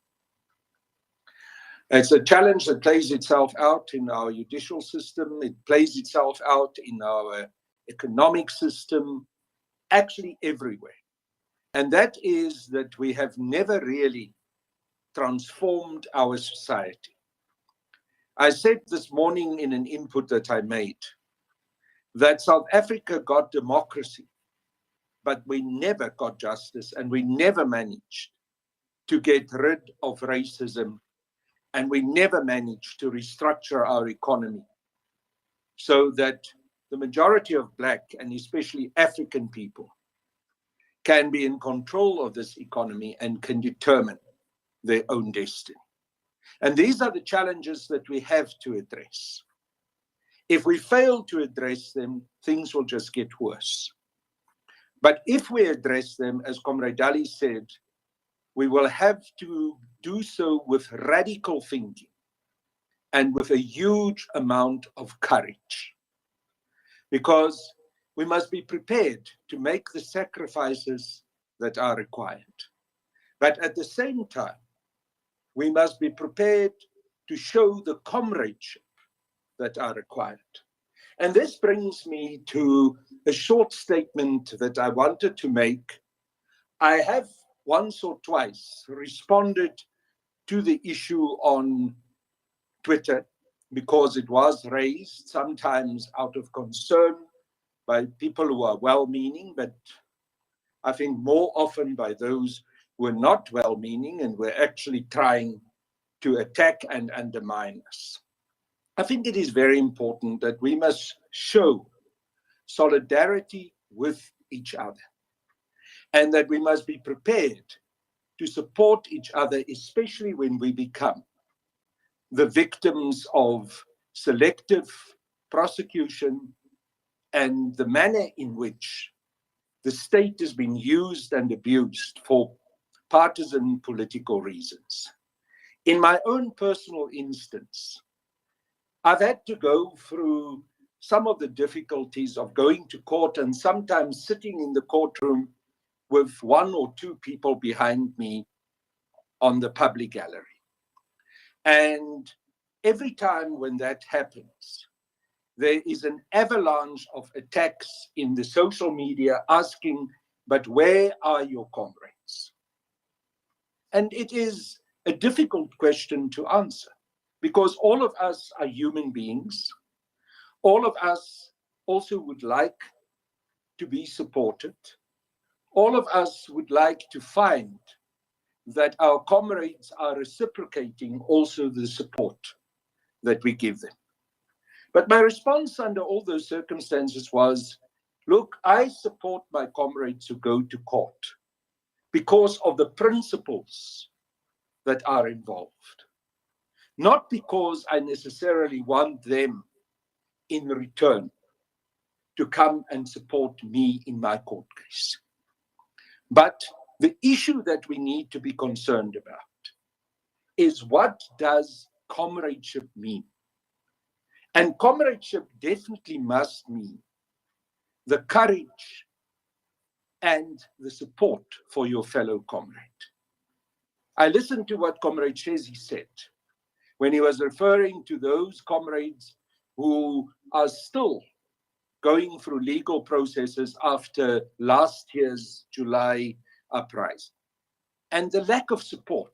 It's a challenge that plays itself out in our judicial system. It plays itself out in our economic system, actually everywhere. And that is that we have never really transformed our society. I said this morning in an input that I made that South Africa got democracy, but we never got justice, and we never managed to get rid of racism, and we never managed to restructure our economy so that the majority of Black and especially African people can be in control of this economy and can determine their own destiny. And these are the challenges that we have to address. If we fail to address them, things will just get worse. But if we address them, as Comrade Dali said, we will have to do so with radical thinking and with a huge amount of courage. Because we must be prepared to make the sacrifices that are required. But at the same time, we must be prepared to show the comradeship that are required. And this brings me to a short statement that I wanted to make. I have once or twice responded to the issue on Twitter because it was raised, sometimes out of concern by people who are well-meaning, but I think more often by those who are not well-meaning and were actually trying to attack and undermine us. I think it is very important that we must show solidarity with each other, and that we must be prepared to support each other, especially when we become the victims of selective prosecution and the manner in which the state has been used and abused for partisan political reasons. In my own personal instance, I've had to go through some of the difficulties of going to court and sometimes sitting in the courtroom with one or two people behind me on the public gallery. And every time when that happens, there is an avalanche of attacks in the social media asking, but where are your comrades? And it is a difficult question to answer because all of us are human beings. All of us also would like to be supported. All of us would like to find that our comrades are reciprocating also the support that we give them. But my response under all those circumstances was, look, I support my comrades who go to court because of the principles that are involved, not because I necessarily want them in return to come and support me in my court case. But the issue that we need to be concerned about is, what does comradeship mean? And comradeship definitely must mean the courage and the support for your fellow comrade. I listened to what Comrade Shezi said when he was referring to those comrades who are still going through legal processes after last year's July uprising, and the lack of support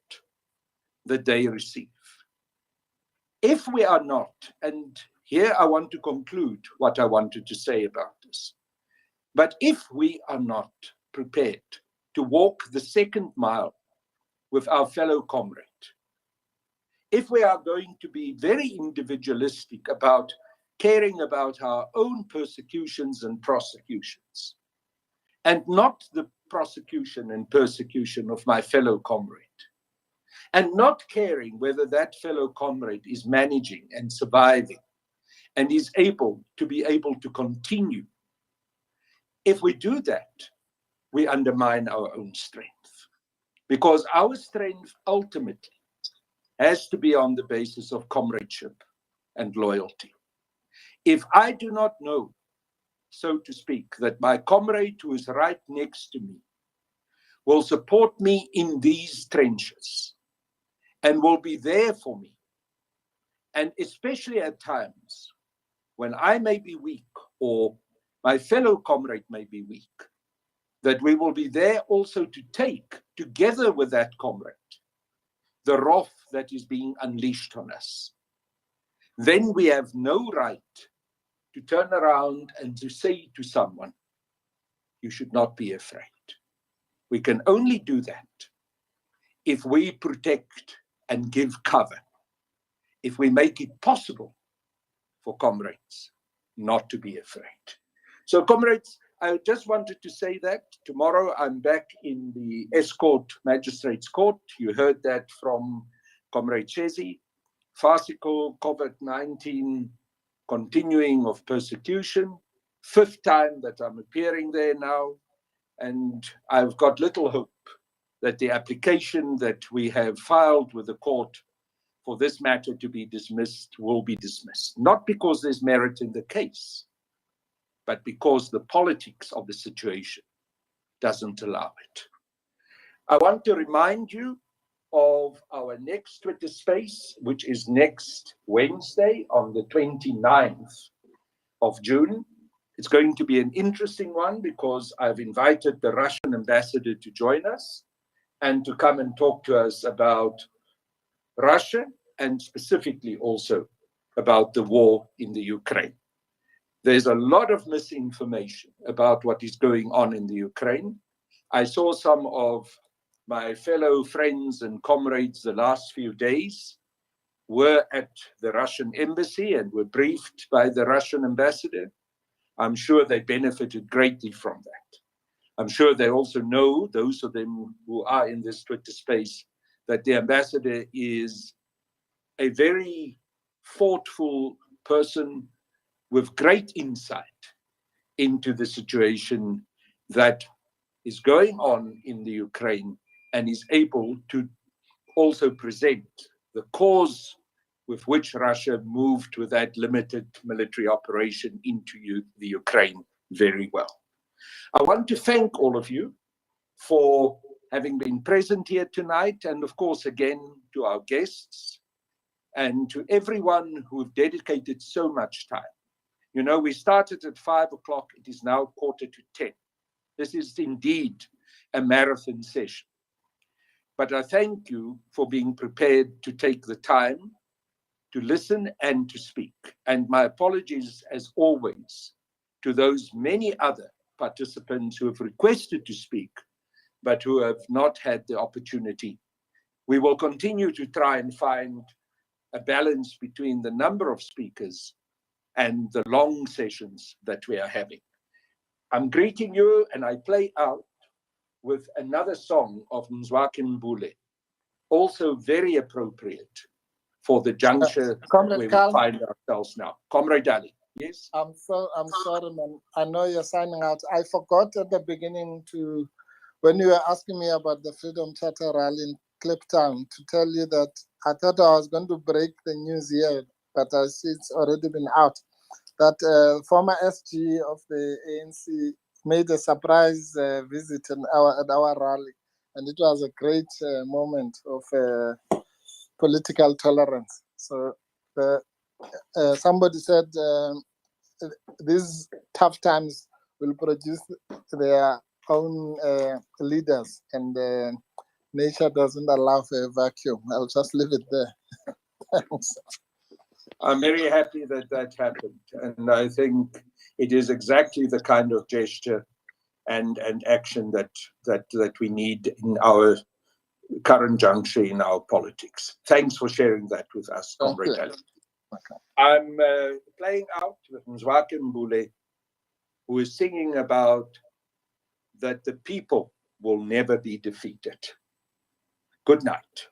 that they receive. If we are not, and here I want to conclude what I wanted to say about this, but if we are not prepared to walk the second mile with our fellow comrade, if we are going to be very individualistic about caring about our own persecutions and prosecutions, and not the prosecution and persecution of my fellow comrade, and not caring whether that fellow comrade is managing and surviving and is able to continue, if we do that, we undermine our own strength. Because our strength ultimately has to be on the basis of comradeship and loyalty. If I do not know, so to speak, that my comrade who is right next to me will support me in these trenches and will be there for me, and especially at times when I may be weak or my fellow comrade may be weak, that we will be there also to take, together with that comrade, the wrath that is being unleashed on us. Then we have no right to turn around and to say to someone, you should not be afraid. We can only do that if we protect and give cover, if we make it possible for comrades not to be afraid. So comrades, I just wanted to say that tomorrow I'm back in the Escort Magistrates Court. You heard that from Comrade Shezi. Farcical COVID-19 continuing of persecution. 5th time that I'm appearing there now. And I've got little hope that the application that we have filed with the court for this matter to be dismissed will be dismissed. Not because there's merit in the case, but because the politics of the situation doesn't allow it. I want to remind you of our next Twitter space, which is next Wednesday on the 29th of June. It's going to be an interesting one because I've invited the Russian ambassador to join us and to come and talk to us about Russia and specifically also about the war in the Ukraine. There's a lot of misinformation about what is going on in the Ukraine. I saw some of my fellow friends and comrades the last few days were at the Russian embassy and were briefed by the Russian ambassador. I'm sure they benefited greatly from that. I'm sure they also know, those of them who are in this Twitter space, that the ambassador is a very thoughtful person with great insight into the situation that is going on in the Ukraine and is able to also present the cause with which Russia moved with that limited military operation into the Ukraine very well. I want to thank all of you for having been present here tonight, and of course again to our guests and to everyone who have dedicated so much time. You know, we started at 5 o'clock, it is now 9:45. This is indeed a marathon session. But I thank you for being prepared to take the time to listen and to speak. And my apologies, as always, to those many other participants who have requested to speak, but who have not had the opportunity. We will continue to try and find a balance between the number of speakers and the long sessions that we are having. I'm greeting you, and I play out with another song of Mzwakhe Mbule, also very appropriate for the juncture where we find ourselves now. Comrade Ali, yes? I'm sorry, man. I know you're signing out. I forgot at the beginning to, when you were asking me about the Freedom Charter rally in Kliptown, to tell you that I thought I was going to break the news here but I see it's already been out. That former SG of the ANC made a surprise visit at our rally, and it was a great moment of political tolerance. So somebody said these tough times will produce their own leaders, and nature doesn't allow for a vacuum. I'll just leave it there. Thanks. I'm very happy that that happened, and I think it is exactly the kind of gesture and action that we need in our current juncture in our politics. Thanks for sharing that with us, Comrade Ace. I'm playing out with Mzwake Mbule, who is singing about that the people will never be defeated. Good night.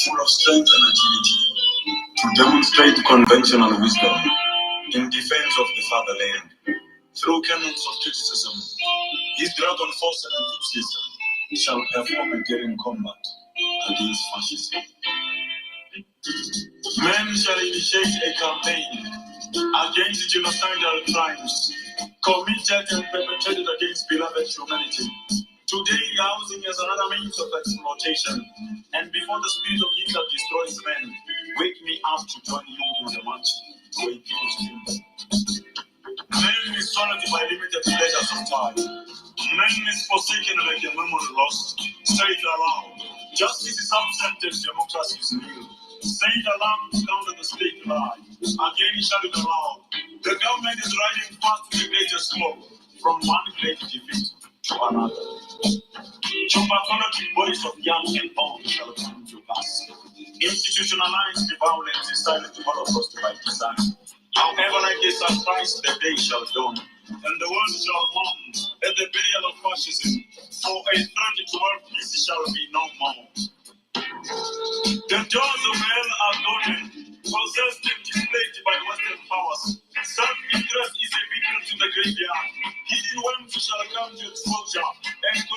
Full of strength and agility, to demonstrate conventional wisdom in defense of the fatherland. Through cannons of criticism, his dragon force and enthusiasm shall perform a daring combat against fascism. Men shall initiate a campaign against genocidal crimes committed and perpetrated against beloved humanity. Today, housing is another means of exploitation, and before the spirit of Hitler destroys men, wake me up to join you in the march to a people's dreams. Man is swallowed by limited pleasures of time. Man is forsaken like a memory lost. Say it aloud. Justice is absent and democracy is nil. Say it aloud, counter the state lie. Again, shout it aloud. The government is riding fast with the greatest slow, from one great defeat to another. Chupaconatic voice of young and old shall come to pass. Institutionalized the violence is silent Holocaust by design. However, like a surprise, the day shall dawn, and the world shall mourn at the burial of fascism. For a threat to world peace shall be no more. The doors of hell